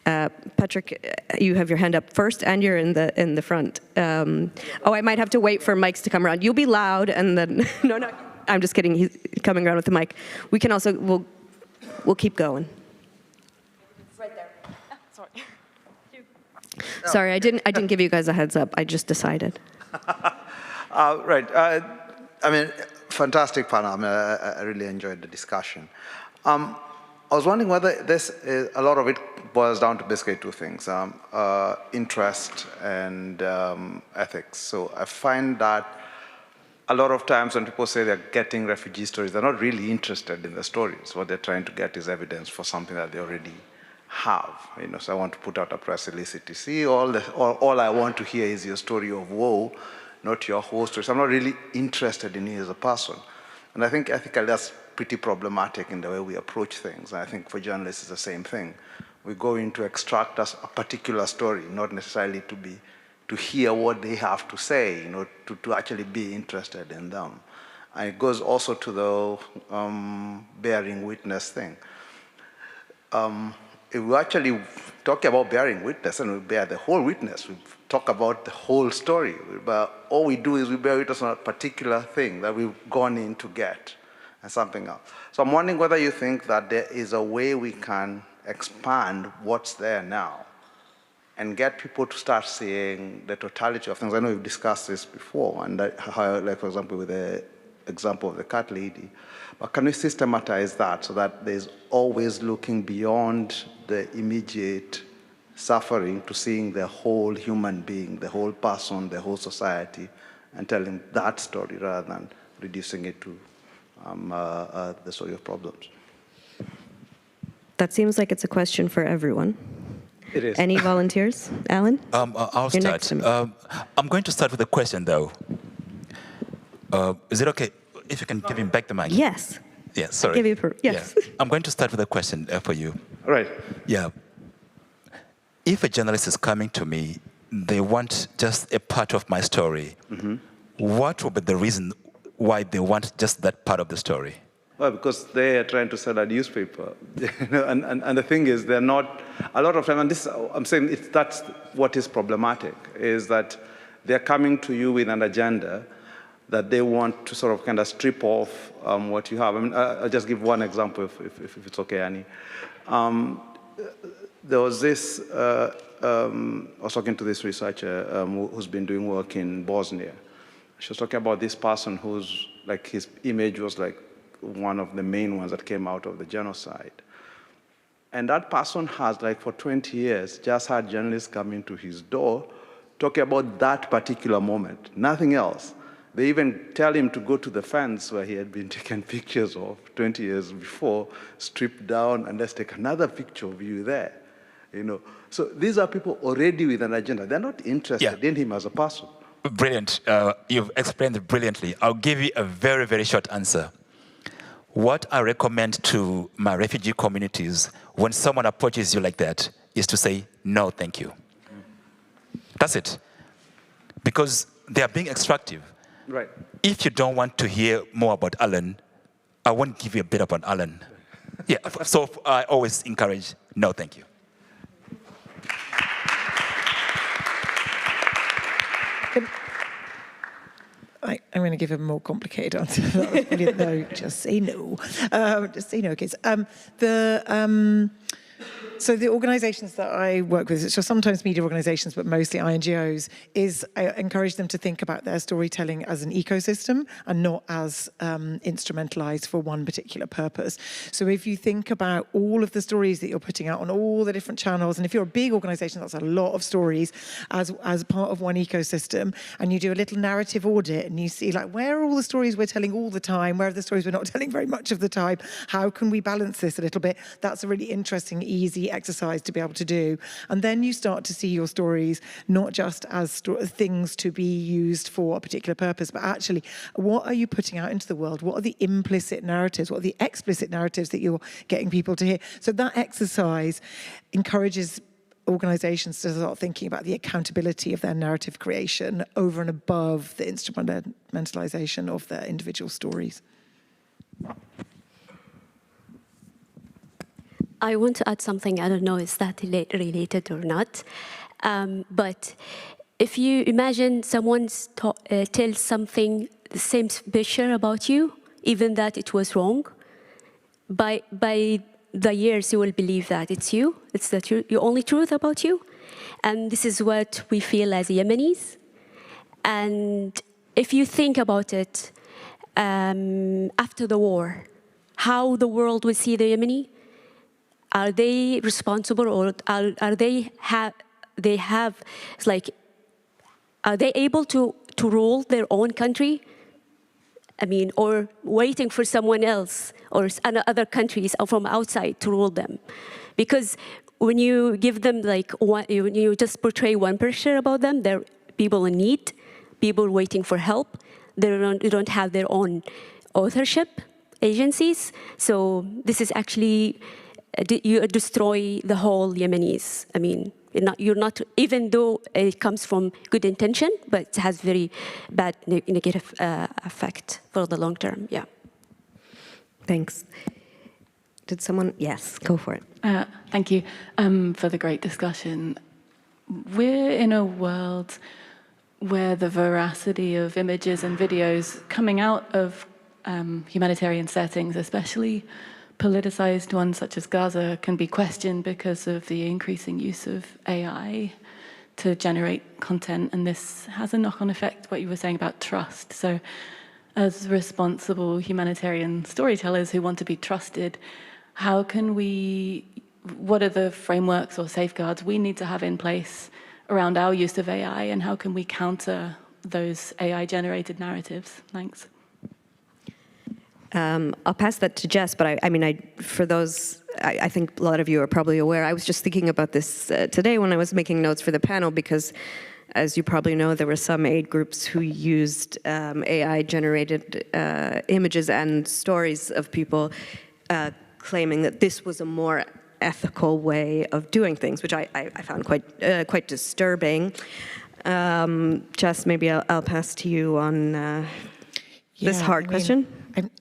[SPEAKER 5] Patrick, you have your hand up first, and you're in the front. I might have to wait for mics to come around. You'll be loud, and then no, I'm just kidding. He's coming around with the mic. We can also we'll keep going.
[SPEAKER 6] Right there. Sorry.
[SPEAKER 5] Sorry, I didn't give you guys a heads up. I just decided.
[SPEAKER 6] Right. I mean, fantastic panel. I mean, I really enjoyed the discussion. On
[SPEAKER 7] I was wondering whether this is, a lot of it boils down to basically two things, interest and ethics. So I find that a lot of times when people say they're getting refugee stories, they're not really interested in the stories. What they're trying to get is evidence for something that they already have. So I want to put out a press release to see all I want to hear is your story of woe, not your whole story. So I'm not really interested in you as a person. And I think ethically that's pretty problematic in the way we approach things. And I think for journalists it's the same thing. We go in to extract us a particular story, not necessarily to hear what they have to say, to actually be interested in them. And it goes also to the bearing witness thing. If we actually talk about bearing witness and we bear the whole witness, we talk about the whole story, but all we do is we bear witness on a particular thing that we've gone in to get and something else. So I'm wondering whether you think that there is a way we can expand what's there now and get people to start seeing the totality of things. I know we've discussed this before, and how, like for example, with the example of the cat lady, but can we systematize that so that there's always looking beyond the immediate suffering to seeing the whole human being, the whole person, the whole society, and telling that story rather than reducing it to the story of problems?
[SPEAKER 19] That seems like it's a question for everyone.
[SPEAKER 7] It is.
[SPEAKER 19] Any volunteers? Alan?
[SPEAKER 8] I'll
[SPEAKER 19] You're
[SPEAKER 8] start.
[SPEAKER 19] next to me.
[SPEAKER 8] I'm going to start with a question, though. Is it okay if you can give him back the mic?
[SPEAKER 19] Yes.
[SPEAKER 8] Yeah, sorry.
[SPEAKER 19] Give you yes.
[SPEAKER 8] Yeah. I'm going to start with a question for you.
[SPEAKER 7] All right.
[SPEAKER 8] Yeah. If a journalist is coming to me, they want just a part of my story, what would be the reason why they want just that part of the story?
[SPEAKER 7] Well, because they are trying to sell a newspaper. And the thing is, they're not, a lot of time, and this, I'm saying that's what is problematic, is that they're coming to you with an agenda that they want to sort of kind of strip off what you have. I mean, I'll just give one example, if it's okay, Annie. There was this, I was talking to this researcher who's been doing work in Bosnia. She was talking about this person who's, like, his image was like one of the main ones that came out of the genocide. And that person has, like, for 20 years, just had journalists coming to his door talking about that particular moment, nothing else. They even tell him to go to the fence where he had been taken pictures of 20 years before, strip down, and let's take another picture of you there. So these are people already with an agenda. They're not interested in him as a person.
[SPEAKER 8] Brilliant. You've explained it brilliantly. I'll give you a very, very short answer. What I recommend to my refugee communities when someone approaches you like that is to say, no, thank you. That's it. Because they are being extractive.
[SPEAKER 7] Right.
[SPEAKER 8] If you don't want to hear more about Alan, I won't give you a bit about Alan. Yeah, so I always encourage, no, thank you.
[SPEAKER 22] I'm going to give a more complicated answer. That was brilliant. No, just say no. Just say no, kids. So the organisations that I work with, it's just sometimes media organisations, but mostly INGOs, is I encourage them to think about their storytelling as an ecosystem and not as instrumentalised for one particular purpose. So if you think about all of the stories that you're putting out on all the different channels, and if you're a big organisation, that's a lot of stories as part of one ecosystem, and you do a little narrative audit and you see, like, where are all the stories we're telling all the time? Where are the stories we're not telling very much of the time? How can we balance this a little bit? That's a really interesting, easy exercise to be able to do. And then you start to see your stories not just as things to be used for a particular purpose, but actually, what are you putting out into the world? What are the implicit narratives? What are the explicit narratives that you're getting people to hear? So that exercise encourages organisations to start thinking about the accountability of their narrative creation over and above the instrumentalisation of their individual stories.
[SPEAKER 21] I want to add something. I don't know if that related or not. But if you imagine someone tells something, the same picture about you, even that it was wrong, by the years you will believe that it's you, it's the only truth about you. And this is what we feel as Yemenis. And if you think about it, after the war, how the world will see the Yemeni, are they responsible, or are they are they able to rule their own country? I mean, or waiting for someone else or other countries from outside to rule them? Because when you give them when you just portray one picture about them, they're people in need, people waiting for help. They don't have their own authorship agencies. So this is actually, you destroy the whole Yemenis. I mean, you're not, even though it comes from good intention, but it has very bad negative effect for the long term, yeah.
[SPEAKER 19] Thanks. Did someone, yes, go for it.
[SPEAKER 2] Thank you for the great discussion. We're in a world where the veracity of images and videos coming out of humanitarian settings, especially politicized ones such as Gaza, can be questioned because of the increasing use of AI to generate content. And this has a knock-on effect, what you were saying about trust. So as responsible humanitarian storytellers who want to be trusted, what are the frameworks or safeguards we need to have in place around our use of AI, and how can we counter those AI-generated narratives? Thanks.
[SPEAKER 19] I'll pass that to Jess, but for those, I think a lot of you are probably aware, I was just thinking about this today when I was making notes for the panel, because as you probably know, there were some aid groups who used AI-generated images and stories of people claiming that this was a more ethical way of doing things, which I found quite disturbing. Jess, maybe I'll pass to you on this hard question.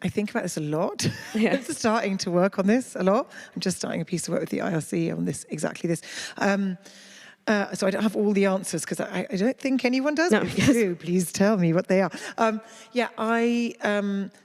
[SPEAKER 22] I think about this a lot. Yeah. I'm starting to work on this a lot. I'm just starting a piece of work with the IRC on this, exactly this. So I don't have all the answers, because I don't think anyone does. No, if you do, please tell me what they are.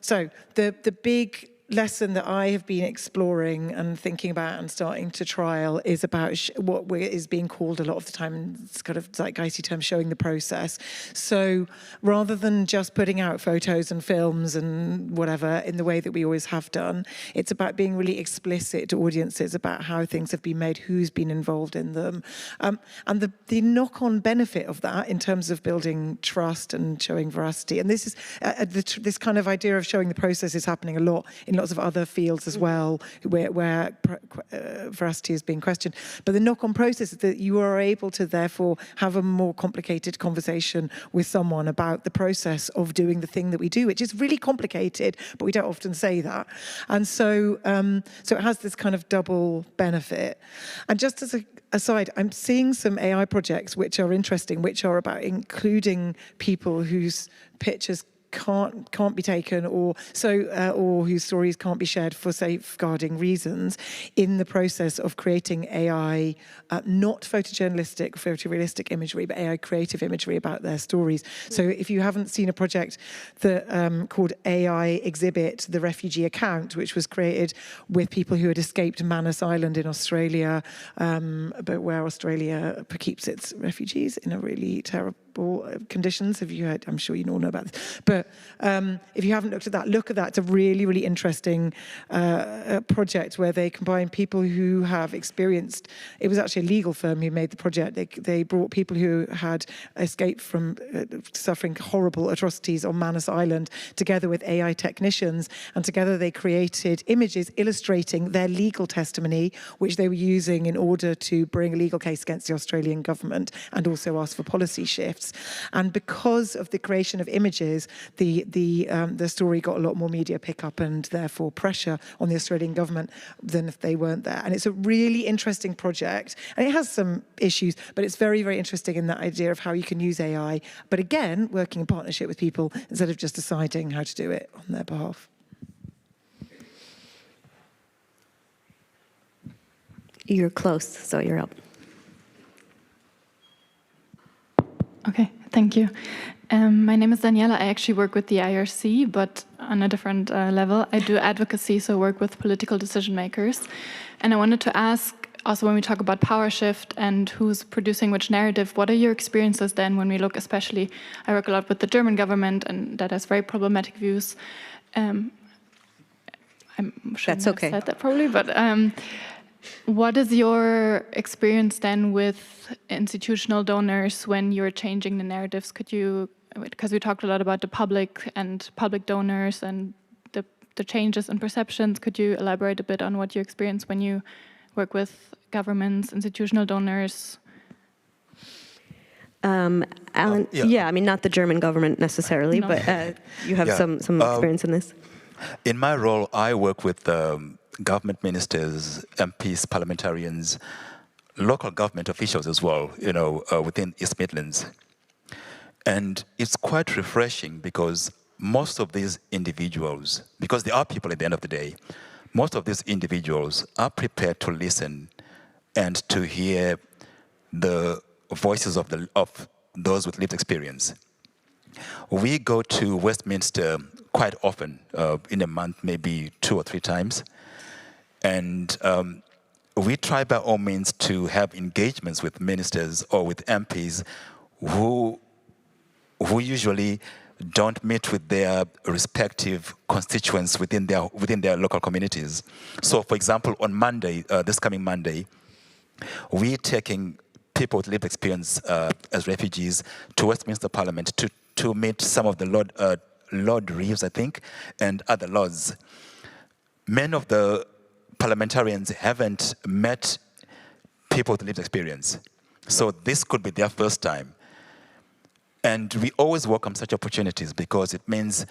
[SPEAKER 22] So the big lesson that I have been exploring and thinking about and starting to trial is about what is being called a lot of the time, it's kind of zeitgeisty term, showing the process. So rather than just putting out photos and films and whatever in the way that we always have done, it's about being really explicit to audiences about how things have been made, who's been involved in them. And the knock-on benefit of that in terms of building trust and showing veracity. And this is this kind of idea of showing the process is happening a lot in lots of other fields as well, where veracity is being questioned. But the knock-on process is that you are able to therefore have a more complicated conversation with someone about the process of doing the thing that we do, which is really complicated, but we don't often say that. And so, so it has this kind of double benefit. And just as a aside, I'm seeing some AI projects which are interesting, which are about including people whose pictures can't be taken, or whose stories can't be shared for safeguarding reasons, in the process of creating AI, not photorealistic imagery, but AI creative imagery about their stories. So if you haven't seen a project that called AI Exhibit, the Refugee Account, which was created with people who had escaped Manus Island in Australia, but where Australia keeps its refugees in a really terrible conditions. Have you heard? I'm sure you all know about this. But if you haven't looked at that, look at that. It's a really, really interesting project where they combine people who have experienced, it was actually a legal firm who made the project. They brought people who had escaped from suffering horrible atrocities on Manus Island together with AI technicians, and together they created images illustrating their legal testimony, which they were using in order to bring a legal case against the Australian government and also ask for policy shifts. And because of the creation of images, the story got a lot more media pickup and therefore pressure on the Australian government than if they weren't there. And it's a really interesting project, and it has some issues, but it's very, very interesting in that idea of how you can use AI, but again, working in partnership with people instead of just deciding how to do it on their behalf.
[SPEAKER 19] You're close, so you're up.
[SPEAKER 2] Okay, thank you. My name is Daniela. I actually work with the IRC, but on a different level. I do advocacy, so work with political decision makers. And I wanted to ask, also when we talk about power shift and who's producing which narrative, what are your experiences then when we look, especially, I work a lot with the German government, and that has very problematic views. I shouldn't have said that probably, but
[SPEAKER 3] What is your experience then with institutional donors when you're changing the narratives? Could you, because we talked a lot about the public and public donors and the changes in perceptions, could you elaborate a bit on what you experience when you work with governments, institutional donors?
[SPEAKER 19] Alan, yeah, I mean, not the German government necessarily, but you have some experience in this.
[SPEAKER 20] In my role, I work with government ministers, MPs, parliamentarians, local government officials as well, within East Midlands. And it's quite refreshing because most of these individuals, because they are people at the end of the day, most of these individuals are prepared to listen and to hear the voices of those with lived experience. We go to Westminster quite often, in a month, maybe 2 or 3 times. And we try by all means to have engagements with ministers or with MPs who usually don't meet with their respective constituents within their local communities. So, for example, on Monday, this coming Monday, we're taking people with lived experience as refugees to Westminster Parliament to meet some of the Lord Reeves, I think, and other lords. Many of the parliamentarians haven't met people with lived experience. So this could be their first time. And we always welcome such opportunities because it means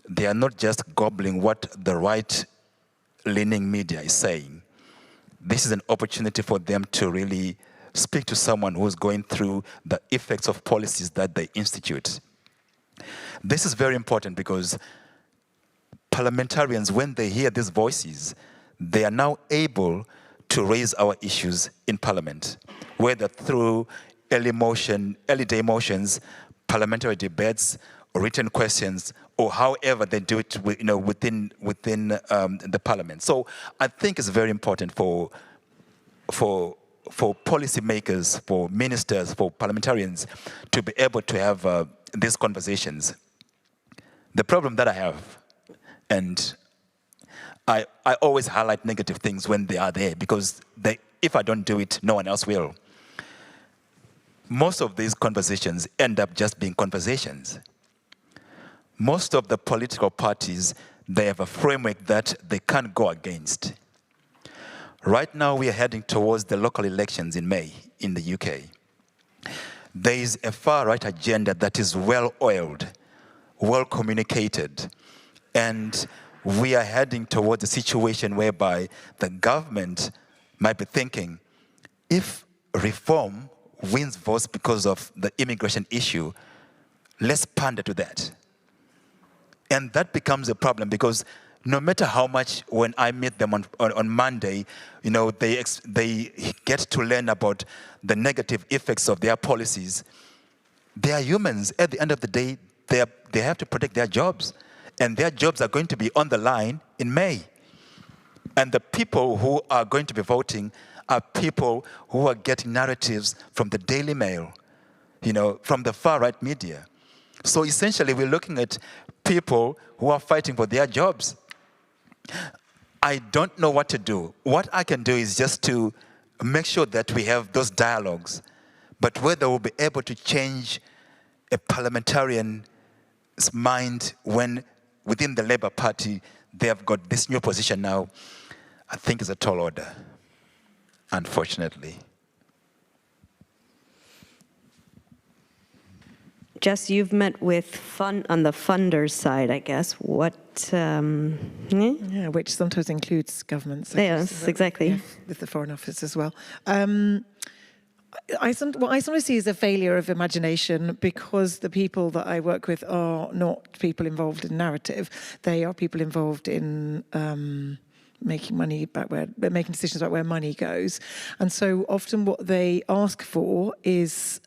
[SPEAKER 20] they are not just gobbling what the right-leaning media is saying. This is an opportunity for them to really speak to someone who's going through the effects of policies that they institute. This is very important because parliamentarians, when they hear these voices, they are now able to raise our issues in Parliament, whether through early day motions, parliamentary debates, or written questions, or however they do it within the Parliament. So I think it's very important for policymakers, for ministers, for parliamentarians to be able to have these conversations. The problem that I have, and I always highlight negative things when they are there because if I don't do it, no one else will. Most of these conversations end up just being conversations. Most of the political parties, they have a framework that they can't go against. Right now, we are heading towards the local elections in May in the UK. There is a far-right agenda that is well-oiled, well-communicated, and we are heading towards a situation whereby the government might be thinking, if reform wins votes because of the immigration issue, let's pander to that. And that becomes a problem because no matter how much, when I meet them on Monday, they get to learn about the negative effects of their policies. They are humans. At the end of the day, they have to protect their jobs. And their jobs are going to be on the line in May. And the people who are going to be voting are people who are getting narratives from the Daily Mail, from the far-right media. So essentially, we're looking at people who are fighting for their jobs. I don't know what to do. What I can do is just to make sure that we have those dialogues, but whether we'll be able to change a parliamentarian's mind when within the Labour Party they have got this new position now, I think is a tall order, unfortunately.
[SPEAKER 19] Jess, you've met with on the funders side, I guess. What?
[SPEAKER 22] Yeah, which sometimes includes governments.
[SPEAKER 19] Yes, exactly.
[SPEAKER 22] Yeah, with the Foreign Office as well. What I sometimes see is a failure of imagination because the people that I work with are not people involved in narrative. They are people involved in making decisions about where money goes. And so often what they ask for is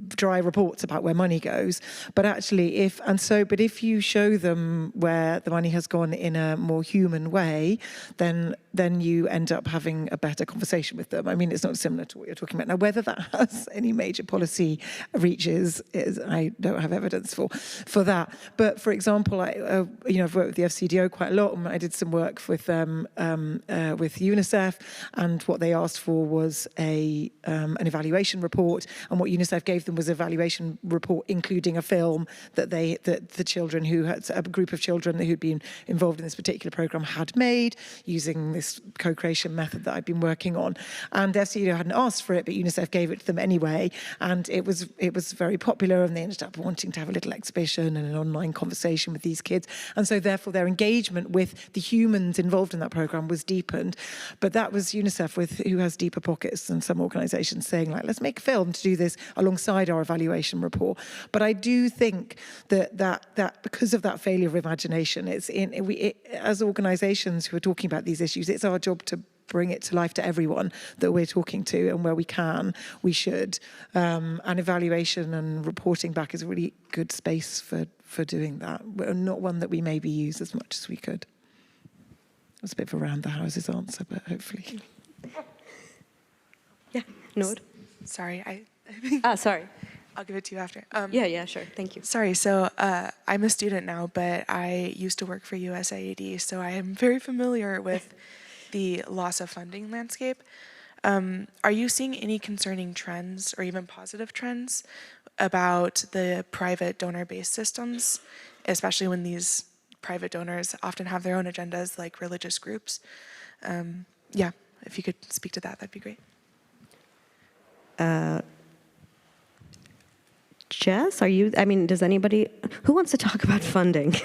[SPEAKER 22] dry reports about where money goes. But actually, if you show them where the money has gone in a more human way, then you end up having a better conversation with them. I mean, it's not similar to what you're talking about. Now, whether that has any major policy reaches, I don't have evidence for that. But for example, I've worked with the FCDO quite a lot, and I did some work with UNICEF, and what they asked for was an evaluation report, and what UNICEF gave them was an evaluation report including a film that the children a group of children who'd been involved in this particular program had made using this co-creation method that I've been working on. And FCDO hadn't asked for it, but UNICEF gave it to them anyway, and it was very popular, and they ended up wanting to have a little exhibition and an online conversation with these kids, and so therefore their engagement with the humans involved in that program was deepened. But that was UNICEF, who has deeper pockets than some organisations, saying, like, let's make a film to do this alongside our evaluation report. But I do think that because of that failure of imagination, as organisations who are talking about these issues, it's our job to bring it to life to everyone that we're talking to, and where we can, we should. And evaluation and reporting back is a really good space for doing that, not one that we maybe use as much as we could. That's a bit of a round the houses answer, but hopefully.
[SPEAKER 19] Yeah, Noor.
[SPEAKER 1] Sorry,
[SPEAKER 19] sorry.
[SPEAKER 1] I'll give it to you after.
[SPEAKER 19] Yeah, sure. Thank you.
[SPEAKER 1] Sorry, so I'm a student now, but I used to work for USAID, so I am very familiar with the loss of funding landscape. Are you seeing any concerning trends or even positive trends about the private donor-based systems, especially when these private donors often have their own agendas, like religious groups? Yeah, if you could speak to that, that'd be great.
[SPEAKER 19] Jess, does anybody, who wants to talk about funding?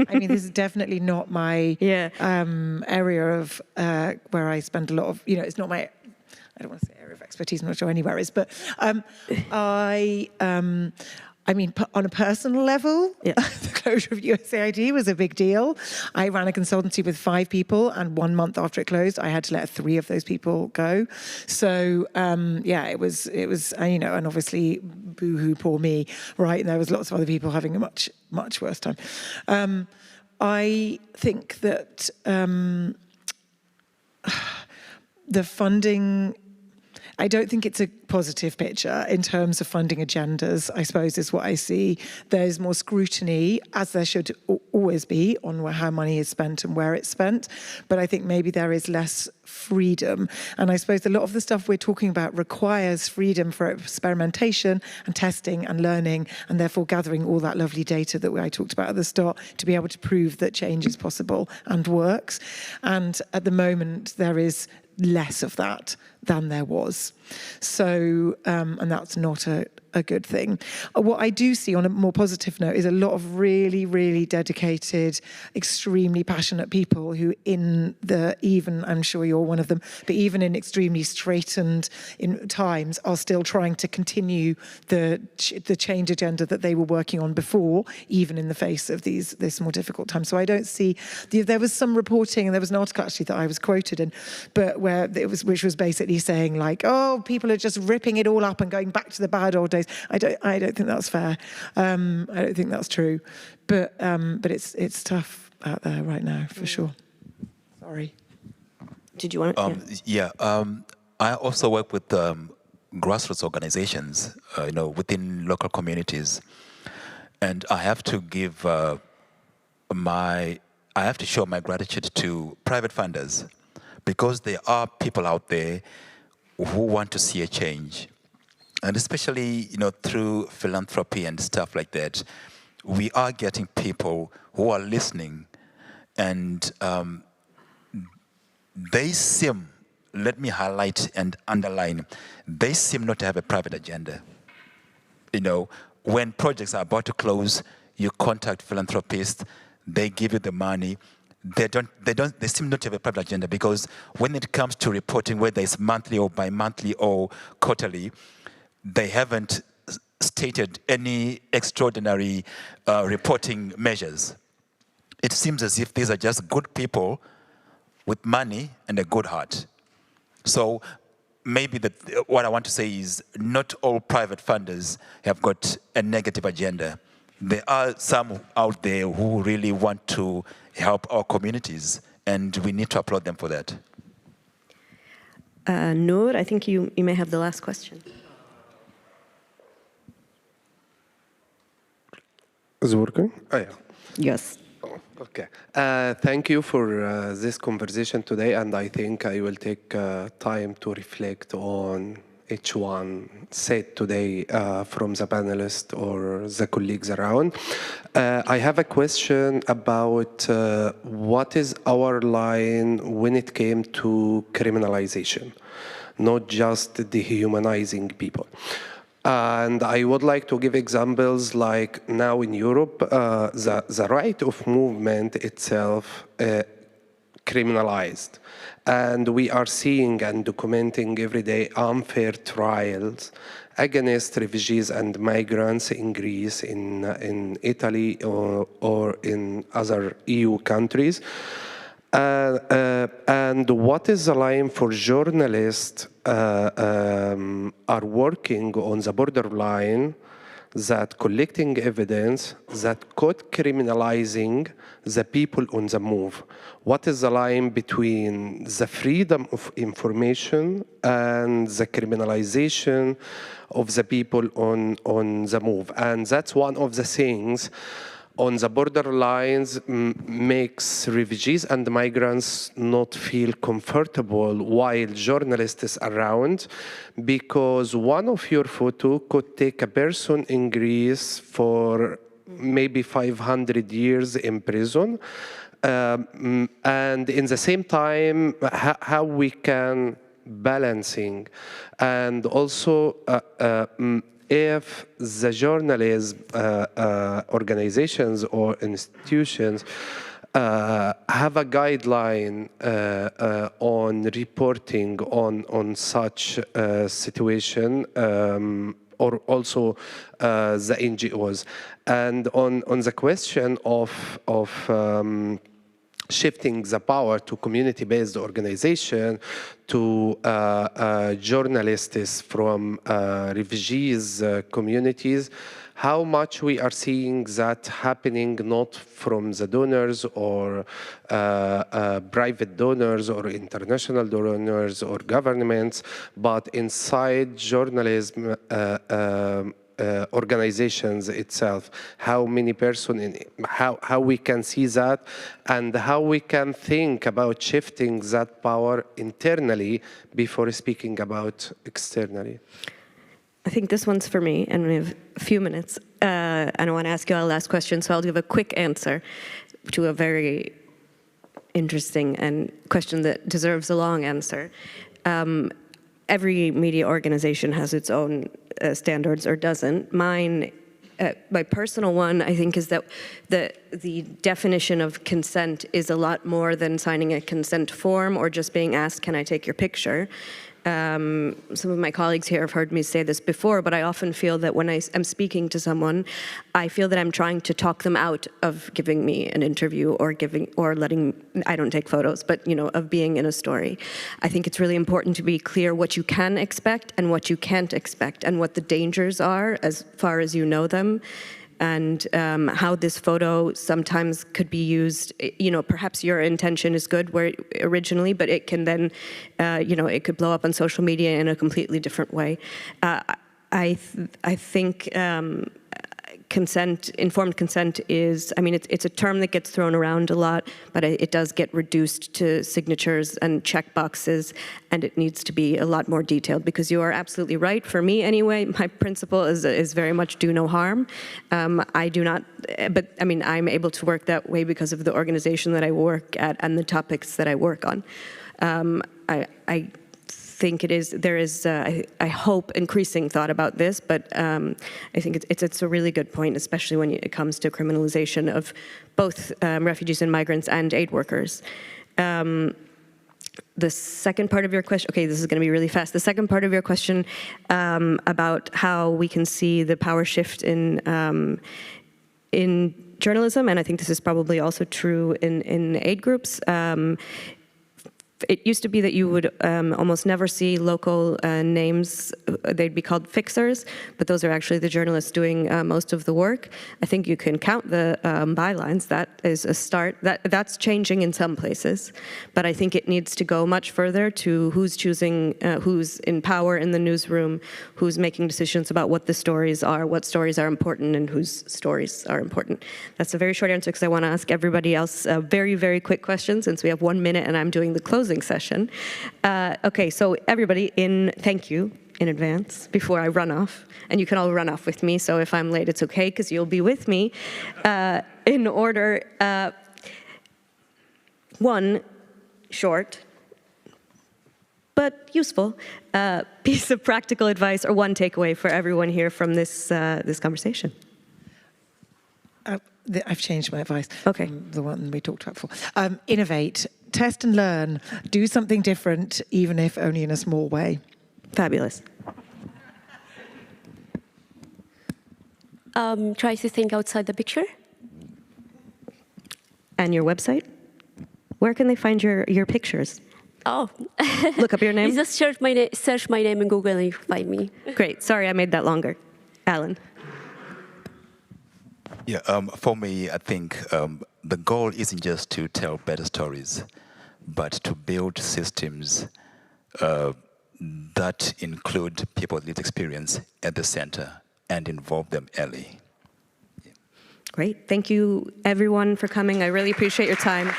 [SPEAKER 22] I mean, this is definitely not my area of where I spend a lot of, it's not my, I don't want to say area of expertise, I'm not sure anywhere is, but on a personal level, the closure of USAID was a big deal. I ran a consultancy with 5 people, and 1 month after it closed, I had to let 3 of those people go. So, it was, and obviously, boo-hoo, poor me, right? And there was lots of other people having a much, much worse time. I think that the funding, I don't think it's a positive picture in terms of funding agendas, I suppose, is what I see. There's more scrutiny, as there should always be, on how money is spent and where it's spent. But I think maybe there is less freedom. And I suppose a lot of the stuff we're talking about requires freedom for experimentation and testing and learning, and therefore gathering all that lovely data that I talked about at the start to be able to prove that change is possible and works. And at the moment, there is less of that than there was. So, and that's not a good thing. What I do see on a more positive note is a lot of really, really dedicated, extremely passionate people who even, I'm sure you're one of them, but even in extremely straitened times are still trying to continue the change agenda that they were working on before, even in the face of this more difficult time. So I don't see, there was some reporting, and there was an article actually that I was quoted in, but which was basically saying like, oh, people are just ripping it all up and going back to the bad old days. I don't think that's fair. I don't think that's true. But it's tough out there right now, for sure. Sorry.
[SPEAKER 19] Did you want to?
[SPEAKER 20] I also work with grassroots organizations, within local communities, and I have to give I have to show my gratitude to private funders, because there are people out there who want to see a change. And especially, through philanthropy and stuff like that, we are getting people who are listening, and they seem, let me highlight and underline, they seem not to have a private agenda. When projects are about to close, you contact philanthropists, they give you the money. They seem not to have a private agenda, because when it comes to reporting, whether it's monthly or bi-monthly or quarterly, they haven't stated any extraordinary reporting measures. It seems as if these are just good people with money and a good heart. So
[SPEAKER 8] maybe what I want to say is not all private funders have got a negative agenda. There are some out there who really want to help our communities, and we need to applaud them for that.
[SPEAKER 5] Noor, I think you may have the last question.
[SPEAKER 4] Is it working? Oh, yeah.
[SPEAKER 5] Yes.
[SPEAKER 4] Okay. Thank you for this conversation today, and I think I will take time to reflect on each one said today from the panelists or the colleagues around. I have a question about what is our line when it came to criminalization, not just dehumanizing people. And I would like to give examples like now in Europe, the right of movement itself criminalized. And we are seeing and documenting every day unfair trials against refugees and migrants in Greece, in Italy, or in other EU countries. And what is the line for journalists are working on the borderline that collecting evidence that could criminalizing the people on the move? What is the line between the freedom of information and the criminalization of the people on the move? And that's one of the things on the borderlines makes refugees and migrants not feel comfortable while journalists are around, because one of your photo could take a person in Greece for maybe 500 years in prison. And in the same time, how we can balancing, and also if the journalism organizations or institutions have a guideline on reporting on such situation, or also the NGOs. And on the question of shifting the power to community-based organization, to journalists from refugees communities, how much we are seeing that happening not from the donors or private donors or international donors or governments, but inside journalism organizations itself, how many persons, how we can see that, and how we can think about shifting that power internally before speaking about externally.
[SPEAKER 5] I think this one's for me, and we have a few minutes. And I want to ask you our last question, so I'll give a quick answer to a very interesting and question that deserves a long answer. Every media organization has its own standards or doesn't. Mine, my personal one, I think, is that the definition of consent is a lot more than signing a consent form or just being asked, can I take your picture? Some of my colleagues here have heard me say this before, but I often feel that when I'm speaking to someone, I feel that I'm trying to talk them out of giving me an interview or letting, I don't take photos, but of being in a story. I think it's really important to be clear what you can expect and what you can't expect, and what the dangers are as far as you know them. And how this photo sometimes could be used, perhaps your intention is good originally, but it can then, it could blow up on social media in a completely different way. I think informed consent is, it's a term that gets thrown around a lot, but it does get reduced to signatures and check boxes, and it needs to be a lot more detailed, because you are absolutely right. For me anyway, my principle is very much do no harm. I do not, but I'm able to work that way because of the organization that I work at and the topics that I work on. I think there is, I hope, increasing thought about this, but I think it's a really good point, especially when it comes to criminalization of both refugees and migrants and aid workers. The second part of your question, okay, this is going to be really fast. The second part of your question about how we can see the power shift in journalism, and I think this is probably also true in aid groups.
[SPEAKER 19] it used to be that you would almost never see local names. They'd be called fixers, but those are actually the journalists doing most of the work. I think you can count the bylines. That is a start. That's changing in some places, but I think it needs to go much further to who's choosing, who's in power in the newsroom, who's making decisions about what the stories are, what stories are important, and whose stories are important. That's a very short answer because I want to ask everybody else very, very quick questions since we have 1 minute and I'm doing the closing session. Okay, so everybody, thank you in advance before I run off. And you can all run off with me, so if I'm late, it's okay because you'll be with me. In order, one short but useful piece of practical advice or one takeaway for everyone here from this conversation.
[SPEAKER 22] I've changed my advice.
[SPEAKER 19] Okay.
[SPEAKER 22] From the one we talked about before. Innovate, test and learn, do something different, even if only in a small way.
[SPEAKER 19] Fabulous.
[SPEAKER 21] Try to think outside the picture.
[SPEAKER 19] And your website? Where can they find your pictures?
[SPEAKER 21] Oh.
[SPEAKER 19] Look up your name?
[SPEAKER 21] You just search my name in Google and you find me.
[SPEAKER 19] Great. Sorry I made that longer. Alan.
[SPEAKER 20] Yeah, for me, I think the goal isn't just to tell better stories, but to build systems that include people's lived experience at the center and involve them early.
[SPEAKER 19] Great. Thank you, everyone, for coming. I really appreciate your time.